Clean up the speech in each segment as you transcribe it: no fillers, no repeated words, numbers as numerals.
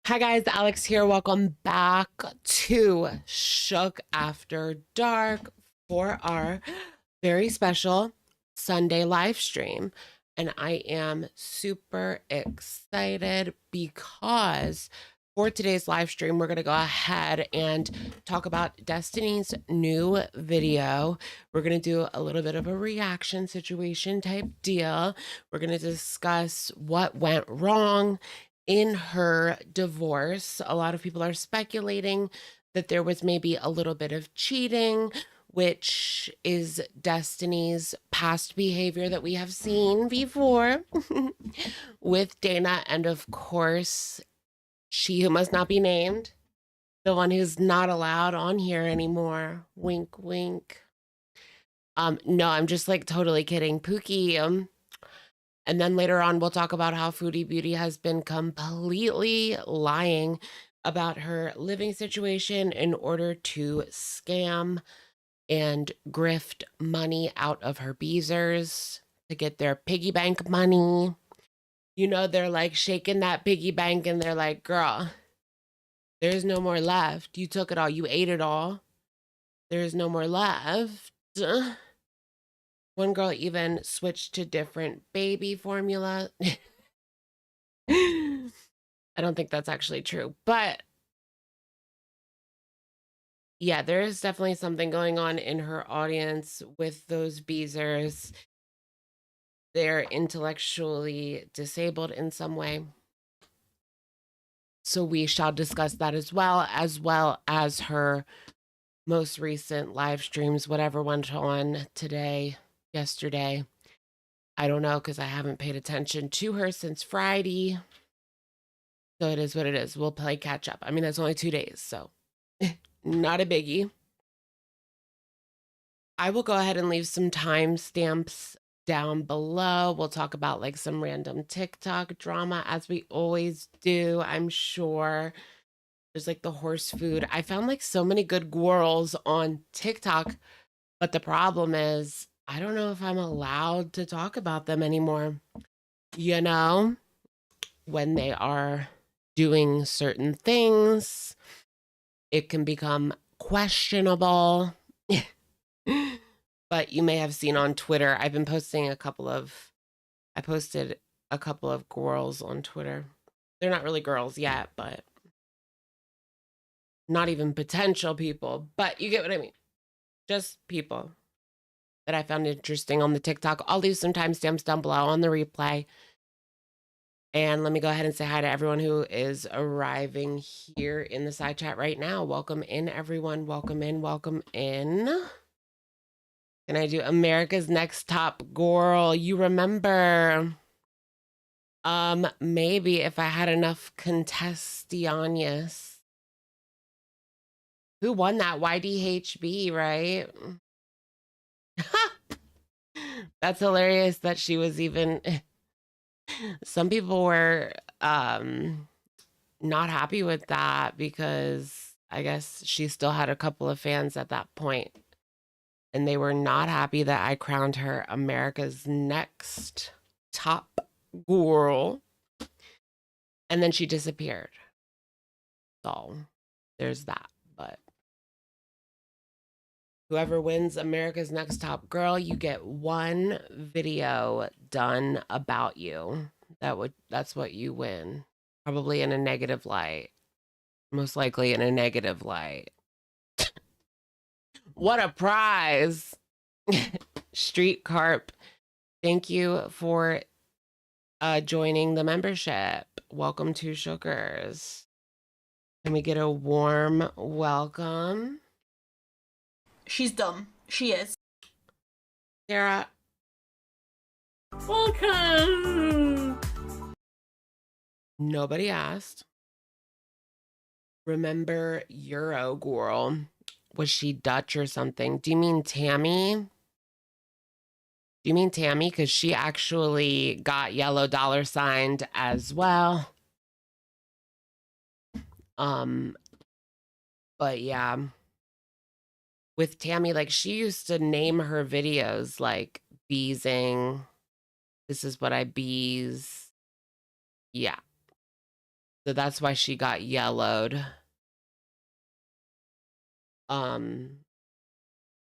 Hi guys, Alex here. Welcome back to Shook After Dark for our very special Sunday live stream. And I am super excited because for today's live stream, we're going to go ahead and talk about Destiny's new video. We're going to do a little bit of a reaction situation type deal. We're going to discuss what went wrong in her divorce. A lot of people are speculating that there was maybe a little bit of cheating, which is Destiny's past behavior that we have seen before with Dana. And of course, she who must not be named, the one who's not allowed on here anymore. Wink, wink. No, I'm just like totally kidding. Pookie, and then later on, we'll talk about how Foodie Beauty has been completely lying about her living situation in order to scam and grift money out of her beezers to get their piggy bank money. You know, they're like shaking that piggy bank and they're like, girl, there's no more left. You took it all. You ate it all. There's no more left. One girl even switched to different baby formula. I don't think that's actually true, but yeah, there is definitely something going on in her audience with those beezers. They're intellectually disabled in some way. So we shall discuss that as well as her most recent live streams, whatever went on today, yesterday. I don't know because I haven't paid attention to her since Friday. So it is what it is. We'll play catch up. I mean, that's only 2 days, so not a biggie. I will go ahead and leave some timestamps down below. We'll talk about like some random TikTok drama as we always do, I'm sure. There's like the horse food. I found like so many good girls on TikTok, but the problem is I don't know if I'm allowed to talk about them anymore. You know, when they are doing certain things, it can become questionable. But you may have seen on Twitter, I've been posting I posted a couple of girls on Twitter. They're not really girls yet, but not even potential people, but you get what I mean. Just people that I found interesting on the TikTok. I'll leave some timestamps down below on the replay. And let me go ahead and say hi to everyone who is arriving here in the side chat right now. Welcome in, everyone. Welcome in, welcome in. Can I do America's Next Top Girl? You remember, maybe if I had enough contestianos. Who won that? YDHB, right? That's hilarious that she was even... Some people were not happy with that because I guess she still had a couple of fans at that point. And they were not happy that I crowned her America's Next Top Girl. And then she disappeared. So there's that. But whoever wins America's Next Top Girl, you get one video done about you. That's what you win. Probably in a negative light. Most likely in a negative light. What a prize. Street Carp, thank you for joining the membership. Welcome to Shookers. Can we get a warm welcome? She's dumb. She is. Sarah. Welcome. Nobody asked. Remember Euro Girl? Was she Dutch or something? Do you mean Tammy? Do you mean Tammy? Because she actually got yellow dollar signed as well. But yeah. With Tammy, like she used to name her videos like beezing. This is what I beeze. Yeah. So that's why she got yellowed.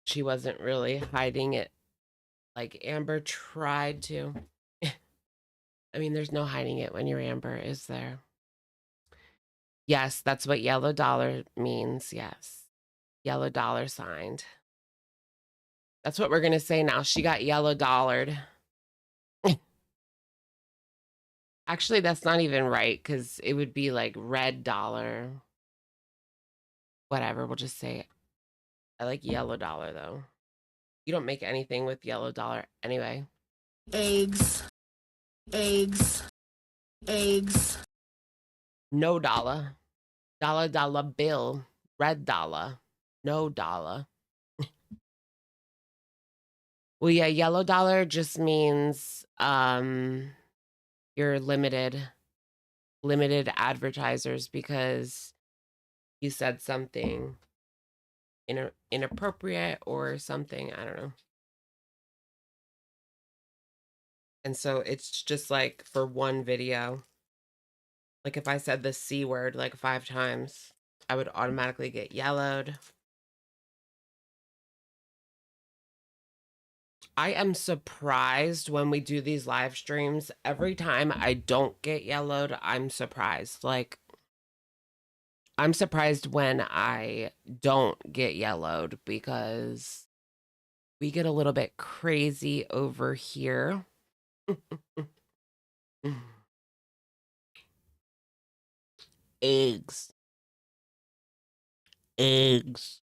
She wasn't really hiding it like Amber tried to. I mean, there's no hiding it when you're Amber, is there? Yes, that's what yellow dollar means. Yes. Yellow dollar signed. That's what we're going to say now. She got yellow dollared. Actually, that's not even right because it would be like red dollar. Whatever, we'll just say it. I like yellow dollar though. You don't make anything with yellow dollar anyway. Eggs, eggs, eggs. No dollar. Dollar bill. Red dollar. No dollar. Well, yeah, yellow dollar just means you're limited advertisers because you said something inappropriate or something, I don't know. And so it's just like for one video. Like if I said the C word like 5 times, I would automatically get yellowed. I am surprised when we do these live streams. Every time I don't get yellowed, I'm surprised. Like, I'm surprised when I don't get yellowed because we get a little bit crazy over here. Eggs. Eggs.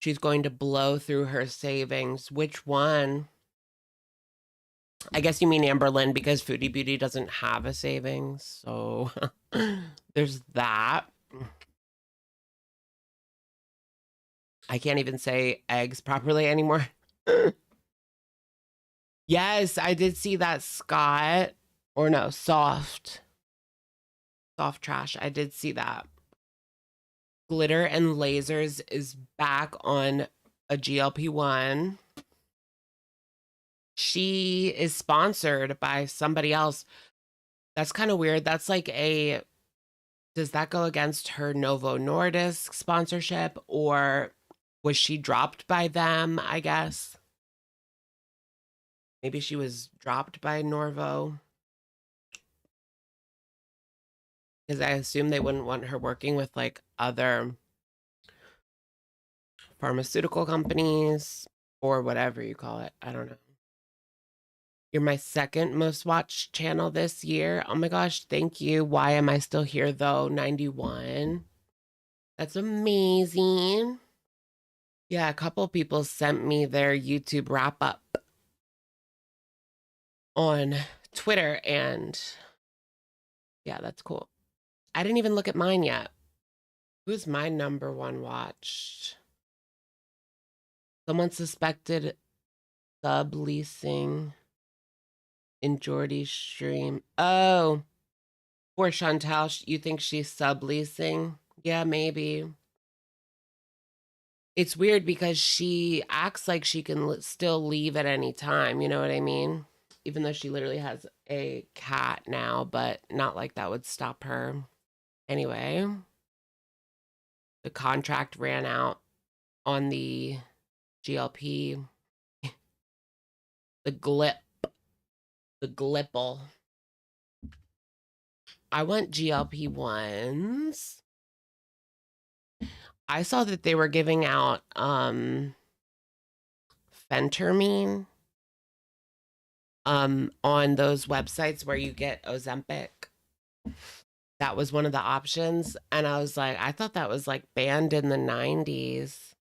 She's going to blow through her savings. Which one? I guess you mean amberlynn because Foodie Beauty doesn't have a savings. So there's that. I can't even say eggs properly anymore. Yes, I did see that, Scott. Or no, soft trash. I did see that. Glitter and Lasers is back on a GLP-1. She is sponsored by somebody else. That's kind of weird. That's like a, does that go against her Novo Nordisk sponsorship or was she dropped by them, I guess? Maybe she was dropped by Norvo. Because I assume they wouldn't want her working with like other pharmaceutical companies or whatever you call it. I don't know. You're my second most watched channel this year. Oh my gosh, thank you. Why am I still here though? 91. That's amazing. Yeah, a couple people sent me their YouTube wrap up on Twitter and yeah, that's cool. I didn't even look at mine yet. Who's my #1 watched? Someone suspected subleasing in Jordy's stream. Oh, poor Chantal. You think she's subleasing? Yeah, maybe. It's weird because she acts like she can still leave at any time. You know what I mean? Even though she literally has a cat now, but not like that would stop her. Anyway, the contract ran out on the GLP, the glipple. I want GLP-1s. I saw that they were giving out phentermine on those websites where you get Ozempic. That was one of the options. And I was like, I thought that was like banned in the 90s.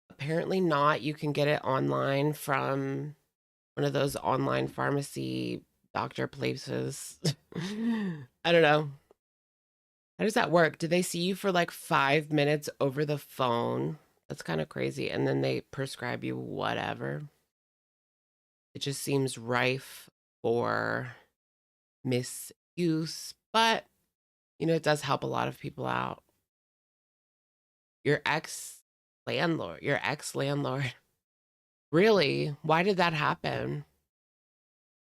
Apparently not. You can get it online from one of those online pharmacy doctor places. I don't know. How does that work? Do they see you for like 5 minutes over the phone? That's kind of crazy. And then they prescribe you whatever. It just seems rife for misuse, but you know, it does help a lot of people out. Your ex-landlord. Really? Why did that happen?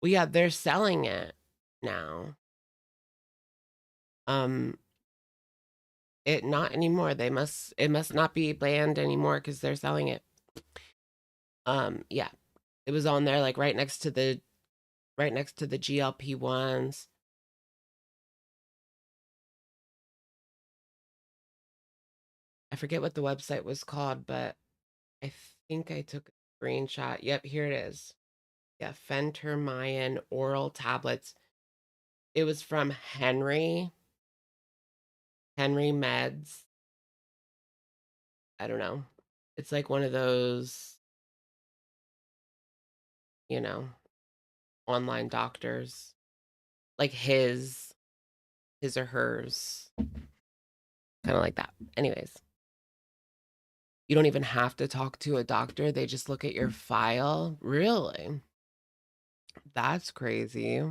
Well, yeah, they're selling it now. Um, it not anymore. It must not be banned anymore because they're selling it. Yeah. It was on there like right next to the GLP ones. I forget what the website was called, but I think I took a screenshot. Yep, here it is. Yeah, phentermine oral tablets. It was from Henry Meds. I don't know. It's like one of those, you know, online doctors. Like his or hers. Kind of like that. Anyways, you don't even have to talk to a doctor. They just look at your file. Really? That's crazy.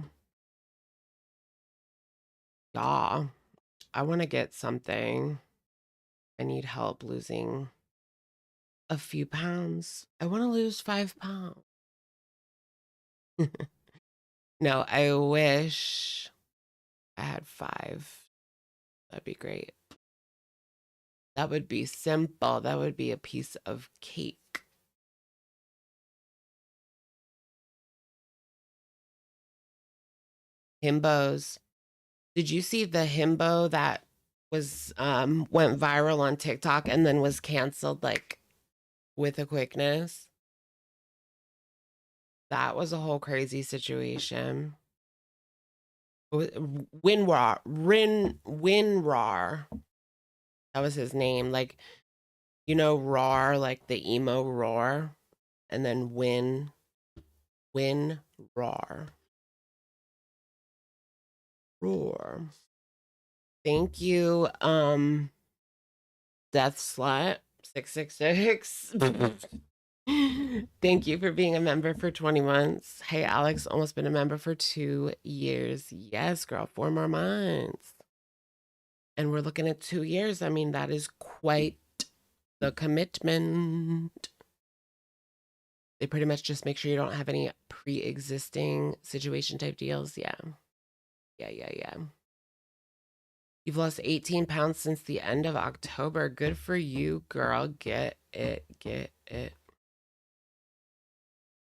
Yeah. I want to get something. I need help losing a few pounds. I want to lose 5 pounds. No, I wish I had 5. That'd be great. That would be simple. That would be a piece of cake. Himbos. Did you see the himbo that was went viral on TikTok and then was canceled like with a quickness? That was a whole crazy situation. Winrar. That was his name. Like, you know, Roar, like the emo roar, and then Roar. Roar. Thank you, Death Slut 666. Thank you for being a member for 20 months. Hey, Alex, almost been a member for 2 years. Yes, girl, 4 more months. And we're looking at 2 years. I mean, that is quite the commitment. They pretty much just make sure you don't have any pre-existing situation type deals. Yeah. Yeah. You've lost 18 pounds since the end of October. Good for you, girl. Get it.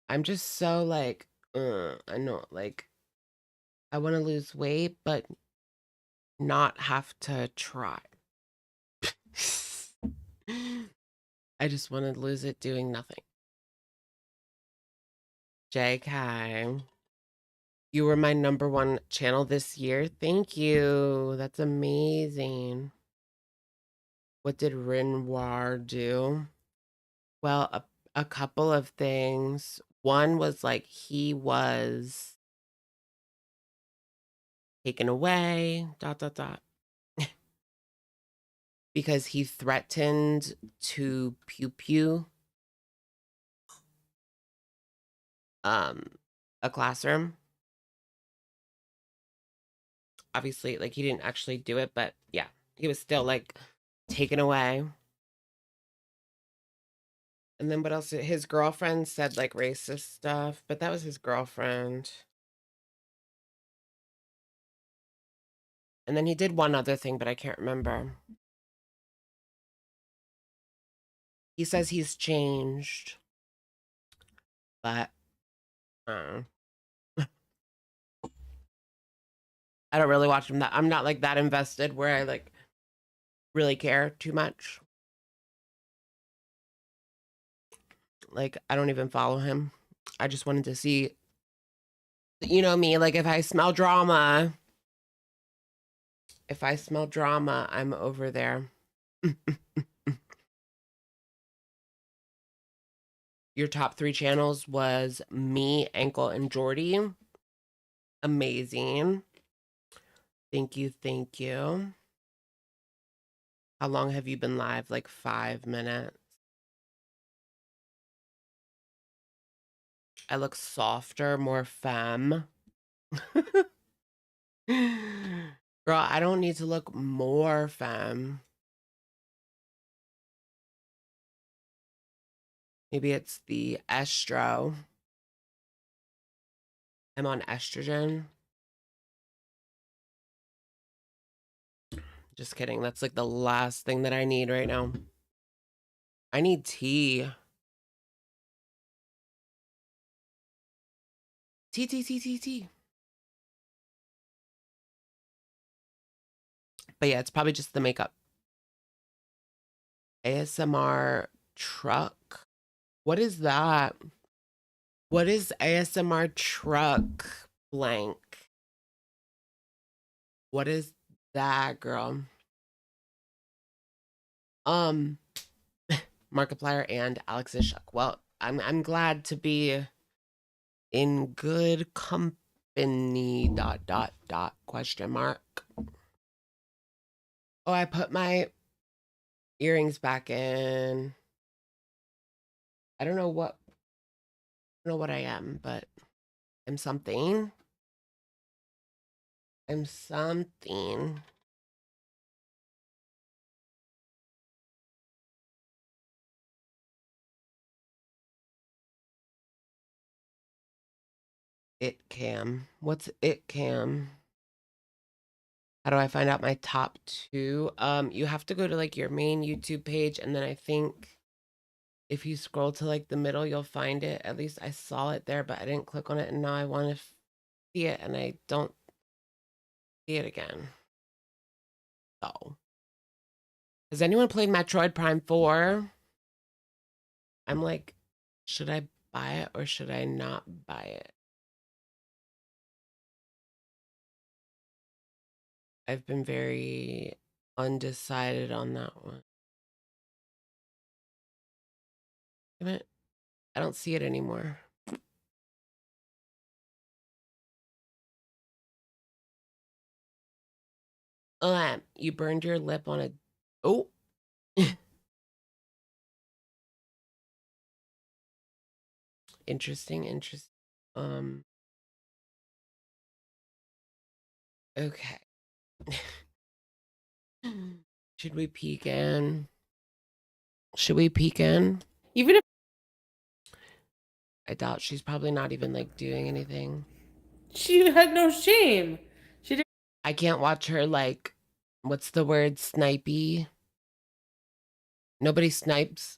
I'm just so like, I know, like, I want to lose weight, but not have to try. I just want to lose it doing nothing. JK. You were my #1 channel this year. Thank you. That's amazing. What did Renoir do? Well, a couple of things. One was like he was taken away, ... because he threatened to pew a classroom. Obviously, like he didn't actually do it, but yeah, he was still like taken away. And then what else? His girlfriend said like racist stuff, but that was his girlfriend. And then he did one other thing, but I can't remember. He says he's changed, but I don't really watch him that. I'm not like that invested where I like really care too much. Like I don't even follow him. I just wanted to see, you know me, like if I smell drama, I'm over there. Your top 3 channels was me, Ankle, and Jordy. Amazing. Thank you. How long have you been live? Like 5 minutes. I look softer, more femme. Girl, I don't need to look more femme. Maybe it's the estro. I'm on estrogen. Just kidding. That's like the last thing that I need right now. I need tea. Tea. But yeah, it's probably just the makeup. ASMR truck. What is that? What is ASMR truck blank? What is that, girl? Markiplier and Alex Ishak. Well, I'm glad to be in good company. Question mark. Oh, I put my earrings back in. I don't know what I am, but I'm something. I'm something. It cam. What's it cam? How do I find out my top 2? You have to go to like your main YouTube page, and then I think if you scroll to like the middle, you'll find it. At least I saw it there, but I didn't click on it, and now I want to see it, and I don't see it again. So, has anyone played Metroid Prime 4? I'm like, should I buy it or should I not buy it? I've been very undecided on that one. Damn it. I don't see it anymore. You burned your lip on a... Oh! Interesting. Okay. Should we peek in? Even if I doubt she's probably not even like doing anything. she had no shame. She didn't. I can't watch her like, what's the word? Snipey. Nobody snipes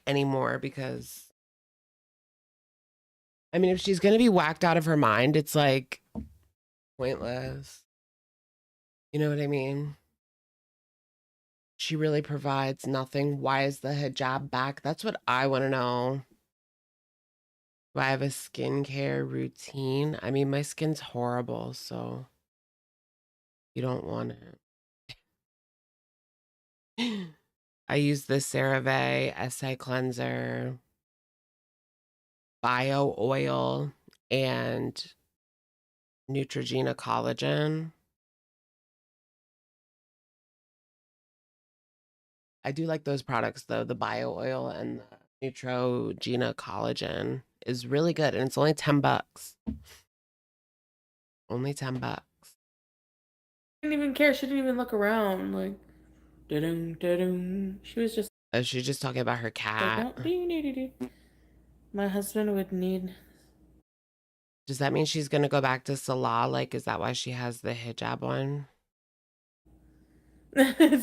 anymore because, I mean, if she's gonna be whacked out of her mind, it's like pointless. You know what I mean? She really provides nothing. Why is the hijab back? That's what I want to know. Do I have a skincare routine? I mean, my skin's horrible, so you don't want it. I use the CeraVe Essay Cleanser, Bio Oil, and Neutrogena Collagen. I do like those products though. The Bio Oil and the Neutrogena Collagen is really good, and it's only $10. Only $10. Didn't even care. She didn't even look around. Like, da-dum. She was just She's just talking about her like, cat. no, my husband would need. Does that mean she's gonna go back to Salah? Like, is that why she has the hijab on?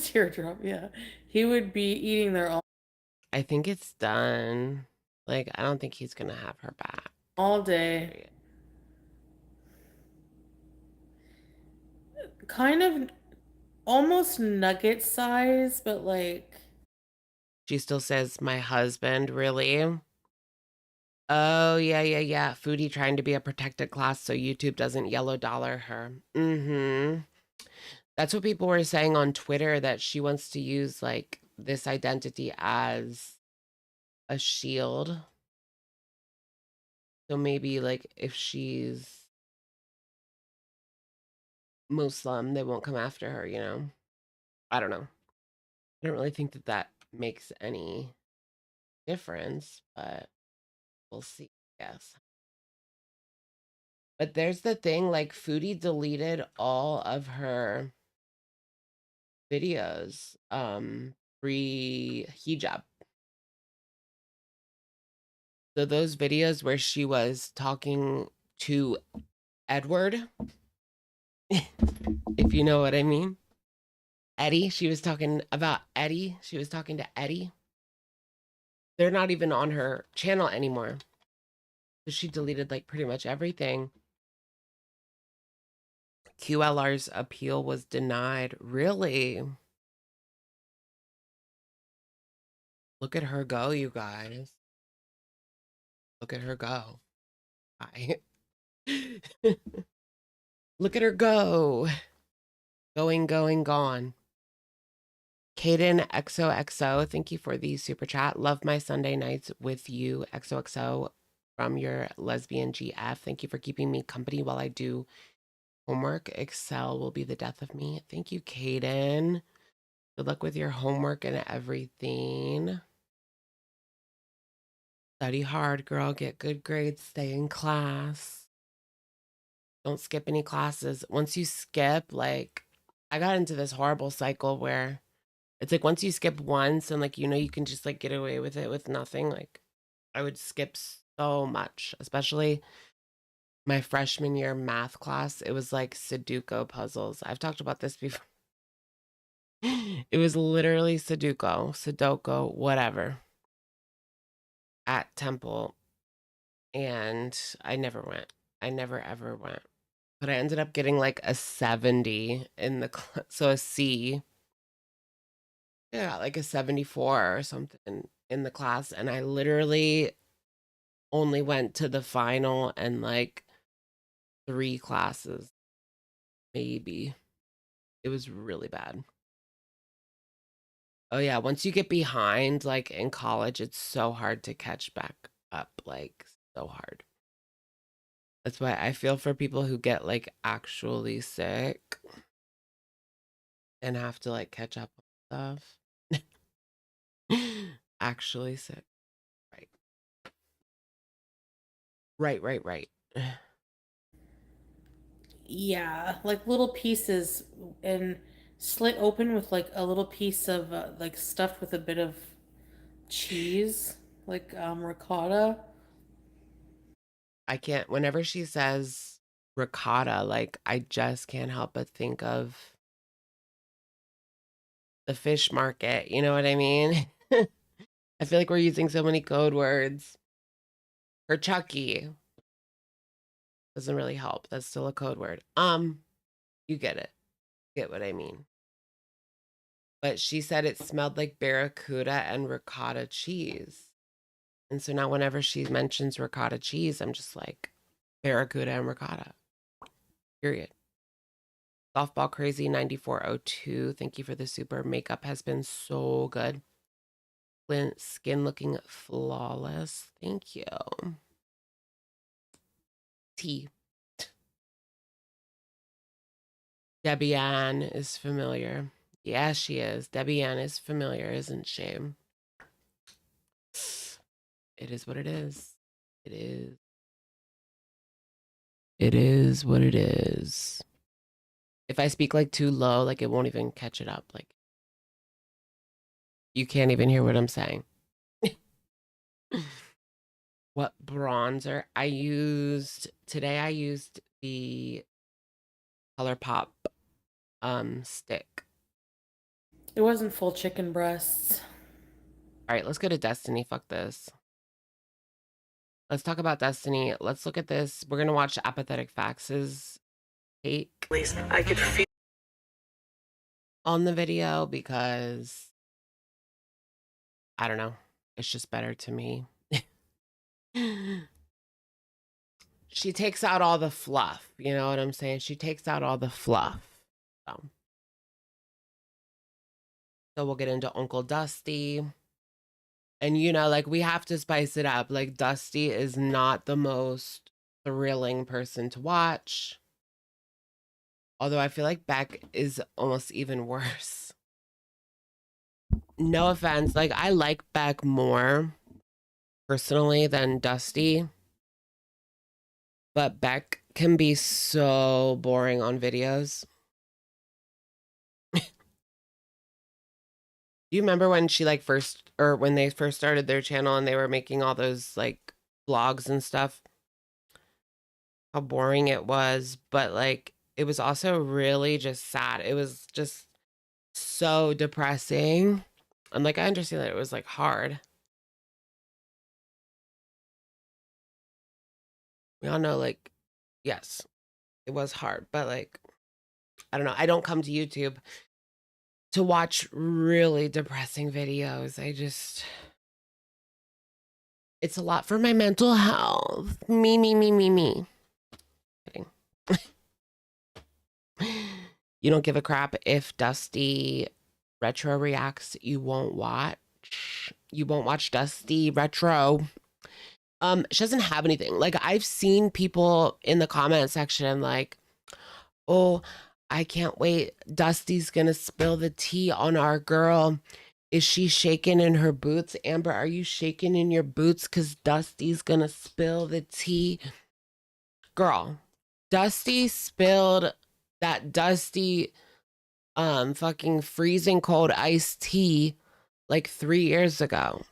Teardrop, yeah. He would be eating there I think it's done. Like, I don't think he's gonna have her back. all day. Kind of almost nugget size, but like. She still says, my husband, really? Oh, yeah. Foodie trying to be a protected class so YouTube doesn't yellow dollar her. That's what people were saying on Twitter, that she wants to use like this identity as a shield. So maybe like if she's Muslim, they won't come after her, you know? I don't know. I don't really think that that makes any difference, but we'll see, I guess. But there's the thing, like Foodie deleted all of her videos, pre-hijab. So those videos where she was talking to Edward, if you know what I mean. Eddie. She was talking about Eddie. She was talking to Eddie. They're not even on her channel anymore. So she deleted like pretty much everything. QLR's appeal was denied. Really? Look at her go, you guys. Look at her go. Hi. Look at her go. Going, going, gone. Kaden XOXO, thank you for the super chat. Love my Sunday nights with you, XOXO, from your lesbian GF. Thank you for keeping me company while I do homework. Excel will be the death of me. Thank you, Kaden. Good luck with your homework and everything. Study hard, girl. Get good grades. Stay in class. Don't skip any classes. Once you skip, like, I got into this horrible cycle where it's like once you skip once and like, you know, you can just like get away with it with nothing. Like, I would skip so much, especially my freshman year math class. It was like Sudoku puzzles. I've talked about this before. It was literally Sudoku, whatever, at Temple. And I never went. I never ever went. But I ended up getting like a 70 in the so a C. Yeah, like a 74 or something in the class. And I literally only went to the final and like 3 classes, maybe. It was really bad. Oh yeah, once you get behind, like in college, it's so hard to catch back up, like so hard. That's why I feel for people who get like actually sick and have to like catch up on stuff. Actually sick. Right. Right. Yeah, like little pieces and slit open with like a little piece of like stuffed with a bit of cheese, like ricotta. I can't, whenever she says ricotta, like I just can't help but think of the fish market. You know what I mean? I feel like we're using so many code words. For Chucky doesn't really help. That's still a code word. You get it. Get what I mean. But she said it smelled like barracuda and ricotta cheese. And so now whenever she mentions ricotta cheese, I'm just like barracuda and ricotta. Period. Softball Crazy 9402. Thank you for the super. Makeup has been so good. Skin looking flawless. Thank you. T. Debbie Ann is familiar. Yeah, she is. Debbie Ann is familiar, isn't she? It is what it is. It is. It is what it is. If I speak like too low, like it won't even catch it up. Like you can't even hear what I'm saying. What bronzer I used today? I used the ColourPop stick. It wasn't full chicken breasts. All right, let's go to Destiny. Fuck this. Let's talk about Destiny. Let's look at this. We're gonna watch Apathetic Facts' take. At least I could feel on the video because I don't know. It's just better to me. She takes out all the fluff. You know what I'm saying? She takes out all the fluff. So we'll get into Uncle Dusty. And, you know, like we have to spice it up. Like Dusty is not the most thrilling person to watch. Although I feel like Beck is almost even worse. No offense. Like I like Beck more personally than Dusty. But Beck can be so boring on videos. Do you remember when she like first, or when they first started their channel and they were making all those like vlogs and stuff? How boring it was, but like it was also really just sad. It was just so depressing. And like, I understand that it was like hard. We all know, like, yes, it was hard, but like, I don't know. I don't come to YouTube to watch really depressing videos. It's a lot for my mental health. Me. Kidding. You don't give a crap if Dusty Retro reacts. You won't watch. You won't watch Dusty Retro. She doesn't have anything. Like, I've seen people in the comment section like, oh, I can't wait. Dusty's gonna spill the tea on our girl. Is she shaking in her boots? Amber, are you shaking in your boots? Because Dusty's gonna spill the tea. Girl, Dusty spilled that dusty fucking freezing cold iced tea like 3 years ago.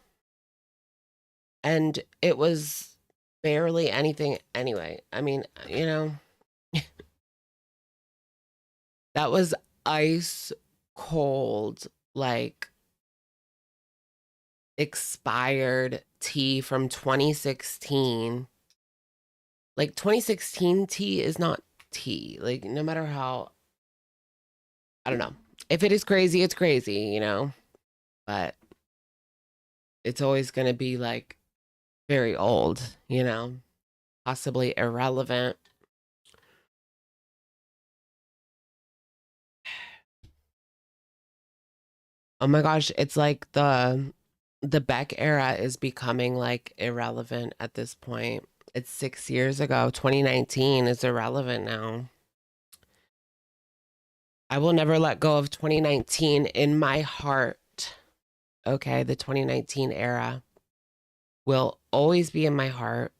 And it was barely anything anyway. I mean, you know, that was ice cold, like expired tea from 2016. Like 2016 tea is not tea. Like, no matter how, I don't know. If it is crazy, it's crazy, you know? But it's always going to be like very old, you know? Possibly irrelevant. Oh my gosh, it's like the Beck era is becoming like irrelevant at this point. It's 6 years ago. 2019 is irrelevant now. I will never let go of 2019 in my heart. Okay, the 2019 era will always be in my heart.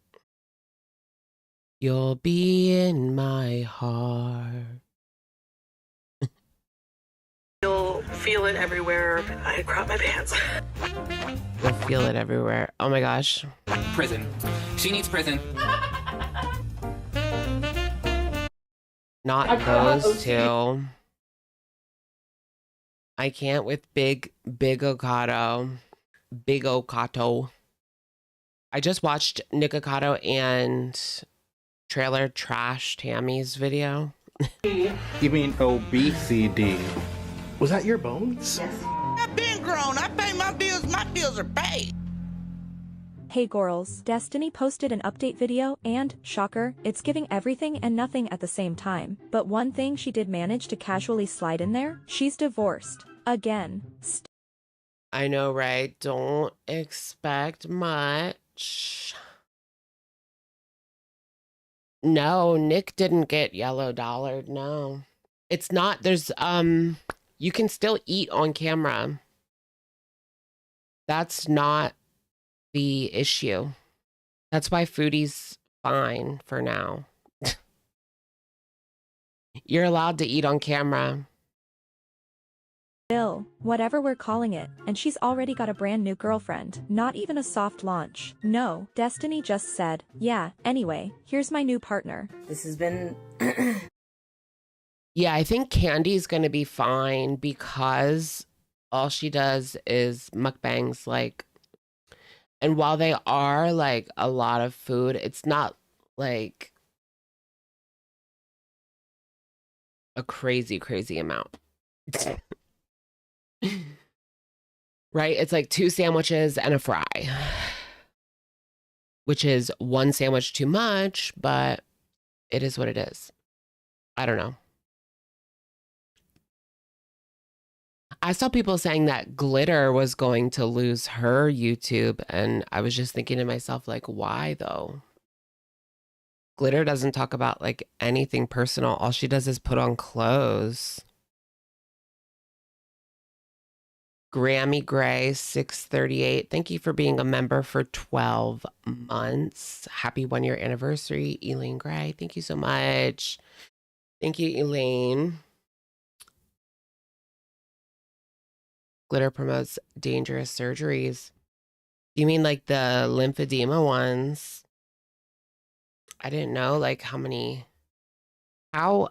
You'll be in my heart. You'll feel it everywhere. I crop my pants. You'll feel it everywhere. Oh my gosh. Prison. She needs prison. Not those two. I can't with Big Okato. Big Okato. I just watched Nick Okato and Trailer Trash Tammy's video. You mean obesity? Was that your bones? Yes. I've been grown. I pay my bills. My bills are paid. Hey girls, Destiny posted an update video and, shocker, it's giving everything and nothing at the same time. But one thing she did manage to casually slide in there, she's divorced. Again. I know, right? Don't expect much. No, Nick didn't get yellow dollared, no. It's not, there's, you can still eat on camera. That's not the issue. That's why Foodie's fine for now. You're allowed to eat on camera. Bill, whatever we're calling it, and she's already got a brand new girlfriend. Not even a soft launch. No, Destiny just said, yeah, anyway, here's my new partner. This has been... Yeah, I think Candy's gonna be fine because all she does is mukbangs, like, and while they are like a lot of food, it's not like a crazy amount. Right? It's like 2 sandwiches and a fry, which is 1 sandwich too much, but it is what it is. I don't know. I saw people saying that Glitter was going to lose her YouTube, and I was just thinking to myself, like, why though? Glitter doesn't talk about like anything personal. All she does is put on clothes. Grammy Gray 638. Thank you for being a member for 12 months. Happy 1-year anniversary, Elaine Gray. Thank you so much. Thank you, Elaine. Glitter promotes dangerous surgeries. You mean like the lymphedema ones? I didn't know like how many, how,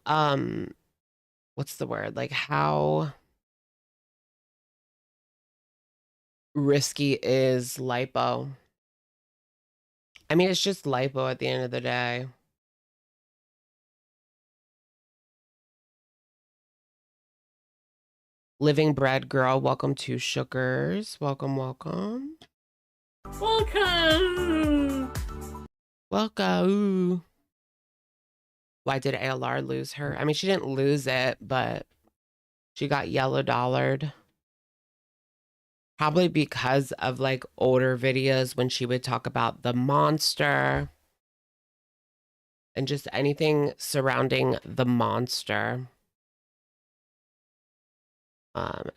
what's the word? Like how risky is lipo. I mean, it's just lipo at the end of the day. Living Bread Girl, welcome to Shookers. Welcome, welcome. Welcome. Welcome. Why did ALR lose her? I mean, she didn't lose it, but she got yellow dollared. Probably because of like older videos when she would talk about the monster and just anything surrounding the monster.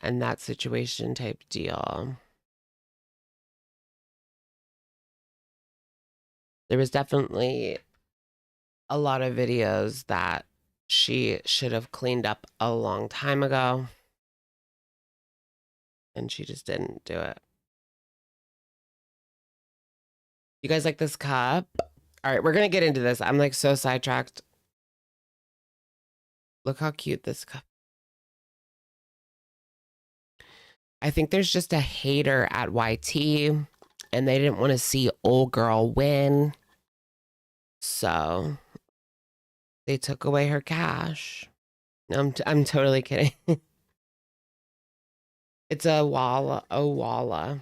And that situation type deal. There was definitely a lot of videos that she should have cleaned up a long time ago. And she just didn't do it. You guys like this cup? All right, we're going to get into this. I'm like so sidetracked. Look how cute this cup. I think there's just a hater at YT and they didn't want to see old girl win. So they took away her cash. No, I'm totally kidding. It's a walla.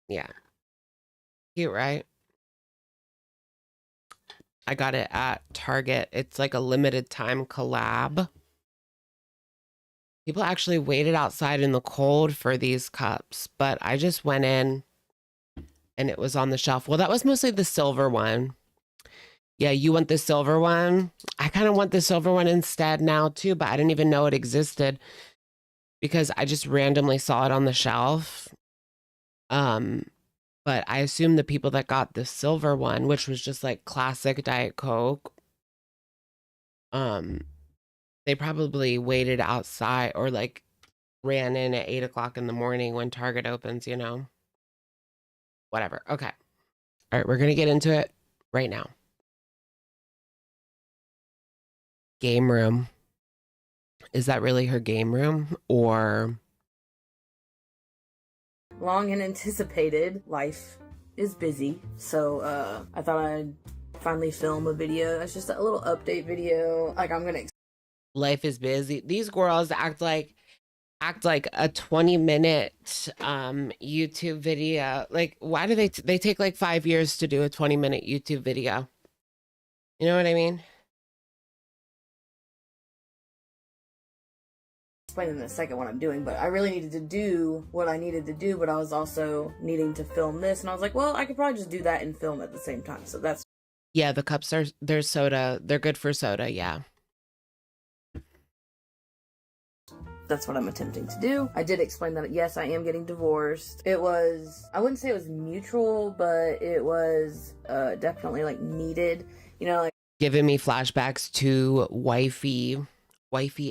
Yeah. Cute, right? I got it at Target. It's like a limited time collab. People actually waited outside in the cold for these cups, but I just went in and it was on the shelf. Well, that was mostly the silver one. Yeah, you want the silver one? I kind of want the silver one instead now too, but I didn't even know it existed because I just randomly saw it on the shelf. But I assume the people that got the silver one, which was just like classic Diet Coke, they probably waited outside or like ran in at 8 o'clock in the morning when Target opens, you know? Whatever. Okay. All right, we're going to get into it right now. Game room. Is that really her game room or... Long and anticipated. Life is busy, so I thought I'd finally film a video. It's just a little update video. Like I'm gonna. Life is busy. These girls act like a 20-minute YouTube video. Like, why do they take like 5 years to do a 20-minute YouTube video? You know what I mean? Explain in a second what I'm doing, but I really needed to do what I needed to do, but I was also needing to film this, and I was like, well, I could probably just do that and film at the same time. So that's... Yeah, the cups they're soda. They're good for soda, yeah. That's what I'm attempting to do. I did explain that, yes, I am getting divorced. It was, I wouldn't say it was mutual, but it was definitely like needed, you know, like... Giving me flashbacks to wifey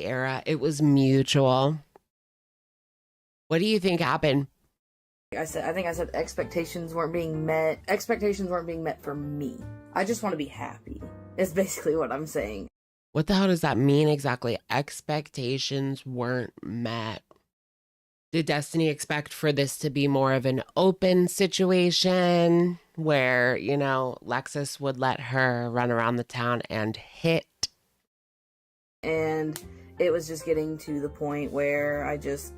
era. It was mutual. What do you think happened? I think I said expectations weren't being met. Expectations weren't being met for me. I just want to be happy. Is basically what I'm saying. What the hell does that mean exactly? Expectations weren't met. Did Destiny expect for this to be more of an open situation where, you know, Lexus would let her run around the town and hit? And it was just getting to the point where I just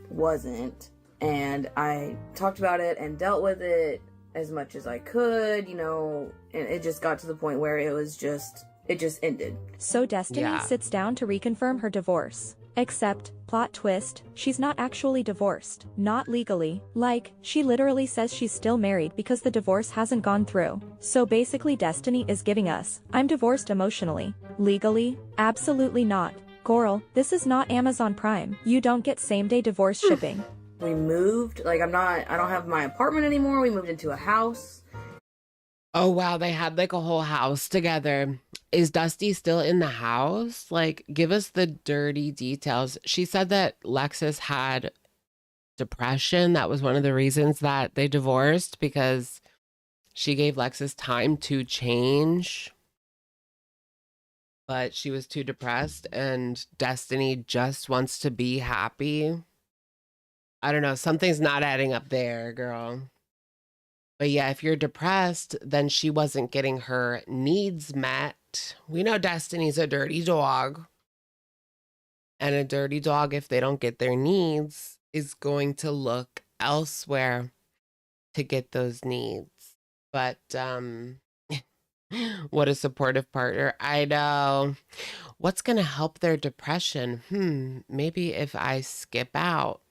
wasn't. And I talked about it and dealt with it as much as I could, you know, and it just got to the point where it just ended. So Destiny sits down to reconfirm her divorce. Except, plot twist, she's not actually divorced. Not legally. Like, she literally says she's still married because the divorce hasn't gone through. So basically Destiny is giving us, I'm divorced emotionally. Legally? Absolutely not. Coral, this is not Amazon Prime. You don't get same-day divorce shipping. We moved, like I don't have my apartment anymore. We moved into a house. Oh, wow. They had like a whole house together. Is Dusty still in the house? Like, give us the dirty details. She said that Lexus had depression. That was one of the reasons that they divorced because she gave Lexus time to change. But she was too depressed and Destiny just wants to be happy. I don't know. Something's not adding up there, girl. But yeah, if you're depressed, then she wasn't getting her needs met. We know Destiny's a dirty dog. And a dirty dog, if they don't get their needs, is going to look elsewhere to get those needs. But what a supportive partner. I know. What's going to help their depression? Maybe if I skip out.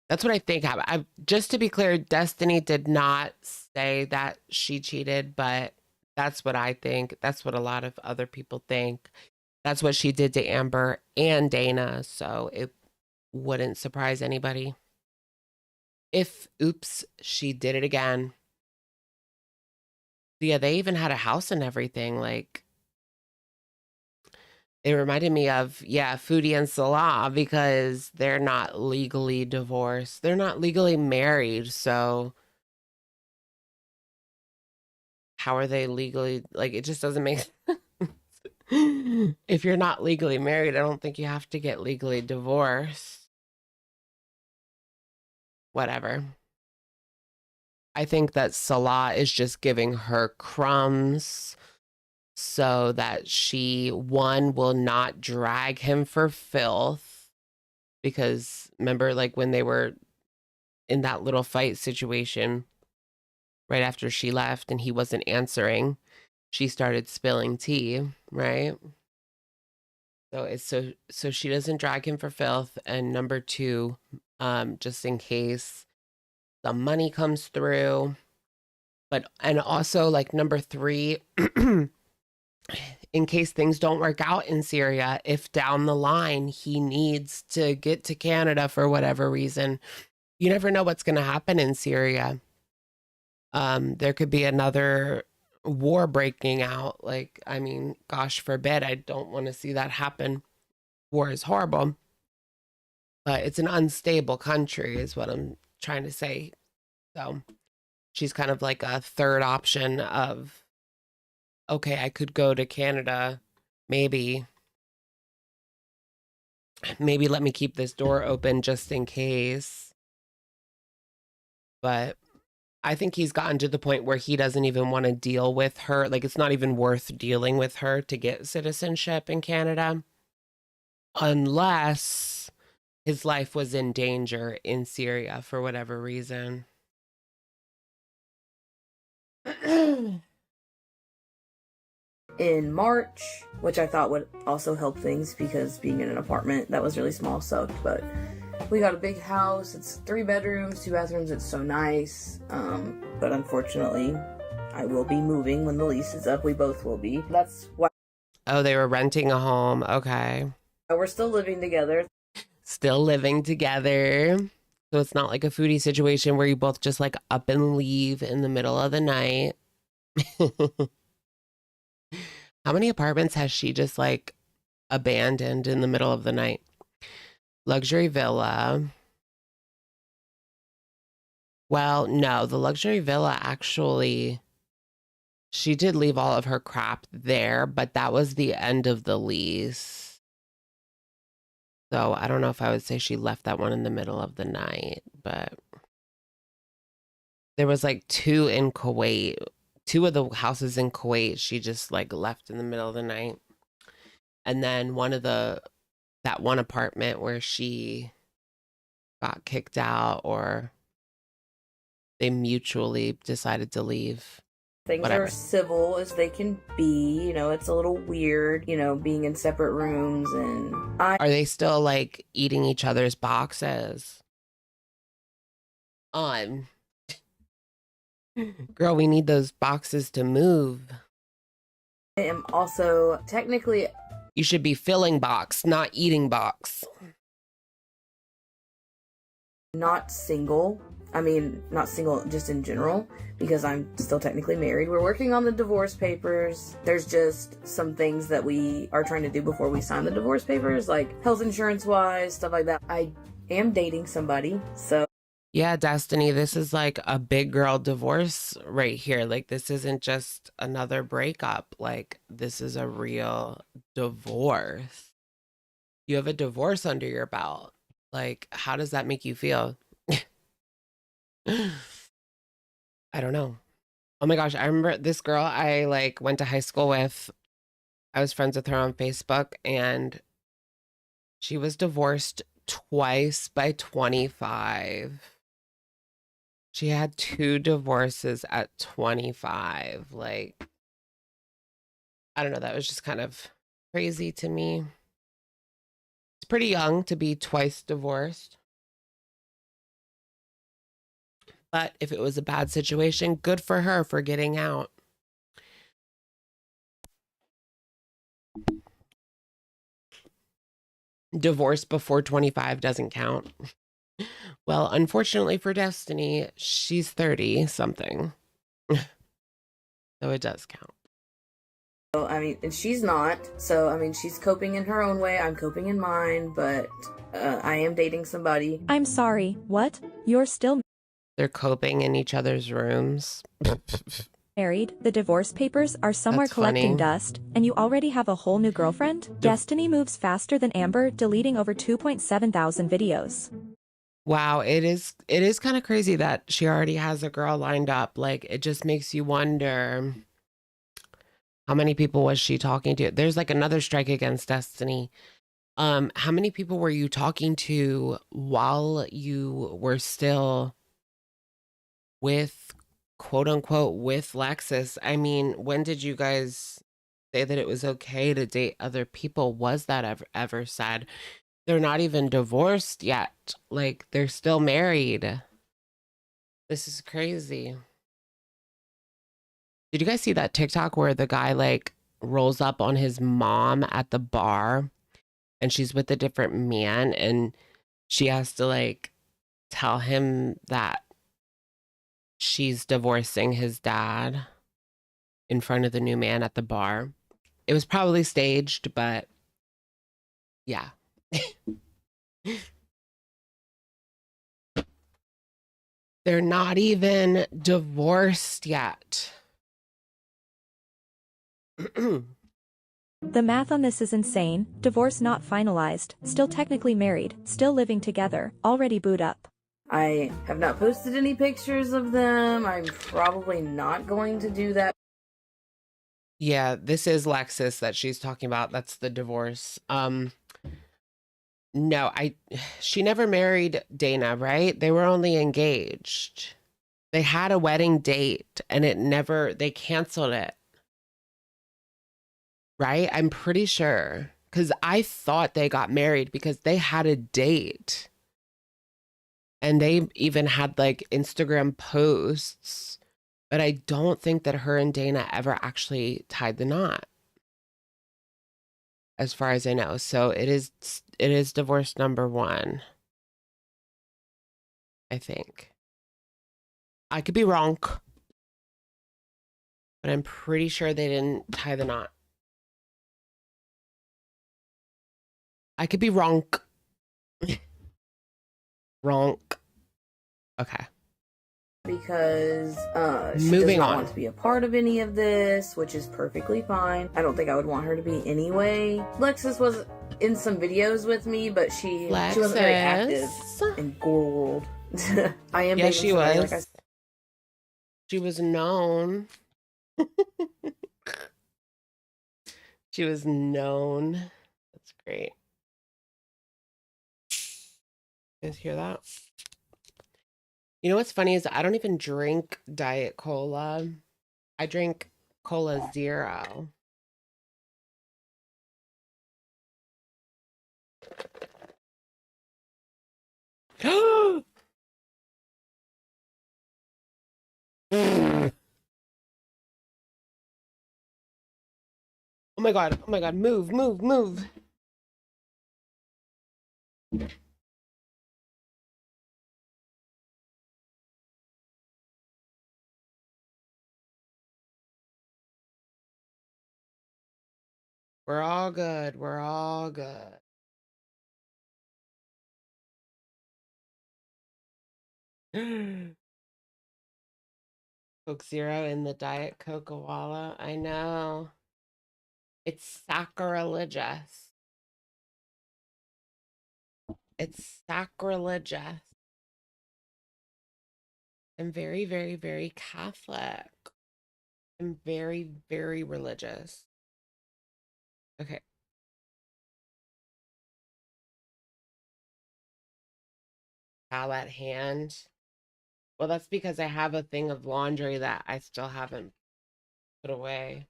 That's what I think happened. Just to be clear, Destiny did not say that she cheated, but that's what I think. That's what a lot of other people think. That's what she did to Amber and Dana, so it wouldn't surprise anybody. If, oops, she did it again. Yeah, they even had a house and everything. Like, it reminded me of, Foodie and Salah, because they're not legally divorced. They're not legally married, so how are they legally, like, it just doesn't make sense. If you're not legally married, I don't think you have to get legally divorced. Whatever. I think that Salah is just giving her crumbs so that she, one, will not drag him for filth. Because remember, like, when they were in that little fight situation right after she left and he wasn't answering, she started spilling tea, right? So it's so she doesn't drag him for filth. And number two, just in case the money comes through. And also, like, number three, in case things don't work out in Syria, if down the line he needs to get to Canada for whatever reason, you never know what's going to happen in Syria. There could be another war breaking out. Like, I mean, gosh forbid, I don't want to see that happen. War is horrible, but it's an unstable country is what I'm trying to say. So she's kind of like a third option of, okay, I could go to Canada, maybe let me keep this door open just in case. But I think he's gotten to the point where he doesn't even want to deal with her. Like, it's not even worth dealing with her to get citizenship in Canada, unless his life was in danger in Syria for whatever reason. In March, which I thought would also help things because being in an apartment that was really small sucked, but we got a big house. It's 3 bedrooms, 2 bathrooms. It's so nice. But unfortunately, I will be moving when the lease is up. We both will be. That's why. Oh, they were renting a home. Okay. We're still living together. Still living together. So it's not like a Foodie situation where you both just like up and leave in the middle of the night. How many apartments has she just like abandoned in the middle of the night? Luxury villa. Well, no, the luxury villa actually, she did leave all of her crap there, but that was the end of the lease. So I don't know if I would say she left that one in the middle of the night, but there was like 2 in Kuwait. 2 of the houses in Kuwait, she just like left in the middle of the night. And then that one apartment where she got kicked out or they mutually decided to leave. Things Whatever. are civil as they can be. You know, it's a little weird, you know, being in separate rooms. And Are they still like eating each other's boxes? Girl, we need those boxes to move. I am also technically... You should be filling box, not eating box. not single. I mean, not single just in general, because I'm still technically married. We're working on the divorce papers. There's just some things that we are trying to do before we sign the divorce papers, like health insurance wise, stuff like that. I am dating somebody, so. Yeah, Destiny, this is like a big girl divorce right here. Like, this isn't just another breakup. Like, this is a real divorce. You have a divorce under your belt. Like, how does that make you feel? I don't know. Oh my gosh, I remember this girl I like went to high school with. I was friends with her on Facebook, and she was divorced twice by 25. She had 2 divorces at 25. Like, I don't know, that was just kind of crazy to me. It's pretty young to be twice divorced. But if it was a bad situation, good for her for getting out. Divorce before 25 doesn't count. Well, unfortunately for Destiny, she's 30 something. So it does count. So, I mean, and she's not. So, I mean, she's coping in her own way. I'm coping in mine, but I am dating somebody. I'm sorry, what? You're still They're coping in each other's rooms. married, the divorce papers are somewhere That's collecting funny. dust, and you already have a whole new girlfriend? Destiny moves faster than Amber, deleting over 2.7 thousand videos. Wow, it is kind of crazy that she already has a girl lined up. Like, it just makes you wonder, how many people was she talking to? There's like another strike against Destiny. How many people were you talking to while you were still with, quote unquote, with Lexus? I mean, when did you guys say that it was okay to date other people? Was that ever said? They're not even divorced yet. Like, they're still married. This is crazy. Did you guys see that TikTok where the guy like rolls up on his mom at the bar and she's with a different man and she has to like tell him that she's divorcing his dad in front of the new man at the bar? It was probably staged, but yeah. They're not even divorced yet. The math on this is insane. Divorce not finalized, still technically married, still living together, already booed up. I have not posted any pictures of them. I'm probably not going to do that. Yeah, this is Lexus that she's talking about. That's the divorce. No, she never married Dana, right? They were only engaged. They had a wedding date and they canceled it. Right? I'm pretty sure. Because I thought they got married because they had a date. And they even had like Instagram posts. But I don't think that her and Dana ever actually tied the knot, as far as I know. So it is divorce number 1, I think. I could be wrong, but I'm pretty sure they didn't tie the knot. I could be wrong. Wrong. Okay. Because she Moving does not on. want to be a part of any of this, which is perfectly fine. I don't think I would want her to be anyway. Lexus was in some videos with me, but she wasn't very active in Gore World. I am. Yeah, dating she somebody, was. like I She was known. She was known. That's great. You guys hear that? You know what's funny is I don't even drink Diet Cola. I drink Cola Zero. Oh my God. Oh my God. Move, move, move. We're all good. We're all good. Coke Zero in the Diet Coca-Cola. I know. It's sacrilegious. It's sacrilegious. I'm very, very, very Catholic. I'm very, very religious. Okay. How that hand. Well, that's because I have a thing of laundry that I still haven't put away.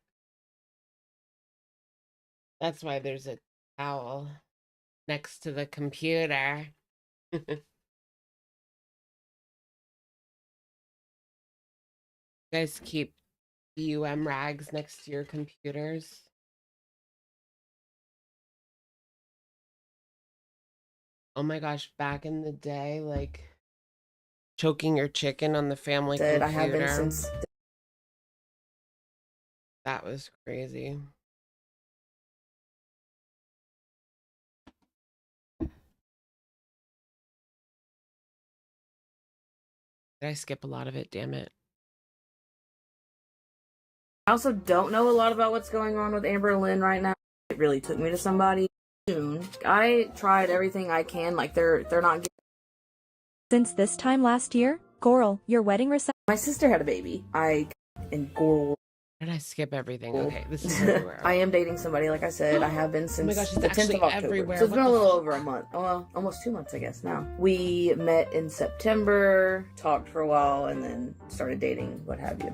That's why there's a towel next to the computer. You guys keep rags next to your computers. Oh my gosh, back in the day, like choking your chicken on the family computer. I have been since. That was crazy. Did I skip a lot of it? Damn it. I also don't know a lot about what's going on with amberlynn right now. It really took me to somebody soon. I tried everything I can. Like they're not. Since this time last year, Goral, your wedding reception. My sister had a baby. And Goral. Did I skip everything? Okay, this is everywhere. I am dating somebody, like I said. I have been since gosh, it's the 10th of October. everywhere. So it's What been a the little over a month. Well, almost 2 months, I guess, now. We met in September, talked for a while, and then started dating, what have you.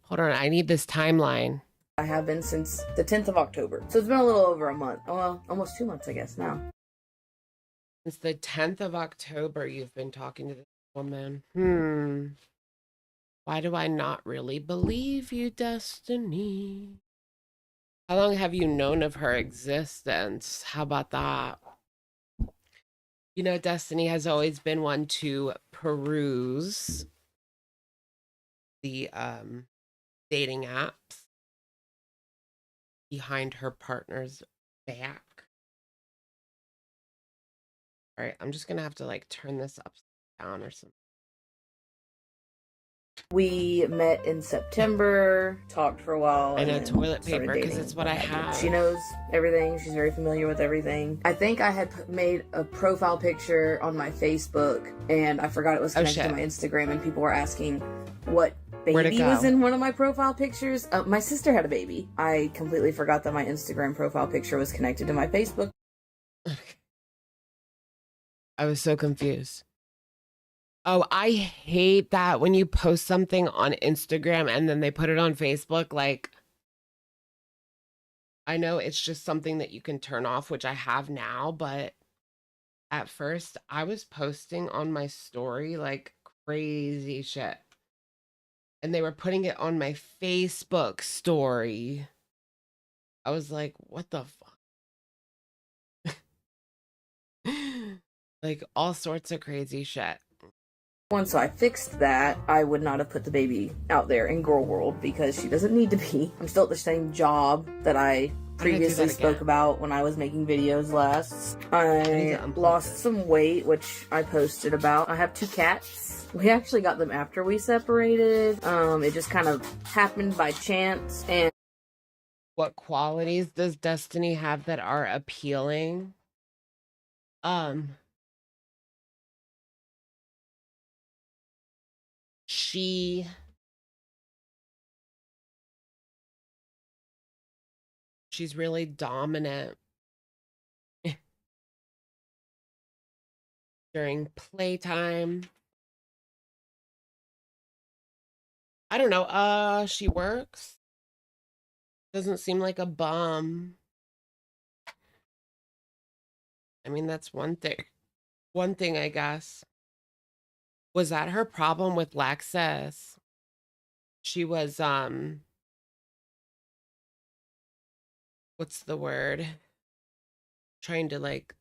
Hold on, I need this timeline. I have been since the 10th of October. So it's been a little over a month. Well, almost 2 months, I guess, now. Since the 10th of October, you've been talking to this woman. Why do I not really believe you, Destiny? How long have you known of her existence? How about that? You know, Destiny has always been one to peruse the dating apps behind her partner's back. All right, I'm just gonna have to like turn this upside down or something. We met in September, talked for a while. I know, and toilet started paper, 'cause dating, it's what I have. She knows everything. She's very familiar with everything. I think I had made a profile picture on my Facebook, and I forgot it was connected to my Instagram, and people were asking what baby was in one of my profile pictures. My sister had a baby. I completely forgot that my Instagram profile picture was connected to my Facebook. I was so confused. Oh, I hate that when you post something on Instagram and then they put it on Facebook. Like, I know it's just something that you can turn off, which I have now, but at first I was posting on my story like crazy shit. And they were putting it on my Facebook story. I was like, what the fuck? Like all sorts of crazy shit. Once I fixed that, I would not have put the baby out there in girl world because she doesn't need to be. I'm still at the same job that I previously spoke about when I was making videos last. I lost some weight, which I posted about. I have 2 cats. We actually got them after we separated. It just kind of happened by chance. And what qualities does Destiny have that are appealing? She's really dominant during playtime. I don't know. She works. Doesn't seem like a bum. I mean, that's one thing. One thing, I guess. Was that her problem with Lexus? She was, what's the word? Trying to like,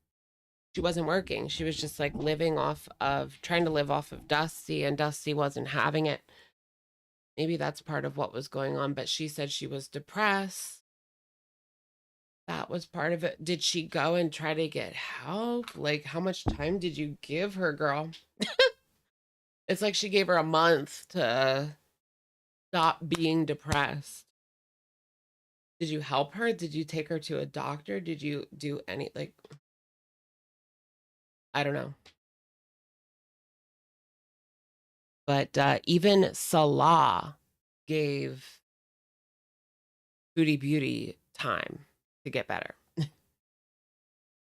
she wasn't working. She was just like trying to live off of Dusty, and Dusty wasn't having it. Maybe that's part of what was going on, but she said she was depressed. That was part of it. Did she go and try to get help? Like, how much time did you give her, girl? It's like she gave her a month to stop being depressed. Did you help her? Did you take her to a doctor? Did you do any, like, I don't know. But even Salah gave Foodie Beauty time to get better.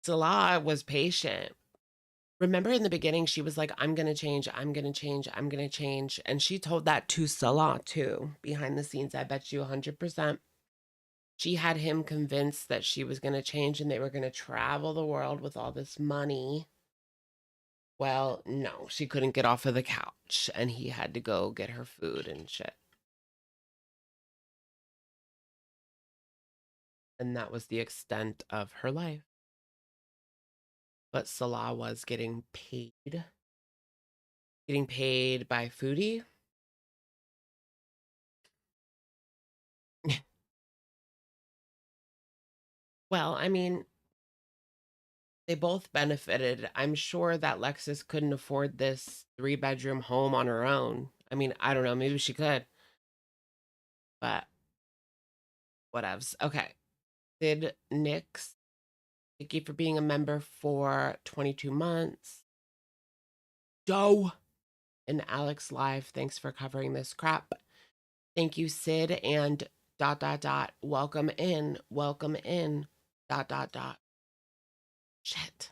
Salah was patient. Remember in the beginning, she was like, I'm going to change, I'm going to change, I'm going to change. And she told that to Salah too, behind the scenes. I bet you 100%. She had him convinced that she was going to change and they were going to travel the world with all this money. Well, no, she couldn't get off of the couch and he had to go get her food and shit. And that was the extent of her life. But Salah was getting paid by Foodie. Well, I mean, they both benefited. I'm sure that Lexus couldn't afford this 3-bedroom home on her own. I mean, I don't know, maybe she could. But whatevs. Okay. Sid Nix, thank you for being a member for 22 months. Joe and Alex Live, thanks for covering this crap. Thank you, Sid, and ... welcome in, ... Shit.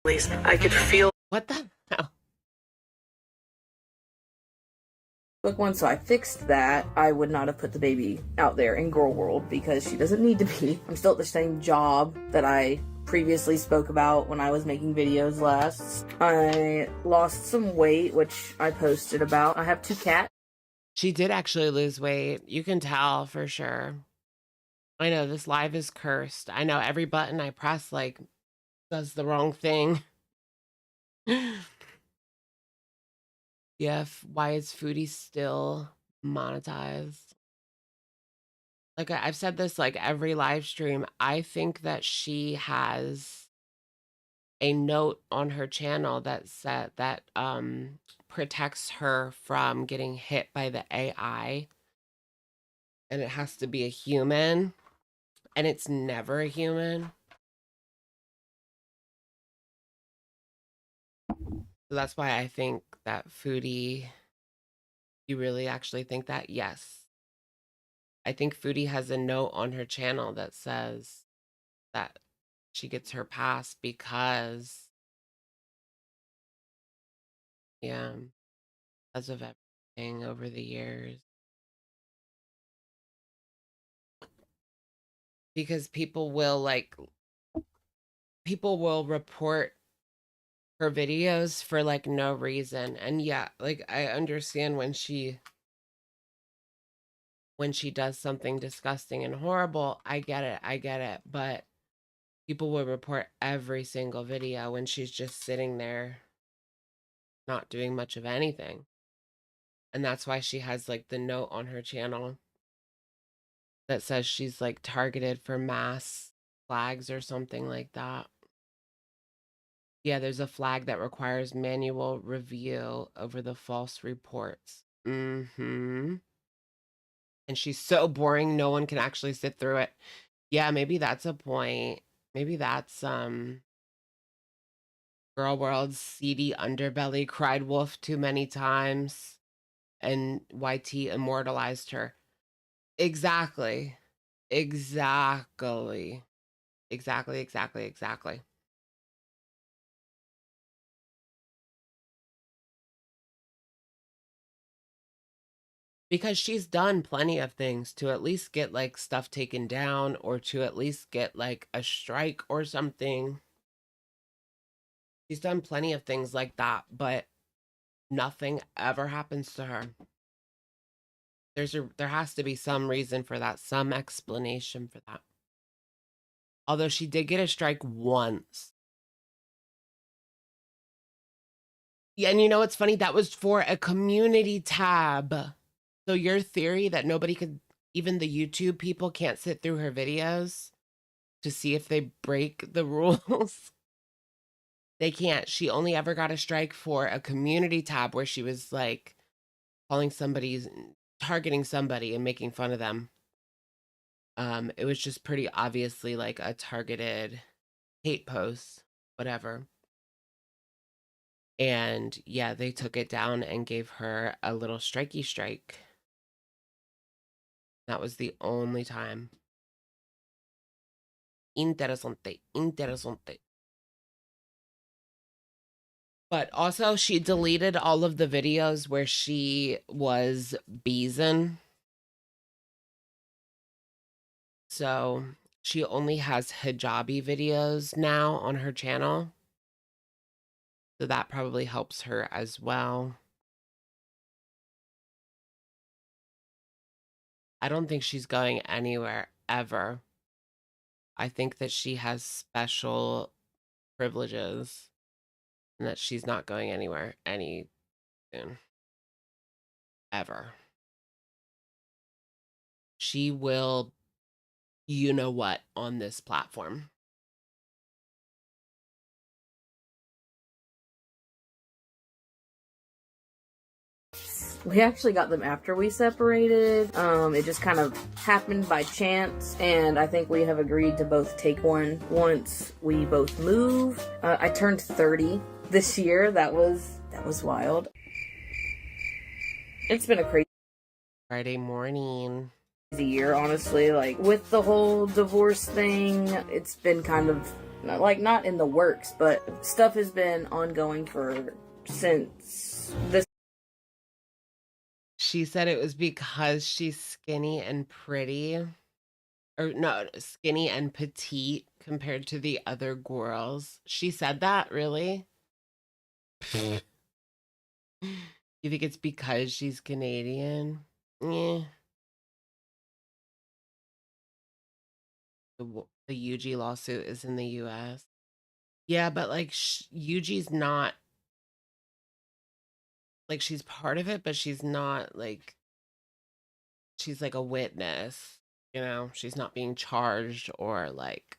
At least I could feel. What the hell? Look, once I fixed that, I would not have put the baby out there in girl world because she doesn't need to be. I'm still at the same job that I previously spoke about when I was making videos last. I lost some weight, which I posted about. I have 2 cats. She did actually lose weight. You can tell for sure. I know this live is cursed. I know every button I press like does the wrong thing. Yeah, why is Foodie still monetized? Like I've said this like every live stream. I think that she has a note on her channel that said that protects her from getting hit by the AI. And it has to be a human. And it's never a human. So that's why I think that Foodie, you really actually think that? Yes. I think Foodie has a note on her channel that says that she gets her pass because, yeah, because of everything over the years. Because people will report her videos for like no reason. And yeah, like I understand when she does something disgusting and horrible, I get it. But people will report every single video when she's just sitting there not doing much of anything. And that's why she has like the note on her channel that says she's like targeted for mass flags or something like that. Yeah, there's a flag that requires manual review over the false reports. Mm-hmm. And she's so boring, no one can actually sit through it. Yeah, maybe that's a point. Maybe that's Girl World's seedy underbelly cried wolf too many times and YT immortalized her. Exactly. Exactly. Because she's done plenty of things to at least get like stuff taken down or to at least get like a strike or something. She's done plenty of things like that, but nothing ever happens to her. There has to be some reason for that, some explanation for that. Although she did get a strike once. Yeah, and you know what's funny? That was for a community tab. So your theory that nobody could, even the YouTube people can't sit through her videos to see if they break the rules. They can't. She only ever got a strike for a community tab where she was like calling somebody's, targeting somebody and making fun of them. It was just pretty obviously like a targeted hate post, whatever. And yeah, they took it down and gave her a little strikey strike. That was the only time. Interesante, interesante. But also, she deleted all of the videos where she was beezing. So she only has hijabi videos now on her channel. So that probably helps her as well. I don't think she's going anywhere ever. I think that she has special privileges and that she's not going anywhere any soon. Ever. She will, you know what, on this platform. We actually got them after we separated. It just kind of happened by chance, and I think we have agreed to both take one once we both move. I turned 30 this year. That was wild. It's been a crazy Friday morning. year, honestly. Like, with the whole divorce thing, it's been kind of like not in the works, but stuff has been ongoing since this. She said it was because she's skinny and pretty. Or no, skinny and petite compared to the other girls. She said that, really? You think it's because she's Canadian? Yeah. The UG lawsuit is in the US. Yeah, but like UG's not, like, she's part of it, but she's not like, she's like a witness, you know? She's not being charged or like,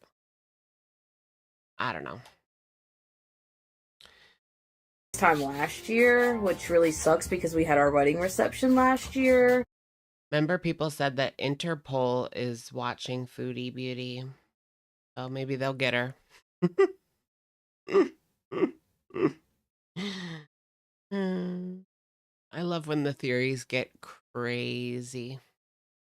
I don't know. Time last year, which really sucks because we had our wedding reception last year. Remember, people said that Interpol is watching Foodie Beauty. So maybe they'll get her. I love when the theories get crazy.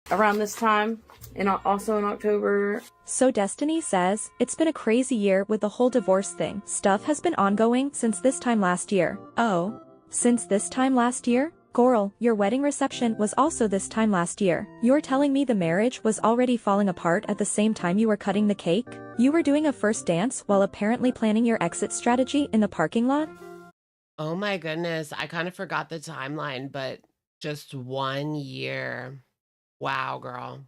Around this time, and also in October. So Destiny says, it's been a crazy year with the whole divorce thing. Stuff has been ongoing since this time last year. Oh, since this time last year? Goral, your wedding reception was also this time last year. You're telling me the marriage was already falling apart at the same time you were cutting the cake? You were doing a first dance while apparently planning your exit strategy in the parking lot? Oh my goodness, I kind of forgot the timeline, but just 1 year. Wow, girl.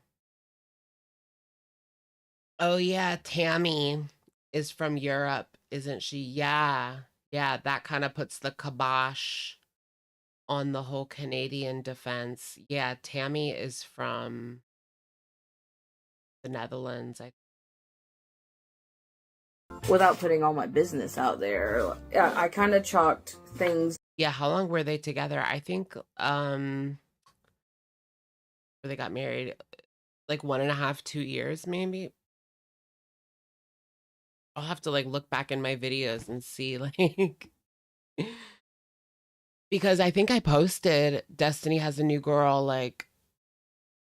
Oh yeah, Tammy is from Europe, isn't she? Yeah. Yeah, that kind of puts the kibosh on the whole Canadian defense. Yeah, Tammy is from the Netherlands. Without putting all my business out there, I kind of chalked things. Yeah, how long were they together? I think they got married like 1.5, 2 years maybe. I'll have to like look back in my videos and see like because I think I posted Destiny Has a New Girl like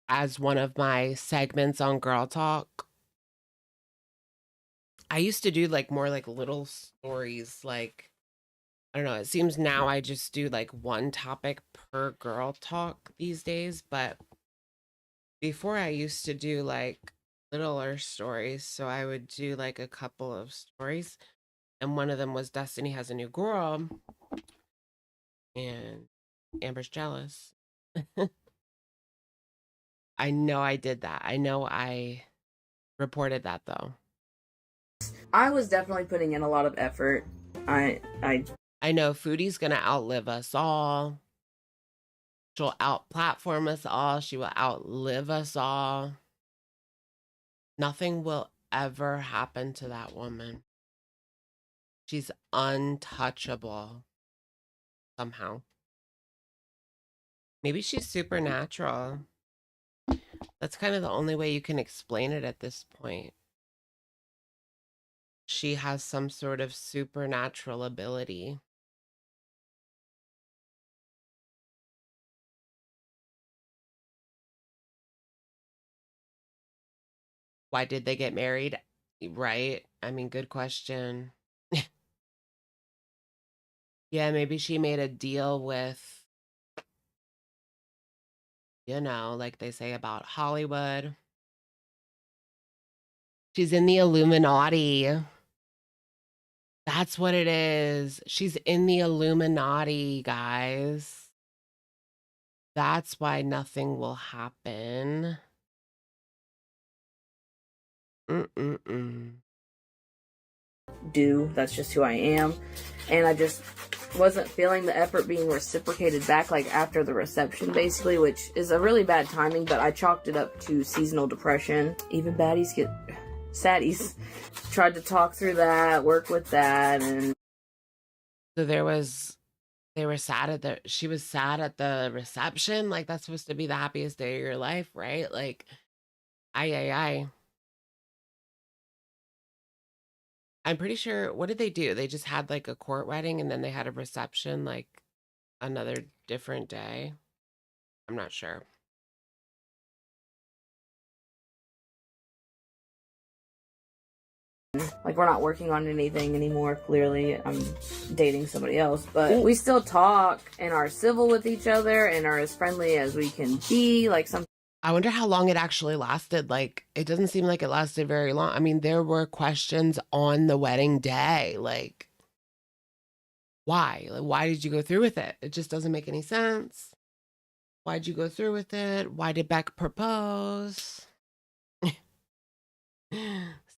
as one of my segments on Girl Talk. I used to do like more like little stories, like I don't know, it seems now I just do like one topic per Girl Talk these days, but before I used to do like littler stories, so I would do like a couple of stories, and one of them was Destiny Has a New Girl, and Amber's jealous. I know I did that. I know I reported that though. I was definitely putting in a lot of effort. I know Foodie's gonna outlive us all. She'll out-platform us all. She will outlive us all. Nothing will ever happen to that woman. She's untouchable somehow. Maybe she's supernatural. That's kind of the only way you can explain it at this point. She has some sort of supernatural ability. Why did they get married? Right? I mean, good question. Yeah, maybe she made a deal with, like they say about Hollywood. She's in the Illuminati. That's what it is. She's in the Illuminati, guys. That's why nothing will happen. That's just who I am. And I just wasn't feeling the effort being reciprocated back, like after the reception, basically, which is a really bad timing, but I chalked it up to seasonal depression. Even baddies get saddies. Tried to talk through that, work with that, and so she was sad at the reception. Like, that's supposed to be the happiest day of your life, right? Like, I. I'm pretty sure, what did they do? They just had like a court wedding and then they had a reception like another different day. I'm not sure. like we're not working on anything anymore. Clearly, I'm dating somebody else, but we still talk and are civil with each other and are as friendly as we can be. Like some. I wonder how long it actually lasted. Like, it doesn't seem like it lasted very long. I mean, there were questions on the wedding day. Like, why? Like, why did you go through with it? It just doesn't make any sense. Why'd you go through with it? Why did Beck propose?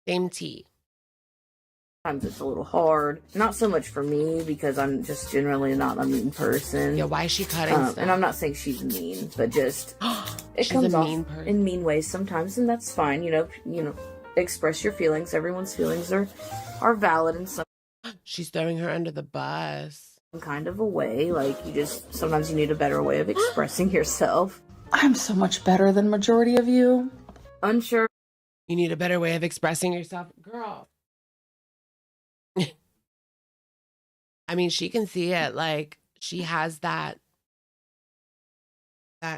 Same tea. Sometimes it's a little hard. Not so much for me because I'm just generally not a mean person. Yeah, why is she cutting stuff? And I'm not saying she's mean, but just it She's comes a off mean person. in mean ways sometimes, and that's fine. You know, express your feelings. Everyone's feelings are valid in some She's throwing her under the bus. kind of a way. Like sometimes you need a better way of expressing yourself. I'm so much better than majority of you. Unsure. You need a better way of expressing yourself, girl. I mean, she can see it. Like, she has that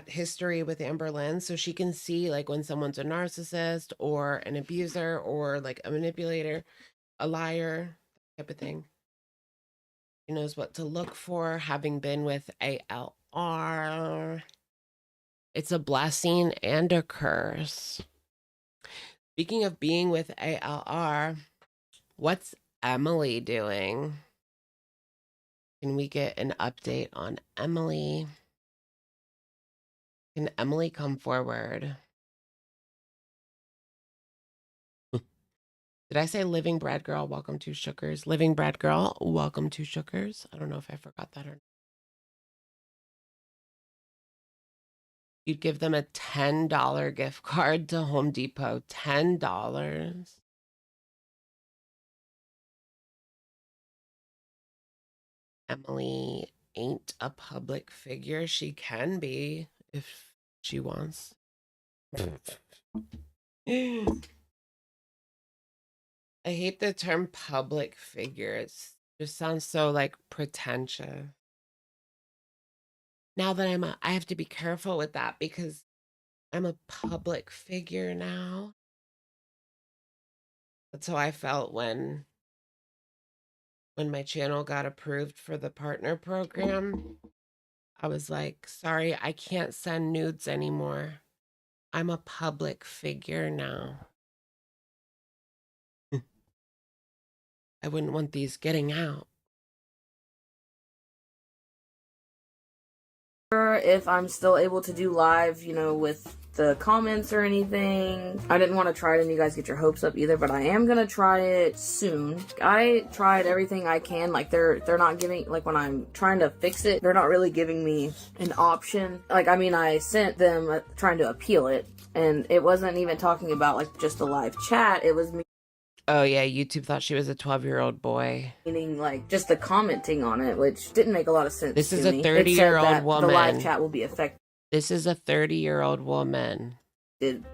history with amberlynn, so she can see like when someone's a narcissist or an abuser or like a manipulator, a liar, type of thing. She knows what to look for, having been with ALR. It's a blessing and a curse. Speaking of being with ALR, what's Emily doing? Can we get an update on Emily? Can Emily come forward? Did I say living bread girl? Welcome to Shookers. Living bread girl, welcome to Shookers. I don't know if I forgot that or not. You'd give them a $10 gift card to Home Depot. $10. Emily ain't a public figure. She can be if she wants. I hate the term public figure. It just sounds so like pretentious. Now that I have to be careful with that because I'm a public figure now. That's how I felt when my channel got approved for the partner program. I was like, sorry, I can't send nudes anymore. I'm a public figure now. I wouldn't want these getting out. If I'm still able to do live, with the comments or anything. I didn't want to try it and you guys get your hopes up either, but I am gonna try it soon. I tried everything I can. Like they're not giving, like when I'm trying to fix it, they're not really giving me an option. Like, I mean, I sent them trying to appeal it, and it wasn't even talking about like just a live chat. It was me. Oh yeah, YouTube thought she was a 12-year-old boy. Meaning like just the commenting on it, which didn't make a lot of sense. This is to a me. 30-year-old woman. The live chat will be affected. This is a 30-year-old woman.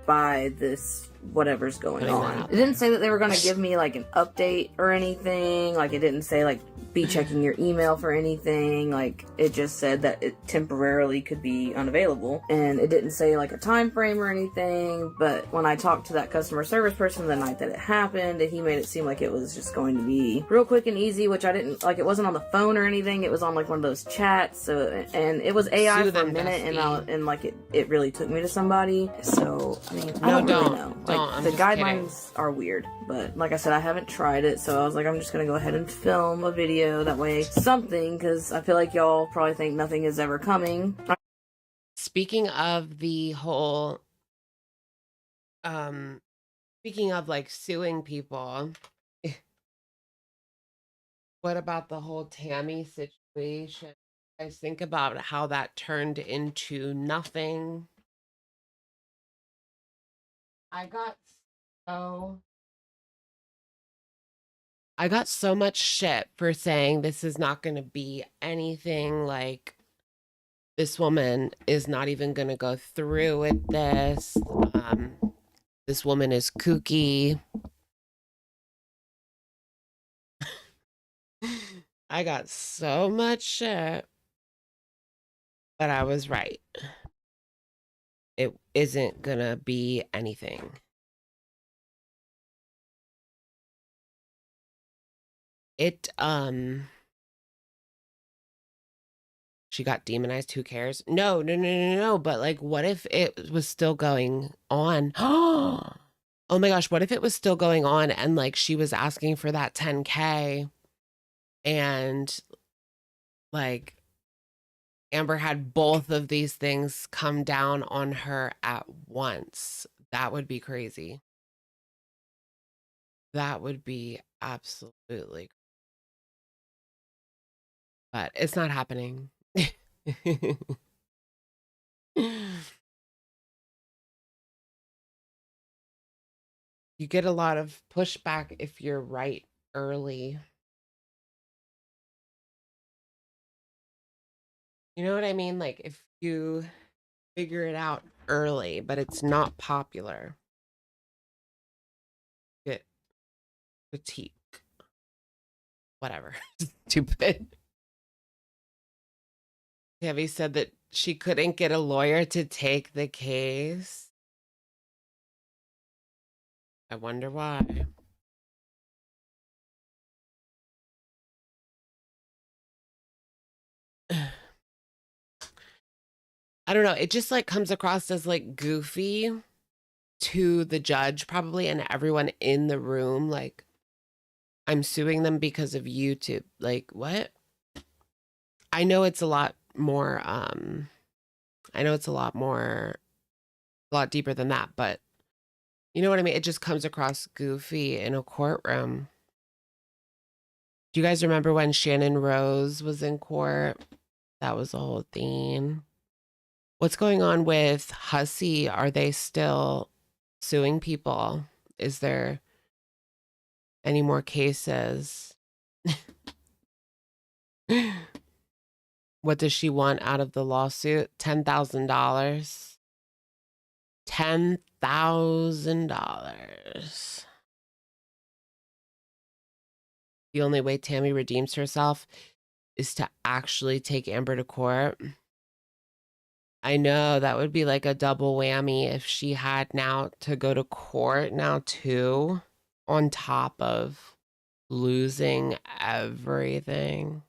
By this whatever's going Putting that on. out It didn't there. say that they were going to give me like an update or anything. Like it didn't say like be checking your email for anything. Like it just said that it temporarily could be unavailable, and it didn't say like a time frame or anything. But when I talked to that customer service person the night that it happened, he made it seem like it was just going to be real quick and easy, which I didn't like. It wasn't on the phone or anything. It was on like one of those chats. So, and it was AI Sue for a them, minute, bestie. and like it really took me to somebody. So I mean, I No, don't really don't. know. Don't. Like I'm the just guidelines are weird, but like I said, I haven't tried it, so I was like, I'm just gonna go ahead and film a video that way, something, because I feel like y'all probably think nothing is ever coming. Speaking of the whole, speaking of like suing people, what about the whole Tammy situation? You guys think about how that turned into nothing. I got so much shit for saying this is not going to be anything. Like, this woman is not even going to go through with this. This woman is kooky. I got so much shit, but I was right. It isn't going to be anything. She got demonized. Who cares? No. But like, what if it was still going on? Oh my gosh, what if it was still going on and like she was asking for that 10K and like Amber had both of these things come down on her at once? That would be crazy. That would be absolutely. But it's not happening. You get a lot of pushback if you're right early. You know what I mean? Like if you figure it out early, but it's not popular. Get critique. Whatever. Stupid. Heavy said that she couldn't get a lawyer to take the case. I wonder why. I don't know. It just like comes across as like goofy to the judge probably and everyone in the room. Like, I'm suing them because of YouTube. Like, what? I know it's a lot more, I know it's a lot deeper than that, but you know what I mean? It just comes across goofy in a courtroom. Do you guys remember when Shannon Rose was in court? That was the whole thing. What's going on with Hussey? Are they still suing people? Is there any more cases? What does she want out of the lawsuit? $10,000. $10,000. The only way Tammy redeems herself is to actually take Amber to court. I know that would be like a double whammy if she had now to go to court now too, on top of losing everything.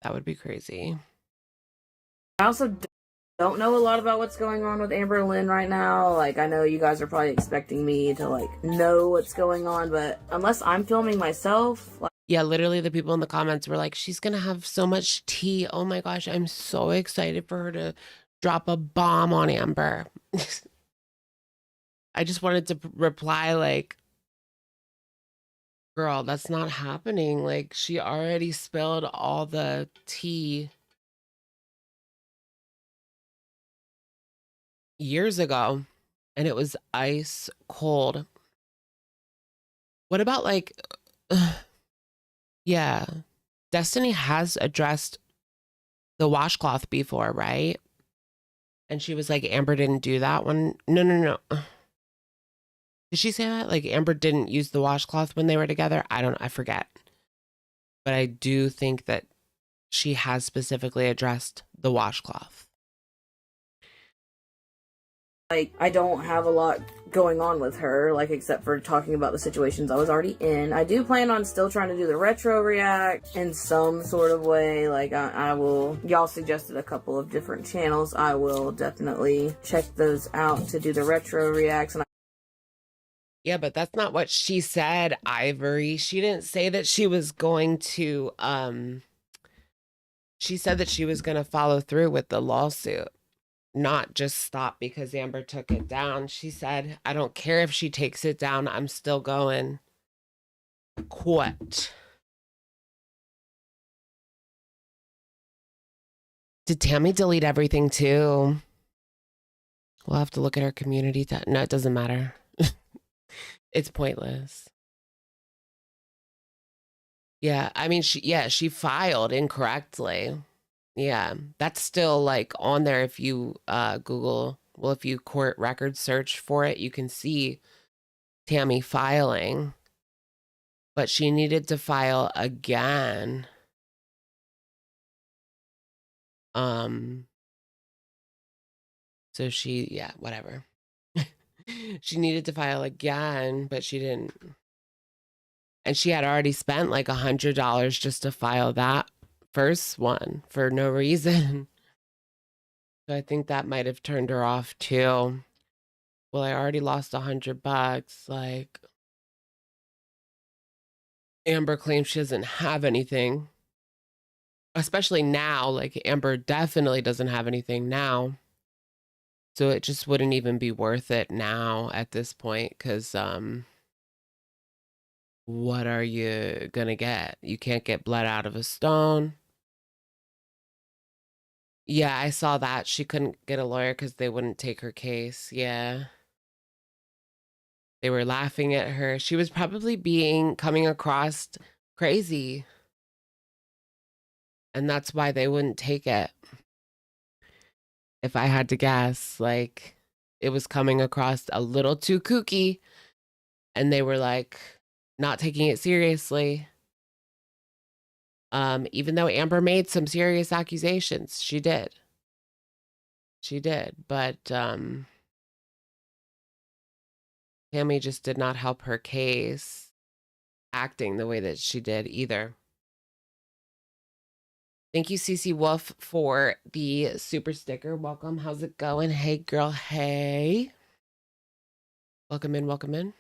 That would be crazy. I also don't know a lot about what's going on with amberlynn right now. Like, I know you guys are probably expecting me to like know what's going on, but unless I'm filming myself, like, Yeah, literally the people in the comments were like, she's gonna have so much tea. Oh my gosh, I'm so excited for her to drop a bomb on Amber. I just wanted to reply like, girl, that's not happening. Like, she already spilled all the tea years ago and it was ice cold. What about like, yeah, Destiny has addressed the washcloth before, right? And she was like, Amber didn't do that one. No. Did she say that? Like Amber didn't use the washcloth when they were together? I don't know. I forget. But I do think that she has specifically addressed the washcloth. Like, I don't have a lot going on with her, like, except for talking about the situations I was already in. I do plan on still trying to do the retro react in some sort of way. Like, I will, y'all suggested a couple of different channels. I will definitely check those out to do the retro reacts. And Yeah, but that's not what she said, Ivory. She didn't say that she was going to, she said that she was going to follow through with the lawsuit. Not just stop because Amber took it down. She said, I don't care if she takes it down. I'm still going. Quit. Did Tammy delete everything too? We'll have to look at her community tab. No, it doesn't matter. It's pointless. Yeah, I mean, she filed incorrectly. Yeah, that's still like on there if you Google, well, if you court record search for it, you can see Tammy filing. But she needed to file again. So she, yeah, whatever. She needed to file again, but she didn't. And she had already spent like $100 just to file that first one for no reason. So I think that might have turned her off too. Well, I already lost $100. Like, Amber claims she doesn't have anything. Especially now, like Amber definitely doesn't have anything now. So it just wouldn't even be worth it now at this point, because what are you gonna get? You can't get blood out of a stone. Yeah, I saw that. She couldn't get a lawyer because they wouldn't take her case. Yeah. They were laughing at her. She was probably coming across crazy. And that's why they wouldn't take it. If I had to guess, like, it was coming across a little too kooky. And they were like not taking it seriously. Even though Amber made some serious accusations, she did. She did, but Tammy just did not help her case acting the way that she did either. Thank you, CC Wolf, for the super sticker. Welcome. How's it going? Hey, girl. Hey. Welcome in. Welcome in.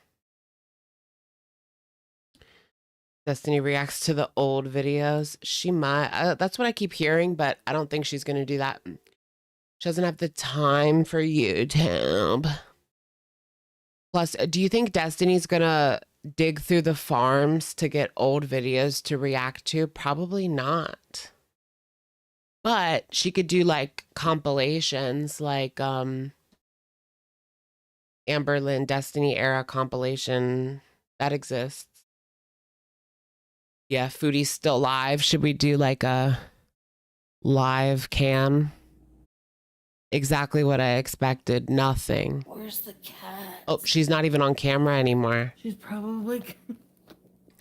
Destiny reacts to the old videos. She might. That's what I keep hearing, but I don't think she's going to do that. She doesn't have the time for YouTube. Plus, do you think Destiny's going to dig through the farms to get old videos to react to? Probably not. But she could do like compilations, like amberlynn Destiny era compilation that exists. Yeah, Foodie's still live. Should we do like a live cam? Exactly what I expected. Nothing. Where's the cat? Oh, she's not even on camera anymore. She's probably...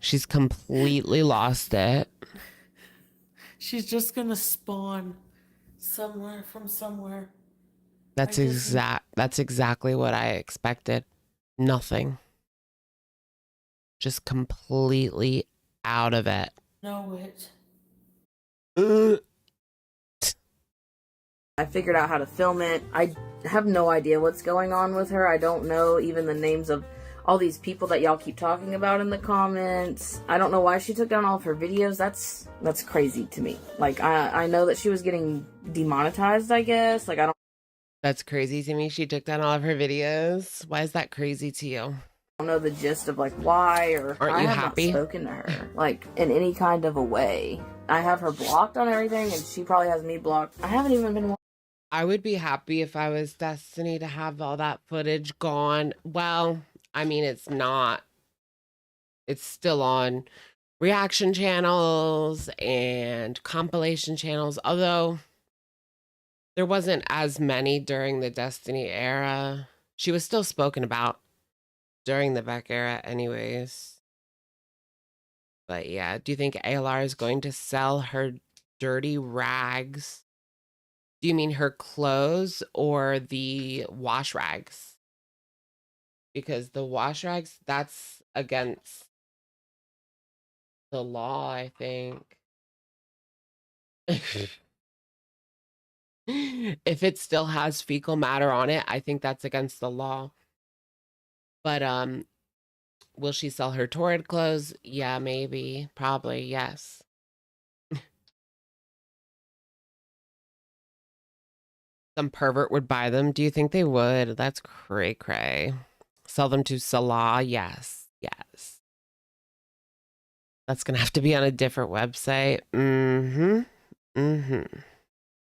She's completely lost it. She's just gonna spawn somewhere from somewhere. That's exactly what I expected. Nothing. Just completely out of it. Know it. I figured out how to film it. I have no idea what's going on with her. I don't know even the names of all these people that y'all keep talking about in the comments. I don't know why she took down all of her videos. That's crazy to me. Like, I know that she was getting demonetized, I guess. Like, I don't... That's crazy to me. She took down all of her videos. Why is that crazy to you? I don't know the gist of, like, why, or... Aren't you I happy? have not spoken to her, like, in any kind of a way. I have her blocked on everything, and she probably has me blocked. I haven't even been... I would be happy if I was Destiny to have all that footage gone. Well, I mean, it's not. It's still on reaction channels and compilation channels, although there wasn't as many during the Destiny era. She was still spoken about during the Beck era anyways. But yeah, do you think ALR is going to sell her dirty rags? Do you mean her clothes or the wash rags? Because the wash rags, that's against the law, I think. If it still has fecal matter on it, I think that's against the law. But will she sell her torrid clothes? Yeah, maybe. Probably, yes. Some pervert would buy them. Do you think they would? That's cray cray. Sell them to Salah? Yes. Yes. That's gonna have to be on a different website. Mm-hmm. Mm-hmm.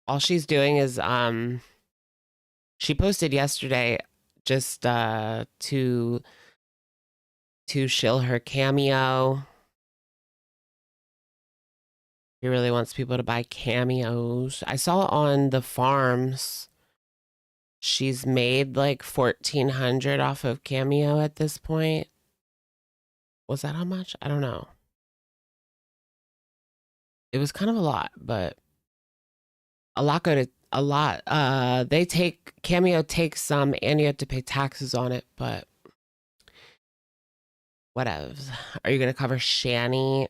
All she's doing is she posted yesterday just to shill her cameo. He really wants people to buy cameos. I saw on the farms she's made like 1,400 off of Cameo at this point. Was that how much? I don't know. It was kind of a lot, but a lot go to a lot. They take Cameo takes some and you have to pay taxes on it, but whatevs. Are you gonna cover Shani?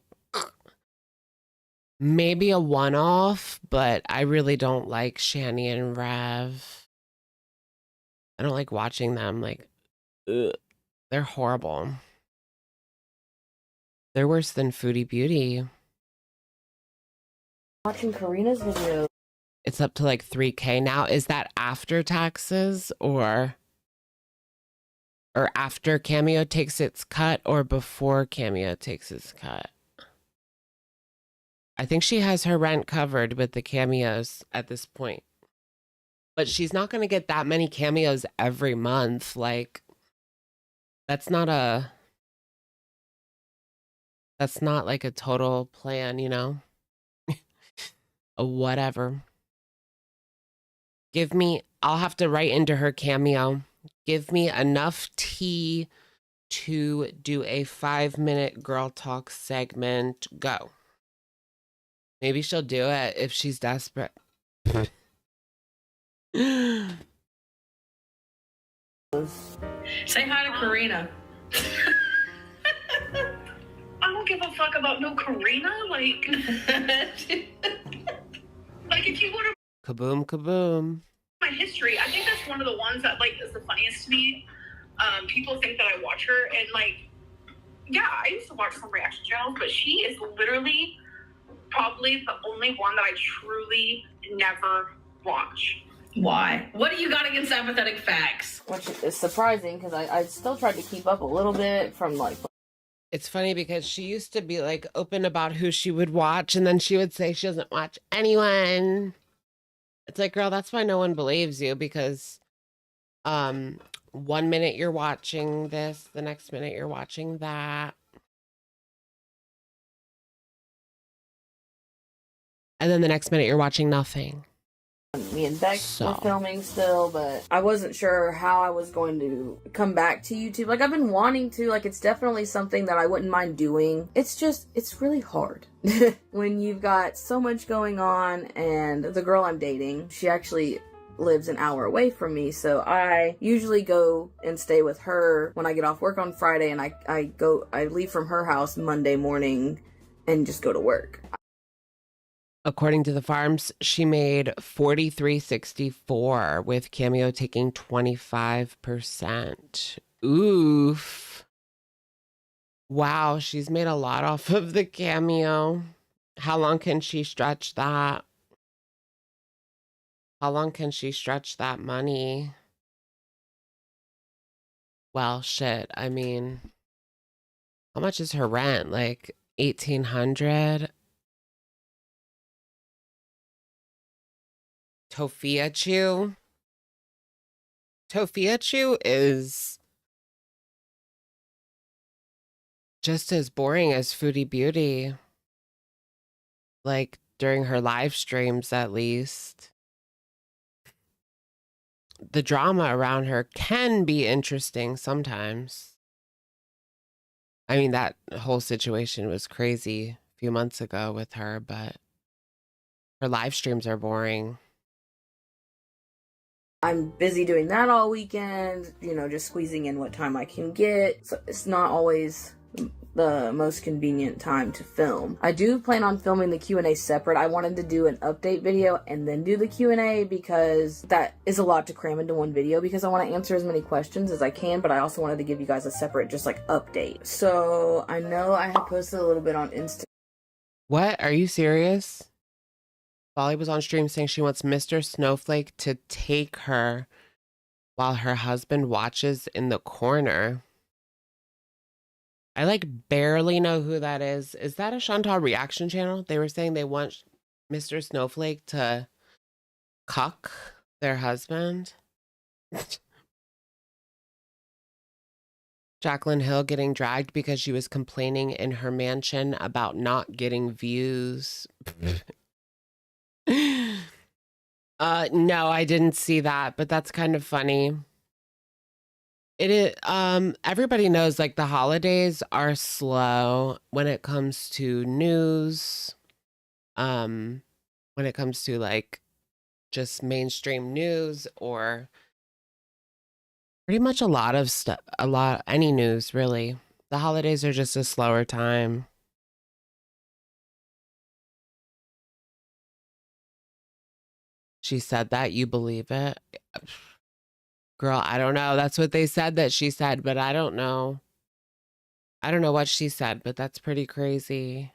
Maybe a one-off, but I really don't like Shani and Rev. I don't like watching them. Like, ugh, they're horrible. They're worse than Foodie Beauty. Watching Karina's video. It's up to like 3K now. Is that after taxes or after Cameo takes its cut or before Cameo takes its cut? I think she has her rent covered with the cameos at this point. But she's not going to get that many cameos every month. Like, that's not like a total plan, you know? Whatever. I'll have to write into her Cameo. Give me enough tea to do a 5-minute girl talk segment. Go. Maybe she'll do it if she's desperate. Say hi to Karina. I don't give a fuck about no Karina. Like, like if you go to Kaboom, kaboom. my history, I think that's one of the ones that like is the funniest to me. People think that I watch her, and like, yeah, I used to watch some reaction channels, but she is literally probably the only one that I truly never watch. Why? What do you got against apathetic facts? Which is surprising because I still tried to keep up a little bit from like. It's funny because she used to be like open about who she would watch, and then she would say she doesn't watch anyone. It's like, girl, that's why no one believes you, because 1 minute you're watching this, the next minute you're watching that. And then the next minute you're watching nothing. Me and Beck were filming still, but I wasn't sure how I was going to come back to YouTube. Like, I've been wanting to, like, it's definitely something that I wouldn't mind doing. It's just, it's really hard. When you've got so much going on, and the girl I'm dating, she actually lives an hour away from me, so I usually go and stay with her when I get off work on Friday, and I leave from her house Monday morning and just go to work. According to the farms, she made $43.64 with Cameo taking 25%. Oof. Wow, she's made a lot off of the Cameo. How long can she stretch that? How long can she stretch that money? Well, shit. I mean, how much is her rent? Like $1,800? Tofiachu is just as boring as Foodie Beauty. Like, during her live streams, at least. The drama around her can be interesting sometimes. I mean, that whole situation was crazy a few months ago with her, but her live streams are boring. I'm busy doing that all weekend, you know, just squeezing in what time I can get. So it's not always the most convenient time to film. I do plan on filming the Q&A separate. I wanted to do an update video and then do the Q&A because that is a lot to cram into one video because I want to answer as many questions as I can, but I also wanted to give you guys a separate just like update. So I know I have posted a little bit on Insta. What? Are you serious? Molly was on stream saying she wants Mr. Snowflake to take her while her husband watches in the corner. I like barely know who that is. Is that a Chantal reaction channel? They were saying they want Mr. Snowflake to cuck their husband. Jaclyn Hill getting dragged because she was complaining in her mansion about not getting views. No, I didn't see that, but that's kind of funny. It is, everybody knows like the holidays are slow when it comes to news. When it comes to like just mainstream news or pretty much a lot of stuff, any news really. The holidays are just a slower time. She said that, you believe it? Girl, I don't know. That's what they said that she said, but I don't know. I don't know what she said, but that's pretty crazy.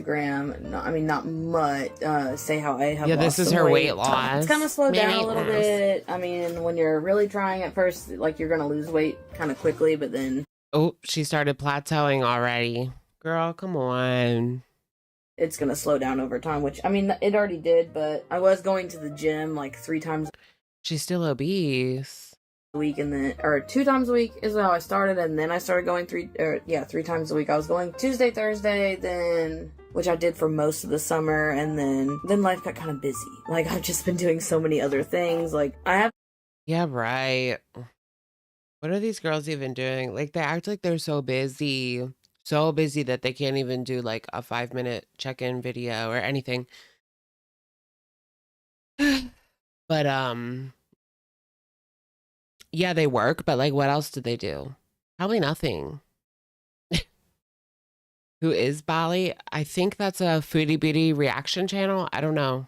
No, I mean, not much. Say how I have. Yeah, this is her weight loss. It's kind of slowed down a little bit. I mean, when you're really trying at first, like you're gonna lose weight kind of quickly, but then. Oh, she started plateauing already. Girl, come on. It's gonna slow down over time, which I mean, it already did. But I was going to the gym like 3 times. She's still obese. A week, and then 2 times a week is how I started, and then I started going 3 times a week. I was going Tuesday, Thursday, then. Which I did for most of the summer, and then life got kind of busy. Like, I've just been doing so many other things. Like, I have... Yeah, right. What are these girls even doing? Like, they act like they're so busy. So busy that they can't even do, like, a 5-minute check-in video or anything. But, yeah, they work, but, like, what else do they do? Probably nothing. Who is Bali? I think that's a Foodie Beauty reaction channel. I don't know.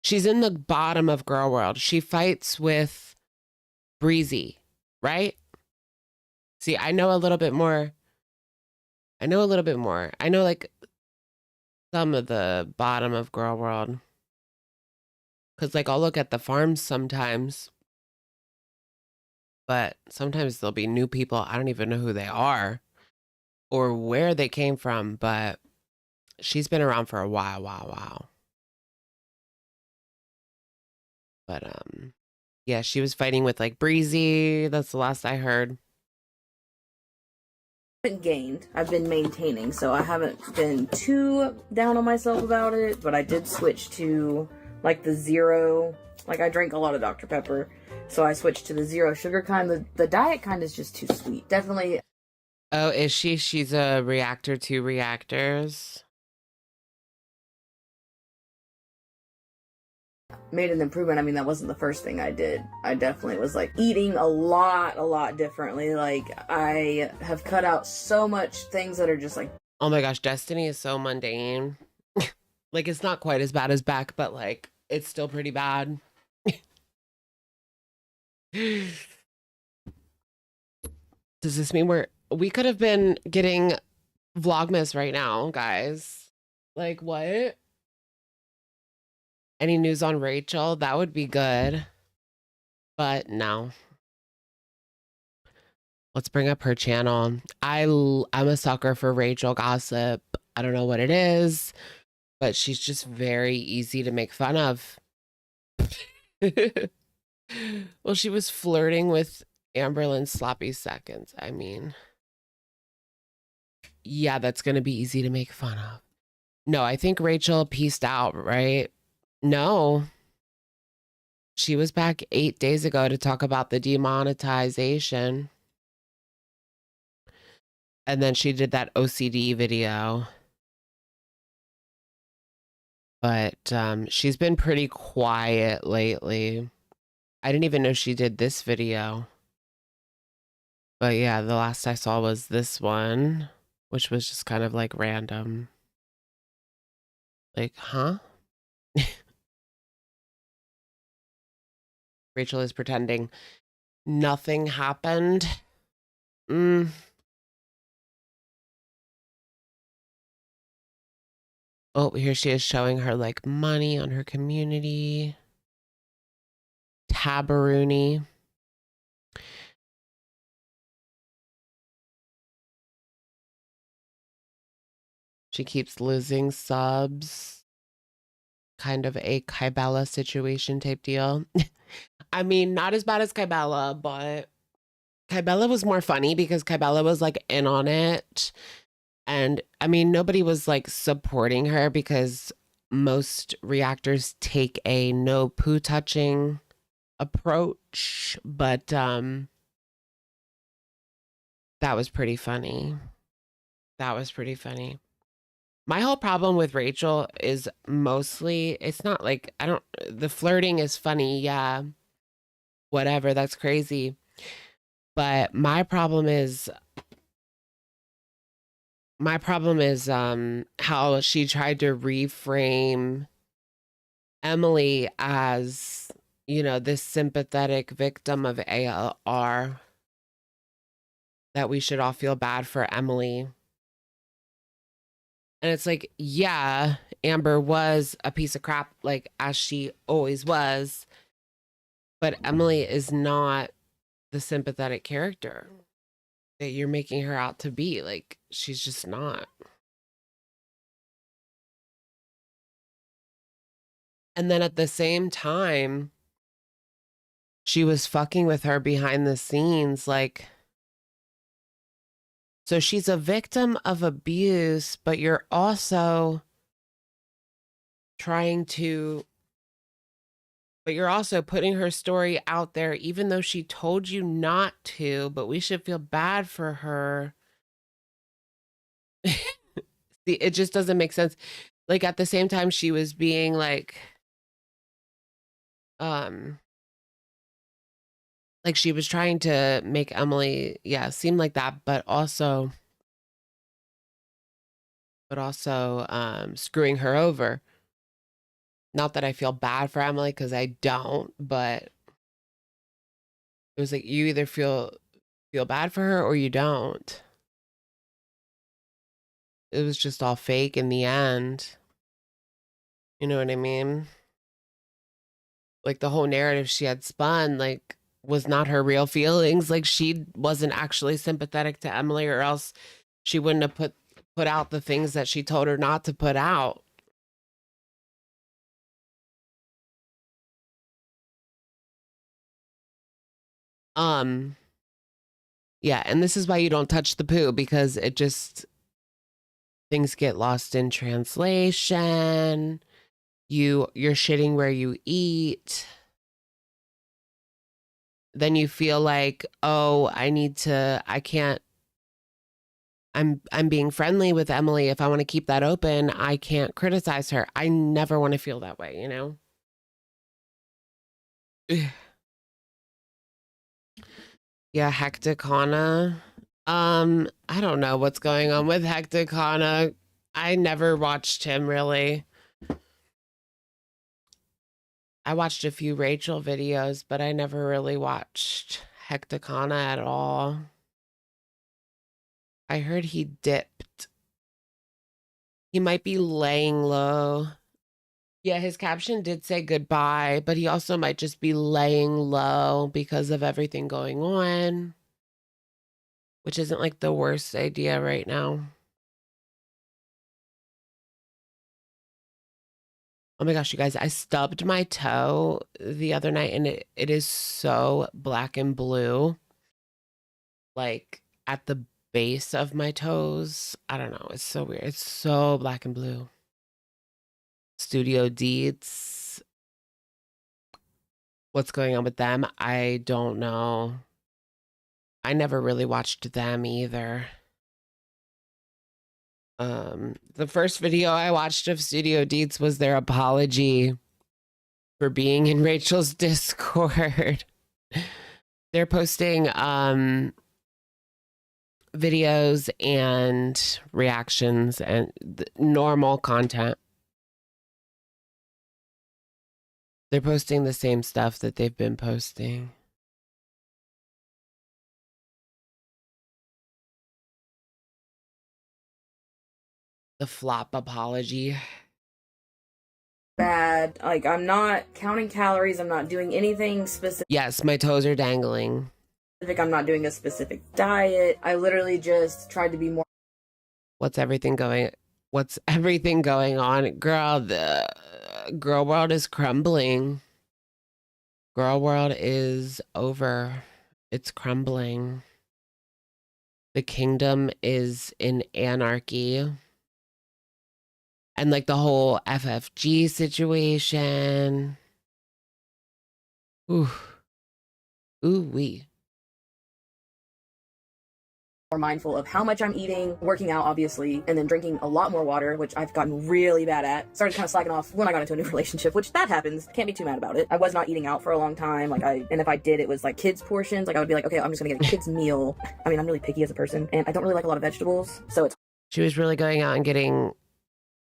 She's in the bottom of Girl World. She fights with Breezy, right? See, I know a little bit more. I know like some of the bottom of Girl World. Because like I'll look at the farms sometimes. But sometimes there'll be new people. I don't even know who they are. Or where they came from, but she's been around for a while. But yeah, she was fighting with like Breezy. That's the last I heard. I haven't gained. I've been maintaining, so I haven't been too down on myself about it. But I did switch to like the zero. Like I drank a lot of Dr. Pepper, so I switched to the zero sugar kind. The diet kind is just too sweet. Definitely. Oh, is she? She's a reactor to reactors. Made an improvement. I mean, that wasn't the first thing I did. I definitely was like eating a lot differently. Like I have cut out so much things that are just like. Oh my gosh, Destiny is so mundane. Like it's not quite as bad as Beck, but like it's still pretty bad. Does this mean we could have been getting Vlogmas right now, guys? Like what? Any news on Rachel? That would be good. But no. Let's bring up her channel. I'm a sucker for Rachel gossip. I don't know what it is, but she's just very easy to make fun of. Well, she was flirting with amberlynn sloppy seconds. I mean, yeah, that's going to be easy to make fun of. No, I think Rachel peaced out, right? No. She was back 8 days ago to talk about the demonetization. And then she did that OCD video. But she's been pretty quiet lately. I didn't even know she did this video. But yeah, the last I saw was this one, which was just kind of like random. Like, huh? Rachel is pretending nothing happened. Oh, here she is showing her like money on her community. Tabaroonie. She keeps losing subs. Kind of a Kybella situation type deal. I mean, not as bad as Kybella, but Kybella was more funny because Kybella was like in on it. And I mean, nobody was like supporting her because most reactors take a no poo touching approach. But that was pretty funny. That was pretty funny. My whole problem with Rachel is mostly, it's not like, the flirting is funny. Yeah. Whatever. That's crazy. But my problem is how she tried to reframe Emily as, you know, this sympathetic victim of ALR, that we should all feel bad for Emily. And it's like, yeah, Amber was a piece of crap, like as she always was, but Emily is not the sympathetic character that you're making her out to be. Like, she's just not. And then at the same time, she was fucking with her behind the scenes. Like, so she's a victim of abuse, but you're also you're also putting her story out there, even though she told you not to, but we should feel bad for her. See, it just doesn't make sense. Like, at the same time, she was being like she was trying to make Emily, yeah, seem like that, but also screwing her over. Not that I feel bad for Emily, because I don't, but it was like, you either feel bad for her or you don't. It was just all fake in the end. You know what I mean? Like, the whole narrative she had spun, like, was not her real feelings. Like, she wasn't actually sympathetic to Emily, or else she wouldn't have put out the things that she told her not to put out. Yeah, and this is why you don't touch the poo, because it just, things get lost in translation. You're shitting where you eat. Then you feel like, oh, I'm being friendly with Emily. If I want to keep that open, I can't criticize her. I never want to feel that way, you know? Yeah, Hecticana. I don't know what's going on with Hecticana. I never watched him, really. I watched a few Rachel videos, but I never really watched Hecticana at all. I heard he dipped. He might be laying low. Yeah, his caption did say goodbye, but he also might just be laying low because of everything going on, which isn't like the worst idea right now. Oh my gosh, you guys, I stubbed my toe the other night, and it is so black and blue. Like, at the base of my toes. I don't know. It's so weird. It's so black and blue. Studio Deeds. what's going on with them. I don't know. I never really watched them either. The first video I watched of Studio Deets was their apology for being in Rachel's Discord. They're posting videos and reactions and normal content. They're posting the same stuff that they've been posting. The flop apology. Bad. Like, I'm not counting calories. I'm not doing anything specific. Yes, my toes are dangling. I'm not doing a specific diet. I literally just tried to be more. What's everything going on? Girl, the girl world is crumbling. Girl world is over. It's crumbling. The kingdom is in anarchy. And like the whole FFG situation. Ooh. Ooh-wee. More mindful of how much I'm eating, working out, obviously, and then drinking a lot more water, which I've gotten really bad at. Started kind of slacking off when I got into a new relationship, which that happens. Can't be too mad about it. I was not eating out for a long time. And if I did, it was like kids portions. Like I would be like, okay, I'm just gonna get a kid's meal. I mean, I'm really picky as a person, and I don't really like a lot of vegetables, so it's. She was really going out and getting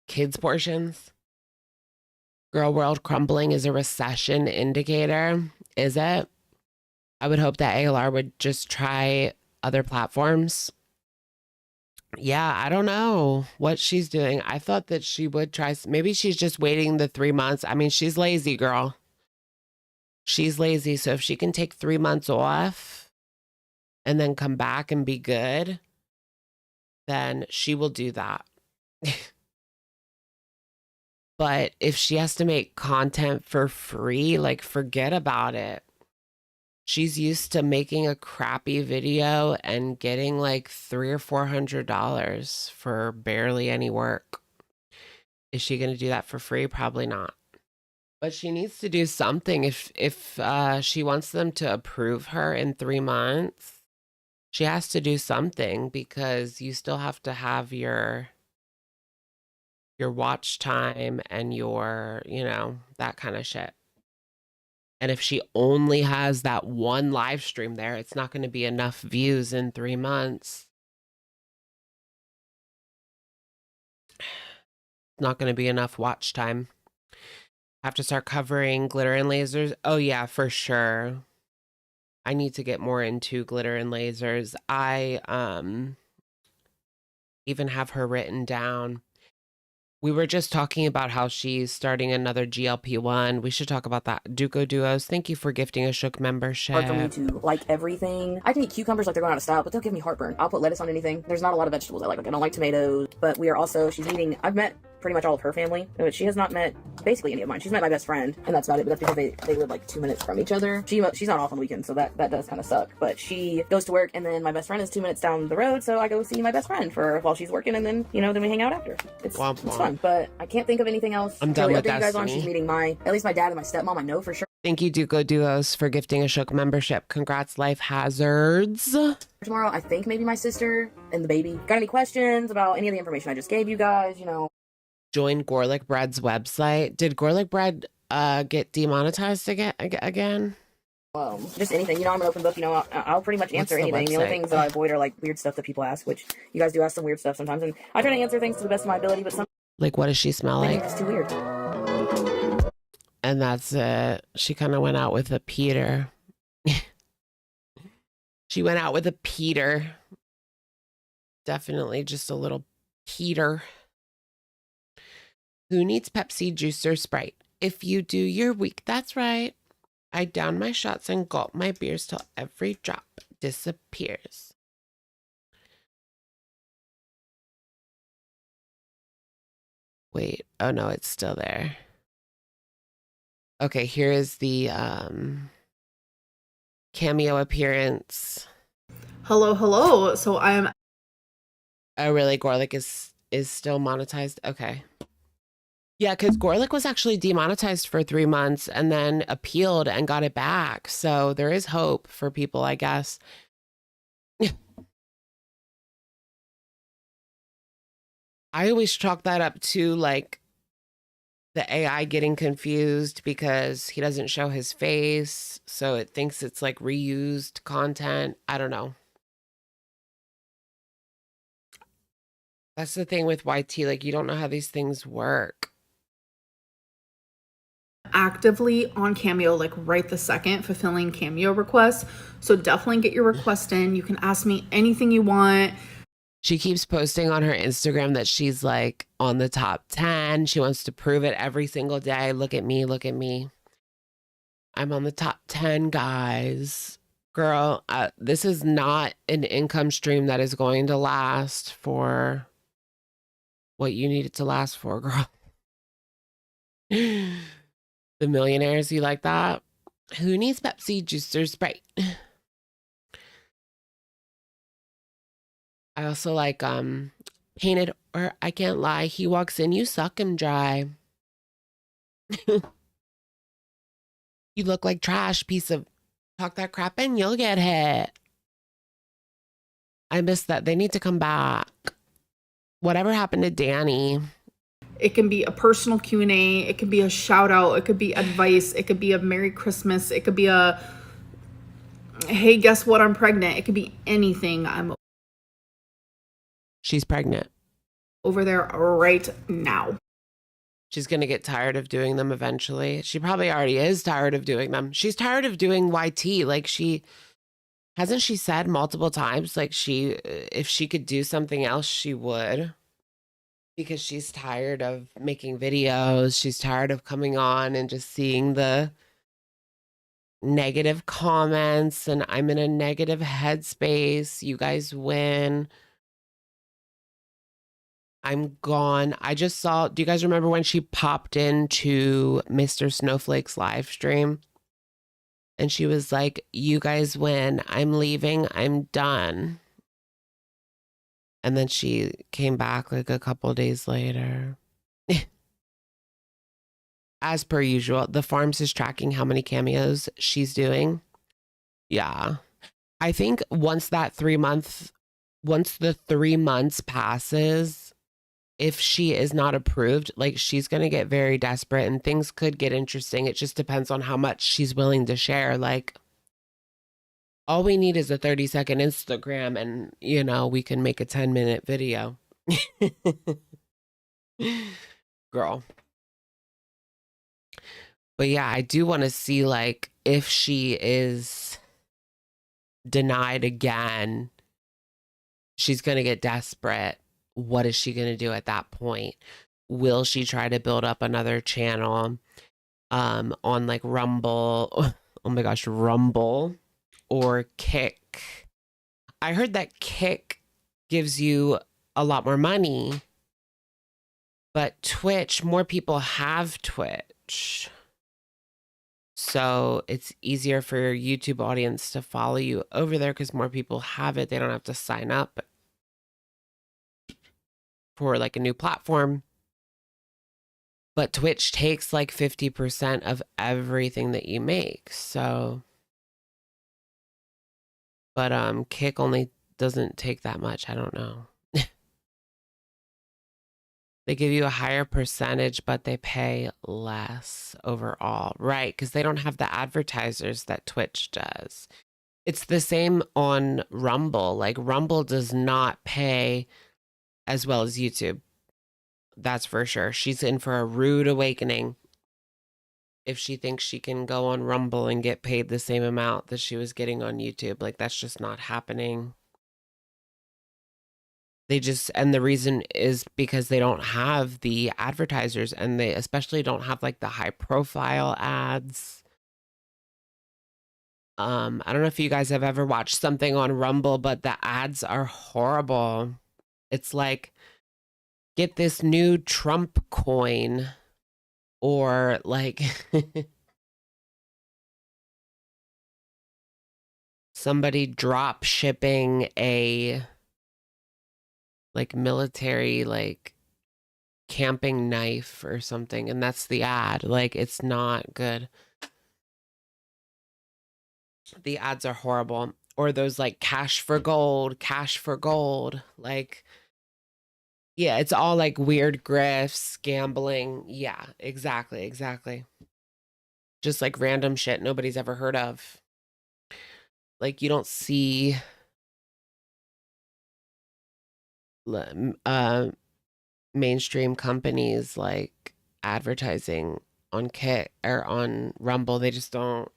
kids portions. Girl world crumbling is a recession indicator. Is it? I would hope that ALR would just try other platforms. Yeah, I don't know what she's doing. I thought that she would try. Maybe she's just waiting the 3 months. I mean, she's lazy, girl. She's lazy. So if she can take 3 months off and then come back and be good, then she will do that. But if she has to make content for free, like, forget about it. She's used to making a crappy video and getting like $300 or $400 for barely any work. Is she going to do that for free? Probably not. But she needs to do something. If she wants them to approve her in 3 months, she has to do something, because you still have to have your watch time and your, that kind of shit. And if she only has that one live stream there, it's not going to be enough views in 3 months. Not going to be enough watch time. Have to start covering glitter and lasers. Oh yeah, for sure. I need to get more into glitter and lasers. I even have her written down. We were just talking about how she's starting another GLP-1. We should talk about that. Duco Duos, thank you for gifting a Shook membership. Hard for me to like everything. I can eat cucumbers like they're going out of style, but they'll give me heartburn. I'll put lettuce on anything. There's not a lot of vegetables I like. I don't like tomatoes, but we are also, she's meeting, I've met pretty much all of her family, but she has not met basically any of mine. She's met my best friend, and that's about it, but that's because they live like 2 minutes from each other. She's not off on the weekends, so that does kind of suck, but she goes to work, and then my best friend is 2 minutes down the road, so I go see my best friend while she's working, and then, then we hang out after. It's fun, but I can't think of anything else. I'm done with that. You guys on, Destiny. she's meeting at least my dad and my stepmom, I know for sure. Thank you, Duco Duos, for gifting a Shook membership. Congrats, Life Hazards. Tomorrow, I think maybe my sister and the baby. Got any questions about any of the information I just gave you guys, Join Gorlick Bread's website. Did Gorlick Bread get demonetized again? Just anything. I'm an open book. I'll pretty much answer anything. The only things that I avoid are like weird stuff that people ask, which you guys do ask some weird stuff sometimes, and I try to answer things to the best of my ability. But like, what does she smell like? It's too weird. And that's it. She kind of went out with a Peter. She went out with a Peter. Definitely just a little Peter. Who needs Pepsi, juice, or Sprite? If you do, you're weak. That's right. I down my shots and gulp my beers till every drop disappears. Wait. Oh, no, it's still there. Okay, here is the cameo appearance. Hello. So I am... Oh, really? Gorlick is still monetized? Okay. Yeah, because Gorlick was actually demonetized for 3 months and then appealed and got it back. So there is hope for people, I guess. I always chalk that up to like the AI getting confused because he doesn't show his face. So it thinks it's like reused content. I don't know. That's the thing with YT. Like, you don't know how these things work. Actively on Cameo, like right the second, fulfilling Cameo requests. So definitely get your request in. You can ask me anything you want. She keeps posting on her Instagram that she's like on the top 10. She wants to prove it every single day. Look at me. Look at me. I'm on the top 10, guys. Girl, this is not an income stream that is going to last for what you need it to last for, girl. The millionaires, you like that? Who needs Pepsi, juice, or Sprite? I also like Painted, or I Can't Lie. He walks in, you suck him dry. You look like trash, piece of talk that crap and you'll get hit. I miss that. They need to come back. Whatever happened to Danny? It can be a personal Q&A. It could be a shout out. It could be advice. It could be a Merry Christmas. It could be a, hey, guess what? I'm pregnant. It could be anything. She's pregnant. Over there right now. She's going to get tired of doing them eventually. She probably already is tired of doing them. She's tired of doing YT. Like, hasn't she said multiple times, like, if she could do something else, she would. Because she's tired of making videos. She's tired of coming on and just seeing the negative comments. And I'm in a negative headspace. You guys win. I'm gone. I just saw, do you guys remember when she popped into Mr. Snowflake's live stream? And she was like, you guys win. I'm leaving. I'm done. And then she came back like a couple days later. As per usual, the Farms is tracking how many cameos she's doing. Yeah. I think once the 3 months passes, if she is not approved, like, she's going to get very desperate and things could get interesting. It just depends on how much she's willing to share. Like, all we need is a 30-second Instagram and, we can make a 10-minute video. Girl. But yeah, I do want to see, like, if she is denied again, she's going to get desperate. What is she going to do at that point? Will she try to build up another channel on like Rumble? Oh my gosh, Rumble or Kick? I heard that Kick gives you a lot more money, but Twitch, more people have Twitch. So it's easier for your YouTube audience to follow you over there because more people have it. They don't have to sign up for like a new platform. But Twitch takes like 50% of everything that you make. So, but Kick only doesn't take that much. I don't know. They give you a higher percentage, but they pay less overall. Right, because they don't have the advertisers that Twitch does. It's the same on Rumble. Like, Rumble does not pay as well as YouTube. That's for sure. She's in for a rude awakening if she thinks she can go on Rumble and get paid the same amount that she was getting on YouTube. Like, that's just not happening. And the reason is because they don't have the advertisers, and they especially don't have like the high profile ads. I don't know if you guys have ever watched something on Rumble, but the ads are horrible. It's like, get this new Trump coin, or like somebody drop shipping a like military like camping knife or something, and that's the ad. Like, it's not good. The ads are horrible. Or those like cash for gold. Like, yeah, it's all like weird grifts, gambling. Yeah, exactly. Just like random shit nobody's ever heard of. Like, you don't see mainstream companies like advertising on Kit or on Rumble. They just don't.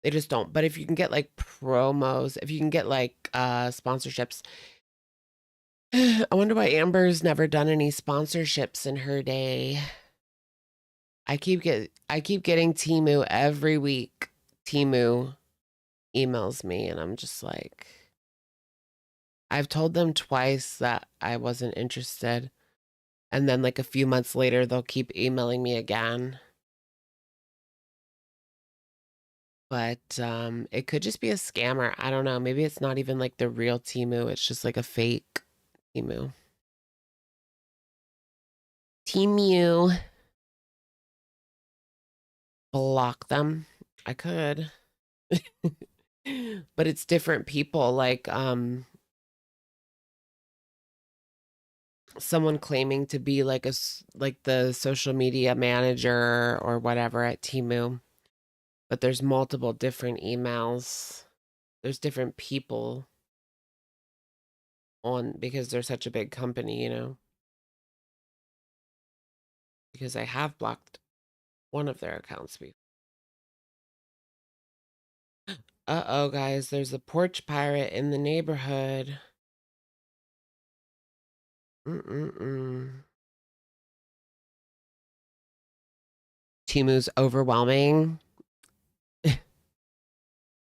But if you can get like promos, if you can get like sponsorships, I wonder why Amber's never done any sponsorships in her day. I keep getting Temu every week. Temu emails me and I'm just like, I've told them twice that I wasn't interested. And then like a few months later, they'll keep emailing me again. But it could just be a scammer. I don't know. Maybe it's not even like the real Temu. It's just like a fake Temu. Temu. Block them. I could. But it's different people. Like someone claiming to be like the social media manager or whatever at Temu. But there's multiple different emails. There's different people on because they're such a big company, you know. Because I have blocked one of their accounts before. Uh-oh, guys, there's a porch pirate in the neighborhood. Temu's overwhelming.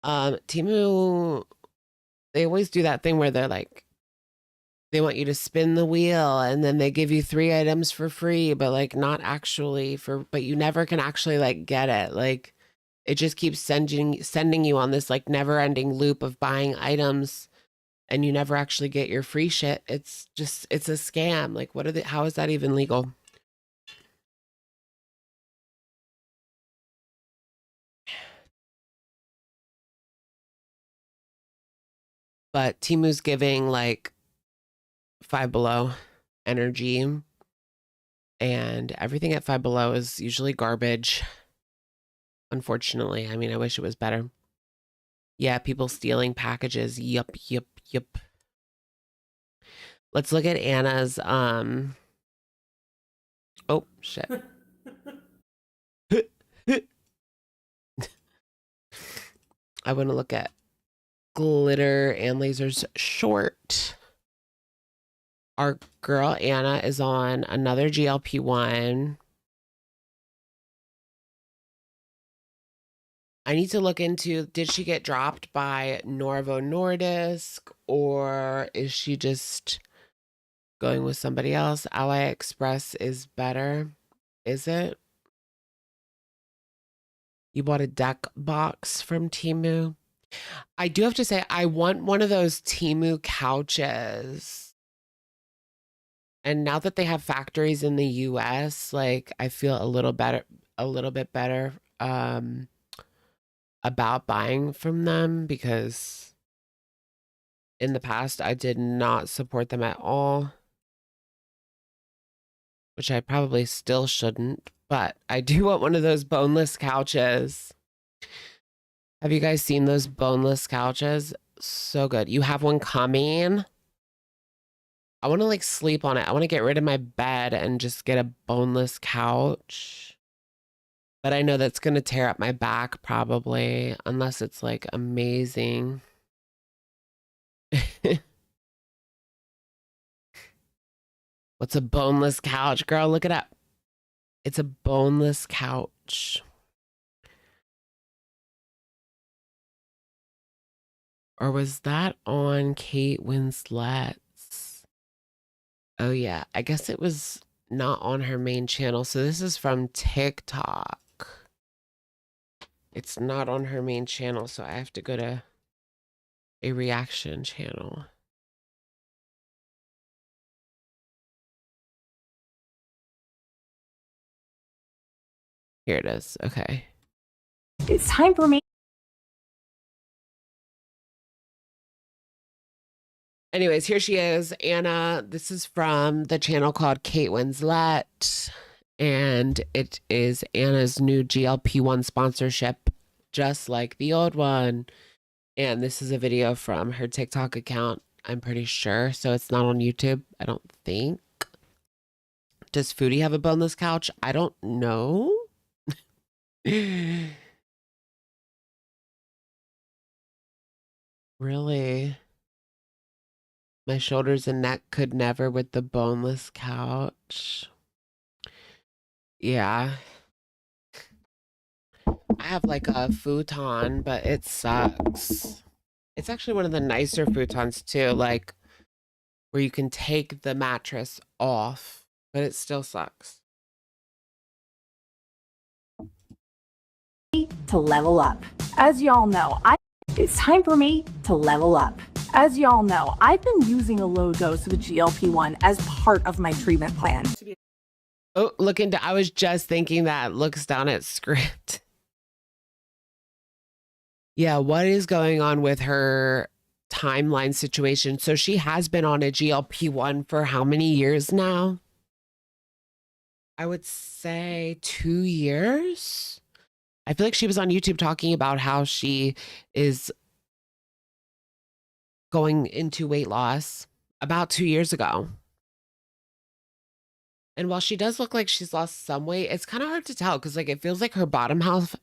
Temu, they always do that thing where they're like, they want you to spin the wheel and then they give you 3 items for free, but like not actually but you never can actually like get it. Like it just keeps sending you on this like never ending loop of buying items and you never actually get your free shit. It's a scam. Like how is that even legal? But Temu's giving like Five Below energy, and everything at Five Below is usually garbage. Unfortunately, I mean, I wish it was better. Yeah, people stealing packages. Yup. Let's look at Anna's. Oh shit. I want to look at Glitter and Lasers short. Our girl Anna is on another GLP-1. I need to look into, did she get dropped by Novo Nordisk or is she just going with somebody else? Ally Express is better. Is it? You bought a deck box from Temu. I do have to say, I want one of those Temu couches. And now that they have factories in the US, like I feel a little bit better about buying from them, because in the past I did not support them at all, which I probably still shouldn't, but I do want one of those boneless couches. Have you guys seen those boneless couches? So good. You have one coming. I want to like sleep on it. I want to get rid of my bed and just get a boneless couch. But I know that's going to tear up my back probably, unless it's like amazing. What's a boneless couch? Girl, look it up. It's a boneless couch. Or was that on Kate Winslet's? Oh yeah, I guess it was not on her main channel. So this is from TikTok. It's not on her main channel, so I have to go to a reaction channel. Here it is. Okay. It's time for me. Anyways, here she is, Anna. This is from the channel called Kate Winslet, and it is Anna's new GLP-1 sponsorship, just like the old one. And this is a video from her TikTok account, I'm pretty sure. So it's not on YouTube, I don't think. Does Foodie have a boneless couch? I don't know. Really? My shoulders and neck could never with the boneless couch. Yeah. I have like a futon, but it sucks. It's actually one of the nicer futons too, like where you can take the mattress off, but it still sucks. To level up. As y'all know, it's time for me to level up. As y'all know, I've been using a low dose of a GLP-1 as part of my treatment plan. Oh, I was just thinking that. Looks down at script. Yeah, what is going on with her timeline situation? So she has been on a GLP-1 for how many years now? I would say 2 years. I feel like she was on YouTube talking about how she is going into weight loss about 2 years ago. And while she does look like she's lost some weight, it's kind of hard to tell because like it feels like her bottom half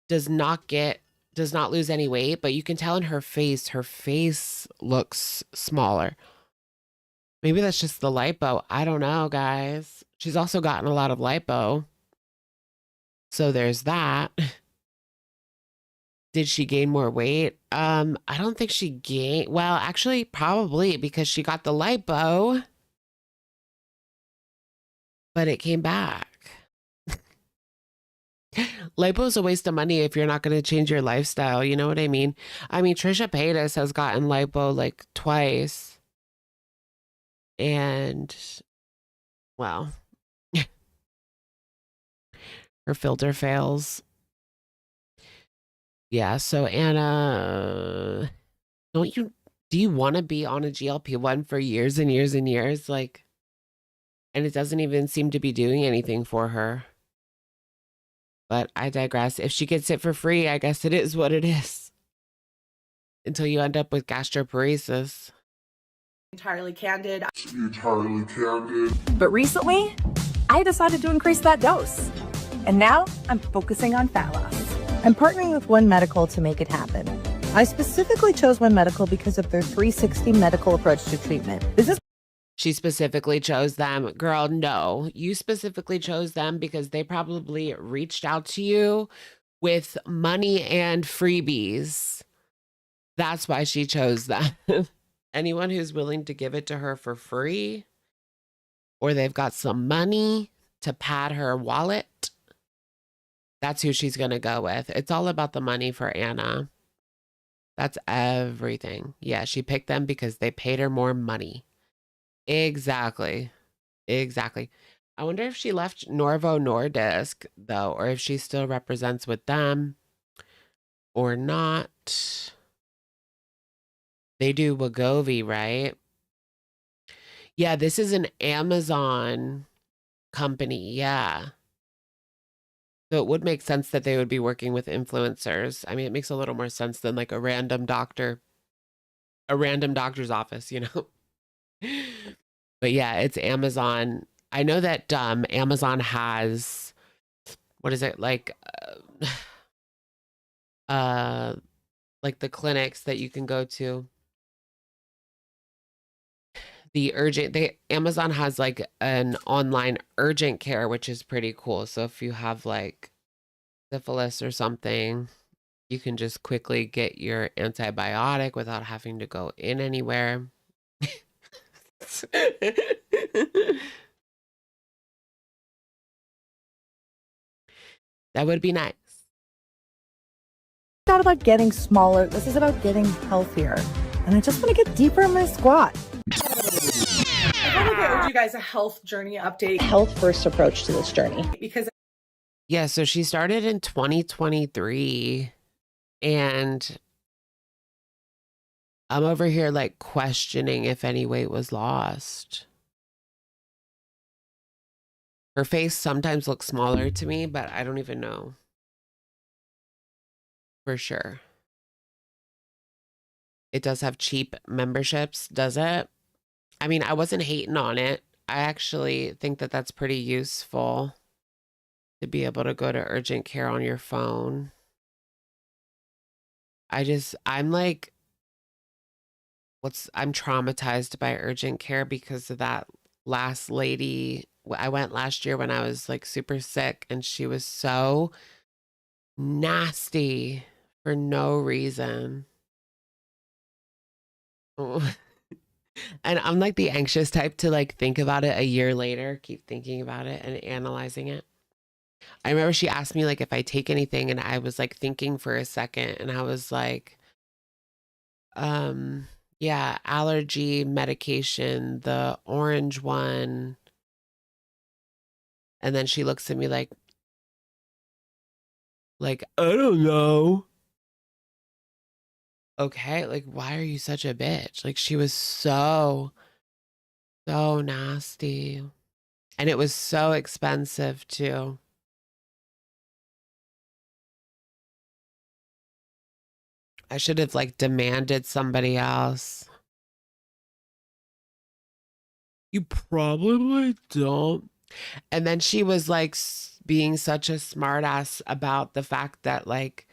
does not lose any weight, but you can tell in her face looks smaller. Maybe that's just the lipo. I don't know, guys. She's also gotten a lot of lipo. So there's that. Did she gain more weight? I don't think she gained. Well, actually, probably because she got the lipo, but it came back. Lipo is a waste of money if you're not going to change your lifestyle. You know what I mean? I mean, Trisha Paytas has gotten lipo like twice. And, well, her filter fails. Yeah, so Anna, do you want to be on a GLP-1 for years and years and years? Like, and it doesn't even seem to be doing anything for her. But I digress. If she gets it for free, I guess it is what it is. Until you end up with gastroparesis. Entirely candid. But recently, I decided to increase that dose. And now I'm focusing on fat loss. I'm partnering with One Medical to make it happen. I specifically chose One Medical because of their 360 medical approach to treatment. She specifically chose them. Girl, no. You specifically chose them because they probably reached out to you with money and freebies. That's why she chose them. Anyone who's willing to give it to her for free, or they've got some money to pad her wallet, that's who she's going to go with. It's all about the money for Anna. That's everything. Yeah, she picked them because they paid her more money. Exactly. I wonder if she left Novo Nordisk, though, or if she still represents with them or not. They do Wegovy, right? Yeah, this is an Amazon company. Yeah. So it would make sense that they would be working with influencers. I mean, it makes a little more sense than like a random doctor's office, you know? But yeah, it's Amazon. I know that Amazon has, what is it, like the clinics that you can go to. Amazon has like an online urgent care, which is pretty cool. So if you have like syphilis or something, you can just quickly get your antibiotic without having to go in anywhere. That would be nice. It's not about getting smaller. This is about getting healthier. And I just want to get deeper in my squat. I felt like I owed you guys a health journey update. Health first approach to this journey. Because Yeah, so she started in 2023, and I'm over here like questioning if any weight was lost. Her face sometimes looks smaller to me, but I don't even know for sure. It does have cheap memberships, does it? I mean, I wasn't hating on it. I actually think that that's pretty useful to be able to go to urgent care on your phone. I'm like, I'm traumatized by urgent care because of that last lady. I went last year when I was like super sick, and she was so nasty for no reason. Oh. And I'm like the anxious type to like think about it a year later, keep thinking about it and analyzing it. I remember she asked me like if I take anything, and I was like thinking for a second, and I was like, yeah, allergy medication, the orange one. And then she looks at me like, I don't know. Okay, like, why are you such a bitch? Like, she was so nasty. And it was so expensive too. I should have like demanded somebody else. You probably don't. And then she was like being such a smartass about the fact that like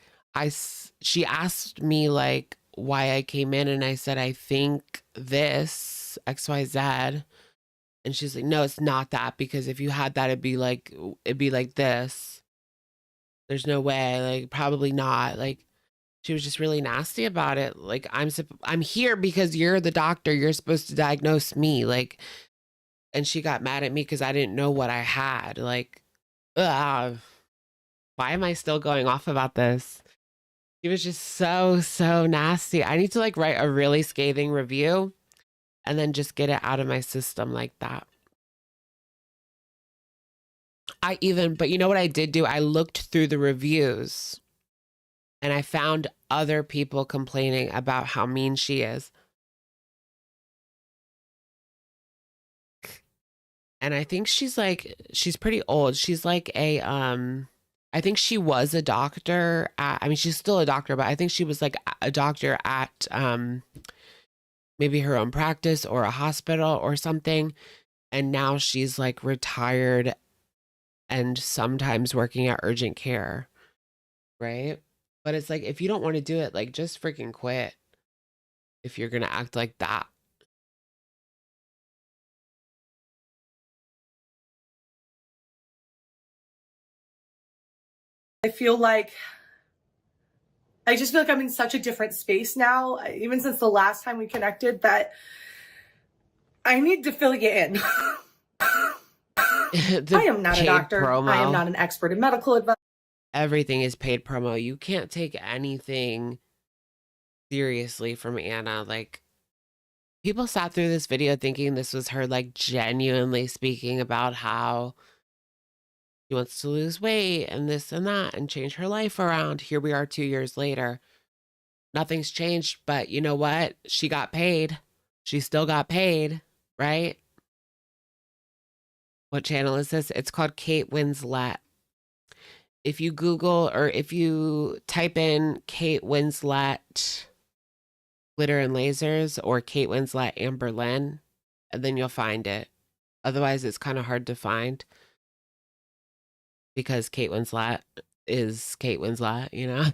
she asked me like why I came in, and I said, I think this XYZ. And she's like, no, it's not that, because if you had that, it'd be like this. There's no way, like probably not. Like she was just really nasty about it. Like I'm here because you're the doctor. You're supposed to diagnose me. Like, and she got mad at me because I didn't know what I had. Like, why am I still going off about this? She was just so nasty. I need to like write a really scathing review and then just get it out of my system like that. But you know what I did do? I looked through the reviews and I found other people complaining about how mean she is. And I think she's pretty old. She's like I think she was a doctor I mean, she's still a doctor, but I think she was like a doctor at maybe her own practice or a hospital or something. And now she's like retired and sometimes working at urgent care. Right? But it's like, if you don't want to do it, like just freaking quit if you're going to act like that. I just feel like I'm in such a different space now, even since the last time we connected, that I need to fill you in. I am not a doctor. Promo. I am not an expert in medical advice. Everything is paid promo. You can't take anything seriously from Anna. Like, people sat through this video thinking this was her like genuinely speaking about how she wants to lose weight and this and that and change her life around. Here we are 2 years later. Nothing's changed, but you know what? She got paid. She still got paid, right? What channel is this? It's called Kate Winslet. If you Google or if you type in Kate Winslet Glitter and Lasers or Kate Winslet Amberlynn, and then you'll find it. Otherwise, it's kind of hard to find because Kate Winslet is Kate Winslet, you know?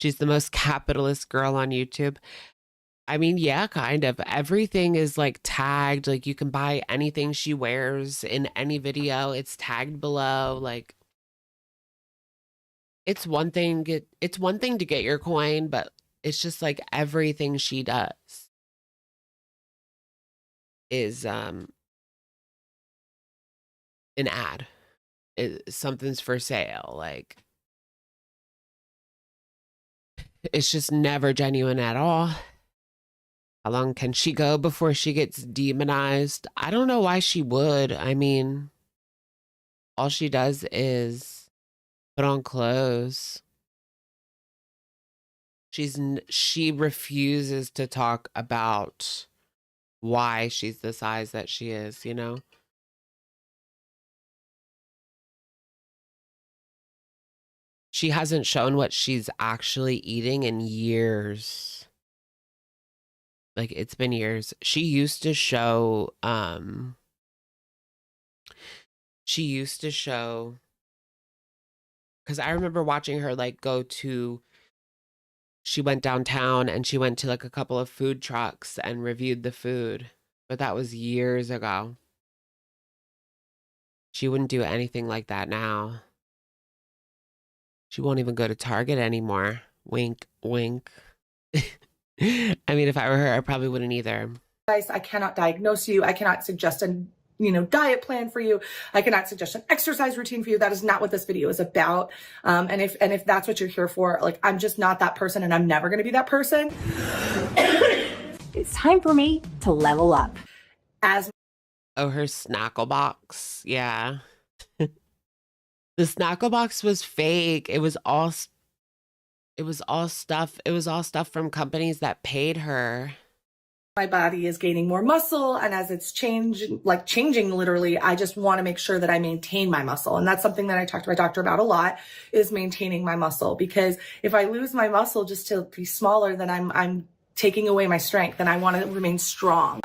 She's the most capitalist girl on YouTube. I mean, yeah, kind of. Everything is like tagged. Like you can buy anything she wears in any video. It's tagged below. Like it's one thing to get your coin, but it's just like everything she does is an ad. Something's for sale. Like it's just never genuine at all. How long can she go before she gets demonized? I don't know why she would. I mean, all she does is put on clothes. She refuses to talk about why she's the size that she is, you know? She hasn't shown what she's actually eating in years. Like, it's been years. She used to show because I remember watching her like she went downtown and she went to like a couple of food trucks and reviewed the food, but that was years ago. She wouldn't do anything like that now. She won't even go to Target anymore. Wink, wink. I mean, if I were her, I probably wouldn't either. I cannot diagnose you. I cannot suggest a diet plan for you. I cannot suggest an exercise routine for you. That is not what this video is about. And if that's what you're here for, like, I'm just not that person, and I'm never going to be that person. It's time for me to level up. Oh, her Snackle box. Yeah. The Snackle box was fake. It was all stuff from companies that paid her. My body is gaining more muscle, and as it's changing literally, I just want to make sure that I maintain my muscle. And that's something that I talked to my doctor about a lot, is maintaining my muscle, because if I lose my muscle just to be smaller, then I'm taking away my strength, and I want to remain strong.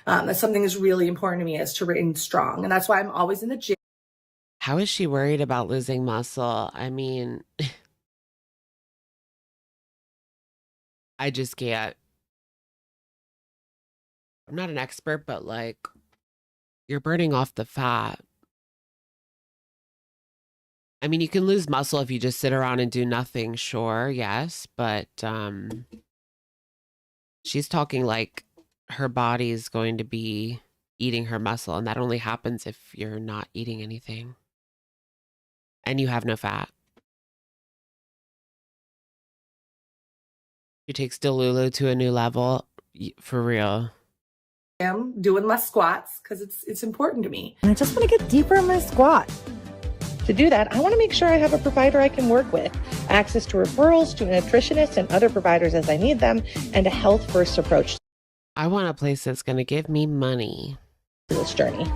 That's something that's really important to me, is to remain strong. And that's why I'm always in the gym. How is she worried about losing muscle? I mean, I just can't. I'm not an expert, but like, you're burning off the fat. I mean, you can lose muscle if you just sit around and do nothing, sure, yes, but she's talking like her body is going to be eating her muscle, and that only happens if you're not eating anything and you have no fat. She takes Delulu to a new level, for real. I'm doing my squats because it's important to me. And I just want to get deeper in my squat. To do that, I want to make sure I have a provider I can work with, access to referrals to a nutritionist and other providers as I need them, and a health-first approach. I want a place that's going to give me money to this journey.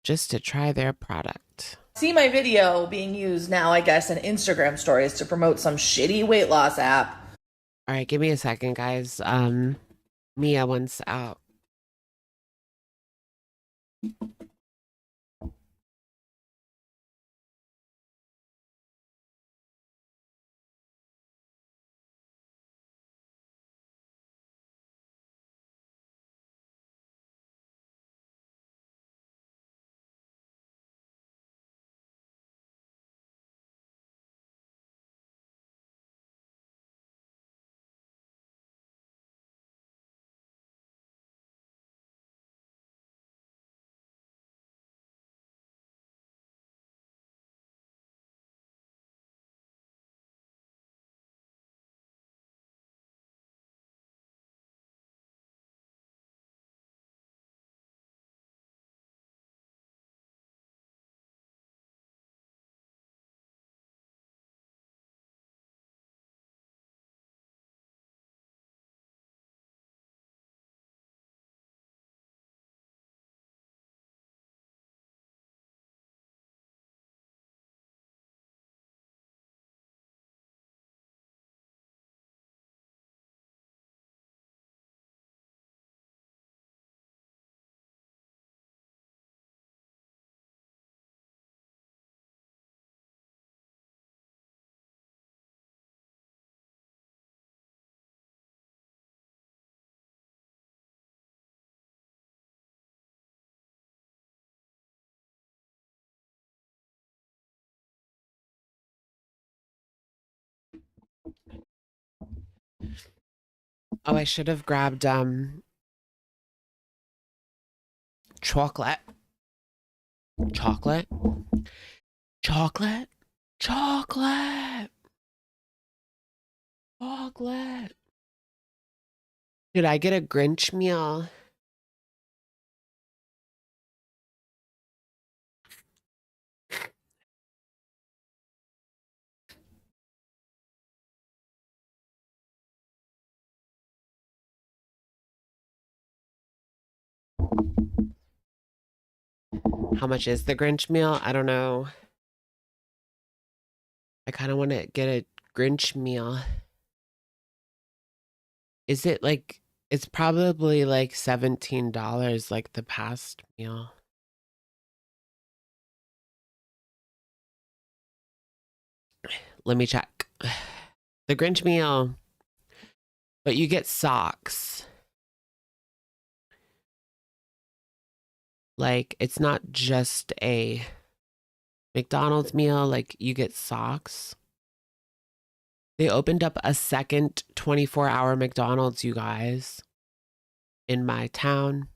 Just to try their product. See my video being used now, I guess, in Instagram stories to promote some shitty weight loss app. All right, give me a second, guys. Mia wants out. Oh, I should have grabbed chocolate. Chocolate. Chocolate. Chocolate. Chocolate. Did I get a Grinch meal? How much is the Grinch meal? I don't know. I kind of want to get a Grinch meal. Is it like, it's probably like $17 like the past meal. Let me check. The Grinch meal, but you get socks. Like, it's not just a McDonald's meal, like you get socks. They opened up a second 24-hour McDonald's, you guys, in my town.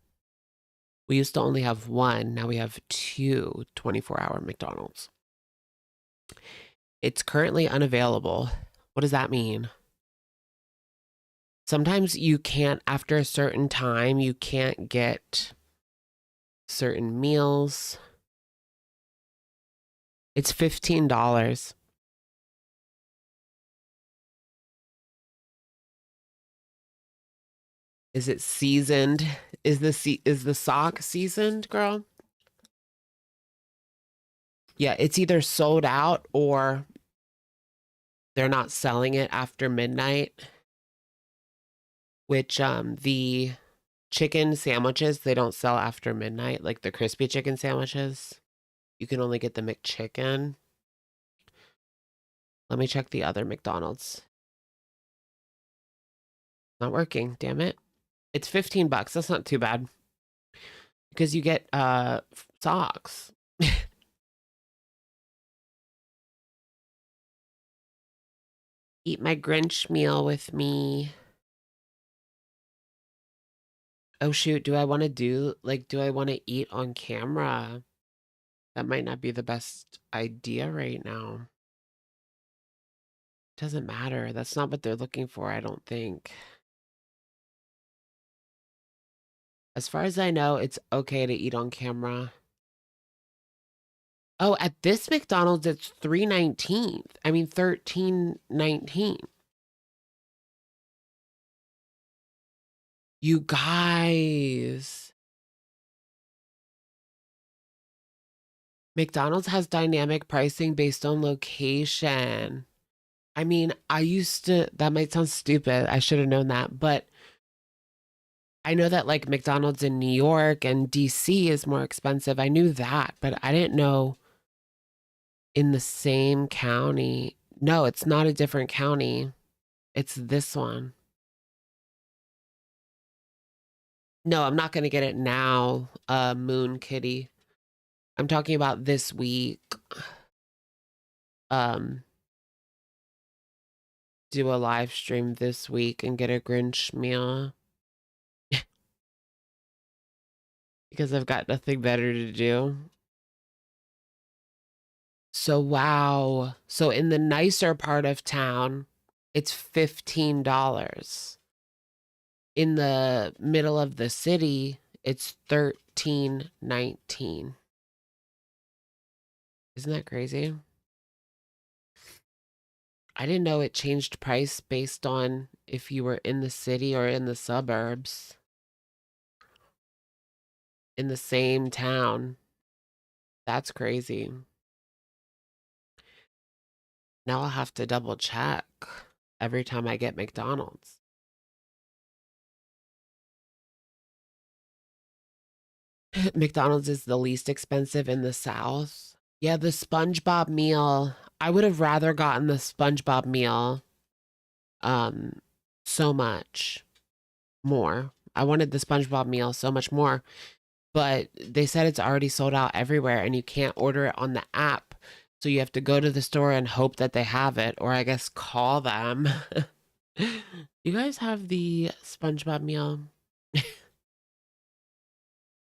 We used to only have one. Now we have two 24-hour McDonald's. It's currently unavailable. What does that mean? Sometimes you can't, after a certain time, you can't get certain meals. It's $15. Is it seasoned? Is the sock seasoned, girl? Yeah, it's either sold out or they're not selling it after midnight. Which the chicken sandwiches, they don't sell after midnight, like the crispy chicken sandwiches. You can only get the McChicken. Let me check the other McDonald's. Not working, damn it. It's $15. That's not too bad. Because you get socks. Eat my Grinch meal with me. Oh shoot, do I want to eat on camera? That might not be the best idea right now. Doesn't matter. That's not what they're looking for, I don't think. As far as I know, it's okay to eat on camera. Oh, at this McDonald's, it's $3.19. I mean, $13.19. You guys. McDonald's has dynamic pricing based on location. I mean, that might sound stupid. I should have known that, but I know that like McDonald's in New York and DC is more expensive. I knew that, but I didn't know in the same county. No, it's not a different county. It's this one. No, I'm not going to get it now, Moon Kitty. I'm talking about this week. Do a live stream this week and get a Grinch meal. Because I've got nothing better to do. So, wow. So in the nicer part of town, it's $15. In the middle of the city, it's $13.19. Isn't that crazy? I didn't know it changed price based on if you were in the city or in the suburbs. In the same town. That's crazy. Now I'll have to double check every time I get McDonald's. McDonald's is the least expensive in the South. Yeah, the SpongeBob meal. I would have rather gotten the SpongeBob meal so much more. I wanted the SpongeBob meal so much more. But they said it's already sold out everywhere and you can't order it on the app. So you have to go to the store and hope that they have it, or I guess call them. You guys have the SpongeBob meal?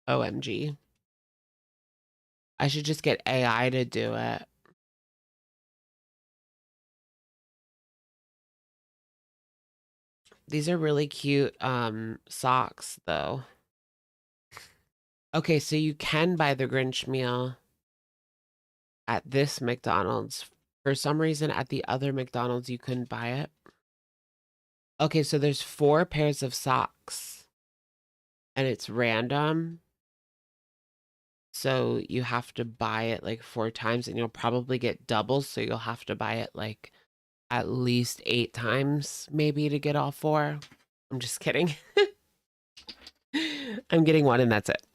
OMG. I should just get AI to do it. These are really cute socks though. Okay, so you can buy the Grinch meal at this McDonald's. For some reason at the other McDonald's you couldn't buy it. Okay, so there's 4 pairs of socks. And it's random. So you have to buy it like 4 times and you'll probably get doubles, so you'll have to buy it like at least 8 times maybe to get all 4. I'm just kidding. I'm getting 1 and that's it.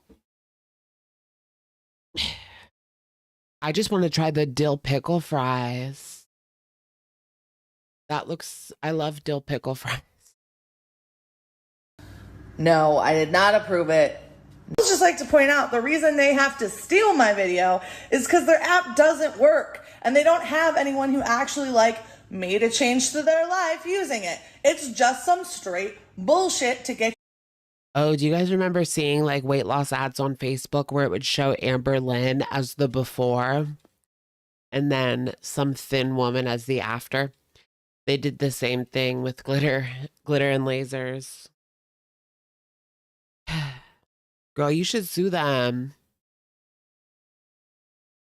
I just want to try the dill pickle fries. That looks, I love dill pickle fries. No, I did not approve it. I would just like to point out the reason they have to steal my video is because their app doesn't work and they don't have anyone who actually like made a change to their life using it. It's just some straight bullshit to get. Oh, do you guys remember seeing like weight loss ads on Facebook where it would show amberlynn as the before and then some thin woman as the after? They did the same thing with GlitterandLazers. Girl, you should sue them.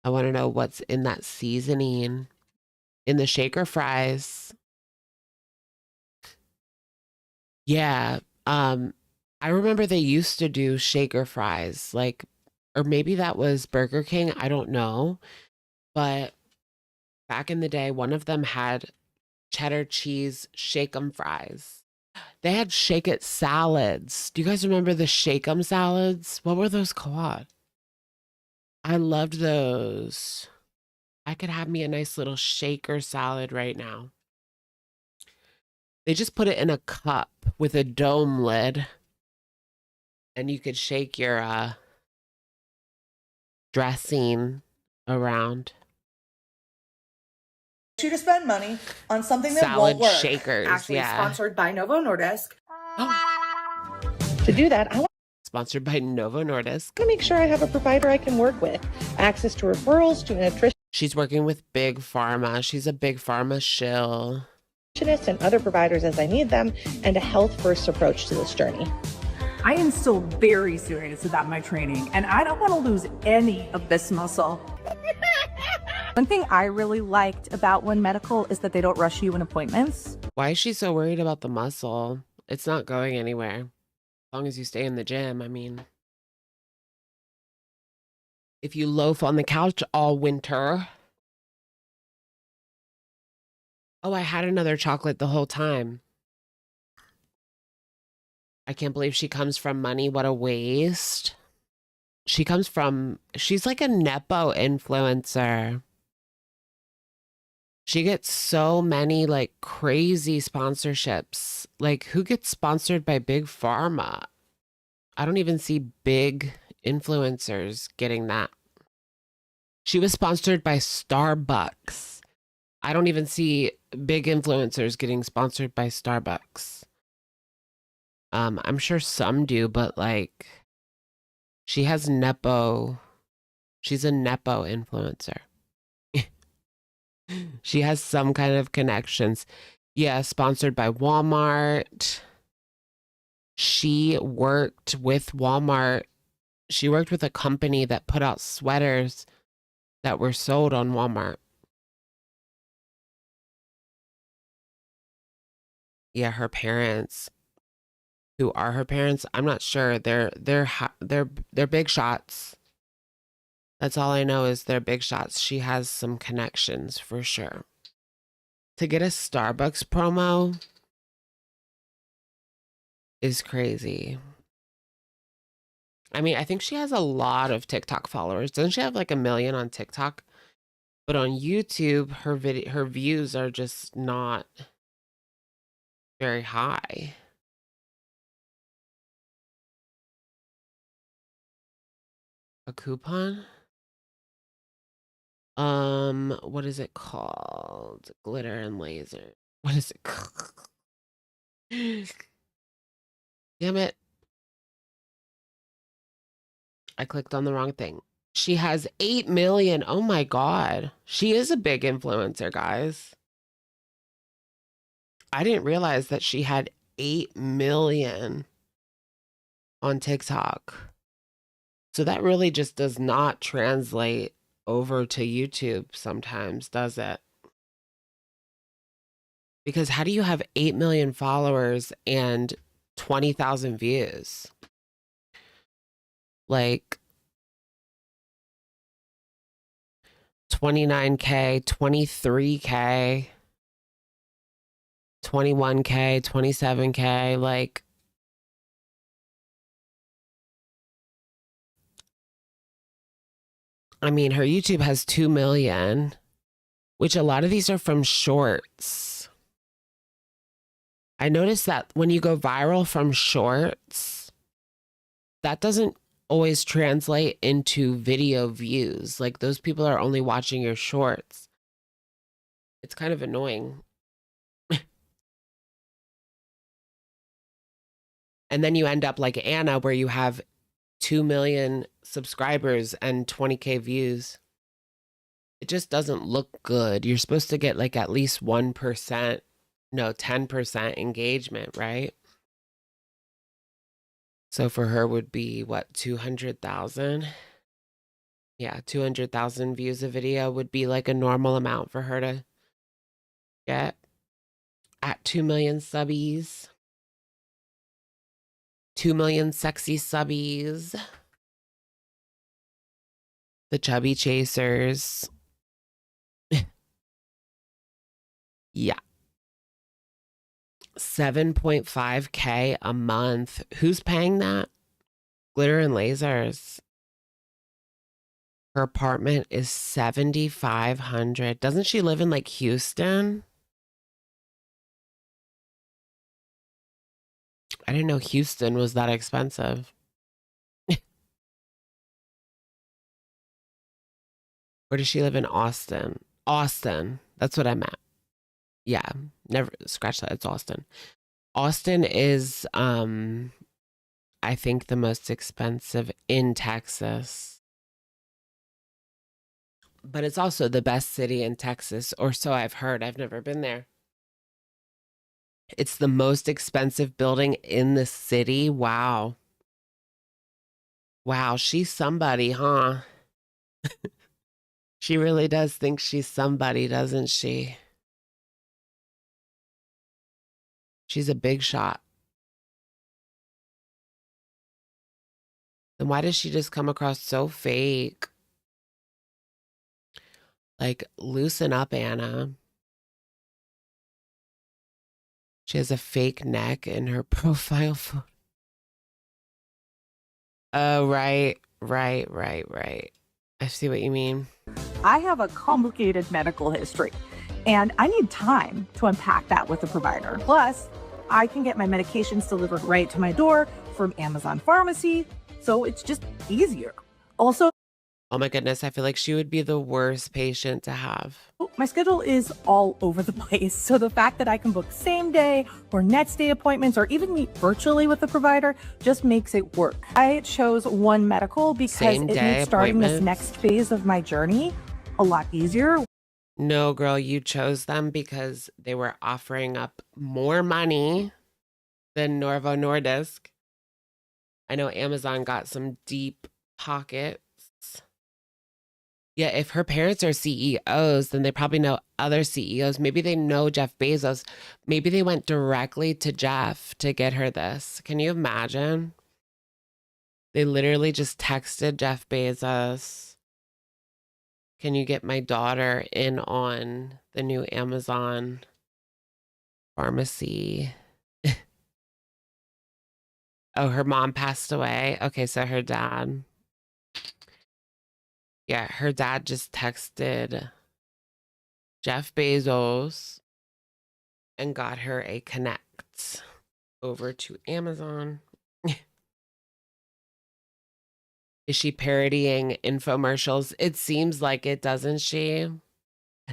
I want to know what's in that seasoning in the shaker fries. Yeah, I remember they used to do shaker fries, like, or maybe that was Burger King, I don't know. But back in the day, one of them had cheddar cheese shake 'em fries. They had shake it salads. Do you guys remember the shake 'em salads? What were those called? I loved those. I could have me a nice little shaker salad right now. They just put it in a cup with a dome lid. And you could shake your dressing around. You to spend money on something that Salad won't work. shakers, Actually yeah. sponsored by Novo Nordisk. To do that, I want Sponsored by Novo Nordisk. to make sure I have a provider I can work with. Access to referrals to a nutritionist She's working with Big Pharma. She's a Big Pharma shill. and other providers as I need them, and a health-first approach to this journey. I am still very serious about my training, and I don't want to lose any of this muscle. One thing I really liked about One Medical is that they don't rush you in appointments. Why is she so worried about the muscle? It's not going anywhere. As long as you stay in the gym, I mean. If you loaf on the couch all winter. Oh, I had another chocolate the whole time. I can't believe she comes from money. What a waste. She's like a Nepo influencer. She gets so many like crazy sponsorships. Like, who gets sponsored by Big Pharma? I don't even see big influencers getting that. She was sponsored by Starbucks. I don't even see big influencers getting sponsored by Starbucks. I'm sure some do, but like, she has Nepo. She's a Nepo influencer. She has some kind of connections. Yeah, sponsored by Walmart. She worked with Walmart. She worked with a company that put out sweaters that were sold on Walmart. Yeah, her parents. Who are her parents? I'm not sure. They're big shots. That's all I know is they're big shots. She has some connections for sure. To get a Starbucks promo is crazy. I mean, I think she has a lot of TikTok followers. Doesn't she have like 1 million on TikTok? But on YouTube, her views are just not very high. A coupon? What is it called? Glitter and laser. What is it called? Damn it. I clicked on the wrong thing. She has 8 million. Oh my God. She is a big influencer, guys. I didn't realize that she had 8 million on TikTok. So that really just does not translate over to YouTube sometimes, does it? Because how do you have 8 million followers and 20,000 views? Like 29K, 23K, 21K, 27K, like I mean, her YouTube has 2 million, which a lot of these are from shorts. I noticed that when you go viral from shorts, that doesn't always translate into video views. Like those people are only watching your shorts. It's kind of annoying. And then you end up like Anna, where you have 2 million subscribers and 20K views. It just doesn't look good. You're supposed to get like at least 1%, no, 10% engagement, right? So for her would be what, 200,000? Yeah, 200,000 views a video would be like a normal amount for her to get at 2 million subbies. 2 million sexy subbies. The chubby chasers. Yeah. 7.5K a month. Who's paying that? Glitter and Lasers. Her apartment is 7,500. Doesn't she live in like Houston? I didn't know Houston was that expensive. Or does she live in Austin? Austin. That's what I meant. Yeah, never scratch that. It's Austin. Austin is, I think, the most expensive in Texas. But it's also the best city in Texas, or so I've heard. I've never been there. It's the most expensive building in the city. Wow. Wow, she's somebody, huh? She really does think she's somebody, doesn't she? She's a big shot. Then why does she just come across so fake? Like, loosen up, Anna. She has a fake neck in her profile photo. Oh, right. I see what you mean. I have a complicated medical history, and I need time to unpack that with a provider. Plus, I can get my medications delivered right to my door from Amazon Pharmacy, so it's just easier. Also, Oh my goodness, I feel like she would be the worst patient to have. my schedule is all over the place, so the fact that I can book same day or next day appointments or even meet virtually with the provider just makes it work. I chose One Medical because it made starting this next phase of my journey a lot easier. No, girl, you chose them because they were offering up more money than Novo Nordisk. I know Amazon got some deep pockets. Yeah, if her parents are CEOs, then they probably know other CEOs. Maybe they know Jeff Bezos. Maybe they went directly to Jeff to get her this. Can you imagine? They literally just texted Jeff Bezos. Can you get my daughter in on the new Amazon pharmacy? Oh, her mom passed away. Okay, so her dad. Yeah, her dad just texted Jeff Bezos and got her a connect over to Amazon. Is she parodying infomercials? It seems like it, doesn't she?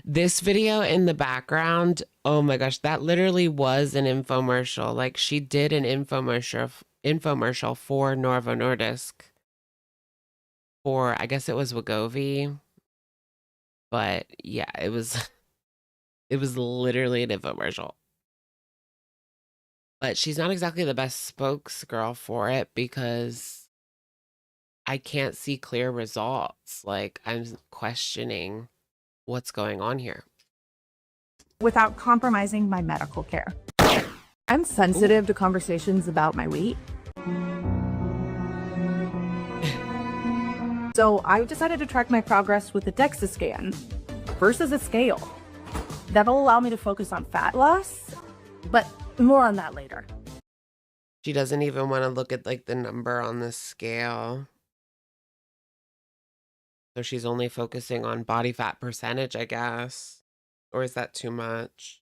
This video in the background, oh my gosh, that literally was an infomercial. Like she did an infomercial for Novo Nordisk. For, I guess it was Wegovy. But yeah, it was literally an infomercial. But she's not exactly the best spokesgirl for it because I can't see clear results. Like, I'm questioning what's going on here. Without compromising my medical care. I'm sensitive to conversations about my weight. So I decided to track my progress with a DEXA scan versus a scale. That'll allow me to focus on fat loss, but more on that later. She doesn't even want to look at like the number on the scale. So she's only focusing on body fat percentage, I guess. Or is that too much?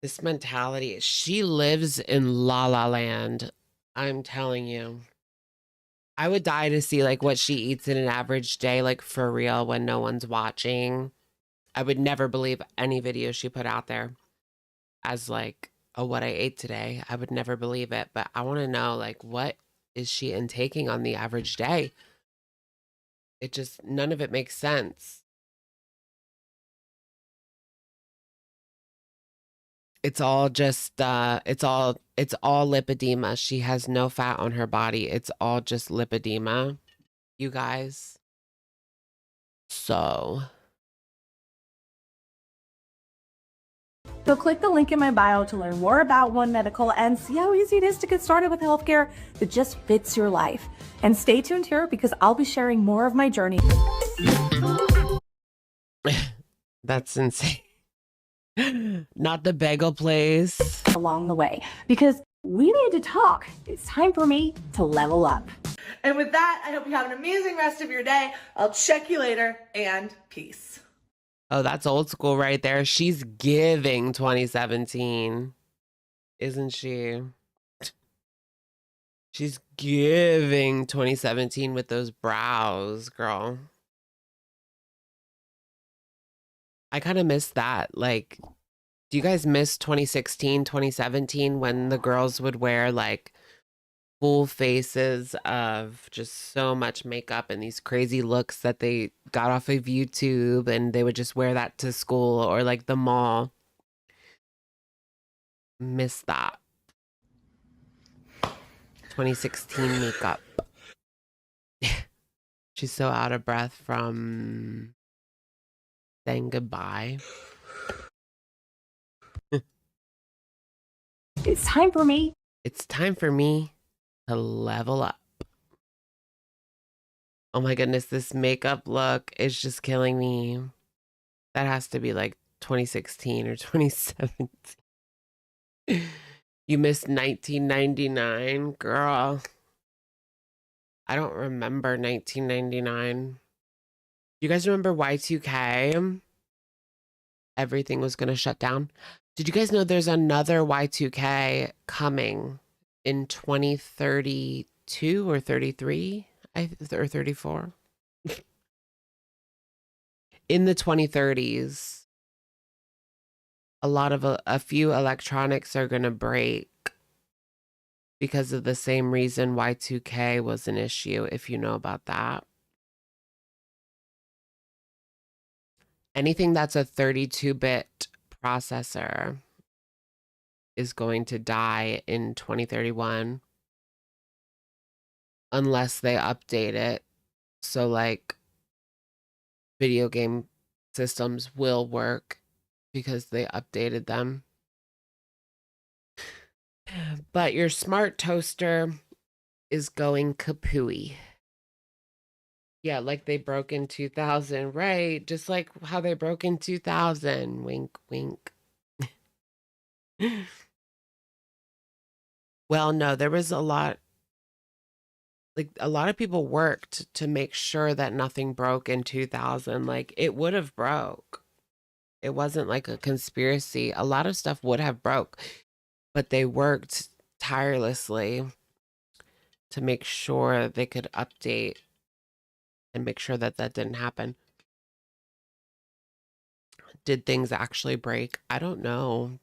This mentality, she lives in La La Land. I'm telling you. I would die to see like what she eats in an average day, like for real, when no one's watching. I would never believe any video she put out there as like, oh, what I ate today. I would never believe it. But I want to know, like, what is she intaking on the average day? It just, none of it makes sense. It's all just, it's all lipedema. She has no fat on her body. It's all just lipedema, you guys. So click the link in my bio to learn more about One Medical and see how easy it is to get started with healthcare that just fits your life. And stay tuned here because I'll be sharing more of my journey. That's insane. Not the bagel place. Along the way, because we need to talk. It's time for me to level up. And with that, I hope you have an amazing rest of your day. I'll check you later, and peace. Oh, that's old school right there. She's giving 2017, isn't she? She's giving 2017 with those brows, girl. I kind of miss that. Like, do you guys miss 2016, 2017 when the girls would wear like full faces of just so much makeup and these crazy looks that they got off of YouTube, and they would just wear that to school or like the mall? Miss that. 2016 makeup. She's so out of breath from saying goodbye. It's time for me. It's time for me to level up. Oh my goodness, this makeup look is just killing me. That has to be like 2016 or 2017. You missed 1999, girl. I don't remember 1999. You guys remember Y2K? Everything was going to shut down. Did you guys know there's another Y2K coming in 2032 or 33? Or 34? In the 2030s, a few electronics are going to break because of the same reason Y2K was an issue, if you know about that. Anything that's a 32-bit processor is going to die in 2031 unless they update it. So like video game systems will work because they updated them. But your smart toaster is going kapooey. Yeah, like they broke in 2000, right? Just like how they broke in 2000. Wink, wink. Well, no, there was a lot of people worked to make sure that nothing broke in 2000. Like, it would have broke. It wasn't like a conspiracy. A lot of stuff would have broke, but they worked tirelessly to make sure they could update and make sure that that didn't happen. Did things actually break? I don't know.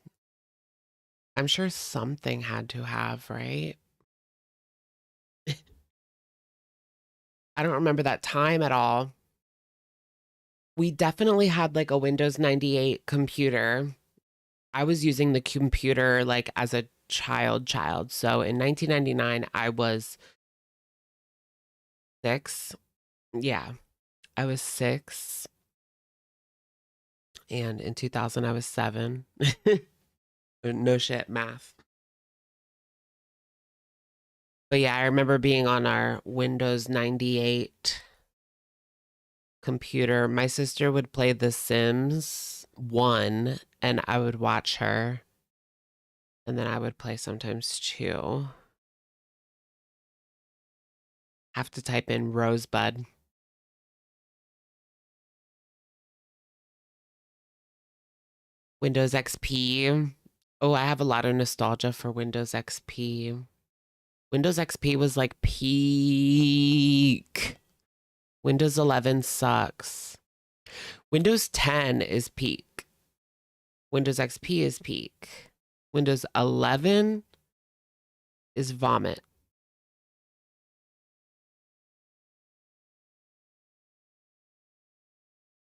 I'm sure something had to have, right? I don't remember that time at all. We definitely had like a Windows 98 computer I was using the computer like as a child. So in 1999, I was 6. Yeah, I was 6. And in 2000, I was 7. No shit, math. But yeah, I remember being on our Windows 98 computer. My sister would play The Sims 1, and I would watch her. And then I would play sometimes 2. Have to type in Rosebud. Windows XP. Oh, I have a lot of nostalgia for Windows XP. Windows XP was like peak. Windows 11 sucks. Windows 10 is peak. Windows XP is peak. Windows 11 is vomit.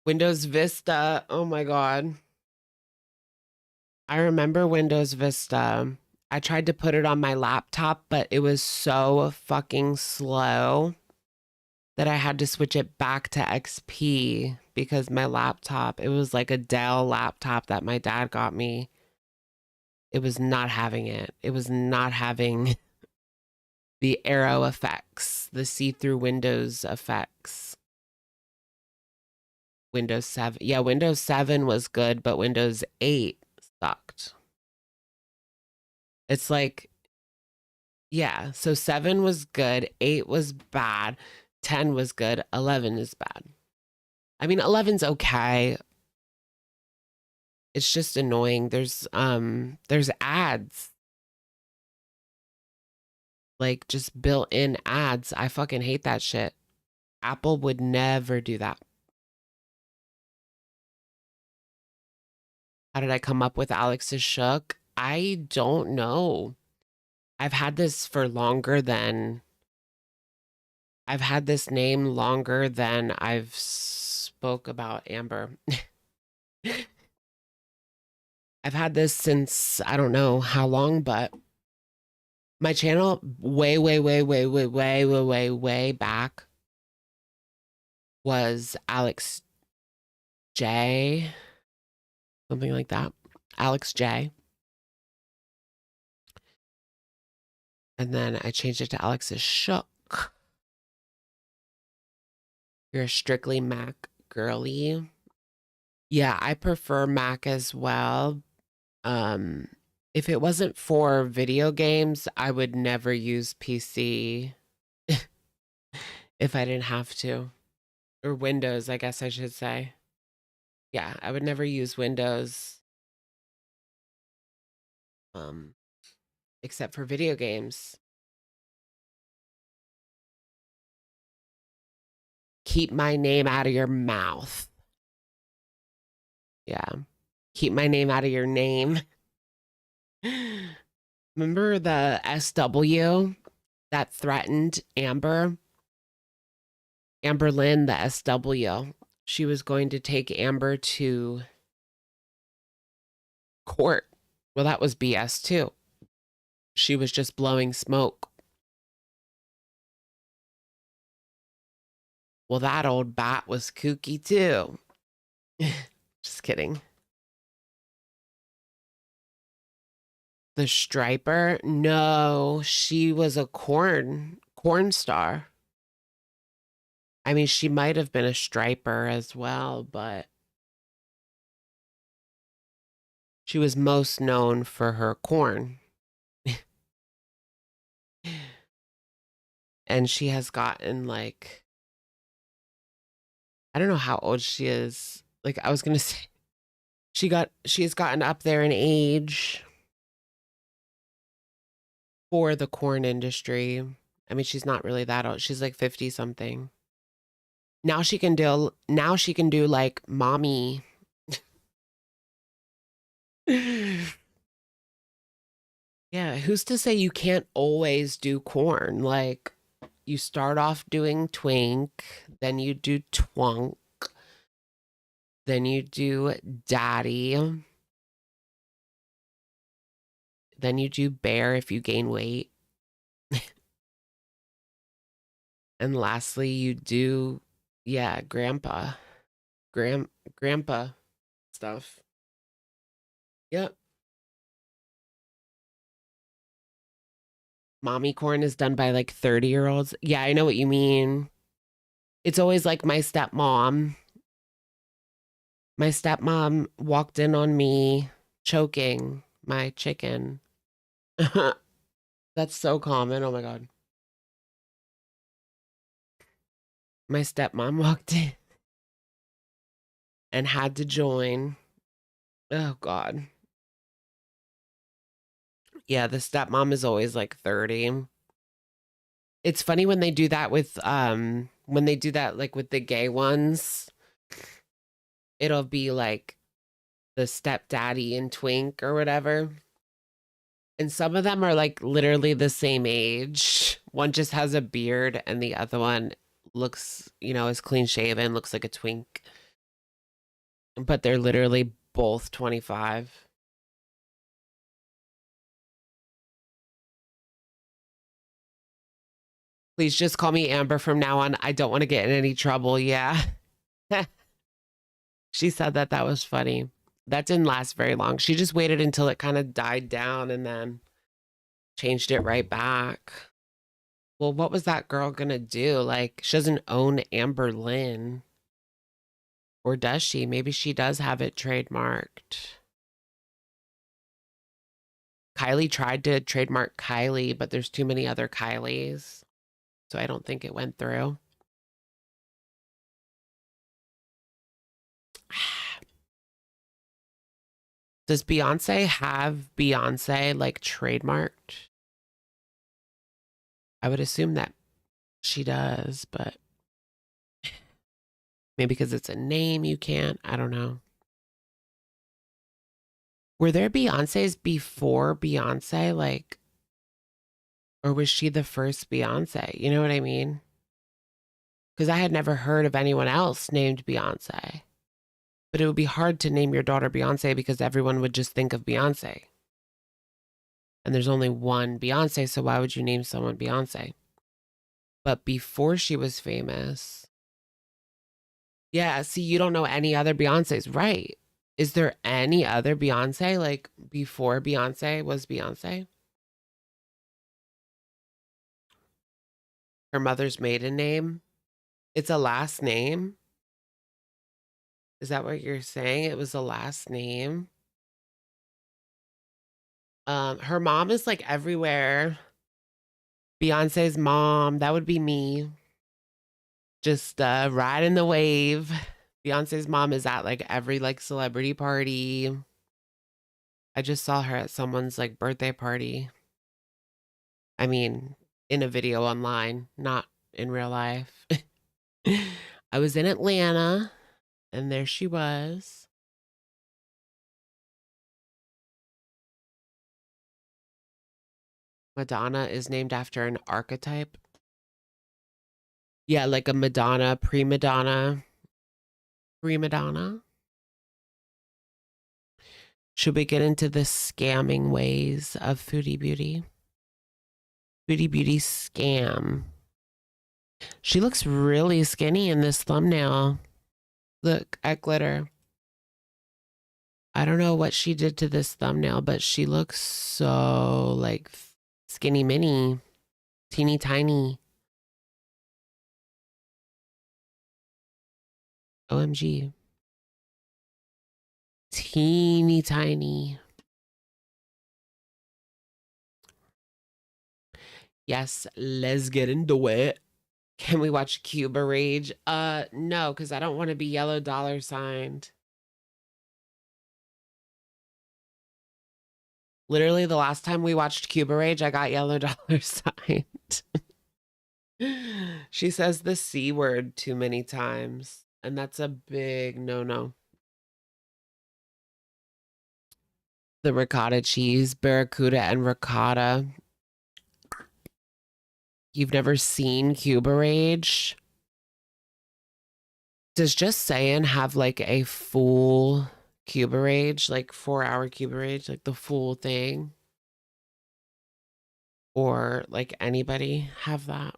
Windows Vista. Oh my God. I remember Windows Vista. I tried to put it on my laptop, but it was so fucking slow that I had to switch it back to XP because my laptop, it was like a Dell laptop that my dad got me. It was not having it. It was not having the arrow effects, the see-through windows effects. Windows 7. Yeah, Windows 7 was good, but Windows 8 sucked. It's like, yeah, so 7 was good, 8 was bad, 10 was good, 11 is bad. I mean, 11's okay. It's just annoying. There's ads. Like just built-in ads. I fucking hate that shit. Apple would never do that. How did I come up with Alex's Shook? I don't know. I've had this name longer than I've spoke about Amber. I've had this since I don't know how long, but my channel way back was Alex J. Something like that. Alex J. And then I changed it to Alex's Shook. You're a strictly Mac girly. Yeah, I prefer Mac as well. If it wasn't for video games, I would never use PC if I didn't have to. Or Windows, I guess I should say. Yeah, I would never use Windows. Except for video games. Keep my name out of your mouth. Yeah. Keep my name out of your name. Remember the SW that threatened Amber? Amberlynn, the SW. She was going to take Amber to court. Well, that was BS too. She was just blowing smoke. Well, that old bat was kooky too. Just kidding. The striper? No, she was a corn star. I mean, she might have been a striper as well, but she was most known for her corn. And she has gotten like, I don't know how old she is. Like I was going to say, she has gotten up there in age for the corn industry. I mean, she's not really that old. She's like 50 something. Now she can do like mommy. Yeah, who's to say you can't always do corn? Like you start off doing twink, then you do twunk, then you do daddy, Then you do bear if you gain weight. And lastly, you do, yeah, grandpa stuff. Yep. Mommy corn is done by like 30-year-olds. Yeah, I know what you mean. It's always like my stepmom. My stepmom walked in on me choking my chicken. That's so common. Oh my God. My stepmom walked in and had to join. Oh God. Yeah, the stepmom is always like 30. It's funny when they do that with like with the gay ones. It'll be like the stepdaddy and twink or whatever. And some of them are like literally the same age. One just has a beard and the other one looks, is clean shaven, looks like a twink. But they're literally both 25. Please just call me Amber from now on. I don't want to get in any trouble. Yeah. She said that was funny. That didn't last very long. She just waited until it kind of died down and then changed it right back. Well, what was that girl gonna do? Like, she doesn't own Amberlynn. Or does she? Maybe she does have it trademarked. Kylie tried to trademark Kylie, but there's too many other Kylies. So I don't think it went through. Does Beyonce have Beyonce like trademarked? I would assume that she does, but maybe because it's a name you can't. I don't know. Were there Beyoncés before Beyonce? Like, or was she the first Beyonce? You know what I mean? Because I had never heard of anyone else named Beyonce. But it would be hard to name your daughter Beyonce because everyone would just think of Beyonce. And there's only one Beyonce, so why would you name someone Beyonce? But before she was famous, yeah, see, you don't know any other Beyoncés, right? Is there any other Beyonce, like, before Beyonce was Beyonce? Her mother's maiden name? It's a last name? Is that what you're saying? It was a last name? Her mom is, like, everywhere. Beyonce's mom, that would be me. Just riding the wave. Beyonce's mom is at like every like celebrity party. I just saw her at someone's like birthday party. I mean, in a video online, not in real life. I was in Atlanta and there she was. Madonna is named after an archetype. Yeah, like a Madonna, prima donna. Prima donna. Should we get into the scamming ways of Foodie Beauty? Foodie Beauty scam. She looks really skinny in this thumbnail. Look at Glitter. I don't know what she did to this thumbnail, but she looks so like skinny mini, teeny tiny. OMG. Teeny tiny. Yes, let's get into it. Can we watch Cuba Rage? No, because I don't want to be yellow dollar signed. Literally the last time we watched Cuba Rage, I got yellow dollar signed. She says the C word too many times, and that's a big no-no. The ricotta cheese, barracuda, and ricotta. You've never seen Cuba Rage? Does Just Saying have like a full Cuba Rage, like 4-hour Cuba Rage, like the full thing? Or like anybody have that?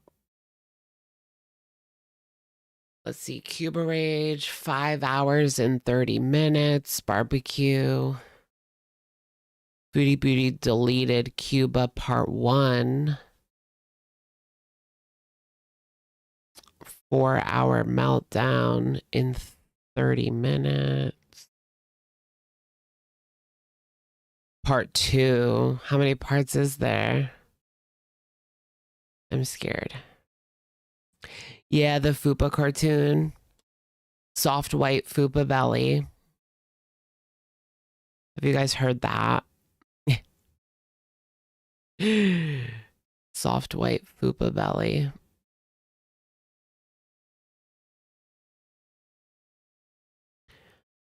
Let's see. Cuba Rage, 5 hours and 30 minutes. Barbecue. Foodie Booty deleted Cuba part 1. 4-hour meltdown in 30 minutes. Part 2. How many parts is there? I'm scared. Yeah, the Fupa cartoon. Soft white Fupa belly. Have you guys heard that? Soft white Fupa belly.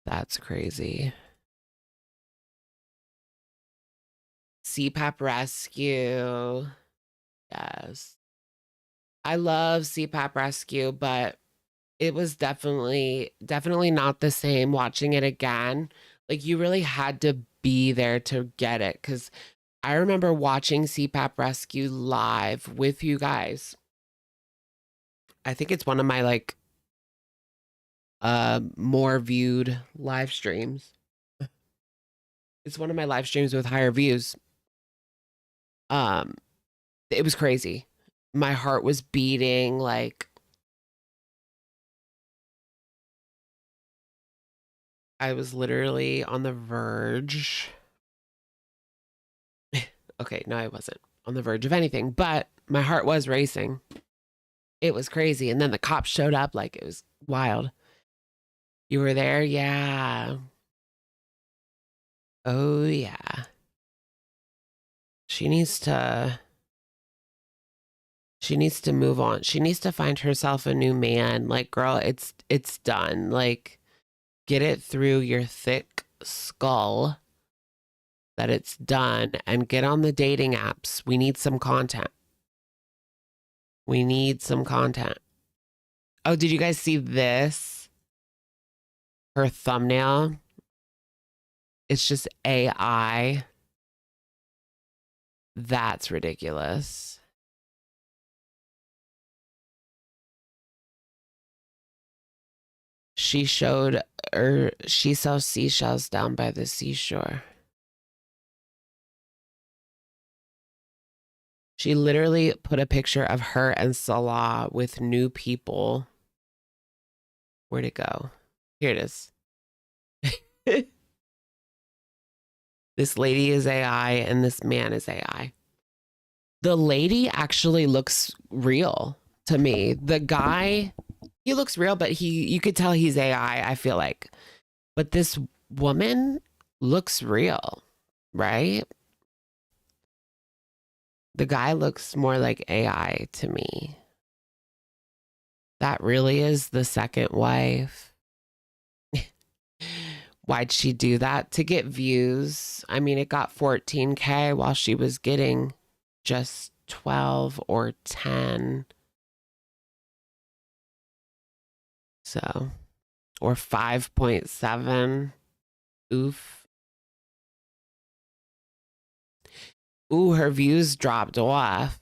That's crazy. CPAP Rescue. Yes. I love CPAP Rescue, but it was definitely not the same watching it again. Like you really had to be there to get it, because I remember watching CPAP Rescue live with you guys. I think it's one of my like more viewed live streams. It's one of my live streams with higher views. It was crazy. My heart was beating like I was literally on the verge. Okay, no, I wasn't on the verge of anything, but my heart was racing. It was crazy. And then the cops showed up, like it was wild. You were there? Yeah. Oh, yeah. She needs to move on. She needs to find herself a new man. Like, girl, it's done. Like, get it through your thick skull that it's done and get on the dating apps. We need some content. We need some content. Oh, did you guys see this? Her thumbnail. It's just AI. That's ridiculous. She showed her, she saw seashells down by the seashore. She literally put a picture of her and Salah with new people. Where'd it go? Here it is. This lady is AI and this man is AI. The lady actually looks real to me. The guy, he looks real, but you could tell he's AI, I feel like. But this woman looks real, right? The guy looks more like AI to me. That really is the second wife. Why'd she do that? To get views. I mean, it got 14K while she was getting just 12 or 10. So, or 5.7. Oof. Ooh, her views dropped off.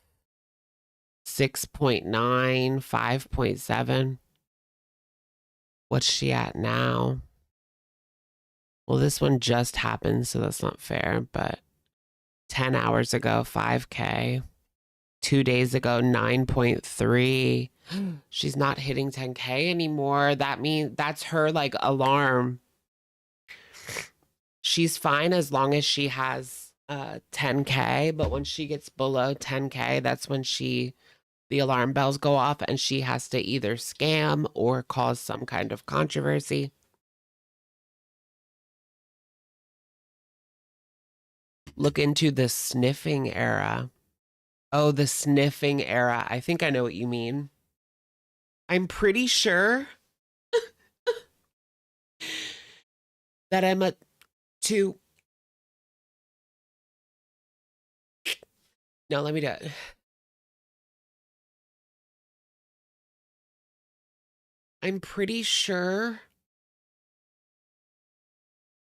6.9, 5.7. What's she at now? Well, this one just happened, so that's not fair, but 10 hours ago, 5K. 2 days ago, 9.3. She's not hitting 10K anymore. That means that's her like alarm. She's fine as long as she has 10K, but when she gets below 10K, that's when the alarm bells go off and she has to either scam or cause some kind of controversy. Look into the sniffing era. Oh, the sniffing era. I think I know what you mean. I'm pretty sure that I'm a two. No, let me do it. I'm pretty sure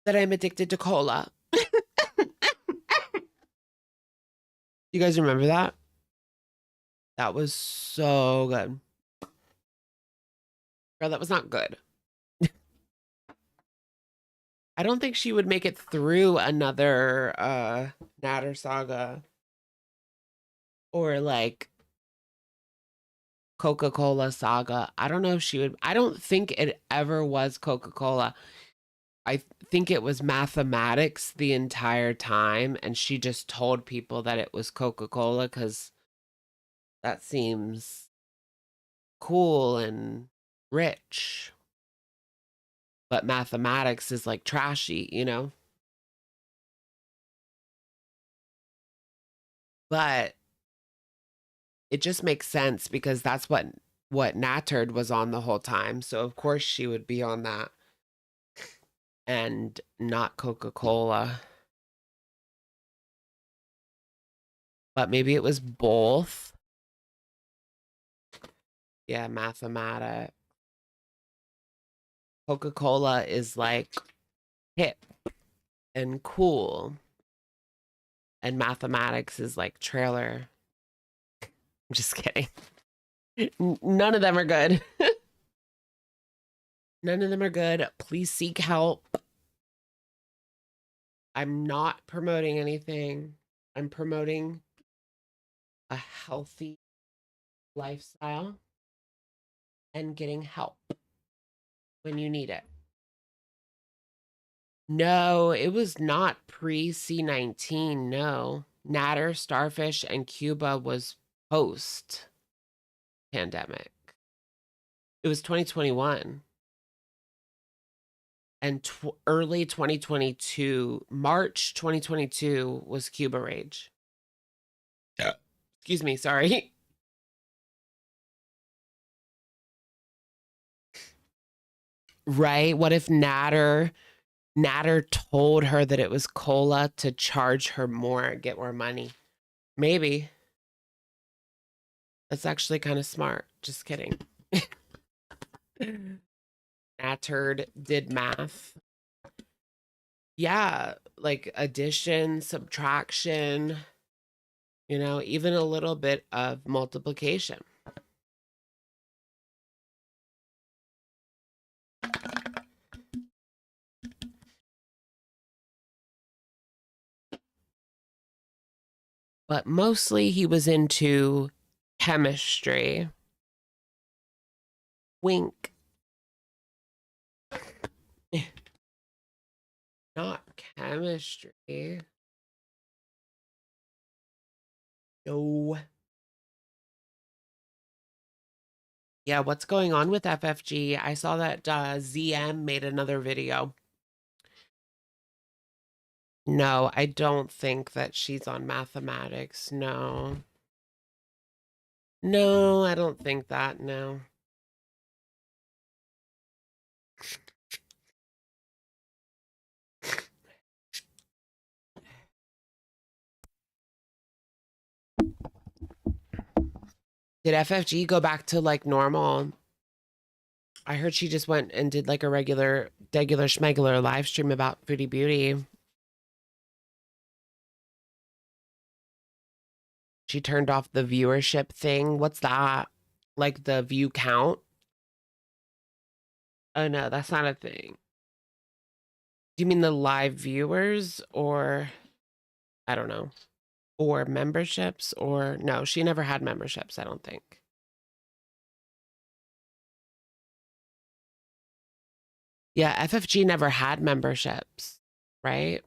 that I'm addicted to cola. You guys remember that? That was so good. Girl, that was not good. I don't think she would make it through another Natter saga or like Coca-Cola saga. I don't know if she would. I don't think it ever was Coca-Cola. I think it was mathematics the entire time, and she just told people that it was Coca-Cola because that seems cool and rich. But mathematics is like trashy, you know? But it just makes sense because that's what Natterd was on the whole time. So of course she would be on that and not Coca-Cola. But maybe it was both. Yeah, mathematics. Coca-Cola is like hip and cool. And mathematics is like trailer. I'm just kidding. None of them are good. None of them are good. Please seek help. I'm not promoting anything. I'm promoting a healthy lifestyle and getting help when you need it. No, it was not pre-C19. No. Natter, Starfish, and Cuba was post-pandemic. It was 2021. And early 2022, March 2022 was Cuba Rage. Yeah. Excuse me, sorry. Right? What if Natter told her that it was cola to charge her more, get more money? Maybe. That's actually kind of smart. Just kidding. Natterd did math. Yeah, like addition, subtraction, you know, even a little bit of multiplication. But mostly he was into chemistry. Wink. Not chemistry. No. Yeah, what's going on with FFG? I saw that ZM made another video. No, I don't think that she's on mathematics. No. No, I don't think that. No. Did FFG go back to like normal? I heard she just went and did like a regular schmegular live stream about Foodie Beauty. She turned off the viewership thing. What's that? Like the view count? Oh no, that's not a thing. Do you mean the live viewers or I don't know. Or memberships or no, she never had memberships, I don't think. Yeah, FFG never had memberships, right?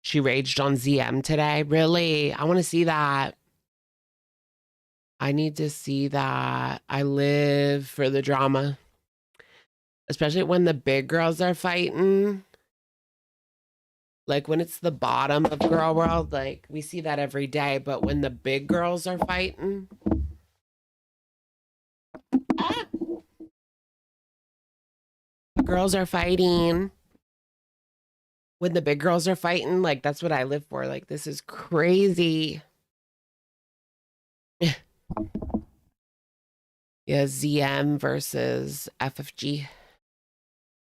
She raged on ZM today. Really? I want to see that. I need to see that. I live for the drama. Especially when the big girls are fighting. Like when it's the bottom of girl world, like we see that every day. But when the big girls are fighting. Girls are fighting. When the big girls are fighting, like that's what I live for. Like this is crazy. Yeah, ZM versus FFG.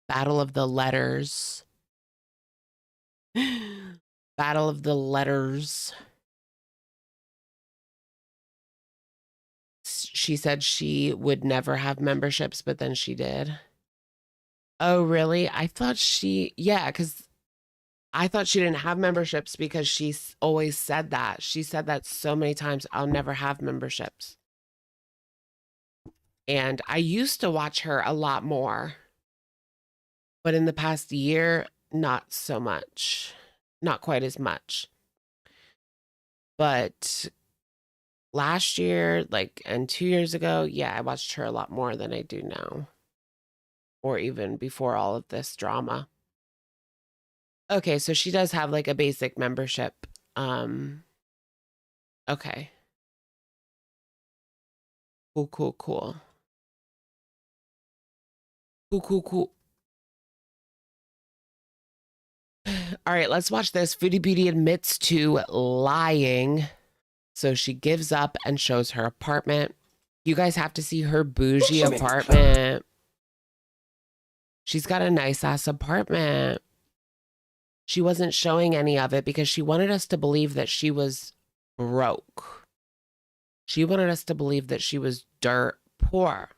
Battle of the letters. Battle of the Letters. She said she would never have memberships, but then she did. Oh, really? I thought yeah, because I thought she didn't have memberships because she's always said that. She said that so many times, I'll never have memberships. And I used to watch her a lot more. But in the past year, not so much. Not quite as much. But last year, like, and 2 years ago, yeah, I watched her a lot more than I do now. Or even before all of this drama. Okay, so she does have like a basic membership. Okay. Cool, cool, cool. Cool, cool, cool. All right, let's watch this. Foodie Beauty admits to lying. So she gives up and shows her apartment. You guys have to see her bougie apartment. She's got a nice ass apartment. She wasn't showing any of it because she wanted us to believe that she was broke. She wanted us to believe that she was dirt poor.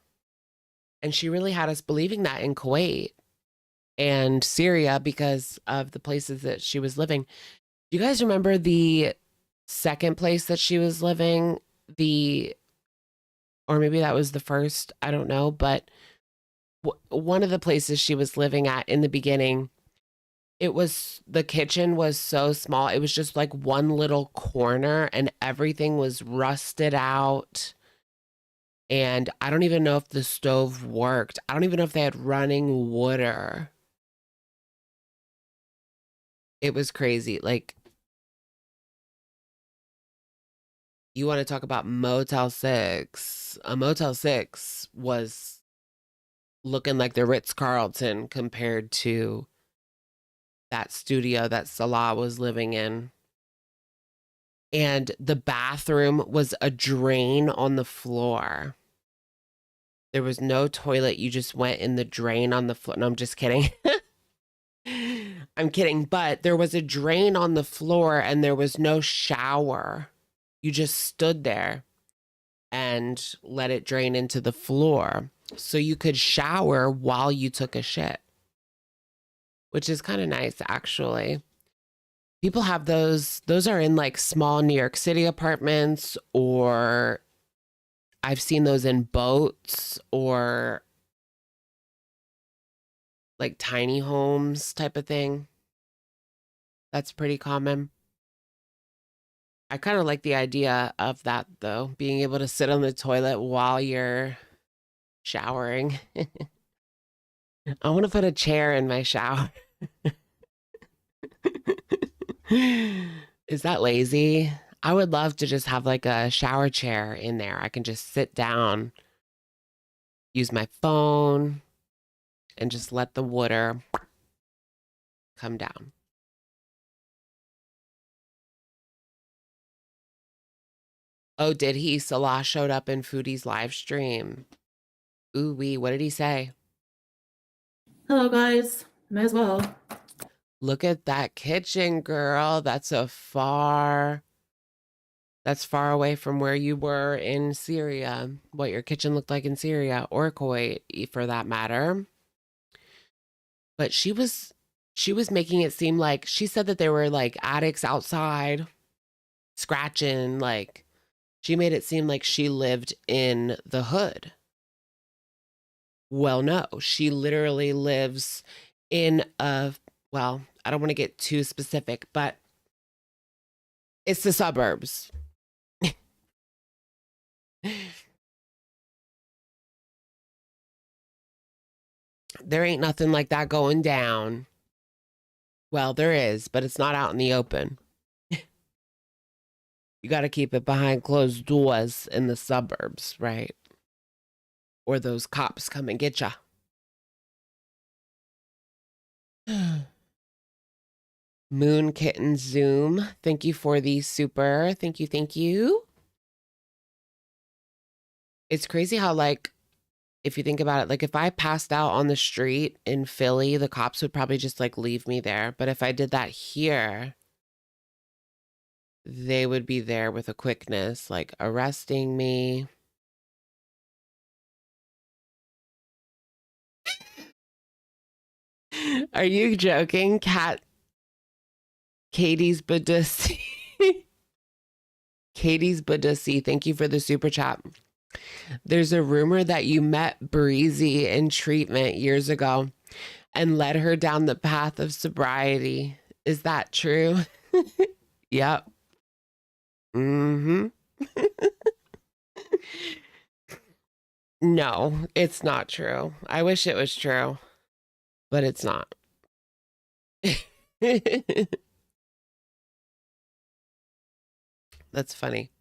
And she really had us believing that in Kuwait and Syria because of the places that she was living. Do you guys remember the second place that she was living? Or maybe that was the first, I don't know. But one of the places she was living at in the beginning, the kitchen was so small. It was just like one little corner and everything was rusted out. And I don't even know if the stove worked. I don't even know if they had running water. It was crazy. Like, you want to talk about Motel 6. A Motel 6 was looking like the Ritz-Carlton compared to that studio that Salah was living in. And the bathroom was a drain on the floor. There was no toilet. You just went in the drain on the floor. No, I'm just kidding. I'm kidding. But there was a drain on the floor and there was no shower. You just stood there and let it drain into the floor. So you could shower while you took a shit, which is kind of nice, actually. People have those. Those are in like small New York City apartments, or I've seen those in boats or like tiny homes type of thing. That's pretty common. I kind of like the idea of that, though, being able to sit on the toilet while you're showering. I want to put a chair in my shower. Is that lazy? I would love to just have like a shower chair in there. I can just sit down, use my phone, and just let the water come down. Oh, did he? Salah showed up in Foodie's live stream. Ooh wee, what did he say? Hello, guys. May as well. Look at that kitchen, girl. That's far away from where you were in Syria. What your kitchen looked like in Syria or Kuwait, for that matter. But she was making it seem like, she said that there were like addicts outside scratching. Like, she made it seem like she lived in the hood. Well, no, she literally lives in well, I don't want to get too specific, but it's the suburbs. There ain't nothing like that going down. Well, there is, but it's not out in the open. You got to keep it behind closed doors in the suburbs, right? Or those cops come and get ya. Moon Kitten Zoom, thank you for the super. Thank you, thank you. It's crazy how, like, if you think about it, like if I passed out on the street in Philly, the cops would probably just like leave me there. But if I did that here, they would be there with a quickness, like arresting me. Are you joking? Katie's Badussi. Katie's Badussi, thank you for the super chat. There's a rumor that you met Breezy in treatment years ago and led her down the path of sobriety. Is that true? Yep. Mm-hmm. No, it's not true. I wish it was true, but it's not. That's funny.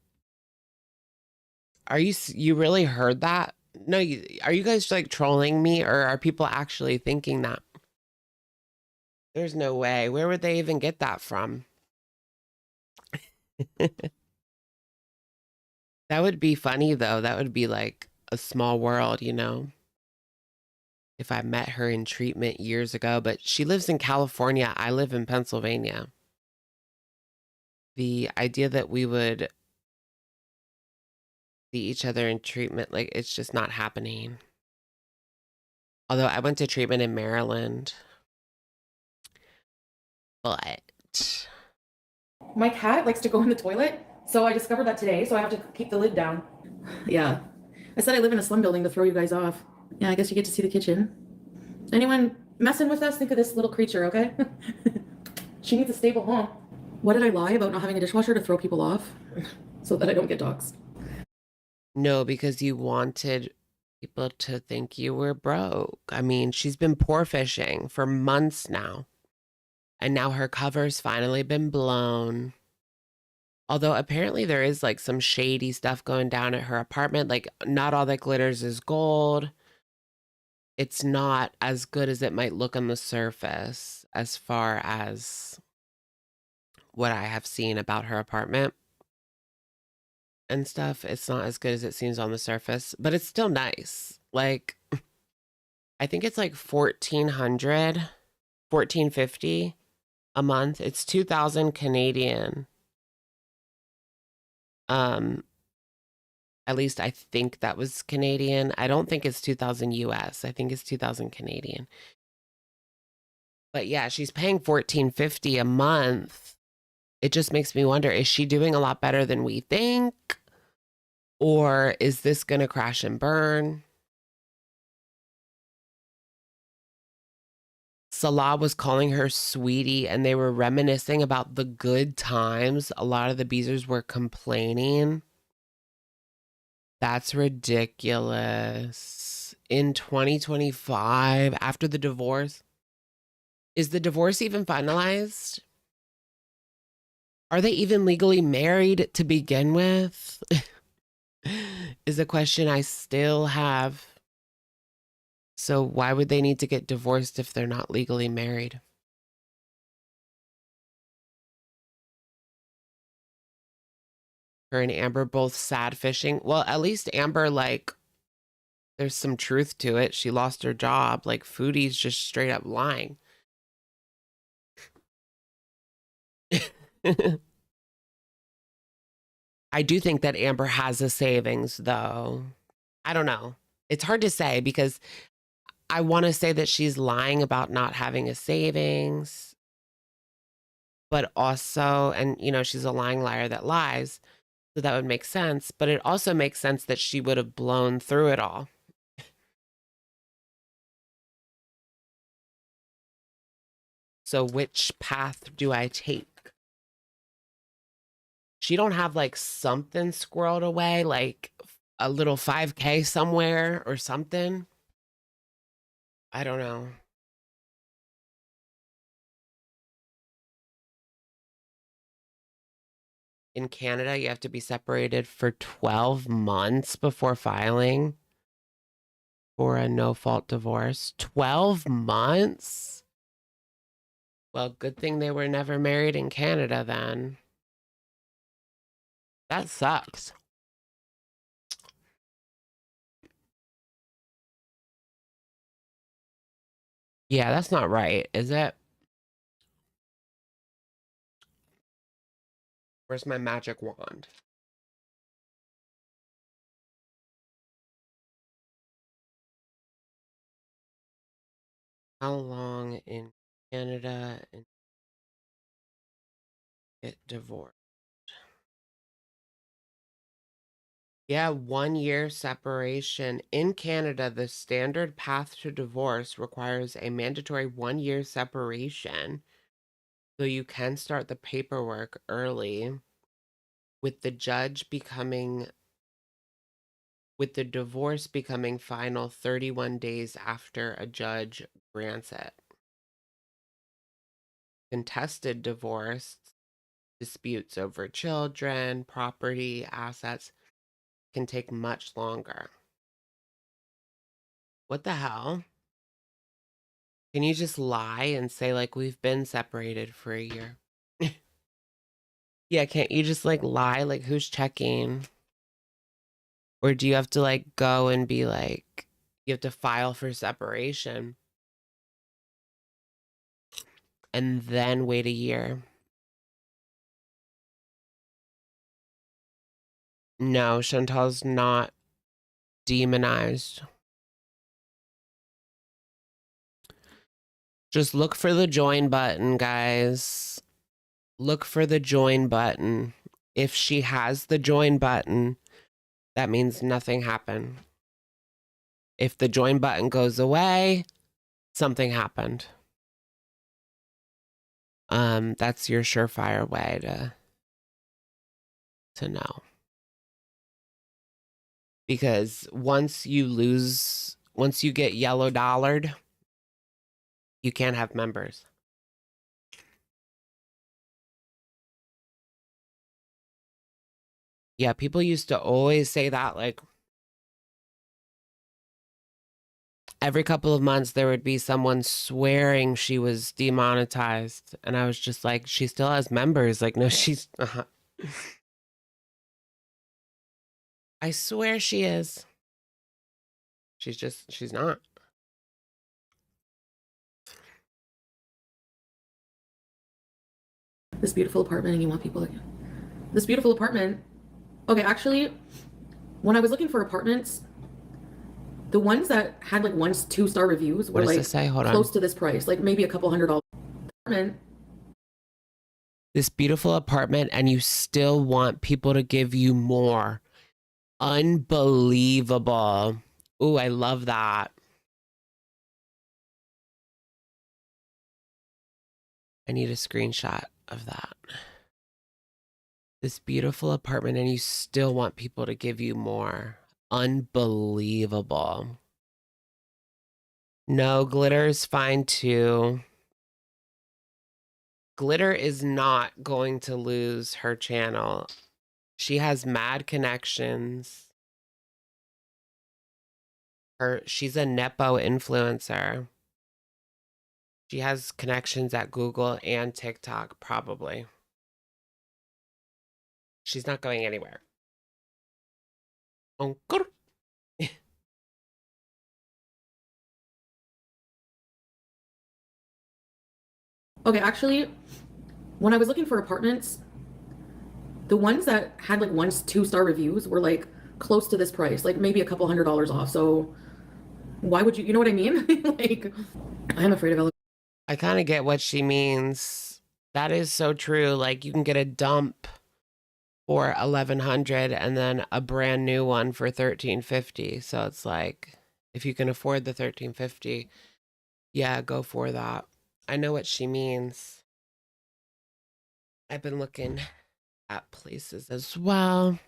Are you really heard that? No, are you guys like trolling me, or are people actually thinking that? There's no way. Where would they even get that from? That would be funny though. That would be like a small world, you know? If I met her in treatment years ago, but she lives in California. I live in Pennsylvania. The idea that we would see each other in treatment, like it's just not happening. Although I went to treatment in Maryland. But my cat likes to go in the toilet, so I discovered that today, so I have to keep the lid down. Yeah. I said I live in a slum building to throw you guys off. Yeah, I guess you get to see the kitchen. Anyone messing with us, think of this little creature, okay? She needs a stable home. What did I lie about not having a dishwasher to throw people off? So that I don't get doxxed. no, because you wanted people to think you were broke. I mean, she's been poor fishing for months now. And now her cover's finally been blown. Although apparently there is like some shady stuff going down at her apartment. Like not all that glitters is gold. It's not as good as it might look on the surface as far as what I have seen about her apartment and stuff. It's not as good as it seems on the surface, but it's still nice. Like I think it's like $1,450 a month. It's 2,000 Canadian. At least I think that was Canadian. I don't think it's 2,000 US. I think it's 2,000 Canadian. But yeah, she's paying $1,450 a month. It just makes me wonder, is she doing a lot better than we think? Or is this going to crash and burn? Salah was calling her sweetie, and they were reminiscing about the good times. A lot of the Beezers were complaining. That's ridiculous. In 2025, after the divorce, is the divorce even finalized? Are they even legally married to begin with? Is a question I still have. So why would they need to get divorced if they're not legally married? Her and Amber both sad fishing. Well, at least Amber, like, there's some truth to it. She lost her job. Like, Foodie's just straight up lying. I do think that Amber has a savings, though. I don't know. It's hard to say because I want to say that she's lying about not having a savings, but also, and you know, she's a lying liar that lies. So that would make sense. But it also makes sense that she would have blown through it all. So which path do I take? She don't have like something squirreled away, like a little 5K somewhere or something. I don't know. In Canada, you have to be separated for 12 months before filing for a no-fault divorce. 12 months? Well, good thing they were never married in Canada then. That sucks. Yeah, that's not right, is it? Where's my magic wand? How long in Canada and get divorced? Yeah, 1 year separation. In Canada, the standard path to divorce requires a mandatory 1 year separation. So you can start the paperwork early with the divorce becoming final 31 days after a judge grants it. Contested divorce, disputes over children, property, assets can take much longer. What the hell? Can you just lie and say, like, we've been separated for a year? Yeah, can't you just, like, lie? Like, who's checking? Or do you have to, like, go and be like, you have to file for separation and then wait a year? No, Chantal's not demonized. Just look for the join button, guys. Look for the join button. If she has the join button, that means nothing happened. If the join button goes away, something happened. That's your surefire way to know. Because once you get yellow dollared, you can't have members. Yeah, people used to always say that, like, every couple of months there would be someone swearing she was demonetized. And I was just like, she still has members. Like, no, she's... I swear she is. She's not. This beautiful apartment, and you want people to... This beautiful apartment. Okay, actually, when I was looking for apartments, the ones that had like 1-2 star reviews were like close to this price, like maybe a couple $100 apartment. This beautiful apartment, and you still want people to give you more. Unbelievable. Ooh, I love that. I need a screenshot of that. This beautiful apartment, and you still want people to give you more. Unbelievable. No, Glitter is fine too. Glitter is not going to lose her channel. She has mad connections. She's a Nepo influencer. She has connections at Google and TikTok, probably. She's not going anywhere. Okay, actually, when I was looking for apartments, the ones that had like 1-2 star reviews were like close to this price, like maybe a couple $100 off. So why would you know what I mean? Like, I'm afraid of elevators. I kind of get what she means. That is so true. Like, you can get a dump for $1,100 and then a brand new one for $1,350. So it's like, if you can afford the $1,350, yeah, go for that. I know what she means. I've been looking at places as well.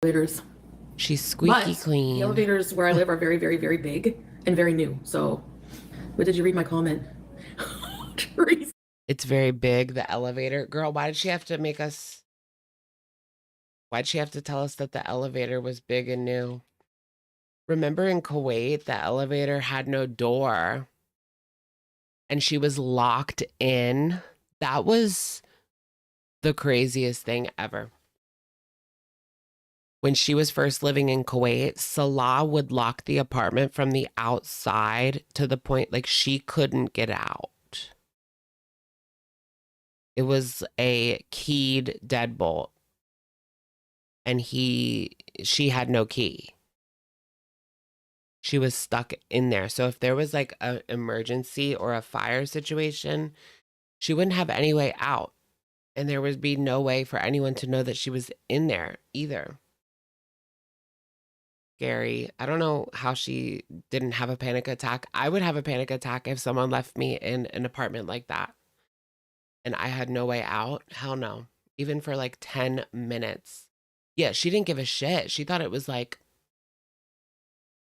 Elevators. She's squeaky clean. The elevators where I live are very, very, very big and very new. So, but did you read my comment? It's very big, the elevator. Girl, why did she have to make us... Why'd she have to tell us that the elevator was big and new? Remember in Kuwait, the elevator had no door and she was locked in? That was the craziest thing ever. When she was first living in Kuwait, Salah would lock the apartment from the outside to the point like she couldn't get out. It was a keyed deadbolt, and she had no key. She was stuck in there. So if there was like an emergency or a fire situation, she wouldn't have any way out. And there would be no way for anyone to know that she was in there either. Scary. I don't know how she didn't have a panic attack. I would have a panic attack if someone left me in an apartment like that and I had no way out. Hell no. Even for like 10 minutes. Yeah, she didn't give a shit. She thought it was like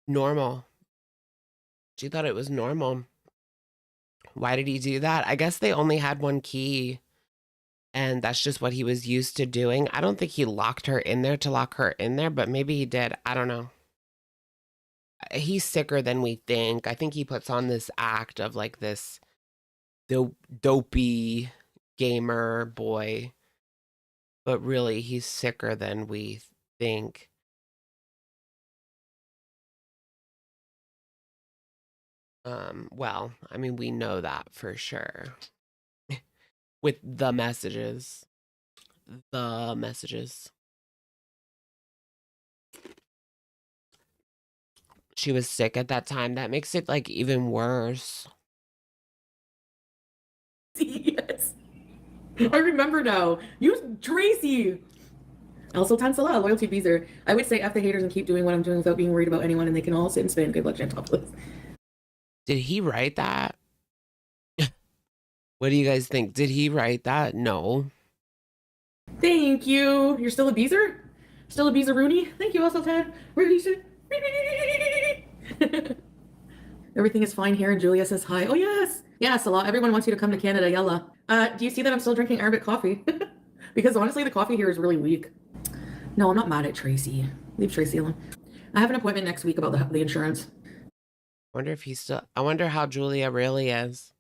normal. She thought it was normal. Why did he do that? I guess they only had one key. And that's just what he was used to doing. I don't think he locked her in there to lock her in there, but maybe he did. I don't know. He's sicker than we think. I think he puts on this act of like this dopey gamer boy, but really he's sicker than we think. Well, I mean, we know that for sure. With the messages. She was sick at that time. That makes it like even worse. Yes. I remember now. Use Tracy. Also, thanks a lot. Loyalty Beezer. I would say F the haters and keep doing what I'm doing without being worried about anyone, and they can all sit and spin. Good luck, Gentopolis. Did he write that? What do you guys think? Did he write that? No. Thank you. You're still a Beezer? Still a Beezer Rooney? Thank you, also, Ted. Everything is fine here, and Julia says hi. Oh, yes. Yes, a lot. Everyone wants you to come to Canada, yalla. Do you see that I'm still drinking Arabic coffee? Because honestly, the coffee here is really weak. No, I'm not mad at Tracy. Leave Tracy alone. I have an appointment next week about the insurance. Wonder if he's still. I wonder how Julia really is.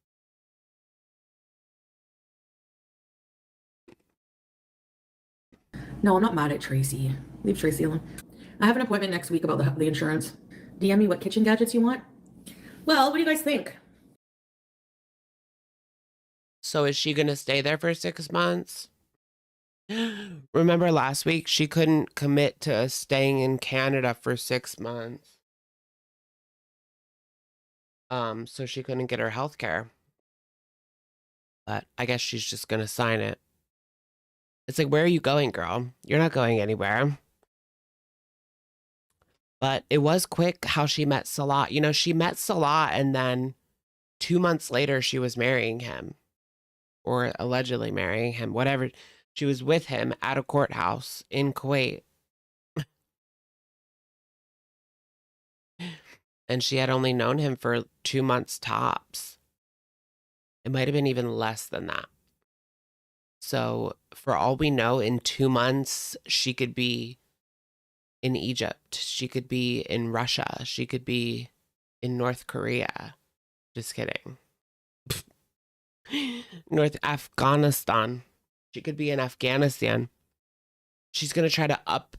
No, I'm not mad at Tracy. Leave Tracy alone. I have an appointment next week about the insurance. DM me what kitchen gadgets you want. Well, what do you guys think? So is she going to stay there for 6 months? Remember last week, she couldn't commit to staying in Canada for 6 months. So she couldn't get her health care. But I guess she's just going to sign it. It's like, where are you going, girl? You're not going anywhere. But it was quick how she met Salah. You know, she met Salah and then 2 months later, she was marrying him. Or allegedly marrying him, whatever. She was with him at a courthouse in Kuwait. And she had only known him for 2 months tops. It might have been even less than that. So for all we know, in 2 months, she could be in Egypt. She could be in Russia. She could be in North Korea. Just kidding. North Afghanistan. She could be in Afghanistan. She's going to try to up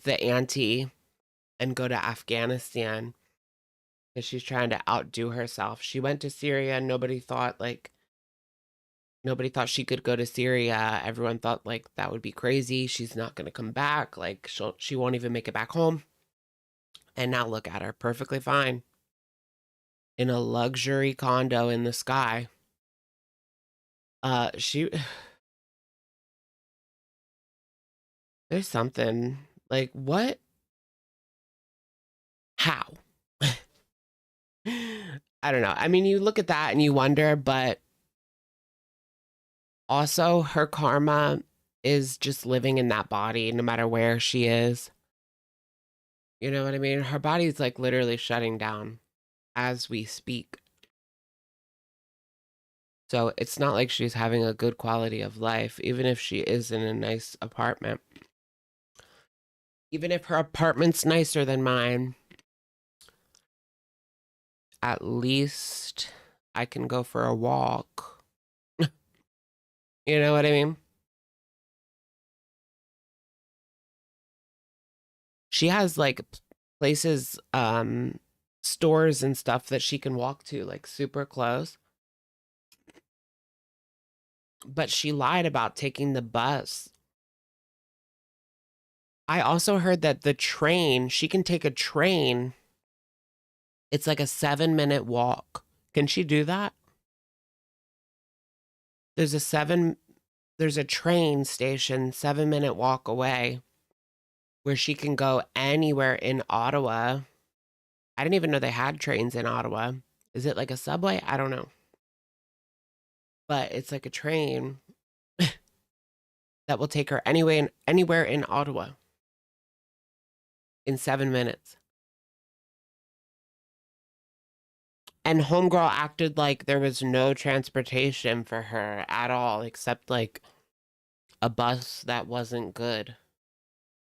the ante and go to Afghanistan because she's trying to outdo herself. She went to Syria. Nobody thought she could go to Syria. Everyone thought like that would be crazy. She's not going to come back. Like she won't even make it back home. And now look at her, perfectly fine. In a luxury condo in the sky. There's something like, what? How? I don't know. I mean, you look at that and you wonder, but also her karma is just living in that body no matter where she is. You know what I mean? Her body's like literally shutting down as we speak. So it's not like she's having a good quality of life, even if she is in a nice apartment. Even if her apartment's nicer than mine, at least I can go for a walk. You know what I mean? She has like places, stores and stuff that she can walk to like super close. but she lied about taking the bus. I also heard that the train, she can take a train. It's like a 7-minute walk. Can she do that? There's a train station 7-minute walk away where she can go anywhere in Ottawa. I didn't even know they had trains in Ottawa. Is it like a subway? I don't know. But it's like a train that will take her anywhere in Ottawa in 7 minutes. And homegirl acted like there was no transportation for her at all, except like a bus that wasn't good.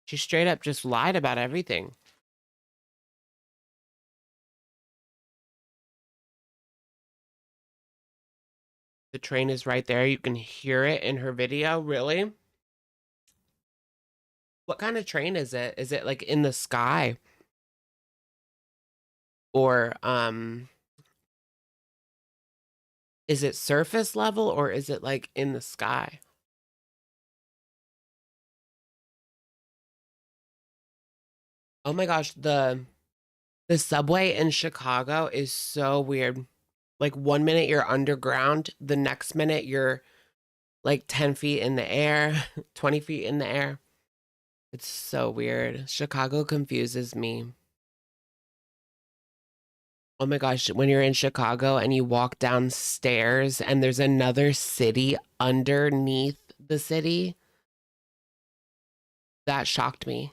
She straight up just lied about everything. The train is right there. You can hear it in her video. Really? What kind of train is it? Is it like in the sky? Or, is it surface level or is it like in the sky? Oh my gosh, the subway in Chicago is so weird. Like 1 minute you're underground, the next minute you're like 10 feet in the air, 20 feet in the air. It's so weird. Chicago confuses me. Oh my gosh, when you're in Chicago and you walk downstairs and there's another city underneath the city, that shocked me.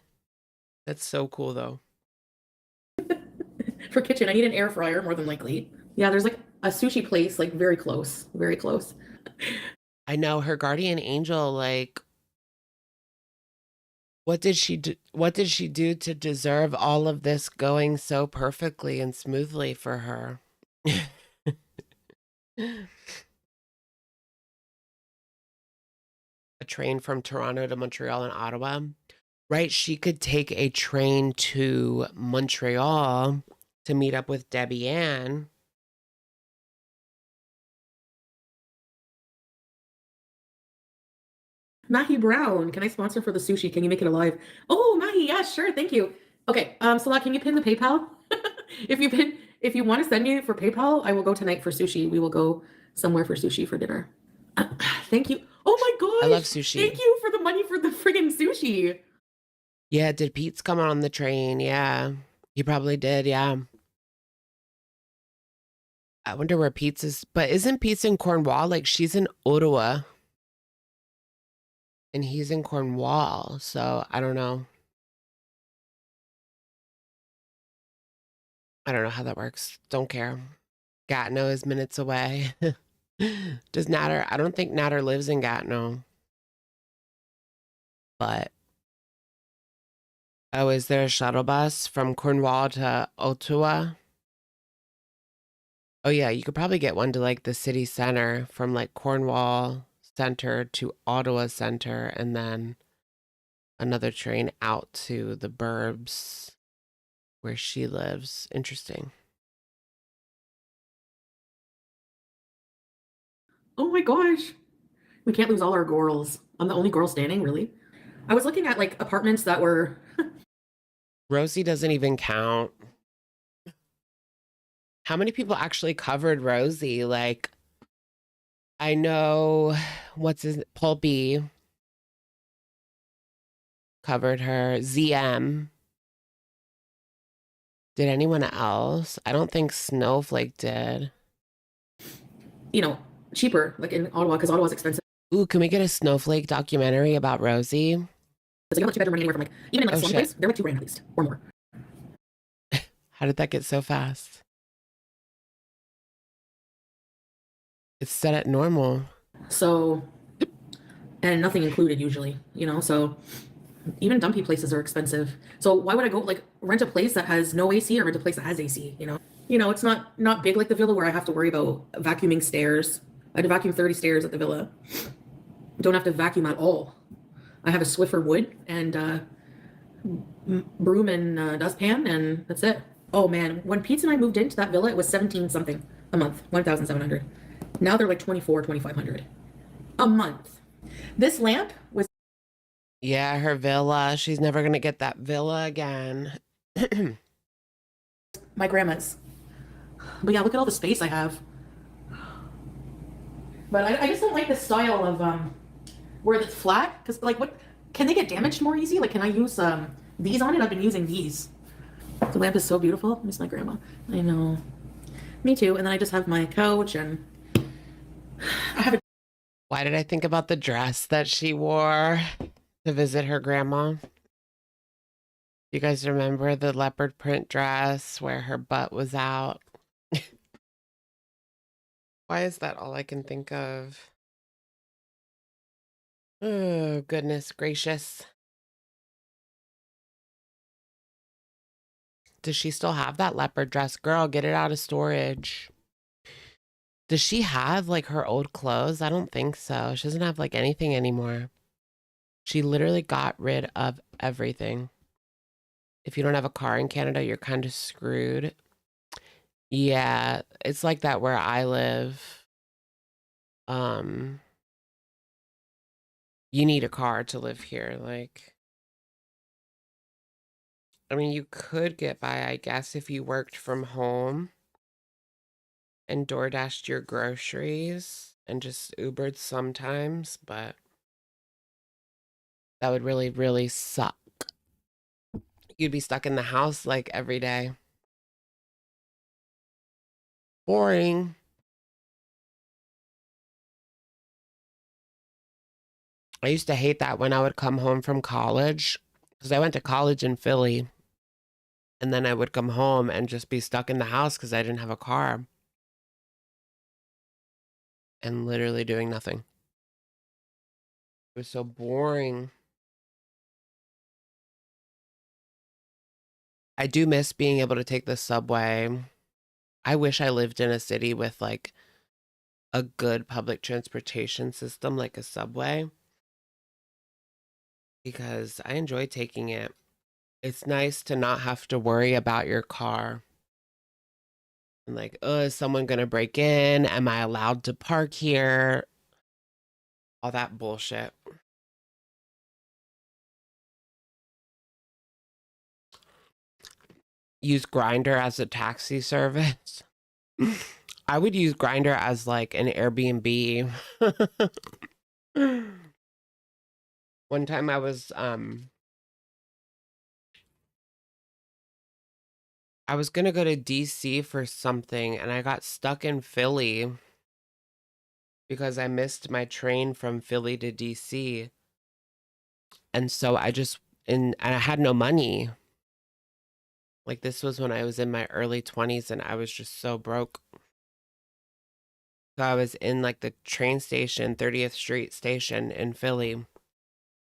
That's so cool though. For kitchen, I need an air fryer more than likely. Yeah, there's like a sushi place like very close, very close. I know her guardian angel, like, what did she do? What did she do to deserve all of this going so perfectly and smoothly for her? A train from Toronto to Montreal and Ottawa. Right, she could take a train to Montreal to meet up with Debbie Ann. Mahi Brown, can I sponsor for the sushi? Can you make it alive? Oh, Mahi, yeah, sure, thank you. Okay, Salah, can you pin the PayPal? if you want to send me for PayPal, I will go tonight for sushi. We will go somewhere for sushi for dinner. Thank you. Oh my gosh. I love sushi. Thank you for the money for the friggin' sushi. Yeah, did Pete's come on the train? Yeah, he probably did, yeah. I wonder where Pete's is, but isn't Pete's in Cornwall? Like, she's in Ottawa. And he's in Cornwall, so I don't know. I don't know how that works. Don't care. Gatineau is minutes away. Does Natter? I don't think Natter lives in Gatineau. But oh, is there a shuttle bus from Cornwall to Ottawa? Oh yeah, you could probably get one to like the city center from like Cornwall Center to Ottawa Center, and then another train out to the burbs where she lives. Interesting. Oh my gosh. We can't lose all our girls. I'm the only girl standing, really? I was looking at like apartments that were... Rosie doesn't even count. How many people actually covered Rosie? Like, I know, Paul B covered her. ZM. Did anyone else? I don't think Snowflake did. You know, cheaper, like in Ottawa, because Ottawa's expensive. Ooh, can we get a Snowflake documentary about Rosie? It's like a 2-bedroom renting anywhere from like, even in like a slum place, they're like $2,000 at least, or more. How did that get so fast? It's set at normal. So, and nothing included usually, you know, so even dumpy places are expensive. So why would I go like rent a place that has no AC or rent a place that has AC, you know? You know, it's not big like the villa where I have to worry about vacuuming stairs. I had to vacuum 30 stairs at the villa. Don't have to vacuum at all. I have a Swiffer wood and broom and dustpan, and that's it. Oh man, when Pete and I moved into that villa, it was 17 something a month, 1,700. Now they're like 24, 2,500. a month. This lamp was Yeah, her villa. She's never going to get that villa again. my grandma's. But yeah, look at all the space I have. But I just don't like the style of where it's flat. Because like, what can they get damaged more easy? Like, can I use these on it? I've been using these. The lamp is so beautiful. Miss my grandma. I know. Me too. And then I just have my couch and I have a. Why did I think about the dress that she wore to visit her grandma? You guys remember the leopard print dress where her butt was out? Why is that all I can think of? Oh, goodness gracious. Does she still have that leopard dress? Girl, get it out of storage. Does she have like her old clothes? I don't think so. She doesn't have like anything anymore. She literally got rid of everything. If you don't have a car in Canada, you're kind of screwed. Yeah, it's like that where I live. You need a car to live here. Like, I mean, you could get by, I guess, if you worked from home and DoorDashed your groceries and just Ubered sometimes, but that would really, really suck. You'd be stuck in the house like every day. Boring. I used to hate that when I would come home from college, because I went to college in Philly, and then I would come home and just be stuck in the house because I didn't have a car and literally doing nothing. It was so boring. I do miss being able to take the subway. I wish I lived in a city with like a good public transportation system like a subway, because I enjoy taking it. It's nice to not have to worry about your car. And like, oh, is someone going to break in? Am I allowed to park here? All that bullshit. Use Grindr as a taxi service. I would use Grindr as like an Airbnb. One time I was gonna go to DC for something and I got stuck in Philly because I missed my train from Philly to DC. And so and I had no money. Like, this was when I was in my early 20s and I was just so broke. So I was in like the train station, 30th Street station in Philly.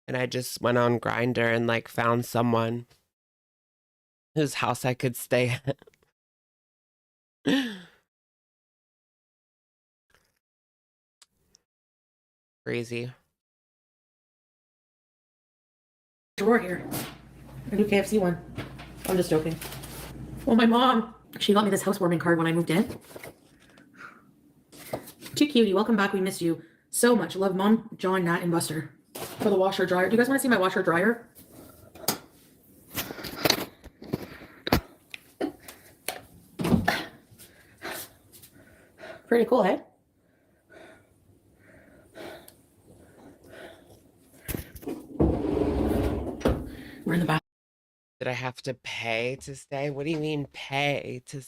And I just went on Grindr and like found someone whose house I could stay at. Crazy. Drawer here. A new KFC one. I'm just joking. Well, my mom, she got me this housewarming card when I moved in. Too cutie. Welcome back. We miss you so much. Love, Mom, John, Nat, and Buster. For the washer dryer. Do you guys want to see my washer dryer? Pretty cool, eh? We're in the bath. Did I have to pay to stay? What do you mean pay to?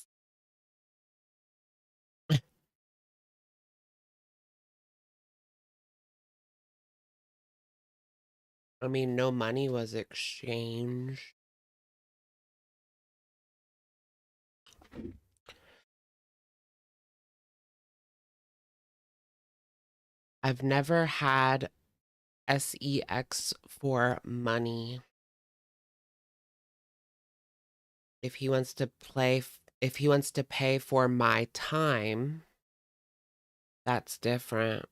I mean, no money was exchanged. I've never had sex for money. If he wants to pay for my time, that's different.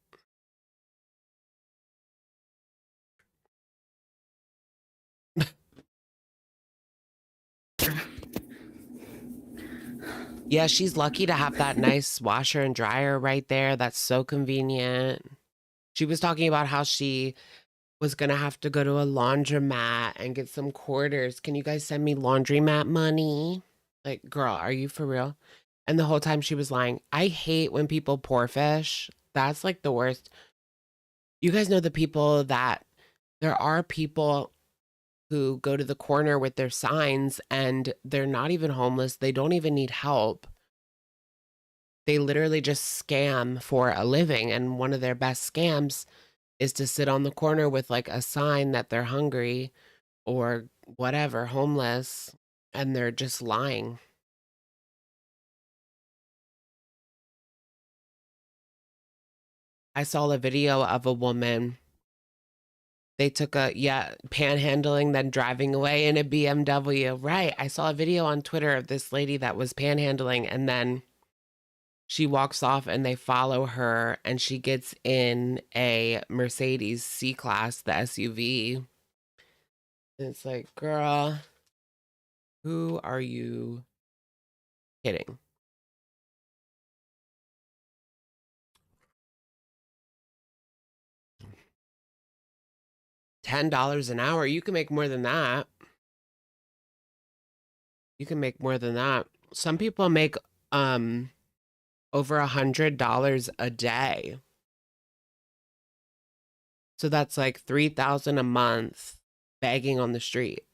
Yeah, she's lucky to have that nice washer and dryer right there. That's so convenient. She was talking about how she was going to have to go to a laundromat and get some quarters. Can you guys send me laundromat money? Like, girl, are you for real? And the whole time she was lying. I hate when people pour fish. That's like the worst. You guys know the people that there are people who go to the corner with their signs and they're not even homeless. They don't even need help. They literally just scam for a living. And one of their best scams is to sit on the corner with like a sign that they're hungry or whatever, homeless, and they're just lying. I saw a video of a woman. They took panhandling, then driving away in a BMW. Right. I saw a video on Twitter of this lady that was panhandling, and then she walks off and they follow her and she gets in a Mercedes C-Class, the SUV. And it's like, girl, who are you kidding? $10 an hour. You can make more than that. You can make more than that. Some people make over $100 a day. So that's like $3,000 a month begging on the street.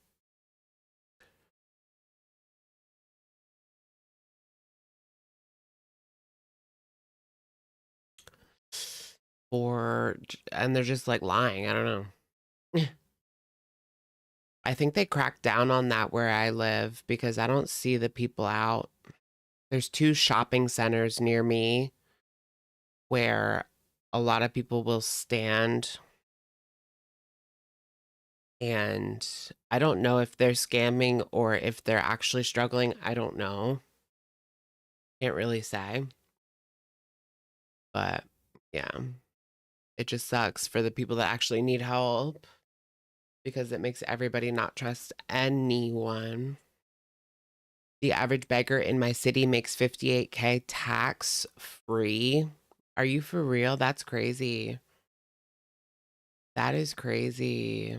And they're just like lying. I don't know. I think they cracked down on that where I live because I don't see the people out. There's 2 shopping centers near me where a lot of people will stand. And I don't know if they're scamming or if they're actually struggling. I don't know. Can't really say. But yeah, it just sucks for the people that actually need help because it makes everybody not trust anyone. The average beggar in my city makes $58K tax free. Are you for real? That's crazy. That is crazy.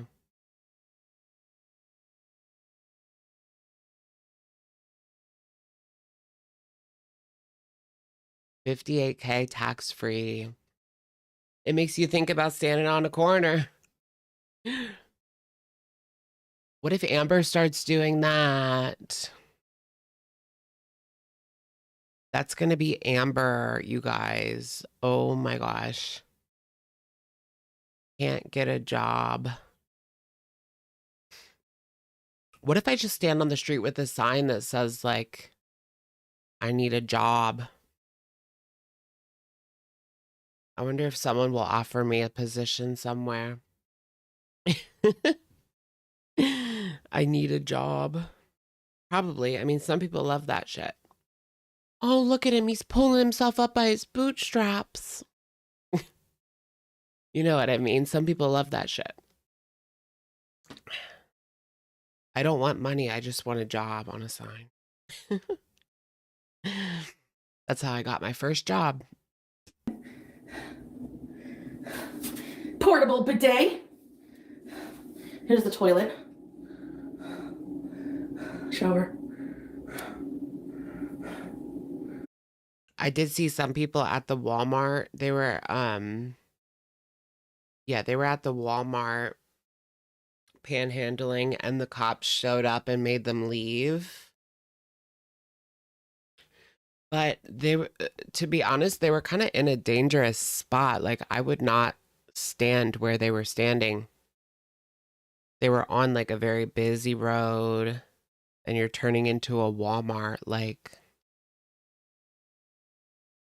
$58K tax free. It makes you think about standing on a corner. What if Amber starts doing that? That's going to be Amber, you guys. Oh my gosh. Can't get a job. What if I just stand on the street with a sign that says, like, I need a job? I wonder if someone will offer me a position somewhere. I need a job. Probably. I mean, some people love that shit. Oh, look at him. He's pulling himself up by his bootstraps. You know what I mean? Some people love that shit. I don't want money. I just want a job on a sign. That's how I got my first job. Portable bidet. Here's the toilet. Shower. I did see some people at the Walmart. They were they were at the Walmart panhandling and the cops showed up and made them leave. But they were, to be honest, they were kind of in a dangerous spot. Like, I would not stand where they were standing. They were on like a very busy road and you're turning into a Walmart. Like,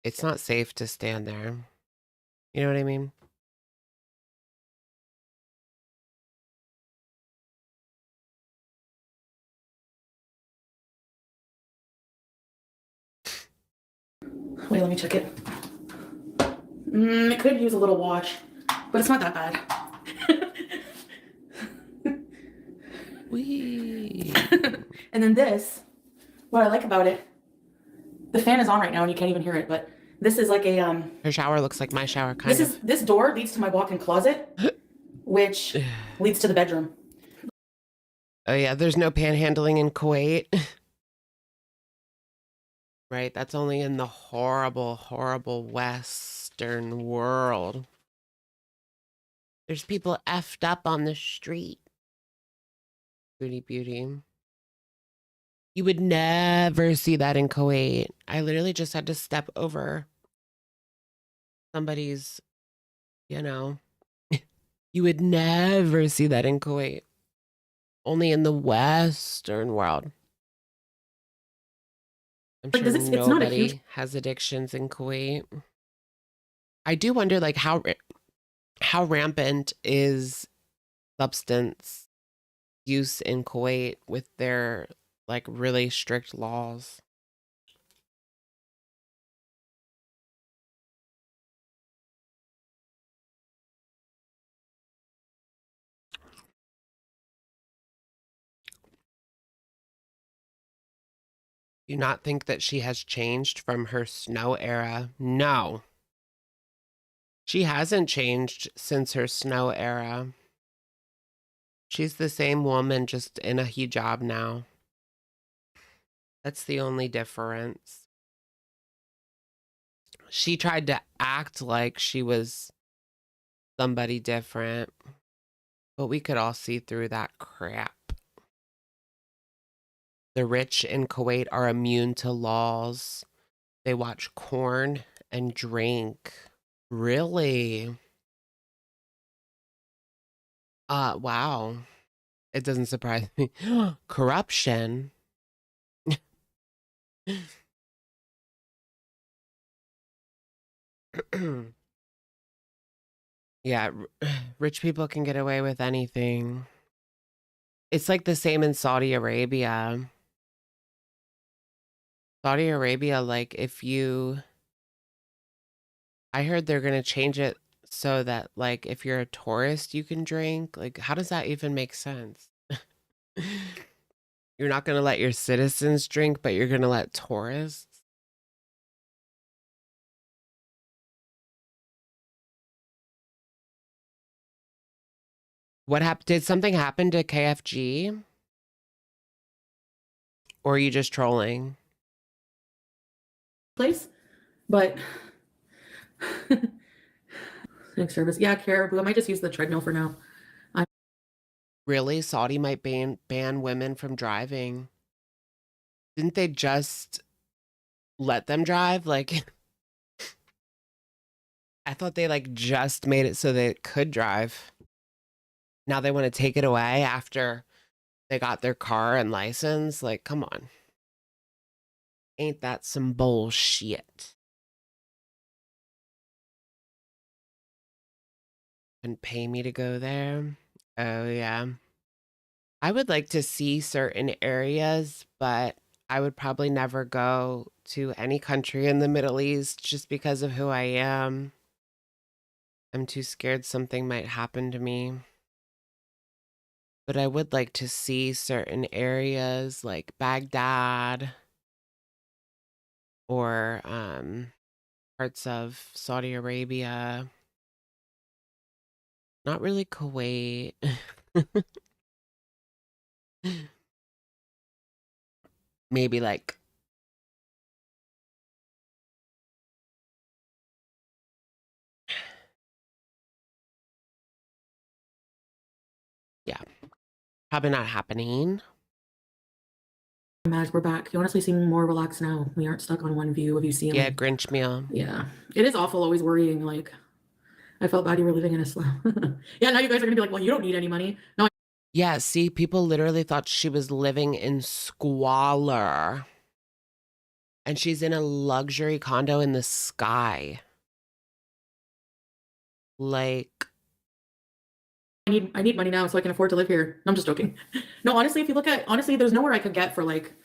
it's not safe to stand there. You know what I mean? Wait, let me check it. It could use a little wash, but it's not that bad. Wee. And then this, what I like about it, the fan is on right now and you can't even hear it, but This is like a Her shower looks like my shower, kind of. this door leads to my walk-in closet, which leads to the bedroom. Oh yeah, there's no panhandling in Kuwait. Right, that's only in the horrible, horrible Western world. There's people effed up on the street. Foodie beauty. You would never see that in Kuwait. I literally just had to step over somebody's, you know. You would never see that in Kuwait. Only in the Western world. I'm Like, sure it's not a nobody huge... has addictions in Kuwait. I do wonder, like, how rampant is substance use in Kuwait with their, like, really strict laws. Do you not think that she has changed from her snow era? No. She hasn't changed since her snow era. She's the same woman, just in a hijab now. That's the only difference. She tried to act like she was somebody different, but we could all see through that crap. The rich in Kuwait are immune to laws. They watch corn and drink. Really? Wow. It doesn't surprise me. Corruption. Yeah, rich people can get away with anything. It's like the same in Saudi Arabia. Saudi Arabia, like, I heard they're gonna change it so that, like, if you're a tourist, you can drink. Like, how does that even make sense? You're not gonna let your citizens drink, but you're gonna let tourists? What happened? Did something happen to KFG? Or are you just trolling? Place, but next service, yeah, Caribou. I might just use the treadmill for now. Really? Saudi might ban women from driving. Didn't they just let them drive? Like, I thought they, like, just made it so they could drive. Now they want to take it away after they got their car and license. Like, come on. Ain't that some bullshit? And pay me to go there? Oh, yeah. I would like to see certain areas, but I would probably never go to any country in the Middle East just because of who I am. I'm too scared something might happen to me. But I would like to see certain areas like Baghdad or parts of Saudi Arabia. Not really Kuwait. Maybe like yeah. Probably not happening. We're back. You honestly seem more relaxed now. We aren't stuck on one view of you seeing. Yeah, Grinch meal. Yeah. It is awful, always worrying. Like, I felt bad you were living in a slum. Yeah, now you guys are gonna be like, well, you don't need any money. No. Yeah, see, people literally thought she was living in squalor. And she's in a luxury condo in the sky. Like, I need money now so I can afford to live here. No, I'm just joking. No, honestly, if you look at, honestly, there's nowhere I could get for like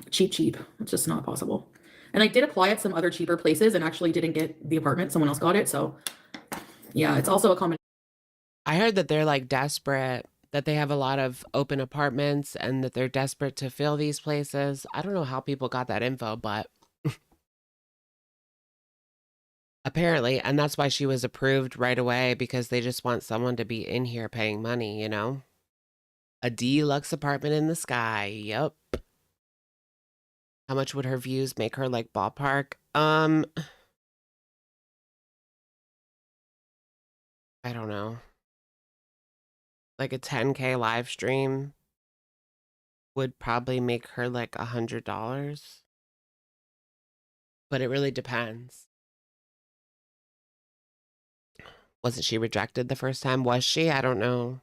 cheap. It's just not possible. And I did apply at some other cheaper places and actually didn't get the apartment. Someone else got it. So yeah, it's also a common. I heard that they're like desperate, that they have a lot of open apartments and that they're desperate to fill these places. I don't know how people got that info, but Apparently, and that's why she was approved right away, because they just want someone to be in here paying money, you know? A deluxe apartment in the sky. Yep. How much would her views make her like ballpark? I don't know. Like a 10K live stream would probably make her like $100. But it really depends. Wasn't she rejected the first time? Was she? I don't know.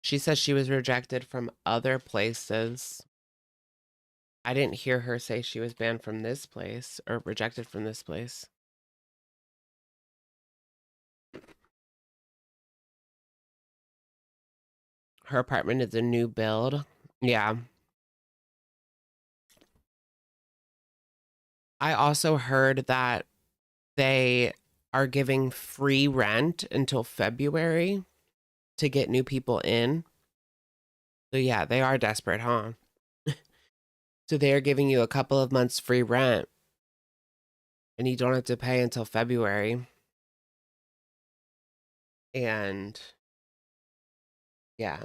She says she was rejected from other places. I didn't hear her say she was banned from this place or rejected from this place. Her apartment is a new build. Yeah. I also heard that they are giving free rent until February to get new people in. So yeah, they are desperate, huh? So they are giving you a couple of months free rent and you don't have to pay until February. And yeah,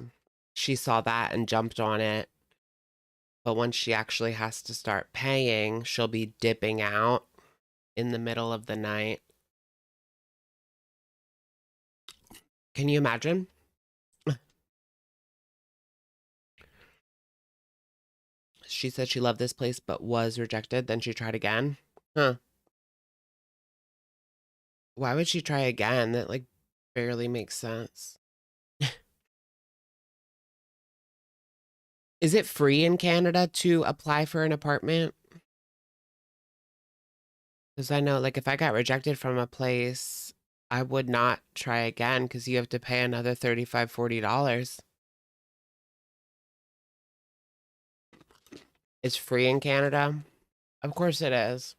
she saw that and jumped on it. But once she actually has to start paying, she'll be dipping out in the middle of the night. Can you imagine? She said she loved this place but was rejected. Then she tried again. Huh. Why would she try again? That like barely makes sense. Is it free in Canada to apply for an apartment? Because I know, like, if I got rejected from a place, I would not try again because you have to pay another $35, $40. It's free in Canada? Of course it is.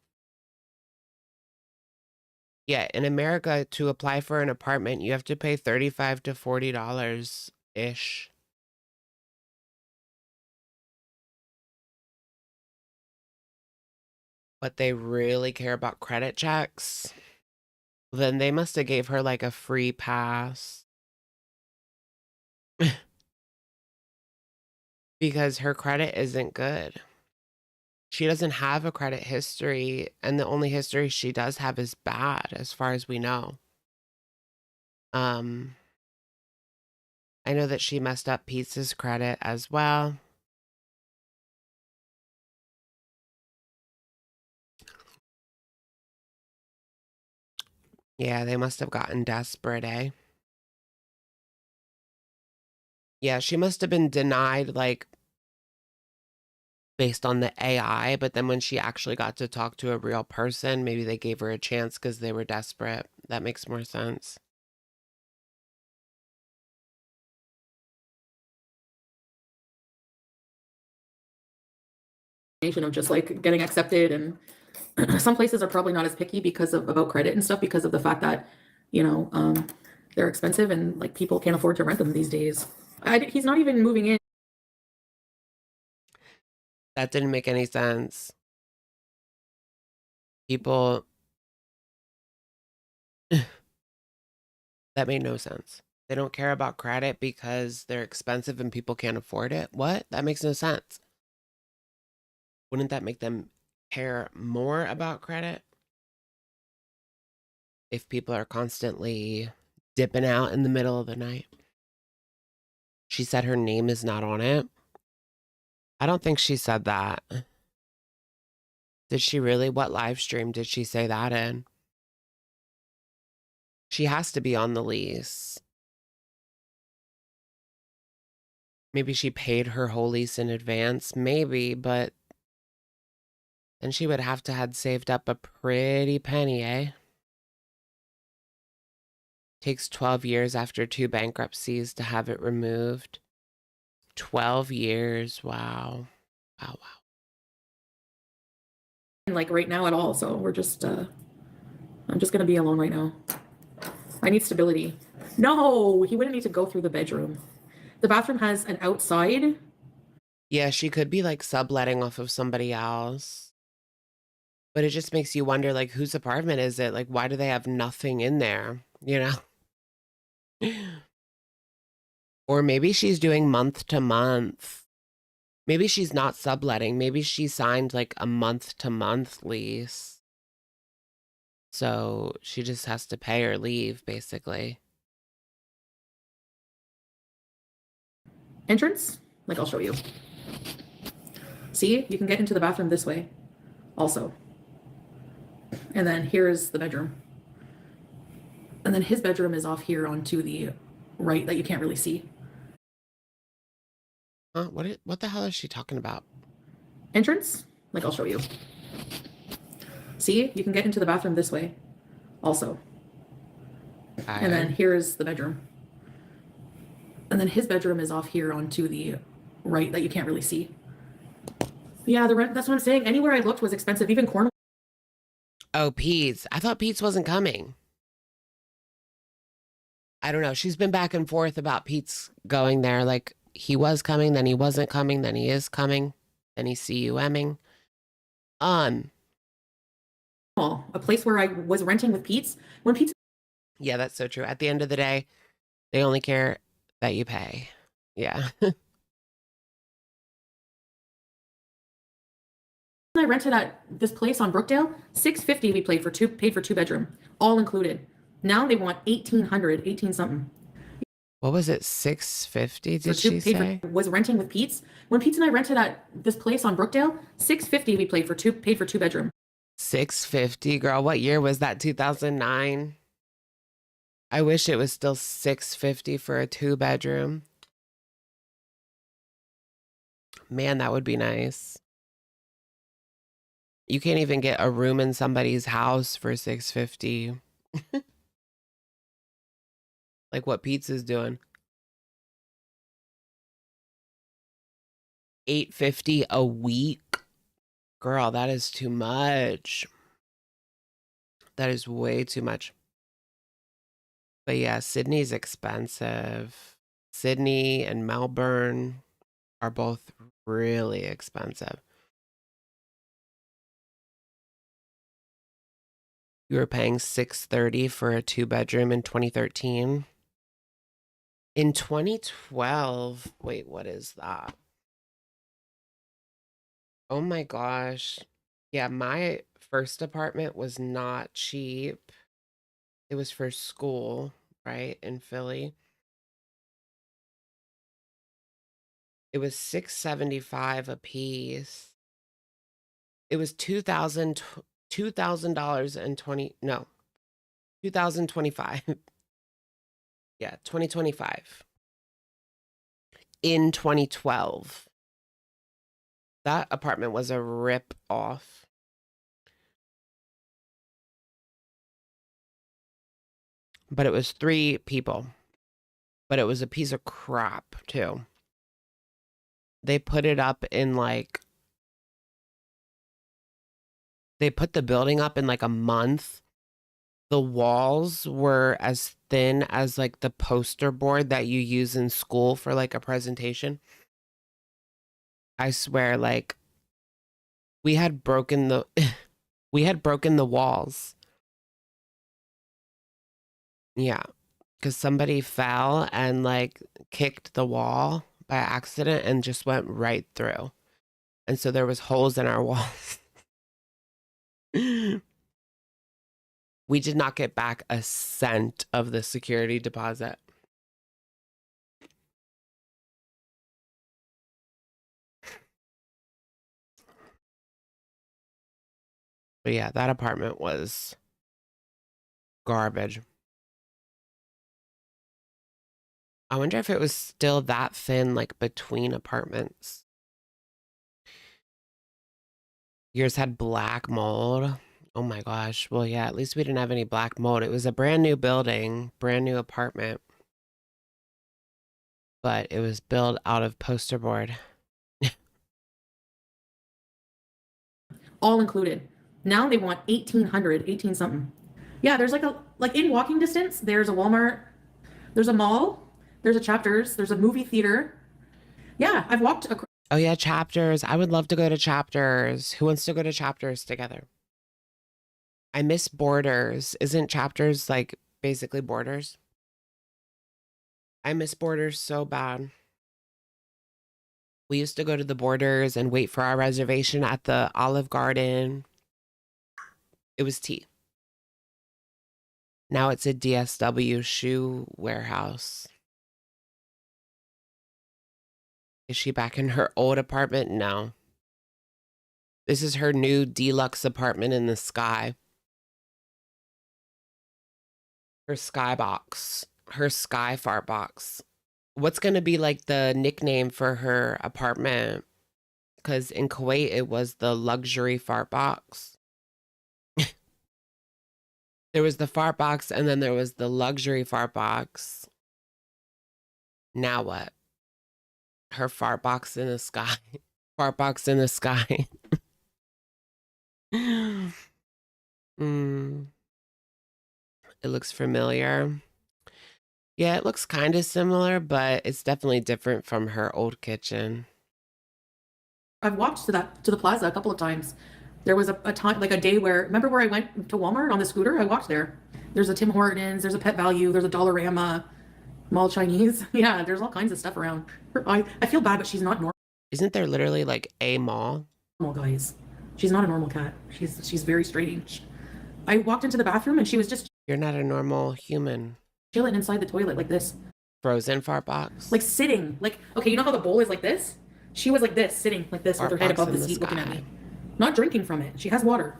Yeah, in America, to apply for an apartment, you have to pay $35 to $40-ish. But they really care about credit checks. Then they must have gave her like a free pass. Because her credit isn't good. She doesn't have a credit history, and the only history she does have is bad, as far as we know. I know that she messed up Pete's credit as well. Yeah, they must have gotten desperate, eh? Yeah, she must have been denied, like, based on the AI, but then when she actually got to talk to a real person, maybe they gave her a chance because they were desperate. That makes more sense. Of just like getting accepted, and some places are probably not as picky because of about credit and stuff, because of the fact that, you know, they're expensive and like people can't afford to rent them these days. He's not even moving in. That didn't make any sense. People that made no sense. They don't care about credit because they're expensive and people can't afford it. What? That makes no sense. Wouldn't that make them care more about credit? If people are constantly dipping out in the middle of the night. She said her name is not on it. I don't think she said that. Did she really? What live stream did she say that in? She has to be on the lease. Maybe she paid her whole lease in advance. Maybe, but then she would have to had saved up a pretty penny, eh? Takes 12 years after 2 bankruptcies to have it removed. 12 years. Wow. Wow, wow. Like right now at all, so we're just I'm just gonna be alone right now. I need stability. No, he wouldn't need to go through the bedroom. The bathroom has an outside. Yeah, she could be like subletting off of somebody else. But it just makes you wonder, like, whose apartment is it? Like, why do they have nothing in there? You know? Or maybe she's doing month to month. Maybe she's not subletting. Maybe she signed like a month to month lease. So she just has to pay or leave, basically. Entrance? Like, I'll show you. See, you can get into the bathroom this way also. And then here's the bedroom. And then his bedroom is off here onto the right that you can't really see. Huh? What the hell is she talking about? Entrance? Like, I'll show you. See, you can get into the bathroom this way also. And then here's the bedroom. And then his bedroom is off here onto the right that you can't really see. Yeah, the rent, that's what I'm saying. Anywhere I looked was expensive, even Cornwall. Oh, Pete's. I thought Pete's wasn't coming. I don't know. She's been back and forth about Pete's going there. Like, he was coming, then he wasn't coming, then he is coming, then he's CUMing. A place where I was renting with Pete's. When Pete's... Yeah, that's so true. At the end of the day, they only care that you pay. Yeah. I rented at this place on Brookdale, $650 we paid for two bedroom, all included. Now they want $1,800, 18 something. What was it? $650? Did she say? Was renting with Pete's. When Pete's and I rented at this place on Brookdale, $650 we paid for two bedroom. $650, girl. What year was that? 2009. I wish it was still $650 for a 2-bedroom. Man, that would be nice. You can't even get a room in somebody's house for $650. Like what Pizza's doing. $850 a week. Girl, that is too much. That is way too much. But yeah, Sydney's expensive. Sydney and Melbourne are both really expensive. You were paying $630 for a 2-bedroom in 2013. In 2012, wait, what is that? Oh my gosh. Yeah, my first apartment was not cheap. It was for school, right, in Philly. It was $675 a piece. It was $2,025. Yeah, 2025. In 2012. That apartment was a rip off. But it was 3 people. But it was a piece of crap, too. They put it up in like... They put the building up in like a month. The walls were as thin as like the poster board that you use in school for like a presentation. I swear, like, we had broken the walls. Yeah, because somebody fell and like kicked the wall by accident and just went right through. And so there was holes in our walls. We did not get back a cent of the security deposit. But yeah, that apartment was garbage. I wonder if it was still that thin, like between apartments. Yours had black mold. Oh my gosh. Well, yeah, at least we didn't have any black mold. It was a brand new building, brand new apartment. But it was built out of poster board. All included. Now they want 1,800, 18 something. Yeah, there's like in walking distance, there's a Walmart, there's a mall, there's a Chapters, there's a movie theater. Yeah, I've walked across. Oh yeah, Chapters. I would love to go to Chapters. Who wants to go to Chapters together? I miss Borders. Isn't Chapters like basically Borders? I miss Borders so bad. We used to go to the Borders and wait for our reservation at the Olive Garden. It was tea. Now it's a DSW shoe warehouse. Is she back in her old apartment? No. This is her new deluxe apartment in the sky. Her sky box. Her sky fart box. What's going to be like the nickname for her apartment? Because in Kuwait, it was the luxury fart box. There was the fart box and then there was the luxury fart box. Now what? Her fart box in the sky. Fart box in the sky. It looks familiar. Yeah, it looks kind of similar, but it's definitely different from her old kitchen. I've walked to the plaza a couple of times. There was a time, like a day where, remember where I went to Walmart on the scooter? I walked there. There's a Tim Hortons, there's a Pet Value, there's a Dollarama, Mall Chinese. Yeah, there's all kinds of stuff around. I feel bad, but she's not normal. Isn't there literally like a mall? Guys. She's not a normal cat. She's very strange. I walked into the bathroom and she was just... You're not a normal human. Chilling inside the toilet like this. Frozen fart box? Like sitting. Like, okay, you know how the bowl is like this? She was like this, sitting like this with her head above the seat looking at me. Not drinking from it. She has water.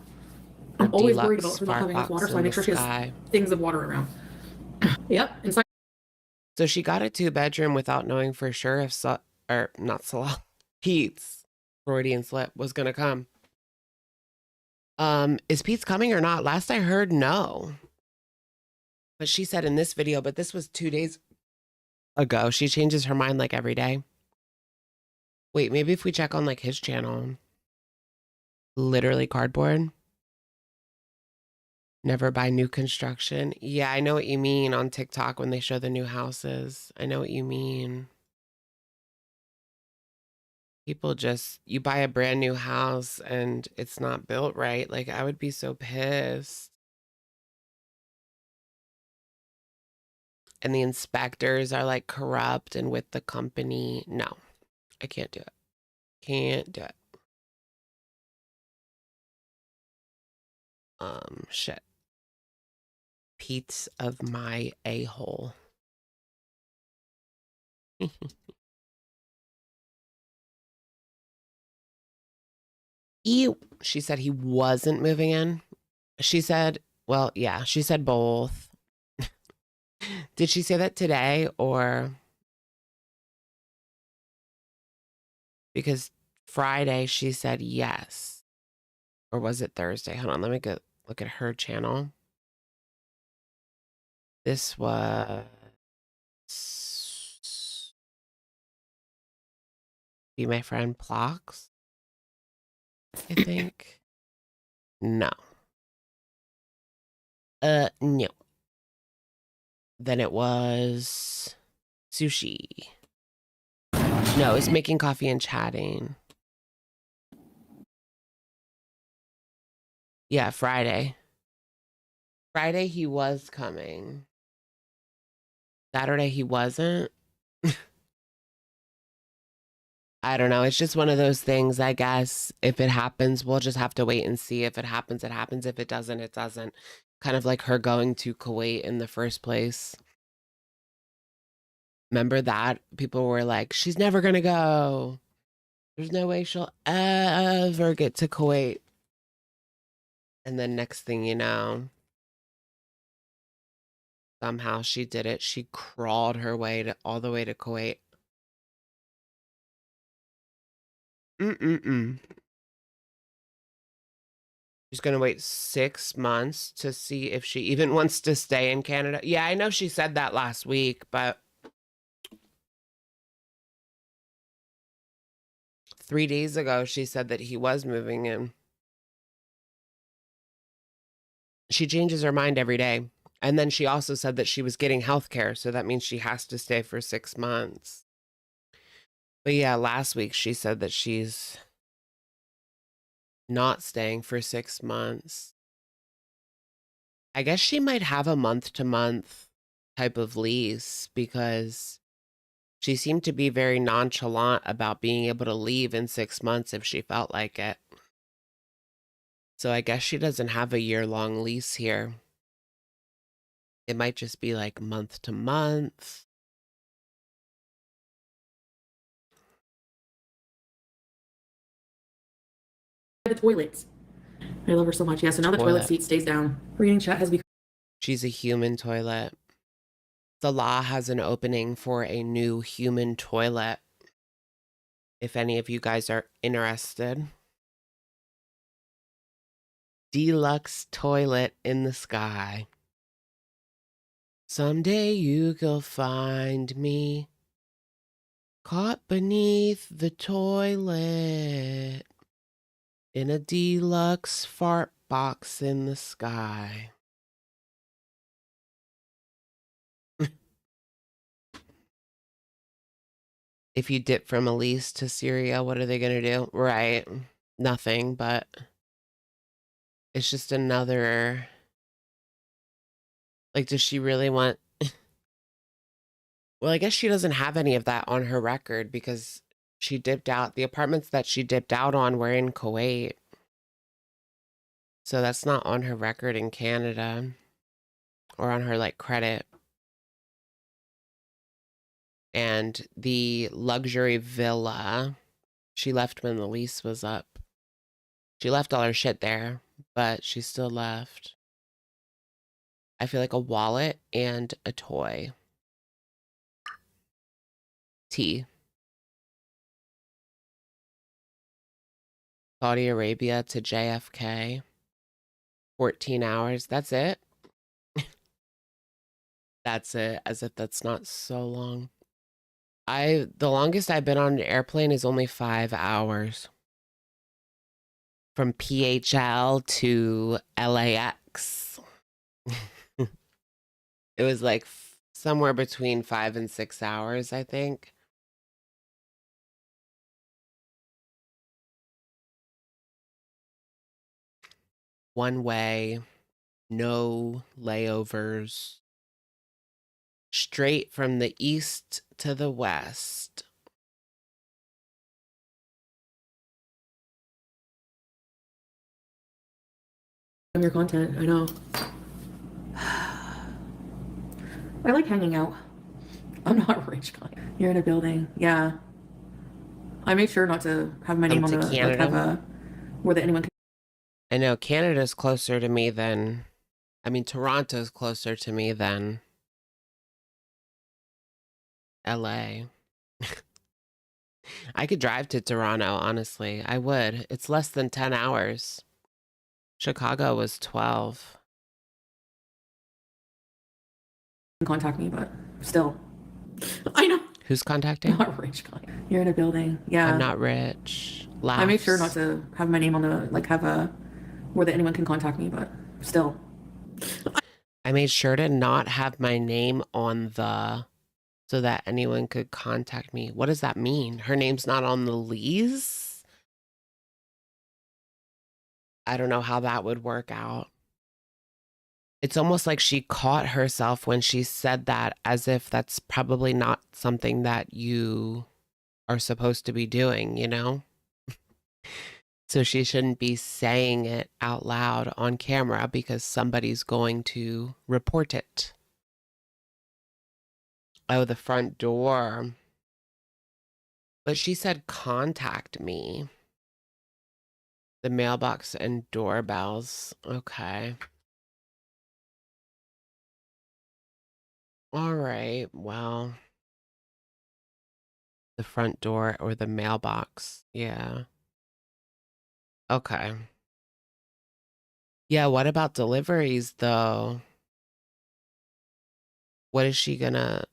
I'm always worried about her not having enough water, so I make sure she has things of water around. Yep. Inside. So she got a 2-bedroom without knowing for sure if Pete's Freudian slip was gonna come. Is Pete's coming or not? Last I heard, no. But she said in this video, but this was 2 days ago. She changes her mind like every day. Wait, maybe if we check on like his channel. Literally cardboard. Never buy new construction. Yeah, I know what you mean on TikTok when they show the new houses. I know what you mean. People just, you buy a brand new house and it's not built right. Like, I would be so pissed. And the inspectors are like corrupt and with the company. No, I can't do it. Can't do it. Shit. Pete's of my a-hole. Ew. She said he wasn't moving in. She said, well, yeah, she said both. Did she say that today or? Because Friday she said yes. Or was it Thursday? Hold on, let me go look at her channel. This was Be My Friend Plox, I think. No. No. Then it was sushi. No, it's making coffee and chatting. Yeah, Friday. Friday he was coming. Saturday he wasn't. I don't know. It's just one of those things, I guess. If it happens, we'll just have to wait and see. If it happens, it happens. If it doesn't, it doesn't. Kind of like her going to Kuwait in the first place. Remember that? People were like, she's never going to go. There's no way she'll ever get to Kuwait. And then next thing you know, somehow she did it. She crawled her way all the way to Kuwait. She's going to wait 6 months to see if she even wants to stay in Canada. Yeah, I know she said that last week, but 3 days ago, she said that he was moving in. She changes her mind every day. And then she also said that she was getting health care, so that means she has to stay for 6 months. But yeah, last week she said that she's not staying for 6 months. I guess she might have a month-to-month type of lease because she seemed to be very nonchalant about being able to leave in 6 months if she felt like it. So I guess she doesn't have a year-long lease here. It might just be like month to month. The toilets. I love her so much. Yeah, so now the toilet seat stays down. Reading chat has become. She's a human toilet. The law has an opening for a new human toilet. If any of you guys are interested. Deluxe toilet in the sky. Someday you will find me caught beneath the toilet in a deluxe fart box in the sky. If you dip from Elise to Syria, what are they going to do? Right. Nothing, but it's just another. Like, does she really want. Well, I guess she doesn't have any of that on her record because she dipped out. The apartments that she dipped out on were in Kuwait. So that's not on her record in Canada or on her, like, credit. And the luxury villa, she left when the lease was up. She left all her shit there, but she still left. I feel like a wallet and a toy. Tea. Saudi Arabia to JFK. 14 hours. That's it? That's it. As if that's not so long. The longest I've been on an airplane is only 5 hours. From PHL to LAX. It was like somewhere between 5 and 6 hours, I think. One way, no layovers. Straight from the east to the west. Your content, I know. I like hanging out. I'm not a rich guy. You're in a building, yeah. I make sure not to have my name on the like have a where that anyone can. I know Canada's closer to me than, I mean Toronto's closer to me than LA. I could drive to Toronto, honestly. I would. It's less than 10 hours. Chicago was 12. Contact me, but still. I know. Who's contacting? Not a rich guy. You're in a building, yeah. I'm not rich. Laughs. I make sure not to have my name on the like have a where that anyone can contact me, but still. I made sure to not have my name on the so that anyone could contact me. What does that mean? Her name's not on the lease? I don't know how that would work out. It's almost like she caught herself when she said that, as if that's probably not something that you are supposed to be doing, you know? So she shouldn't be saying it out loud on camera because somebody's going to report it. Oh, the front door. But she said, contact me. The mailbox and doorbells. Okay. All right. Well, the front door or the mailbox. Yeah. Okay. Yeah, what about deliveries, though? What is she gonna...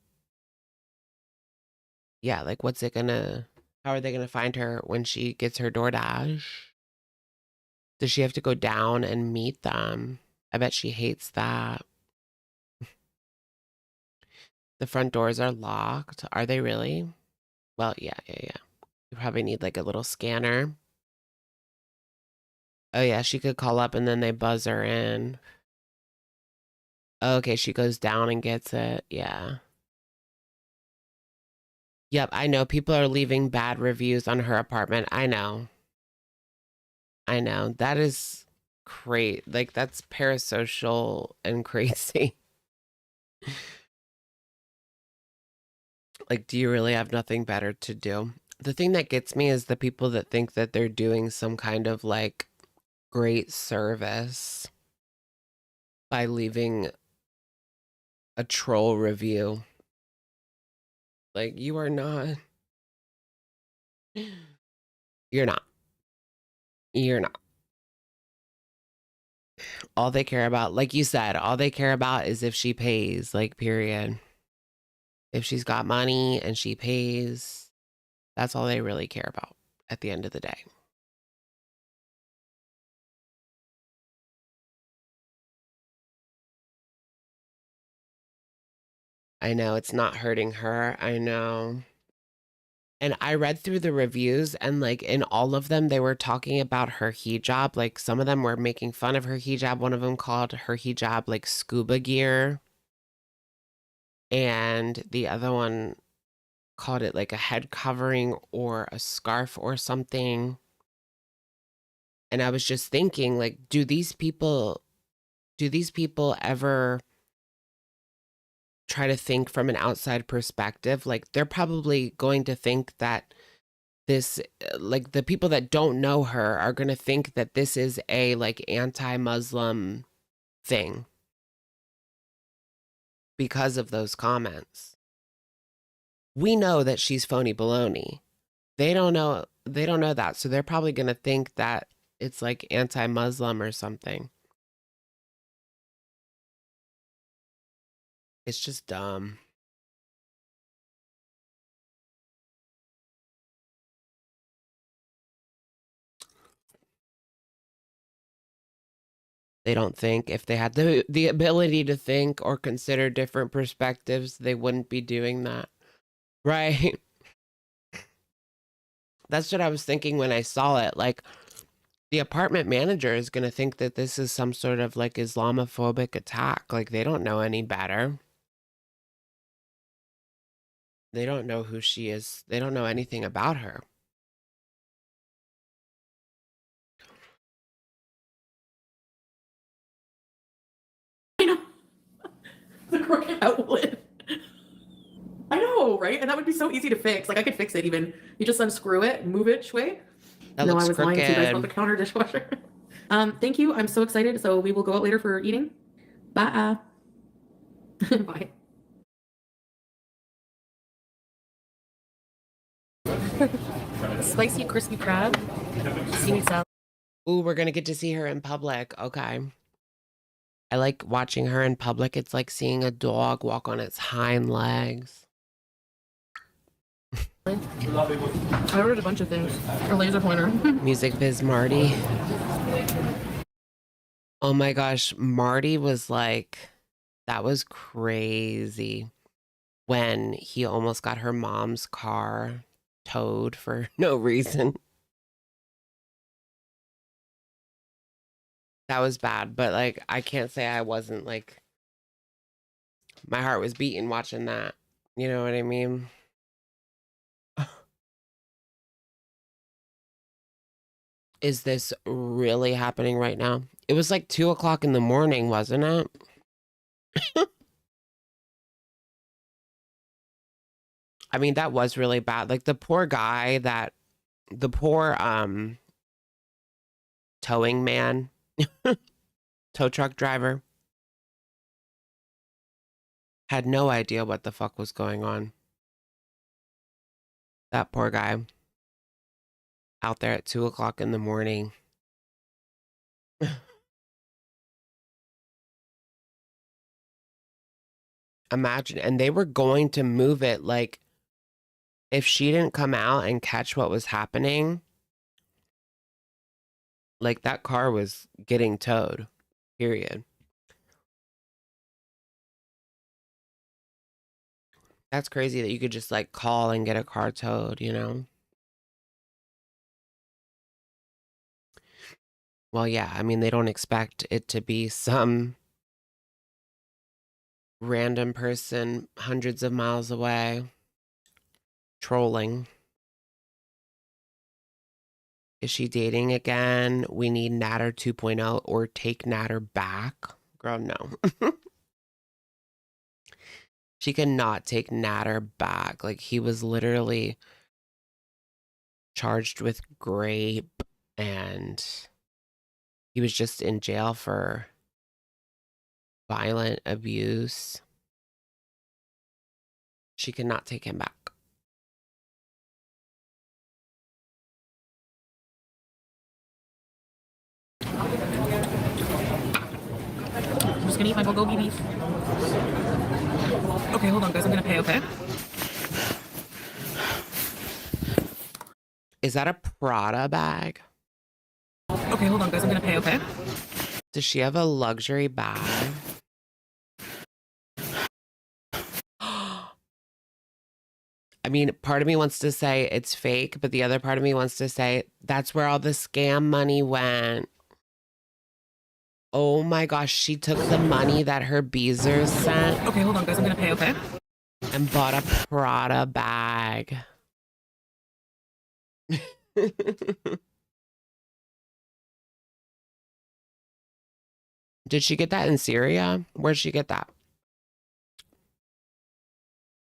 Yeah, like, what's it gonna... How are they gonna find her when she gets her DoorDash? Does she have to go down and meet them? I bet she hates that. The front doors are locked. Are they really? Well, yeah. You probably need, like, a little scanner. Oh, yeah, she could call up and then they buzz her in. Okay, she goes down and gets it. Yeah. Yep, I know. People are leaving bad reviews on her apartment. I know. I know. That is great. Like, that's parasocial and crazy. Like, do you really have nothing better to do? The thing that gets me is the people that think that they're doing some kind of like great service by leaving a troll review. Like, you are not. You're not. You're not. All they care about, like you said, all they care about is if she pays, like, period. If she's got money and she pays, that's all they really care about at the end of the day. I know it's not hurting her. I know. And I read through the reviews, and like in all of them, they were talking about her hijab. Like some of them were making fun of her hijab. One of them called her hijab like scuba gear. And the other one called it like a head covering or a scarf or something. And I was just thinking, like, do these people ever try to think from an outside perspective? Like, they're probably going to think that this, like, the people that don't know her are going to think that this is a like anti-Muslim thing because of those comments. We know that she's phony baloney. They don't know that, so they're probably going to think that it's like anti-Muslim or something. It's just dumb. They don't think. If they had the ability to think or consider different perspectives, they wouldn't be doing that. Right? That's what I was thinking when I saw it. Like, the apartment manager is going to think that this is some sort of like Islamophobic attack. Like, they don't know any better. They don't know who she is. They don't know anything about her. The crooked outlet. I know, right? And that would be so easy to fix. Like, I could fix it even. You just unscrew it, move it, shui. That No, looks I was lying to you guys about the crooked. counter dishwasher. Thank you. I'm so excited. So we will go out later for eating. Bye. Bye. Spicy crispy crab. Seaweed salad. Ooh, we're going to get to see her in public. Okay. I like watching her in public. It's like seeing a dog walk on its hind legs. I ordered a bunch of things. A laser pointer. Music Biz Marty. Oh my gosh, Marty was like, that was crazy when he almost got her mom's car towed for no reason. That was bad, but like, I can't say I wasn't like, my heart was beating watching that. You know what I mean? Is this really happening right now? It was like 2 o'clock in the morning, wasn't it? I mean, that was really bad. Like the poor guy the poor towing man, tow truck driver, had no idea what the fuck was going on. That poor guy out there at 2 o'clock in the morning. Imagine, and they were going to move it. Like, if she didn't come out and catch what was happening, like that car was getting towed, period. That's crazy that you could just like call and get a car towed, you know? Well, yeah, I mean, they don't expect it to be some random person hundreds of miles away trolling. Is she dating again? We need Natter 2.0 or take Natter back. Girl, no. She cannot take Natter back. Like, he was literally charged with rape and he was just in jail for violent abuse. She cannot take him back. I'm just gonna eat my bulgogi beef. Okay, hold on, guys. I'm gonna pay, okay? Is that a Prada bag? Okay, hold on, guys. I'm gonna pay, okay? Does she have a luxury bag? I mean, part of me wants to say it's fake, but the other part of me wants to say that's where all the scam money went. Oh my gosh, she took the money that her Beezers sent. Okay, hold on, guys. I'm gonna pay, okay? And bought a Prada bag. Did she get that in Syria? Where'd she get that?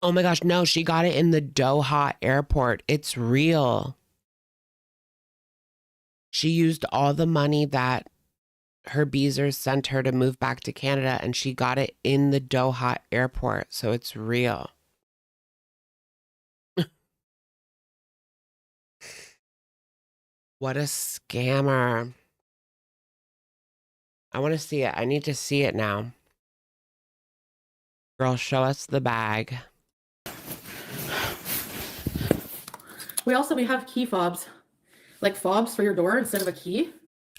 Oh my gosh, no, she got it in the Doha airport. It's real. She used all the money that her Beezers sent her to move back to Canada, and she got it in the Doha airport, so it's real. What a scammer. I want to see it. I need to see it now. Girl, show us the bag. We have key fobs. Like fobs for your door instead of a key.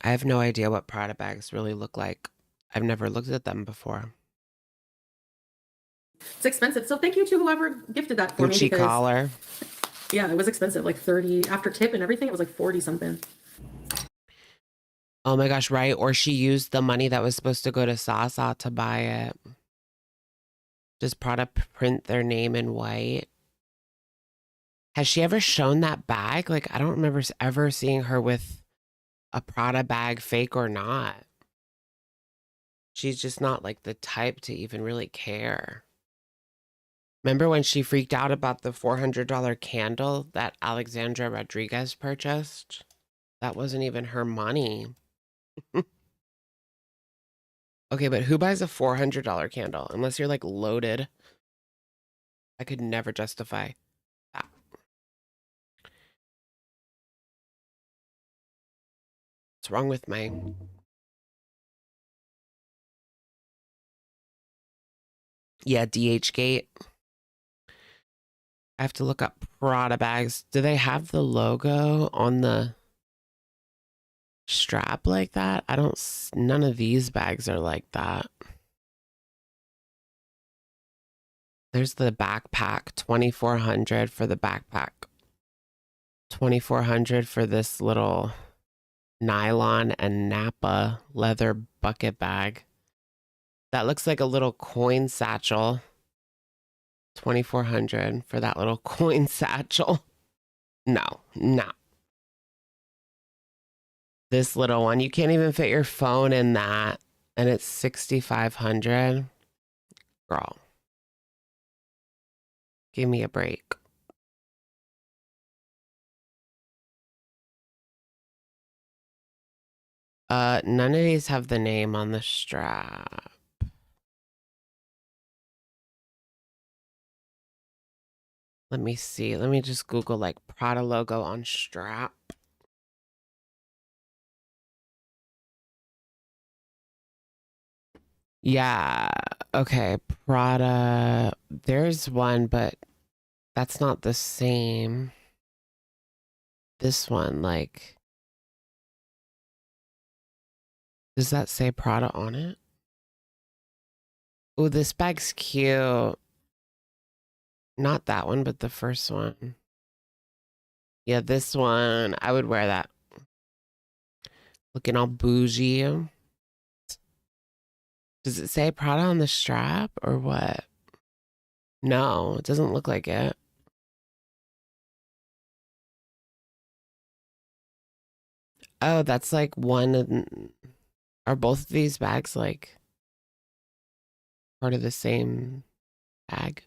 I have no idea what Prada bags really look like. I've never looked at them before. It's expensive. So thank you to whoever gifted that for me. Gucci collar. Yeah, it was expensive. Like 30 after tip and everything. It was like 40 something. Oh my gosh, right? Or she used the money that was supposed to go to Sasa to buy it. Does Prada print their name in white? Has she ever shown that bag? Like, I don't remember ever seeing her with a Prada bag, fake or not. She's just not like the type to even really care. Remember when she freaked out about the $400 candle that Alexandra Rodriguez purchased? That wasn't even her money. Okay, but who buys a $400 candle? Unless you're like loaded. I could never justify that. What's wrong with my... Yeah, DH Gate. I have to look up Prada bags. Do they have the logo on the strap like that? I don't... None of these bags are like that. There's the backpack. $2,400 for the backpack. $2,400 for this little nylon and Napa leather bucket bag. That looks like a little coin satchel. $2,400 for that little coin satchel. No. This little one, you can't even fit your phone in that, and it's $6,500. Girl, give me a break. None of these have the name on the strap. Let me see. Let me just Google like Prada logo on strap. Yeah. Okay. Prada. There's one, but that's not the same. This one, like, does that say Prada on it? Oh, this bag's cute. Not that one, but the first one. Yeah, this one. I would wear that. Looking all bougie. Does it say Prada on the strap or what? No, it doesn't look like it. Oh, that's like one. Are both of these bags like part of the same bag?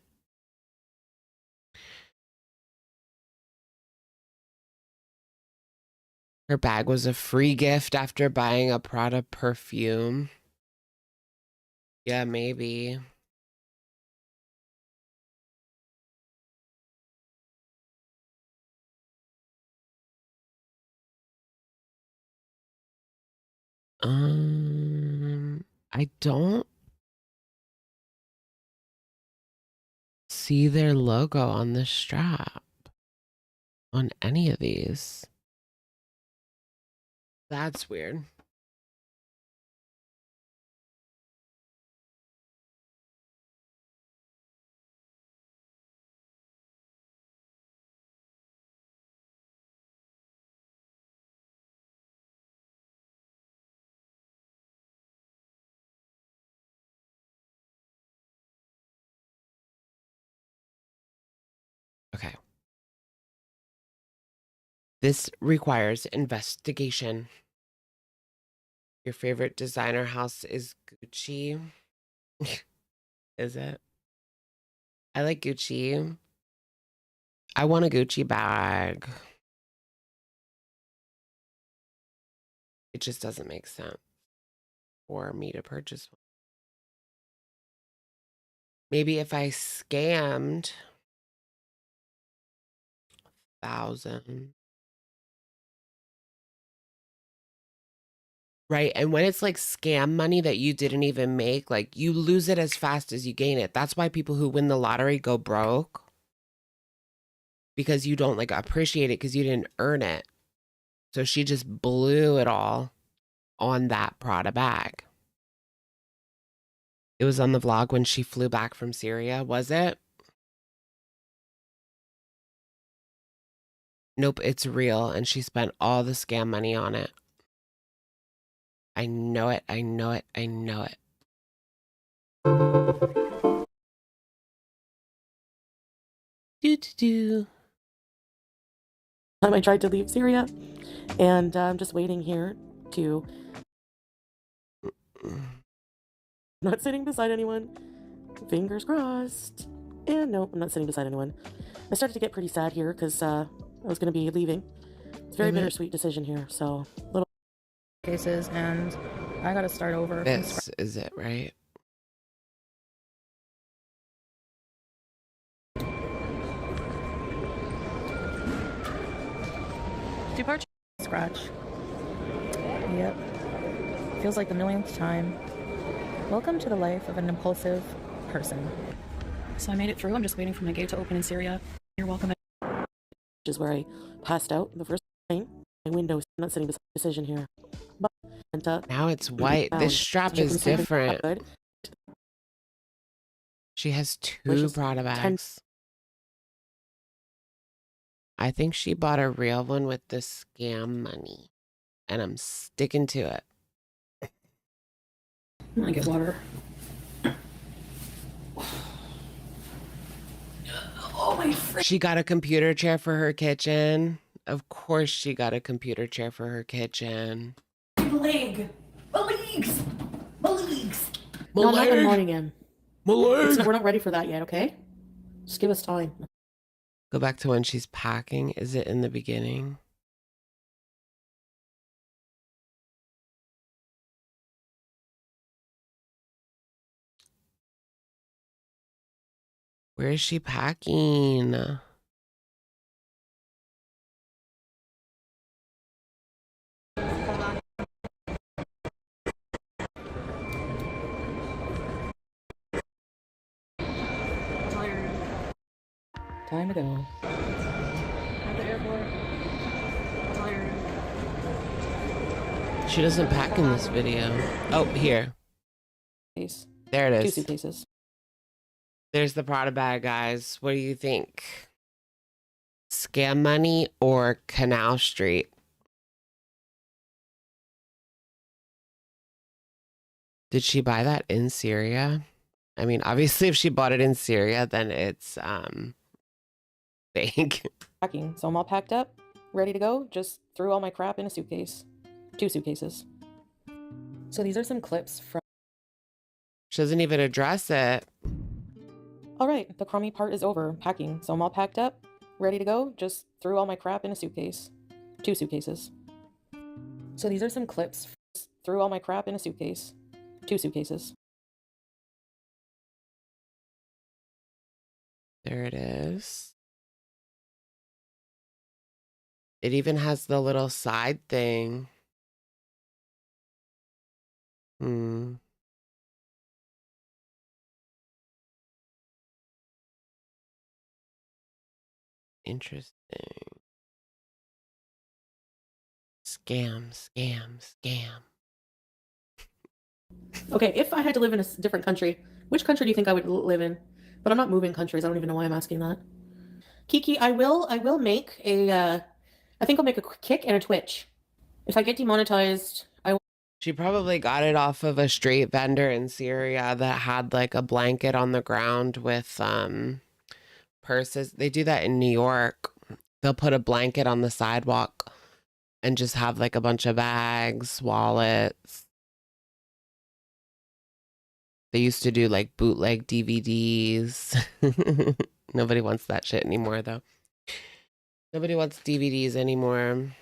Her bag was a free gift after buying a Prada perfume. Yeah, maybe. I don't see their logo on the strap on any of these. That's weird. Okay. This requires investigation. Your favorite designer house is Gucci. Is it? I like Gucci. I want a Gucci bag. It just doesn't make sense for me to purchase one. Maybe if I scammed 1,000. Right. And when it's like scam money that you didn't even make, like you lose it as fast as you gain it. That's why people who win the lottery go broke. Because you don't like appreciate it because you didn't earn it. So she just blew it all on that Prada bag. It was on the vlog when she flew back from Syria, was it? Nope, it's real. And she spent all the scam money on it. I know it. I know it. I know it. Do. I tried to leave Syria, and I'm just waiting here to. Not sitting beside anyone. Fingers crossed. And no, I'm not sitting beside anyone. I started to get pretty sad here because I was going to be leaving. It's a very bittersweet decision here. So little cases, and I got to start over. This is it, right? Departure scratch. Yep. Feels like the millionth time. Welcome to the life of an impulsive person. So I made it through. I'm just waiting for my gate to open in Syria. You're welcome. Which is where I passed out the first time. My window. I'm not sitting beside the decision here. But, and, now it's white. This strap is different. She has two Prada bags. I think she bought a real one with the scam money. And I'm sticking to it. I'm gonna get water. Oh my friend. She got a computer chair for her kitchen. Of course she got a computer chair for her kitchen. My leg. My legs. My legs. My No, leg. not in the morning again. My leg. We're not ready for that yet, okay? Just give us time. Go back to when she's packing. Is it in the beginning? Where is she packing? Time to go. At the airport. Tired. She doesn't pack in this video. Oh, here. There it Two is. suitcases. There's the Prada bag, guys. What do you think? Scam money or Canal Street? Did she buy that in Syria? I mean, obviously if she bought it in Syria, then it's fake. Packing, so I'm all packed up, ready to go. Just threw all my crap in a suitcase. 2 suitcases. So these are some clips from... She doesn't even address it. All right, the crummy part is over. Packing, so I'm all packed up, ready to go. Just threw all my crap in a suitcase. 2 suitcases. So these are some clips. Threw all my crap in a suitcase. 2 suitcases. There it is. It even has the little side thing. Interesting. Scam, scam, scam. Okay, if I had to live in a different country, which country do you think I would live in? But I'm not moving countries. I don't even know why I'm asking that. Kiki, I will make a, I think I'll make a kick and a twitch. If I get demonetized, I will. She probably got it off of a street vendor in Syria that had like a blanket on the ground with purses. They do that in New York. They'll put a blanket on the sidewalk and just have like a bunch of bags, wallets. They used to do like bootleg DVDs. Nobody wants that shit anymore though. Nobody wants DVDs anymore.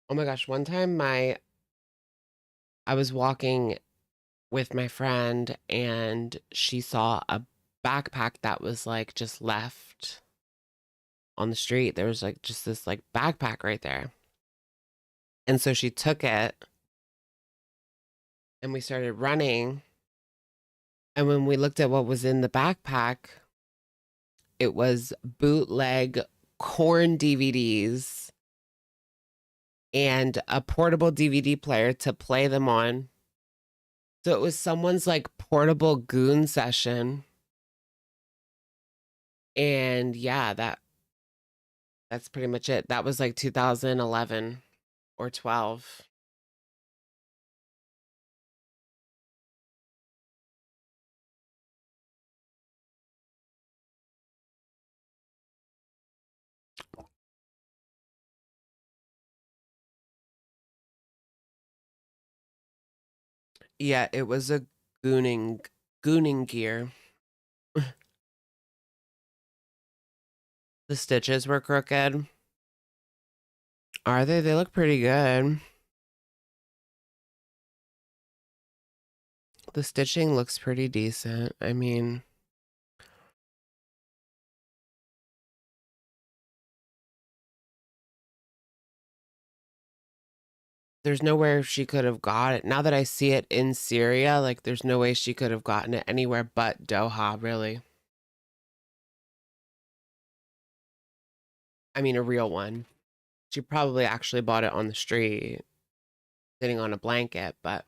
Oh my gosh, one time I was walking with my friend and she saw a backpack that was like just left on the street. There was like just this like backpack right there. And so she took it and we started running. And when we looked at what was in the backpack, it was bootleg corn DVDs and a portable DVD player to play them on. So it was someone's like portable goon session. And yeah, that's pretty much it. That was like 2011 or 12. Yeah, it was a gooning gear. The stitches were crooked. Are they? They look pretty good. The stitching looks pretty decent. I mean, there's nowhere she could have got it. Now that I see it in Syria, like there's no way she could have gotten it anywhere but Doha, really. I mean, a real one. She probably actually bought it on the street, sitting on a blanket, but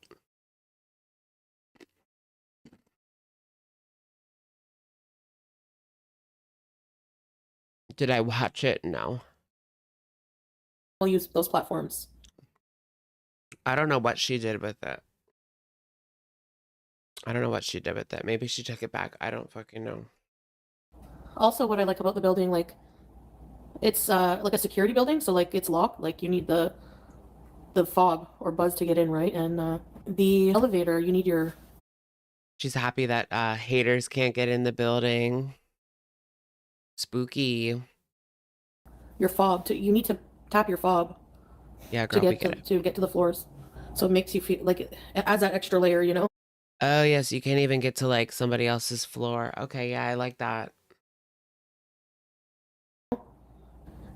did I watch it? No. I'll use those platforms. I don't know what she did with it. I don't know what she did with it. Maybe she took it back. I don't fucking know. Also, what I like about the building, like, it's like a security building, so like it's locked. Like you need the fob or buzz to get in, right? And the elevator, you need your... She's happy that haters can't get in the building. Spooky. Your fob. You need to tap your fob. Yeah, girl, to get to the floors. So it makes you feel like it adds that extra layer, you know? Oh, yes, you can't even get to like somebody else's floor. Okay, yeah, I like that.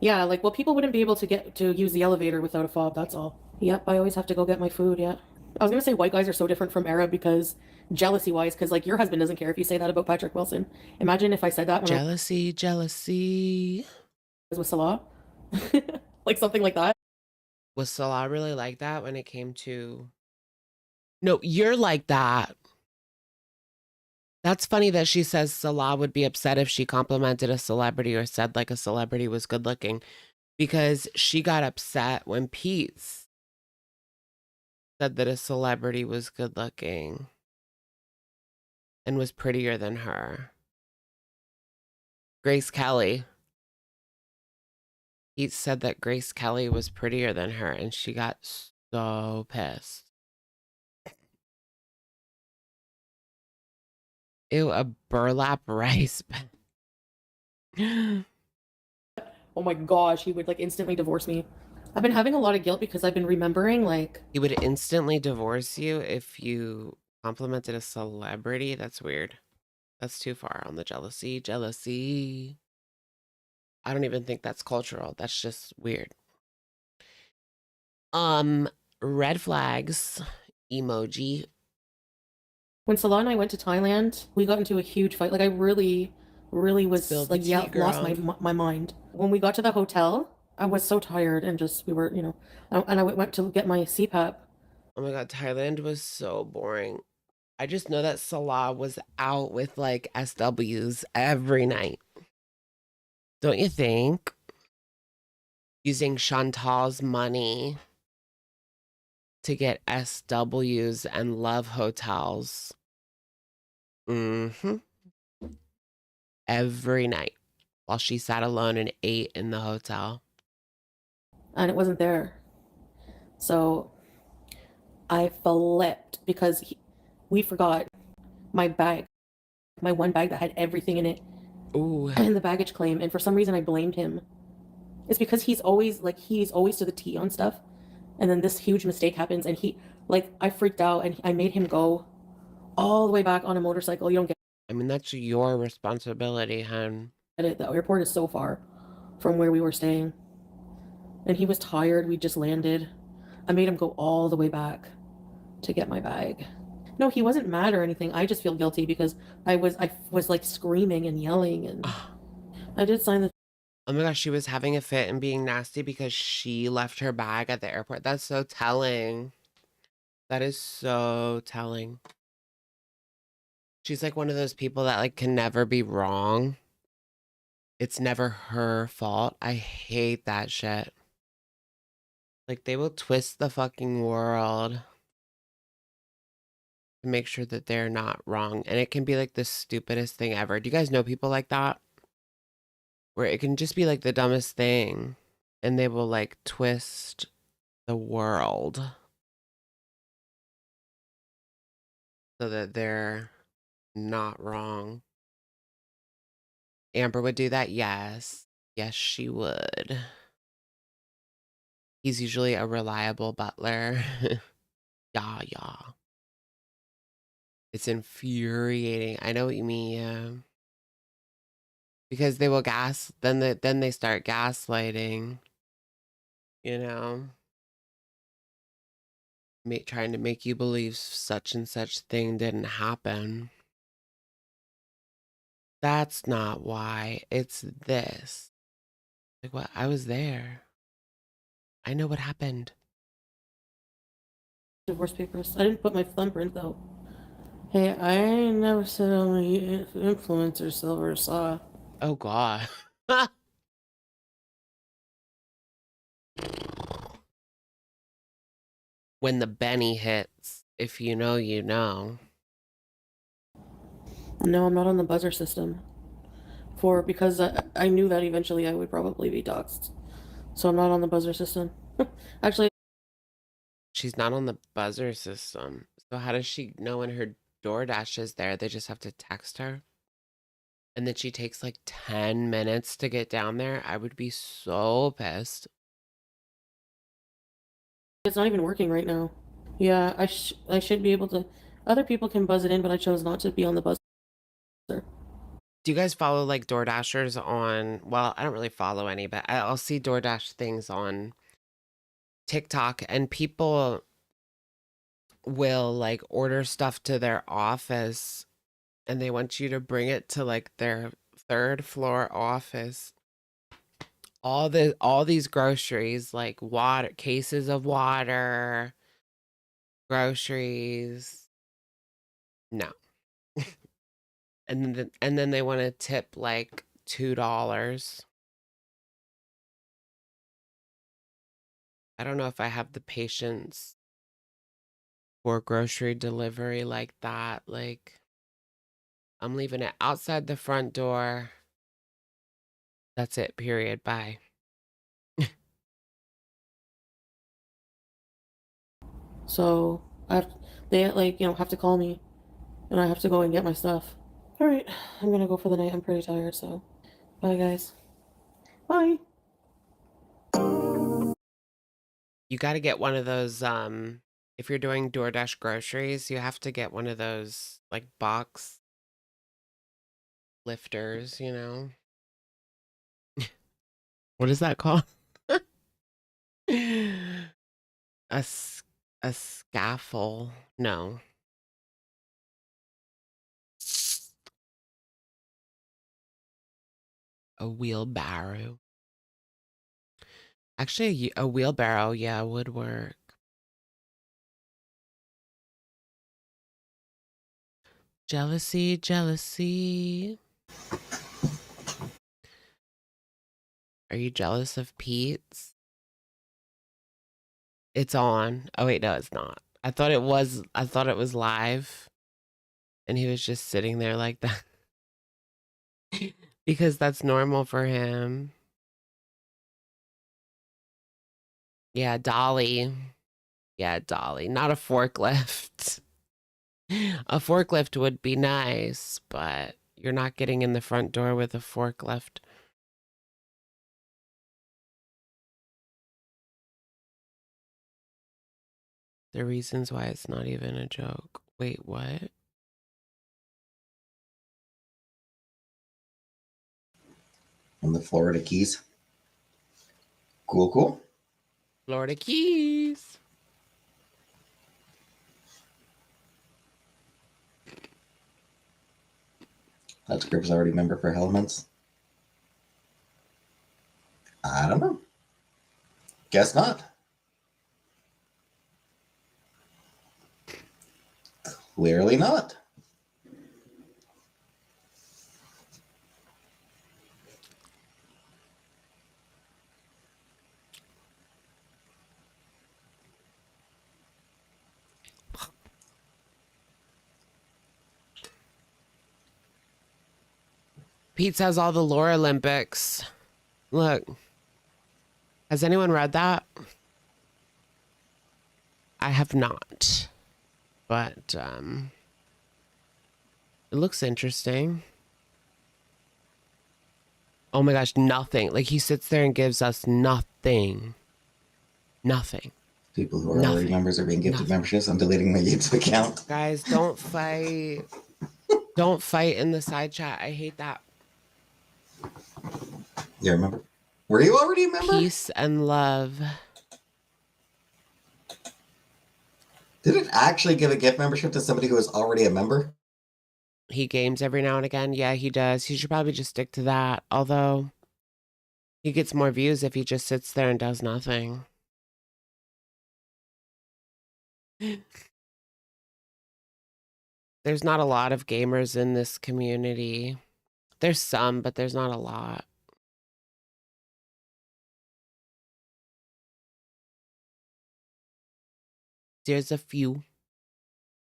Yeah, like, well, people wouldn't be able to use the elevator without a fob, that's all. Yep, I always have to go get my food, yeah. I was gonna say white guys are so different from Arab because jealousy-wise, because like your husband doesn't care if you say that about Patrick Wilson. Imagine if I said that when jealousy. I was with Salah. Like something like that. Was Salah really like that when it came to... No, you're like that. That's funny that she says Salah would be upset if she complimented a celebrity or said like a celebrity was good looking, because she got upset when Pete's said that a celebrity was good looking and was prettier than her. Grace Kelly. He said that Grace Kelly was prettier than her, and she got so pissed. Ew, a burlap rice bag. Oh my gosh, he would like instantly divorce me. I've been having a lot of guilt because I've been remembering like He would instantly divorce you if you complimented a celebrity. That's weird. That's too far on the jealousy. Jealousy. I don't even think that's cultural. That's just weird. Red flags emoji. when Salah and I went to Thailand, we got into a huge fight. Like I really was Spill the like, yeah, tea, lost girl. my mind. When we got to the hotel, I was so tired and just, we were, you know, and I went to get my CPAP. Oh my God, Thailand was so boring. I just know that Salah was out with like SWs every night. Don't you think? Using Chantal's money to get SWs and love hotels. Mm-hmm. Every night while she sat alone and ate in the hotel. And it wasn't there. So I flipped because we forgot my bag, my one bag that had everything in it. Ooh. And the baggage claim. And for some reason I blamed him. It's because he's always to the T on stuff. And then this huge mistake happens and I freaked out and I made him go all the way back on a motorcycle. You don't get I mean, that's your responsibility, hun. it. The airport is so far from where we were staying. And he was tired. We just landed. I made him go all the way back to get my bag. No, he wasn't mad or anything. I just feel guilty because I was like screaming and yelling and I did sign the. Oh my gosh, she was having a fit and being nasty because she left her bag at the airport. That's so telling. That is so telling. She's like one of those people that like can never be wrong. It's never her fault. I hate that shit. Like they will twist the fucking world to make sure that they're not wrong. And it can be like the stupidest thing ever. Do you guys know people like that? Where it can just be like the dumbest thing and they will like twist the world so that they're not wrong. Amber would do that. Yes. Yes, she would. He's usually a reliable butler. Yeah. It's infuriating. I know what you mean, yeah. Because they will then they start gaslighting, you know, trying to make you believe such and such thing didn't happen. That's not why. It's this. Like what? I was there. I know what happened. Divorce papers. I didn't put my thumbprint though. Hey, I never said I'm an influencer, Silver Saw. Oh God. When the Benny hits, if you know, you know. No, I'm not on the buzzer system. Because I knew that eventually I would probably be doxxed. So I'm not on the buzzer system. Actually, she's not on the buzzer system. So how does she know when her DoorDash is there? They just have to text her. And then she takes like 10 minutes to get down there. I would be so pissed. it's not even working right now. Yeah, I should be able to. Other people can buzz it in, but I chose not to be on the buzzer. Do you guys follow like DoorDashers on, well, I don't really follow any, but I'll see DoorDash things on TikTok and people will like order stuff to their office and they want you to bring it to like their third floor office. All these groceries, like water, cases of water, groceries. No. And then they want to tip like $2. I don't know if I have the patience for grocery delivery like that. Like, I'm leaving it outside the front door. That's it, period. Bye. So they like, have to call me and I have to go and get my stuff. All right, I'm gonna go for the night. I'm pretty tired, so bye, guys. Bye. You got to get one of those, if you're doing DoorDash groceries, you have to get one of those, like, box lifters, you know? What is that called? A scaffold. No. A wheelbarrow. Actually, a wheelbarrow, yeah, would work. Jealousy, jealousy. Are you jealous of Pete's? It's on. Oh wait, no, it's not. I thought it was live. And he was just sitting there like that. Because that's normal for him. Yeah, Dolly. Yeah, Dolly. Not a forklift. A forklift would be nice, but you're not getting in the front door with a forklift. The reasons why it's not even a joke. Wait, what? From the Florida Keys. Cool, cool. Florida Keys. That script's already a member for Hellman's. I don't know. Guess not. Clearly not. Pete has all the lore Olympics. Look. Has anyone read that? I have not. But, it looks interesting. Oh my gosh, nothing. Like, he sits there and gives us nothing. Nothing. People who are already members are being gifted memberships. I'm deleting my YouTube account. Guys, don't fight. Don't fight in the side chat. I hate that. Yeah, remember? Were you already a member? Peace and love. Did it actually give a gift membership to somebody who was already a member? He games every now and again. Yeah, he does. He should probably just stick to that. Although, he gets more views if he just sits there and does nothing. There's not a lot of gamers in this community. There's some, but there's not a lot. There's a few.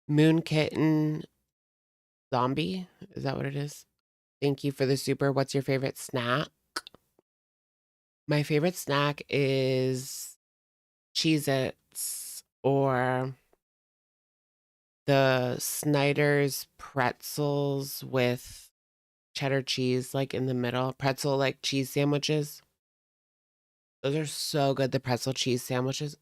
Moon Kitten Zombie? Is that what it is? Thank you for the super. What's your favorite snack? My favorite snack is Cheez-Its or the Snyder's pretzels with cheddar cheese like in the middle. Pretzel like cheese sandwiches. Those are so good. The pretzel cheese sandwiches.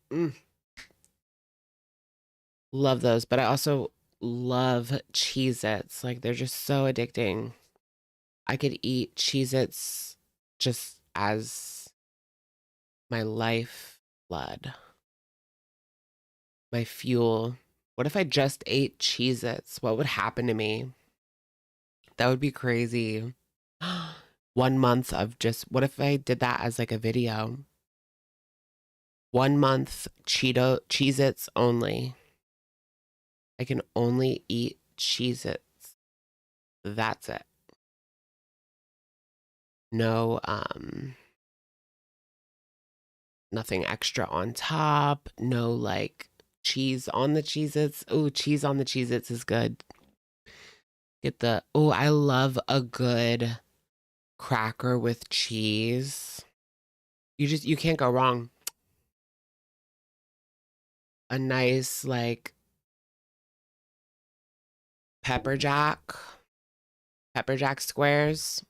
Love those. But I also love Cheez-Its. Like, they're just so addicting. I could eat Cheez-Its just as my lifeblood. My fuel. What if I just ate Cheez-Its? What would happen to me? That would be crazy. 1 month of just, what if I did that as like a video? 1 month Cheez-Its only. I can only eat Cheez-Its. That's it. No, nothing extra on top. No, like, cheese on the Cheez-Its. Oh, cheese on the Cheez-Its is good. Get the, oh, I love a good cracker with cheese. You can't go wrong. A nice, like, pepper jack squares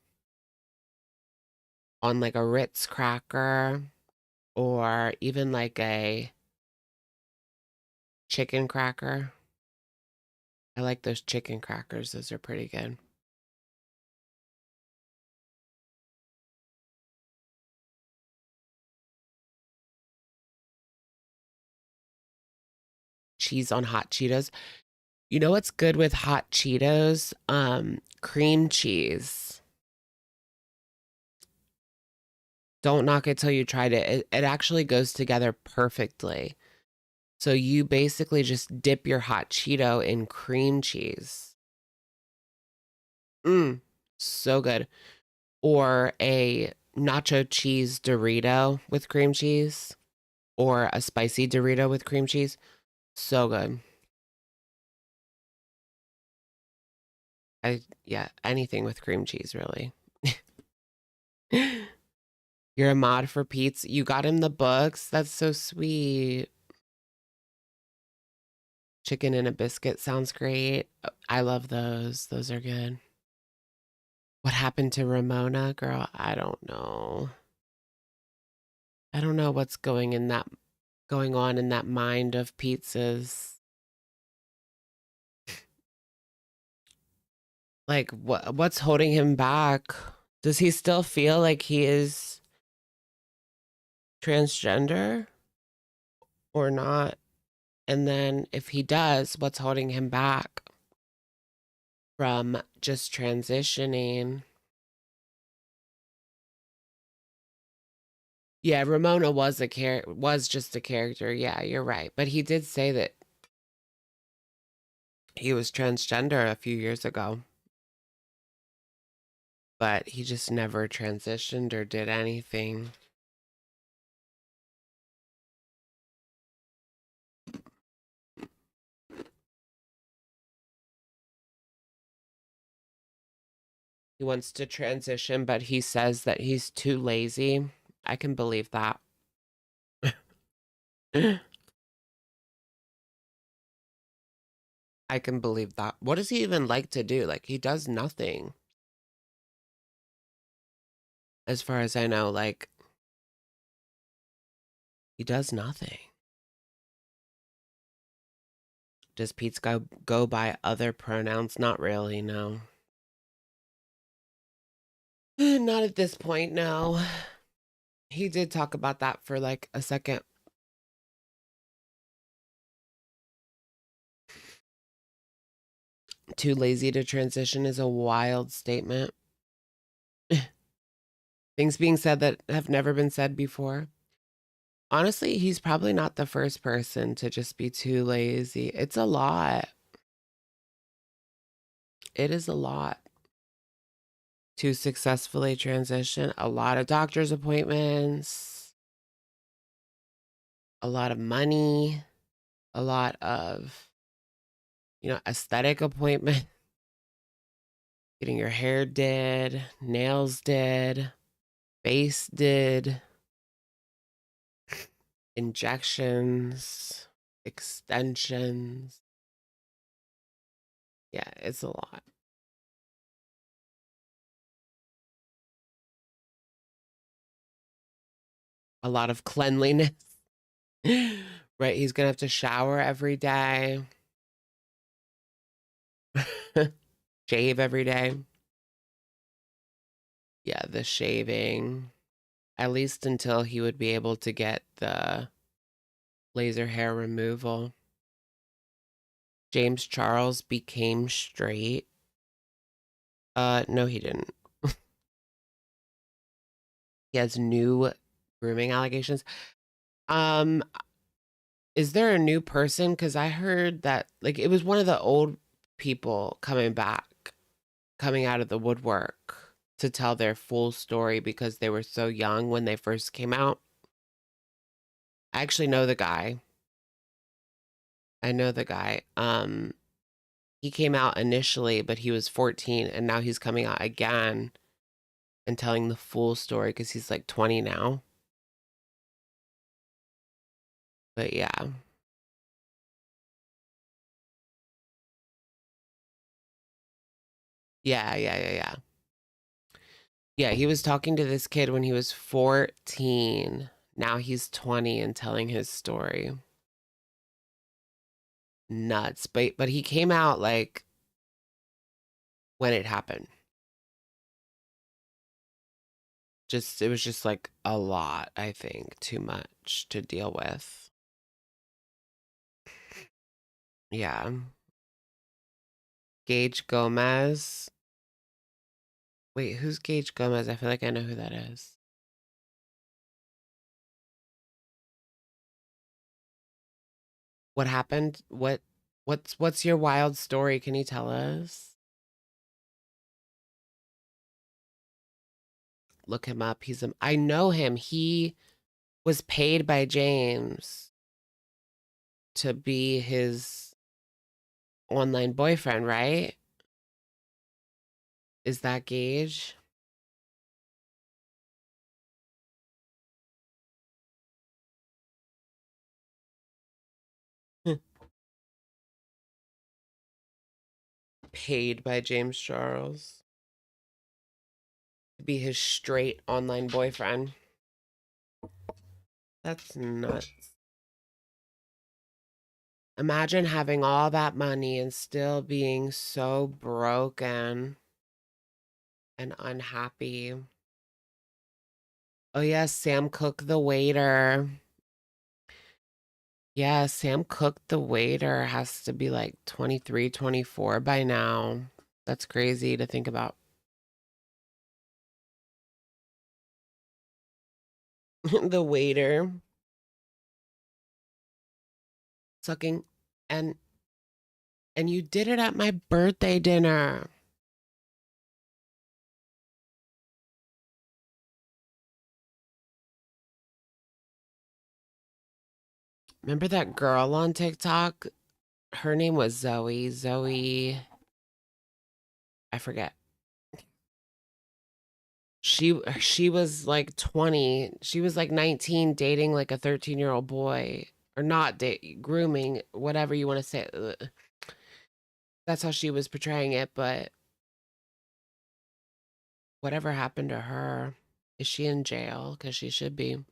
on like a Ritz cracker, or even like a chicken cracker. I like those chicken crackers. Those are pretty good. Cheese on hot Cheetos. You know what's good with hot Cheetos? Cream cheese. Don't knock it till you tried it. It actually goes together perfectly. So you basically just dip your hot Cheeto in cream cheese. So good. Or a nacho cheese Dorito with cream cheese, or a spicy Dorito with cream cheese. So good. Yeah, anything with cream cheese, really. You're a mod for Pete's. You got him the books? That's so sweet. Chicken and a biscuit sounds great. I love those. Those are good. What happened to Ramona, girl? I don't know. I don't know what's going on in that mind of Pizzas. Like what's holding him back? Does he still feel like he is transgender or not? And then if he does, what's holding him back from just transitioning? Yeah, Ramona was just a character. Yeah, you're right. But he did say that he was transgender a few years ago. But he just never transitioned or did anything. He wants to transition, but he says that he's too lazy. I can believe that. I can believe that. What does he even like to do? Like, he does nothing. As far as I know, like, he does nothing. Does Pete's go by other pronouns? Not really, no. Not at this point, no. He did talk about that for like a second. Too lazy to transition is a wild statement. Things being said that have never been said before. Honestly, he's probably not the first person to just be too lazy. It's a lot. It is a lot to successfully transition. A lot of doctor's appointments, a lot of money, a lot of, aesthetic appointment, getting your hair did, nails did, face did, injections, extensions. Yeah, it's a lot. A lot of cleanliness. Right, he's gonna have to shower every day. Shave every day. Yeah, the shaving. At least until he would be able to get the laser hair removal. James Charles became straight. No, he didn't. He has new grooming allegations. Is there a new person? Because I heard that, like, it was one of the old people coming out of the woodwork to tell their full story because they were so young when they first came out. I actually know the guy. I know the guy. He came out initially, but he was 14, and now he's coming out again and telling the full story because he's like 20 now. But yeah. Yeah. Yeah, he was talking to this kid when he was 14. Now he's 20 and telling his story. Nuts. But he came out like when it happened. It was just like a lot, I think, too much to deal with. Yeah. Gage Gomez. Wait, who's Gage Gomez? I feel like I know who that is. What happened? What's your wild story? Can you tell us? Look him up. I know him. He was paid by James to be his online boyfriend, right? Is that Gage? Paid by James Charles to be his straight online boyfriend. That's nuts. Imagine having all that money and still being so broken and unhappy. Oh, yes, Sam Cooke, the waiter. Yeah, Sam Cooke, the waiter, has to be like 23, 24 by now. That's crazy to think about. The waiter sucking and you did it at my birthday dinner. Remember that girl on TikTok? Her name was Zoe. I forget. She was like 20. She was like 19 dating like a 13-year-old boy, or not grooming, whatever you want to say. Ugh. That's how she was portraying it, but whatever happened to her? Is she in jail? Because she should be.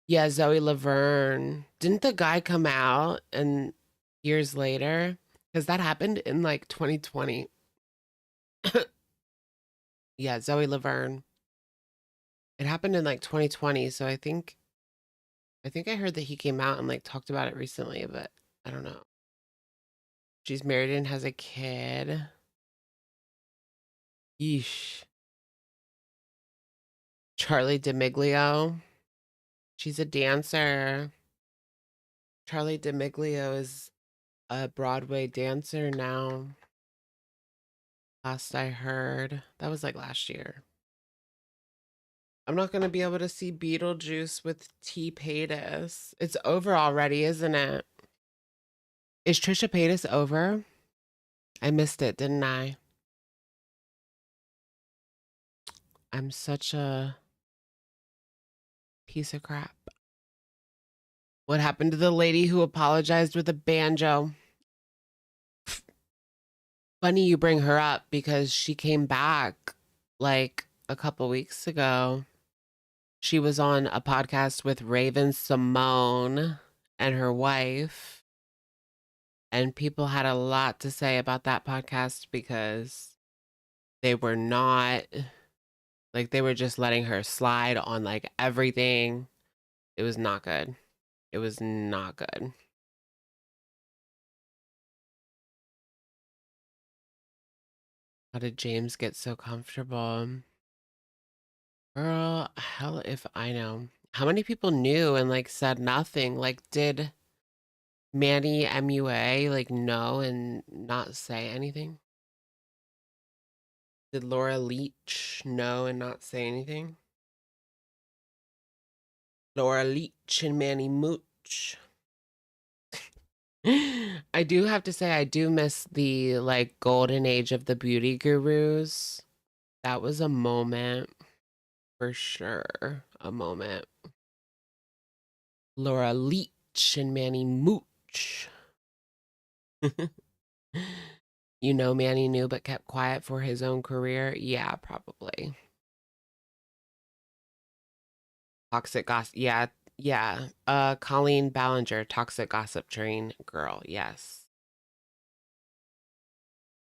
Yeah, Zoe Laverne. Didn't the guy come out and years later? Because that happened in like 2020. Yeah, Zoe Laverne. It happened in like 2020, so I think I heard that he came out and like talked about it recently, but I don't know. She's married and has a kid. Yeesh. Charlie D'Amelio. She's a dancer. Charlie D'Amelio is a Broadway dancer now. Last I heard. That was like last year. I'm not going to be able to see Beetlejuice with T. Paytas. It's over already, isn't it? Is Trisha Paytas over? I missed it, didn't I? I'm such a piece of crap. What happened to the lady who apologized with a banjo? Funny you bring her up because she came back like a couple weeks ago. She was on a podcast with Raven Simone and her wife. And people had a lot to say about that podcast because they were not, like, they were just letting her slide on like everything. It was not good. It was not good. How did James get so comfortable? Girl, hell if I know. How many people knew and like said nothing? Like, did Manny MUA like know and not say anything? Did Laura Leach know and not say anything? Laura Leach and Manny Mooch. I do have to say, I do miss the like golden age of the beauty gurus. That was a moment for sure. A moment. Laura Leach and Manny Mooch. You know, Manny knew but kept quiet for his own career. Yeah, probably. Toxic gossip. Yeah, yeah. Colleen Ballinger, toxic gossip train girl. Yes.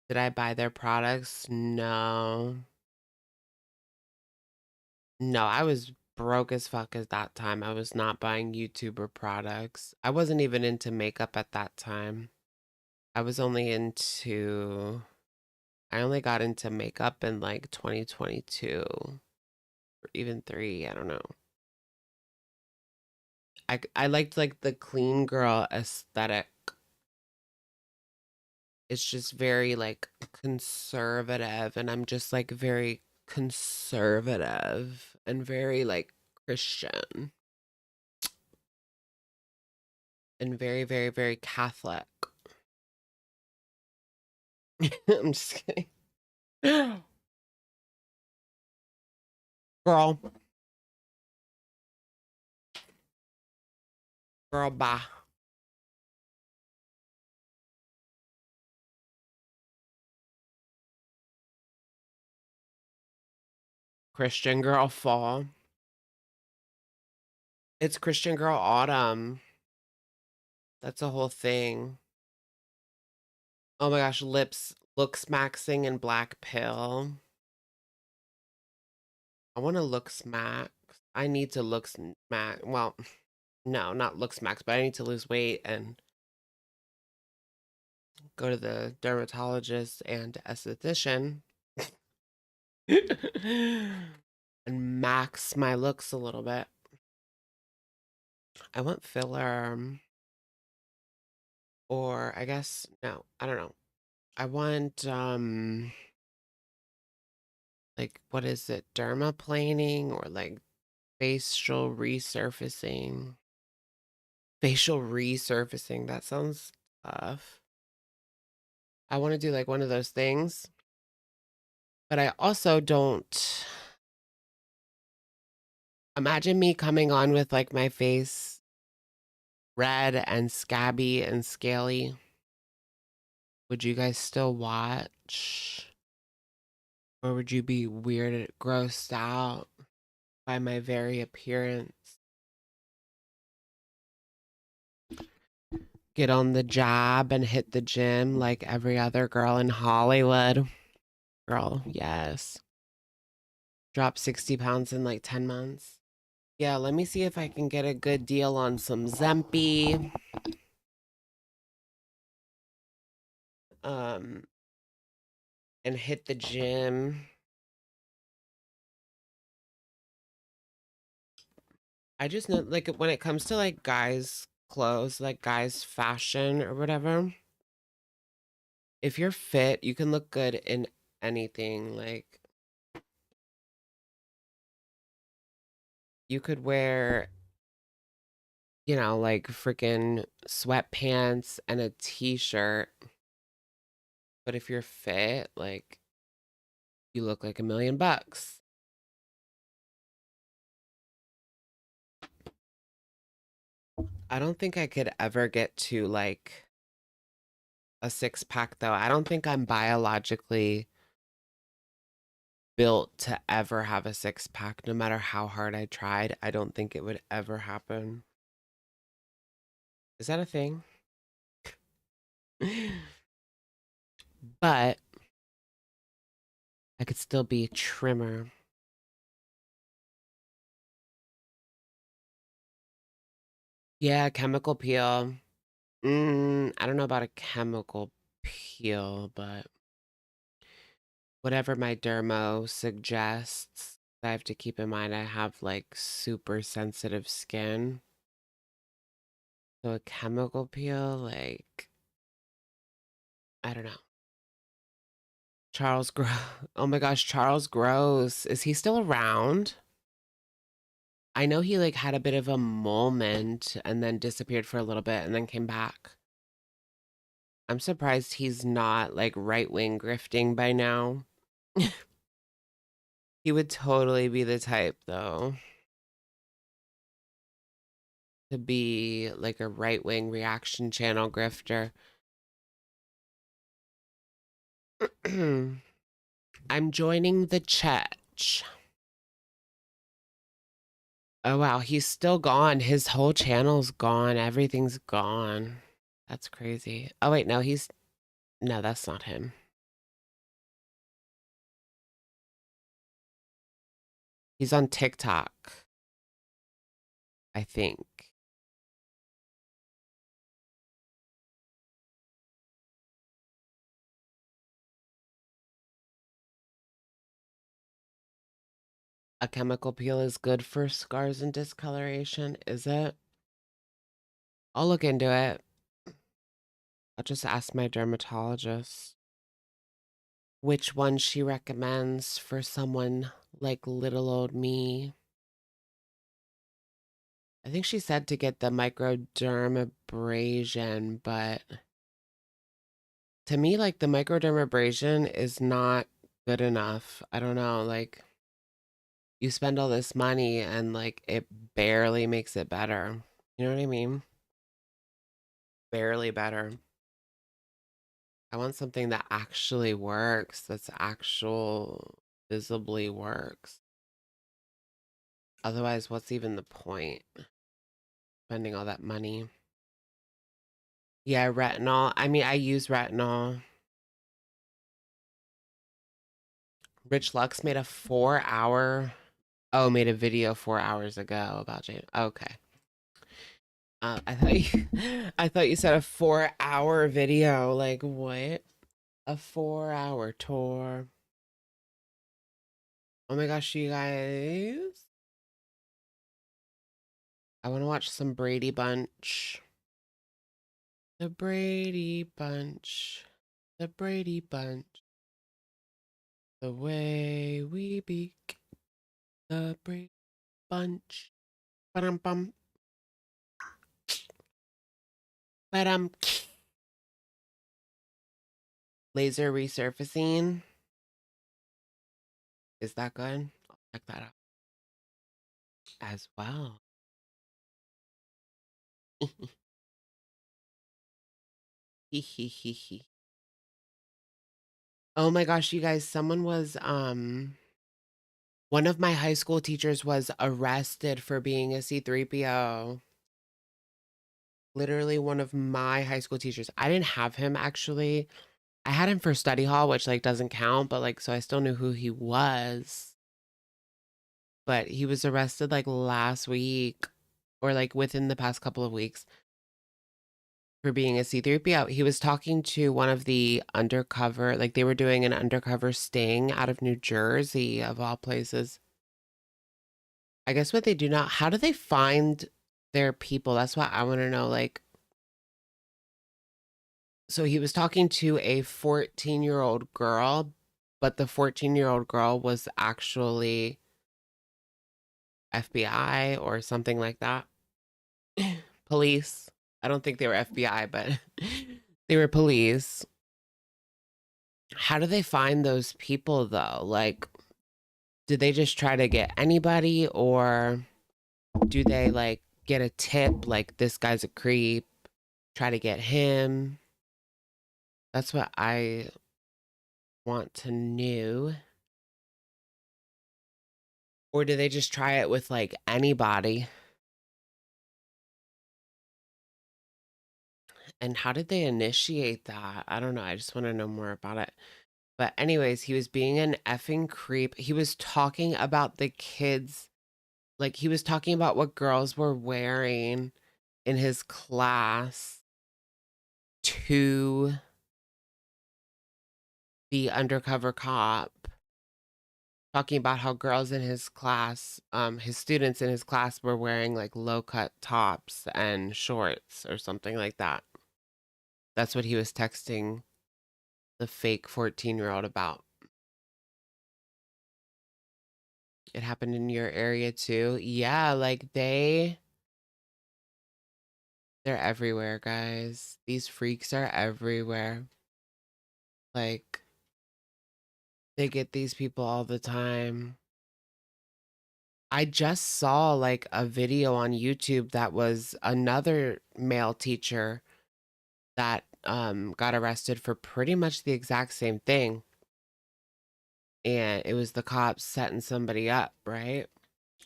Did I buy their products? No. No, I was broke as fuck at that time. I was not buying YouTuber products. I wasn't even into makeup at that time. I was only into, I only got into makeup in like 2022 or even 3, I don't know. I liked like the clean girl aesthetic. It's just very like conservative, and I'm just like very conservative and very like Christian and very, very, very Catholic. I'm just kidding. Girl. Girl, bye. Christian girl fall. It's Christian girl autumn. That's a whole thing. Oh my gosh, looks maxing and black pill. I want to looks max. I need to looks max. Well, no, not looks max, but I need to lose weight and go to the dermatologist and esthetician and max my looks a little bit. I want filler, or I guess, no, I don't know. I want, like, what is it? Dermaplaning or like facial resurfacing? Facial resurfacing. That sounds tough. I want to do like one of those things, but I also don't. Imagine me coming on with like my face red and scabby and scaly. Would you guys still watch? Or would you be weird, grossed out by my very appearance? Get on the job and hit the gym like every other girl in Hollywood. Girl, yes. Drop 60 pounds in like 10 months. Yeah, let me see if I can get a good deal on some Zempi. And hit the gym. I just know, like, when it comes to like guys' clothes, like guys' fashion or whatever, if you're fit, you can look good in anything. Like, you could wear, you know, like freaking sweatpants and a t-shirt. But if you're fit, like, you look like $1,000,000. I don't think I could ever get to like a 6-pack though. I don't think I'm biologically built to ever have a 6-pack, no matter how hard I tried. I don't think it would ever happen. Is that a thing? But I could still be a trimmer. Yeah, chemical peel. I don't know about a chemical peel, but whatever my dermo suggests. I have to keep in mind I have like super sensitive skin. So a chemical peel, like, I don't know. Charles Gross. Oh my gosh, Charles Gross. Is he still around? I know he like had a bit of a moment and then disappeared for a little bit and then came back. I'm surprised he's not like right-wing grifting by now. He would totally be the type though to be like a right-wing reaction channel grifter. I'm joining the church. Oh wow, he's still gone. His whole channel's gone. Everything's gone. That's crazy. Oh wait, no, no, that's not him. He's on TikTok, I think. A chemical peel is good for scars and discoloration, is it? I'll look into it. I'll just ask my dermatologist which one she recommends for someone like little old me. I think she said to get the microdermabrasion, but to me, like the microdermabrasion is not good enough. I don't know, like you spend all this money and like it barely makes it better. You know what I mean? Barely better. I want something that actually works, that's visibly works. Otherwise, what's even the point? Spending all that money. Yeah, retinol. I mean, I use retinol. Rich Lux made a 4-hour. Oh, made a video 4 hours ago about Jane. Okay. I thought you said a 4-hour video. Like what? A 4-hour tour. Oh my gosh, you guys. I want to watch some Brady Bunch. The Brady Bunch. The Brady Bunch. The way we beak. The Brady Bunch. Ba-dum-bum. Ba-dum. Laser resurfacing. Is that good? I'll check that out as well. Oh my gosh, you guys, someone was one of my high school teachers was arrested for being a C3PO. Literally one of my high school teachers. I didn't have him actually. I had him for study hall, which like doesn't count, but like so I still knew who he was. But he was arrested like last week or like within the past couple of weeks for being a C3PO. He was talking to one of the undercover, like they were doing an undercover sting out of New Jersey, of all places. I guess what they do now, how do they find their people? That's what I want to know. Like, so he was talking to a 14-year-old girl, but the 14-year-old girl was actually FBI or something like that. Police. I don't think they were FBI, but they were police. How do they find those people though? Like, did they just try to get anybody, or do they like get a tip like this guy's a creep, try to get him? That's what I want to know. Or do they just try it with like anybody? And how did they initiate that? I don't know. I just want to know more about it. But anyways, he was being an effing creep. He was talking about the kids. Like he was talking about what girls were wearing in his class to the undercover cop. Talking about how girls in his class, his students in his class were wearing like low-cut tops and shorts or something like that. That's what he was texting the fake 14-year-old about. It happened in your area too? Yeah, like They're everywhere, guys. These freaks are everywhere. Like, they get these people all the time. I just saw like a video on YouTube that was another male teacher that got arrested for pretty much the exact same thing. And it was the cops setting somebody up, right?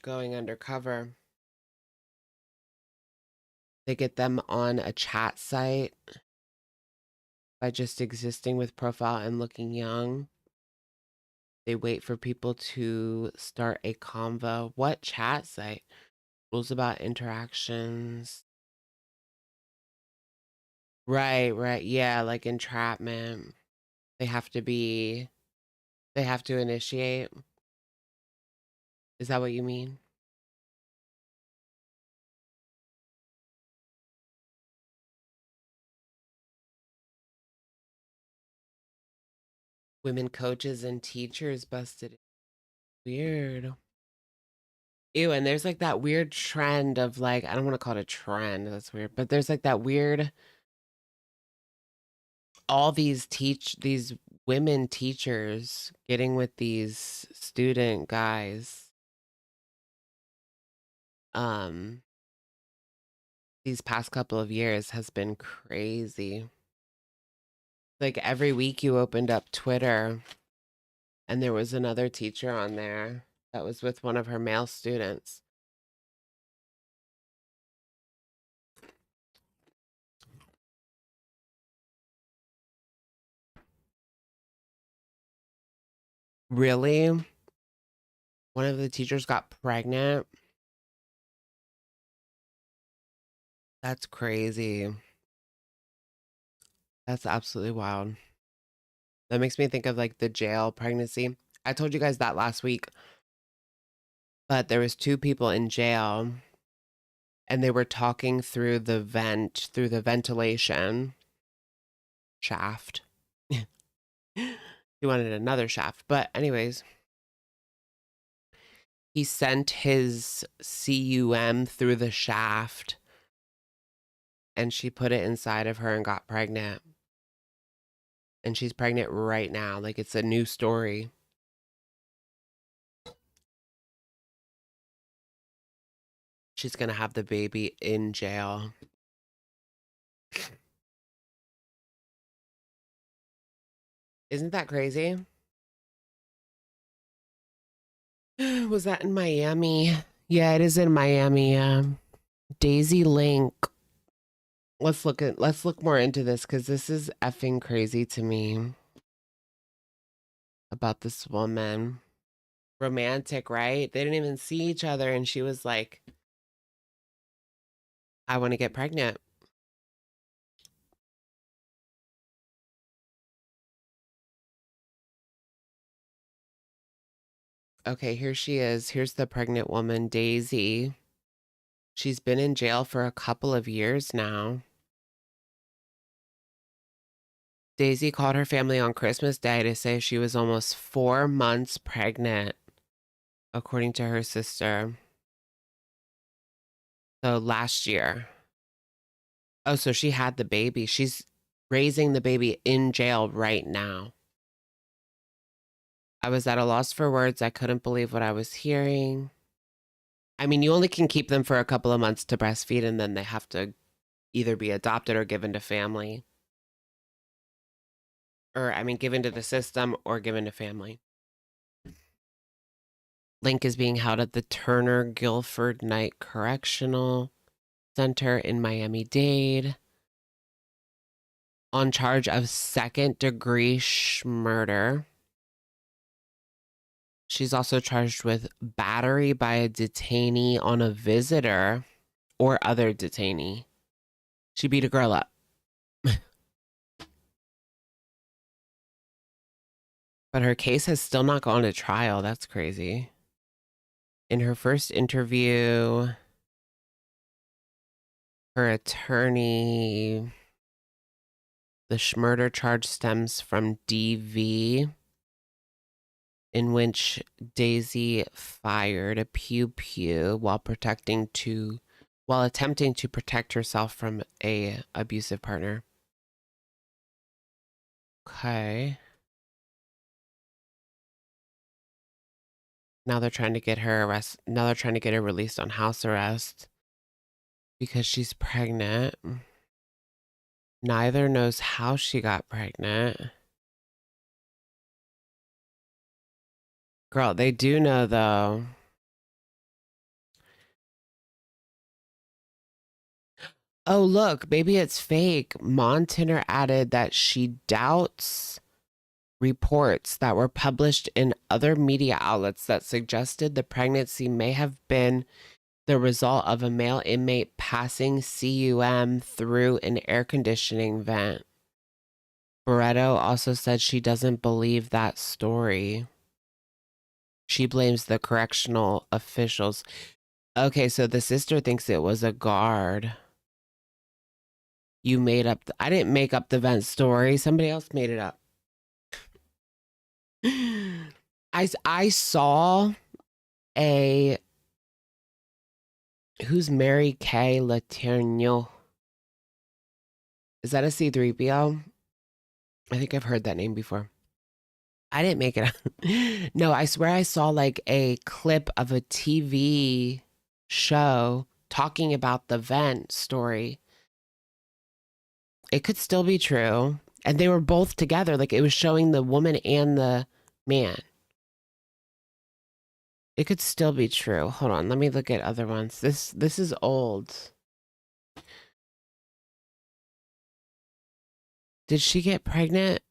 Going undercover. They get them on a chat site by just existing with profile and looking young. They wait for people to start a convo. What chat site? Rules about interactions. Right, right. Yeah, like entrapment. They have to initiate. Is that what you mean? Women coaches and teachers busted. Weird. Ew, and there's like that weird trend of like, I don't want to call it a trend, that's weird, but there's like that weird, all these women teachers getting with these student guys. These past couple of years has been crazy. Like every week you opened up Twitter and there was another teacher on there that was with one of her male students. Really? One of the teachers got pregnant? That's crazy. That's absolutely wild. That makes me think of like the jail pregnancy. I told you guys that last week. But there was 2 people in jail and they were talking through the ventilation shaft. He wanted another shaft. But anyways, he sent his cum through the shaft and she put it inside of her and got pregnant. And she's pregnant right now. Like it's a new story. She's going to have the baby in jail. Isn't that crazy? Was that in Miami? Yeah, it is in Miami. Daisy Link. Let's look more into this because this is effing crazy to me. About this woman. Romantic, right? They didn't even see each other and she was like, I want to get pregnant. Okay, here she is. Here's the pregnant woman, Daisy. She's been in jail for a couple of years now. Daisy called her family on Christmas Day to say she was almost 4 months pregnant, according to her sister. So last year. Oh, so she had the baby. She's raising the baby in jail right now. I was at a loss for words. I couldn't believe what I was hearing. I mean, you only can keep them for a couple of months to breastfeed, and then they have to either be adopted or given to family. Or, I mean, given to the system or given to family. Link is being held at the Turner Guilford Night Correctional Center in Miami-Dade on charge of second-degree murder. She's also charged with battery by a detainee on a visitor or other detainee. She beat a girl up. But her case has still not gone to trial. That's crazy. In her first interview, her attorney, the murder charge stems from DV, in which Daisy fired a pew-pew while protecting 2 while attempting to protect herself from a abusive partner. Okay. Now they're trying to get her arrested. Now they're trying to get her released on house arrest because she's pregnant. Neither knows how she got pregnant. Girl, they do know though. Oh, look, maybe it's fake. Montinner added that she doubts reports that were published in other media outlets that suggested the pregnancy may have been the result of a male inmate passing cum through an air conditioning vent. Barreto also said she doesn't believe that story. She blames the correctional officials. Okay, so the sister thinks it was a guard. You made up. I didn't make up the vent story. Somebody else made it up. I saw a who's Mary Kay Letourneau. Is that a C3PO? I think I've heard that name before. I didn't make it up. No, I swear I saw like a clip of a TV show talking about the vent story. It could still be true. And they were both together. Like it was showing the woman and the man. It could still be true. Hold on. Let me look at other ones. This is old. Did she get pregnant?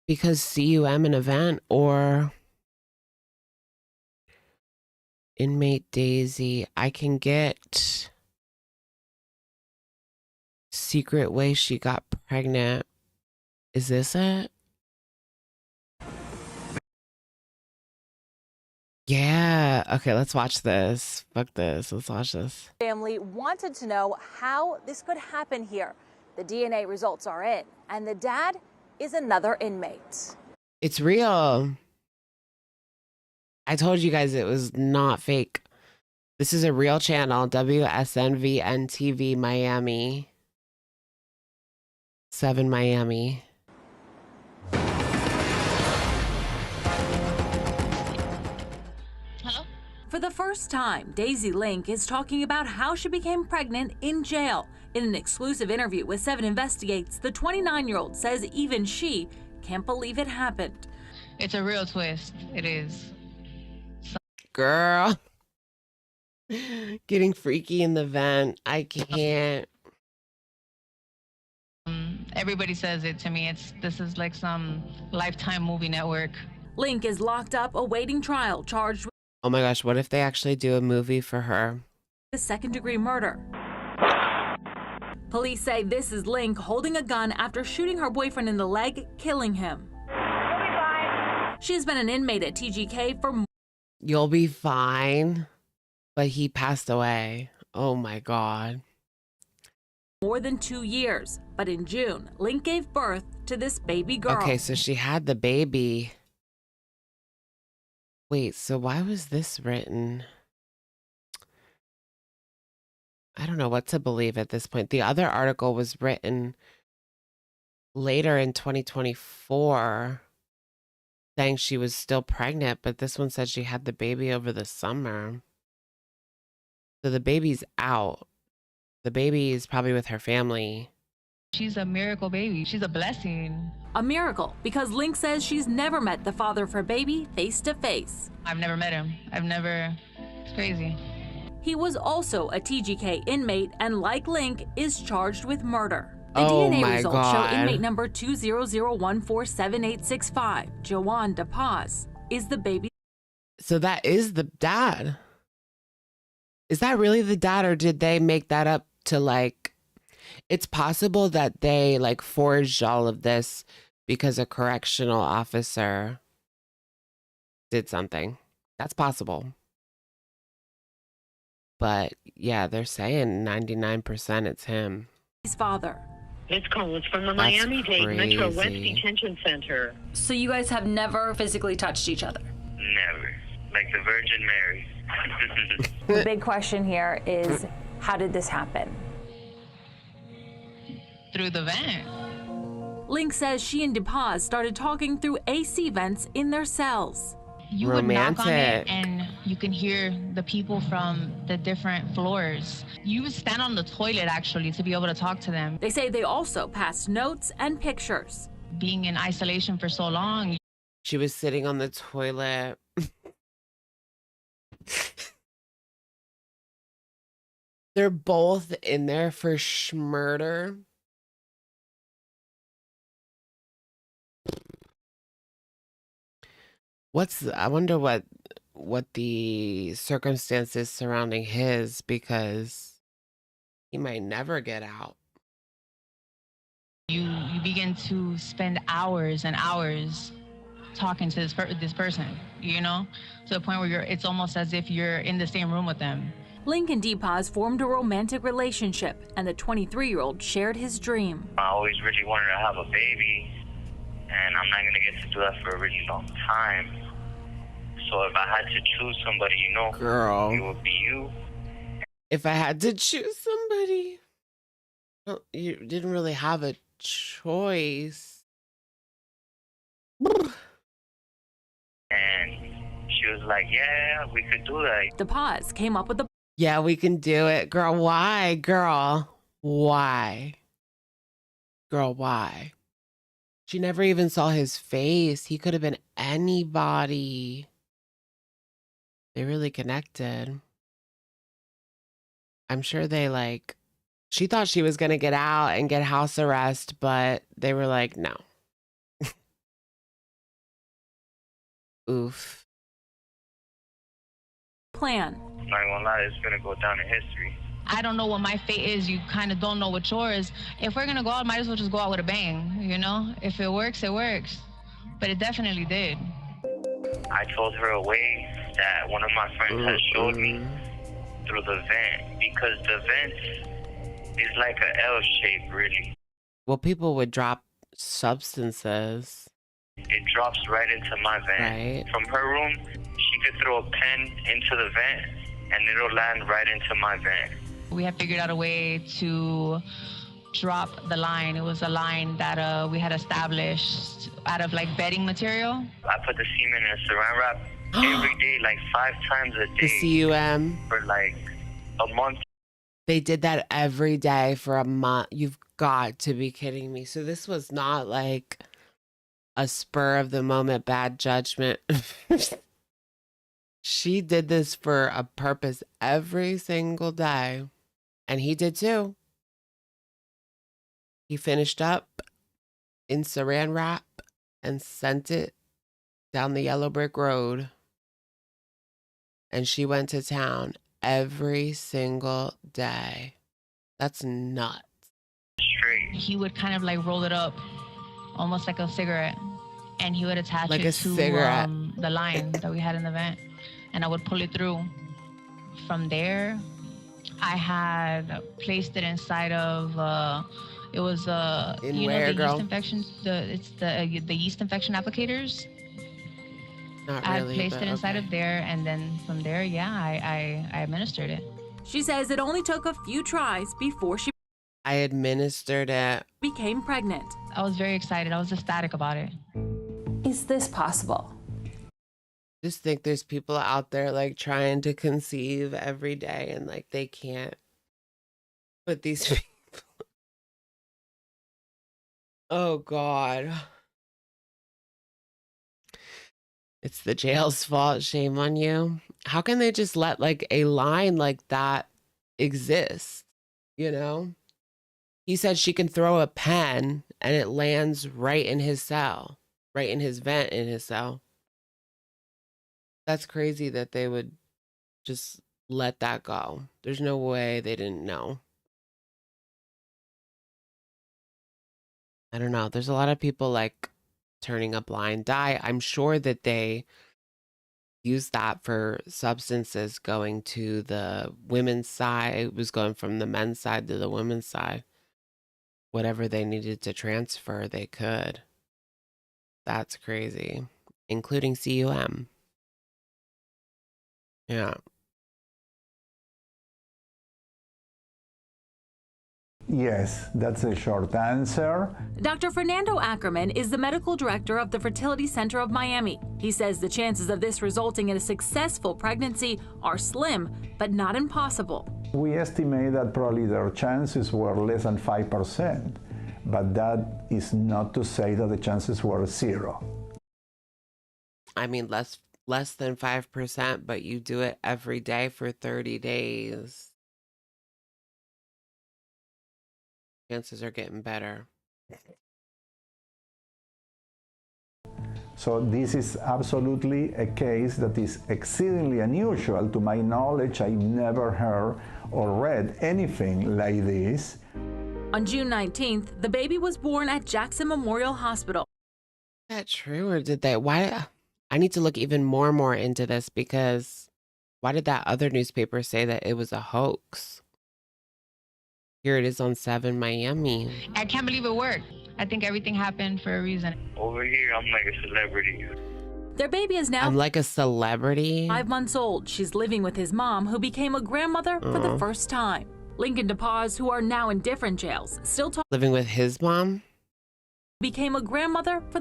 Because cum an event or inmate Daisy? I can get secret way she got pregnant. Is this it? Yeah. Okay, let's watch this. Fuck this. Let's watch this. Family wanted to know how this could happen here. The DNA results are in, and the dad is another inmate. It's real. I told you guys it was not fake. This is a real channel, WSNVN TV Miami. 7 Miami. For the first time, Daisy Link is talking about how she became pregnant in jail. In an exclusive interview with 7 Investigates, the 29-year-old says even she can't believe it happened. It's a real twist. It is. Girl. Getting freaky in the vent. I can't. Everybody says it to me. This is like some Lifetime movie network. Link is locked up awaiting trial, charged with Oh my gosh, what if they actually do a movie for her? second-degree murder. Police say this is Link holding a gun after shooting her boyfriend in the leg, killing him. She has been an inmate at TGK for You'll be fine. But he passed away. Oh my God. more than 2 years. But in June, Link gave birth to this baby girl. Okay, so she had the baby. Wait, so why was this written? I don't know what to believe at this point. The other article was written later in 2024 saying she was still pregnant, but this one said she had the baby over the summer. So the baby's out. The baby is probably with her family. She's a miracle baby. She's a blessing. A miracle, because Link says she's never met the father of her baby face to face. I've never met him. It's crazy. He was also a TGK inmate and, like Link, is charged with murder. The Oh DNA my results God. show inmate number 200147865, Joanne DePaz, is the baby. So that is the dad. Is that really the dad, or did they make that up to like... It's possible that they like forged all of this because a correctional officer did something. That's possible. But yeah, they're saying 99% it's him. His father. This call is from the That's Miami-Dade Metro West crazy. Detention Center. So you guys have never physically touched each other? Never. like the Virgin Mary. The big question here is, how did this happen? Through the vent. Link says she and DePaz started talking through AC vents in their cells. You would knock on it Romantic. and you can hear the people from the different floors. You would stand on the toilet actually to be able to talk to them. They say they also passed notes and pictures. Being in isolation for so long. She was sitting on the toilet. They're both in there for schmurder. I wonder what the circumstances surrounding his, because he might never get out. You begin to spend hours and hours talking to this person, you know, to the point where it's almost as if you're in the same room with them. Link and DePaz formed a romantic relationship, and the 23-year-old shared his dream. I always really wanted to have a baby, and I'm not going to get to do that for a really long time. So if I had to choose somebody, you know, Girl. it would be you. If I had to choose somebody, well, you didn't really have a choice. And she was like, yeah, we could do that. DePaz came up with the Yeah, we can do it. Girl, why? Girl, why? Girl, why? She never even saw his face. He could have been anybody. They really connected. I'm sure she thought she was going to get out and get house arrest, but they were like, no. Oof. plan. I'm not gonna lie, it's gonna go down in history. I don't know what my fate is. You kind of don't know what yours. If we're gonna go out, might as well just go out with a bang, you know? If it works, it works. But it definitely did. I told her a way that one of my friends had showed me through the vent, because the vent is like an L shape, really. Well, people would drop substances. It drops right into my vent. Right. From her room, she could throw a pen into the vent, and it'll land right into my vent. We had figured out a way to drop the line. It was a line that we had established out of like bedding material. I put the semen in saran wrap every day, like 5 times a day. The CUM. For like a month. They did that every day for a month. You've got to be kidding me. So this was not like a spur of the moment bad judgment. She did this for a purpose every single day. And he did too. He finished up in saran wrap and sent it down the yellow brick road. And she went to town every single day. That's nuts. Straight. He would kind of like roll it up almost like a cigarette, and he would attach like it a to cigarette. The line that we had in the vent, and I would pull it through. From there, I had placed it inside of it was In you where, know the girl? yeast infection, the yeast infection applicators. Not I really, placed but it inside okay. of there, and then from there, yeah, I administered it. She says it only took a few tries before she I administered it. became pregnant. I was very excited. I was ecstatic about it. Is this possible? Just think there's people out there like trying to conceive every day and like they can't. But these people. Oh God. It's the jail's fault. Shame on you. How can they just let like a line like that exist? You know? He said she can throw a pen and it lands right in his cell, right in his vent in his cell. That's crazy that they would just let that go. There's no way they didn't know. I don't know. There's a lot of people like turning a blind eye. I'm sure that they use that for substances going to the women's side. It was going from the men's side to the women's side. Whatever they needed to transfer, they could. That's crazy. Including CUM. Yeah. Yes, that's a short answer. Dr. Fernando Ackerman is the medical director of the Fertility Center of Miami. He says the chances of this resulting in a successful pregnancy are slim, but not impossible. We estimate that probably their chances were less than 5%, but that is not to say that the chances were zero. I mean, less than 5%, but you do it every day for 30 days. Chances are getting better. So this is absolutely a case that is exceedingly unusual. To my knowledge, I never heard or read anything like this. On June 19th, the baby was born at Jackson Memorial Hospital. Is that true, or did they? Why? I need to look even more into this, because why did that other newspaper say that it was a hoax? Here it is on 7 Miami. I can't believe it worked. I think everything happened for a reason. Over here, I'm like a celebrity. Their baby is now I'm like a celebrity. 5 months old. She's living with his mom, who became a grandmother for the first time. Lincoln DePaz, who are now in different jails, still living with his mom, became a grandmother for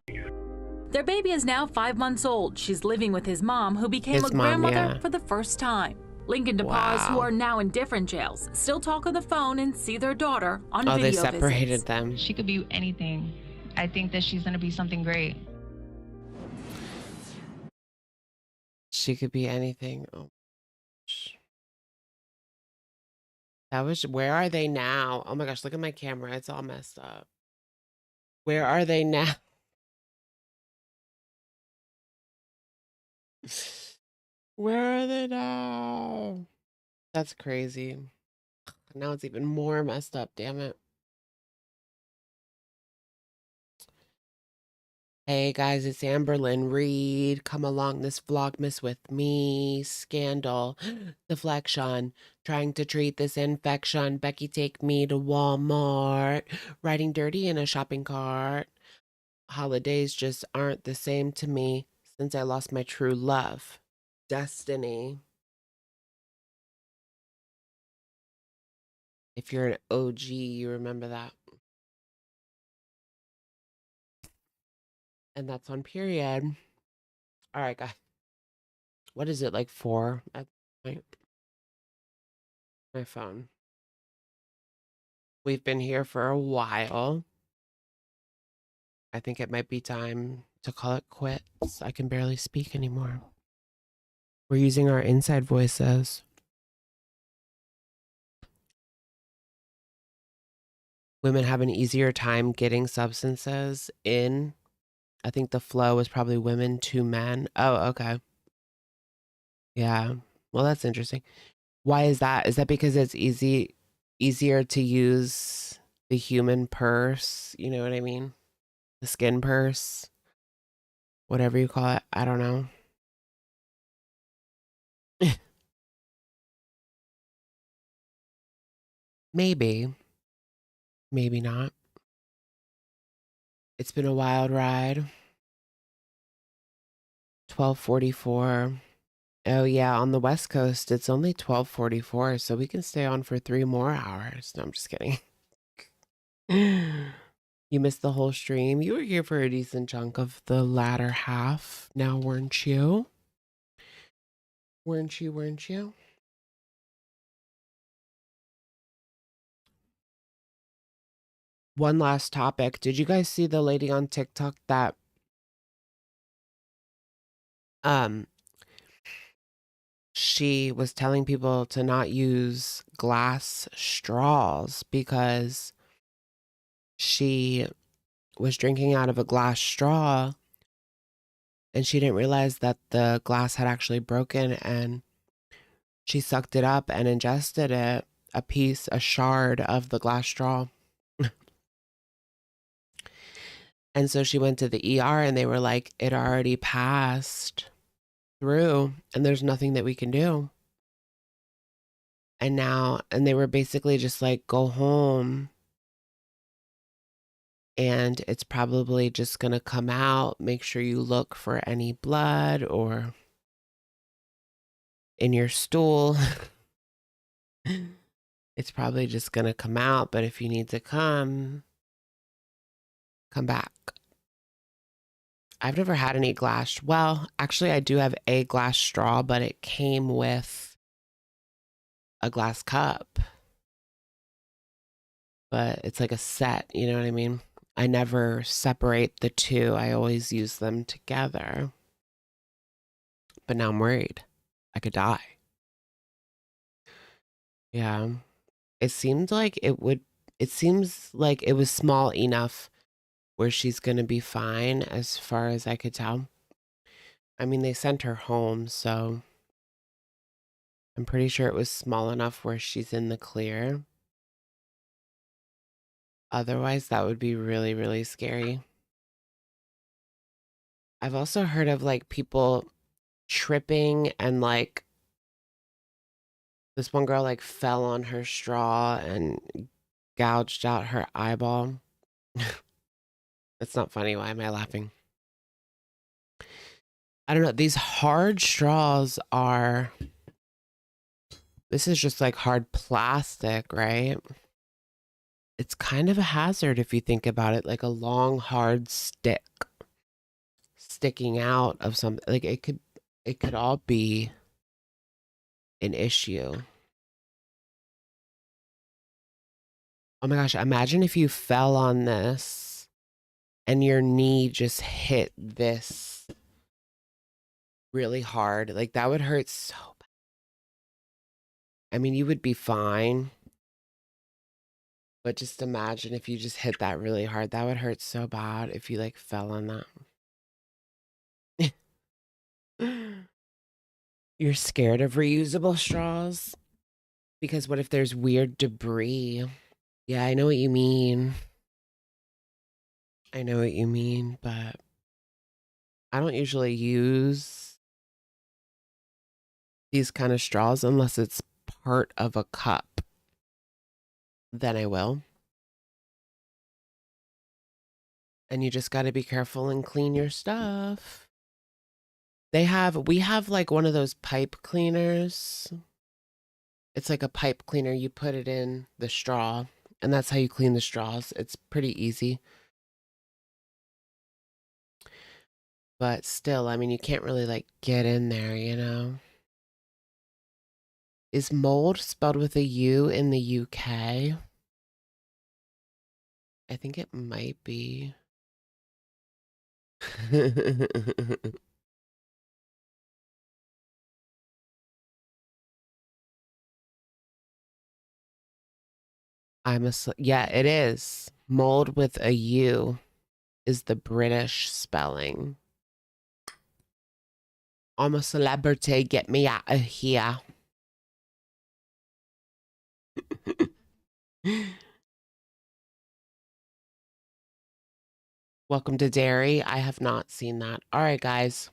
their baby is now 5 months old. She's living with his mom, who became a grandmother for the first time. Lincoln DePaz, who are now in different jails, still talk on the phone and see their daughter on video they separated visits. them. She could be anything. I think that she's going to be something great. She could be anything. Oh, that was. Where are they now? Oh my gosh! Look at my camera. It's all messed up. Where are they now? Where are they now? That's crazy. Now it's even more messed up. Damn it. Hey guys, it's Amberlynn Reed. Come along this Vlogmas with me. Scandal. Deflection. Trying to treat this infection. Becky take me to Walmart. Riding dirty in a shopping cart. Holidays just aren't the same to me since I lost my true love. Destiny. If you're an OG, you remember that. And that's on period. All right, guys. What is it, like 4 at my phone? We've been here for a while. I think it might be time to call it quits. I can barely speak anymore. We're using our inside voices. Women have an easier time getting substances in. I think the flow is probably women to men. Oh, okay. Yeah. Well, that's interesting. Why is that? Is that because it's easier to use the human purse? You know what I mean? The skin purse? Whatever you call it. I don't know. Maybe. Maybe not. It's been a wild ride. 12:44. Oh yeah, on the West Coast, it's only 12:44, so we can stay on for 3 more hours. No, I'm just kidding. You missed the whole stream. You were here for a decent chunk of the latter half. Now, weren't you? Weren't you? One last topic. Did you guys see the lady on TikTok that she was telling people to not use glass straws because she was drinking out of a glass straw and she didn't realize that the glass had actually broken, and she sucked it up and ingested it, a shard of the glass straw. And so she went to the ER and they were like, it already passed through and there's nothing that we can do. And they were basically just like, go home and it's probably just going to come out. Make sure you look for any blood, or in your stool, it's probably just going to come out. But if you need to come back. I've never had any glass. Well, actually, I do have a glass straw, but it came with a glass cup. But it's like a set, you know what I mean? I never separate the two. I always use them together. But now I'm worried. I could die. Yeah. It seems like it was small enough where she's going to be fine as far as I could tell. I mean, they sent her home, so I'm pretty sure it was small enough where she's in the clear. Otherwise, that would be really, really scary. I've also heard of like people tripping and like this one girl like fell on her straw and gouged out her eyeball. It's not funny. Why am I laughing? I don't know. These hard straws are, this is just like hard plastic, right? It's kind of a hazard if you think about it, like a long, hard stick sticking out of something. Like it could all be an issue. Oh my gosh, imagine if you fell on this and your knee just hit this really hard. Like that would hurt so bad. I mean, you would be fine. But just imagine if you just hit that really hard. That would hurt so bad if you like fell on that. You're scared of reusable straws? Because what if there's weird debris? Yeah, I know what you mean. I know what you mean, but I don't usually use these kind of straws unless it's part of a cup. Then I will. And you just got to be careful and clean your stuff. We have like one of those pipe cleaners. It's like a pipe cleaner. You put it in the straw, and that's how you clean the straws. It's pretty easy. But still, I mean, you can't really like get in there, you know? Is mold spelled with a U in the UK? I think it might be. Yeah, it is. Mold with a U is the British spelling. I'm a celebrity. Get me out of here. Welcome to Derry. I have not seen that. All right, guys.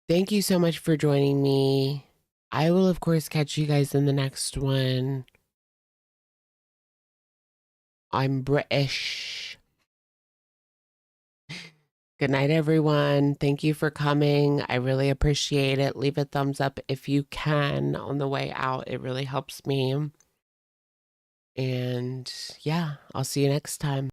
Thank you so much for joining me. I will, of course, catch you guys in the next one. I'm British. Good night, everyone. Thank you for coming. I really appreciate it. Leave a thumbs up if you can on the way out. It really helps me. And yeah, I'll see you next time.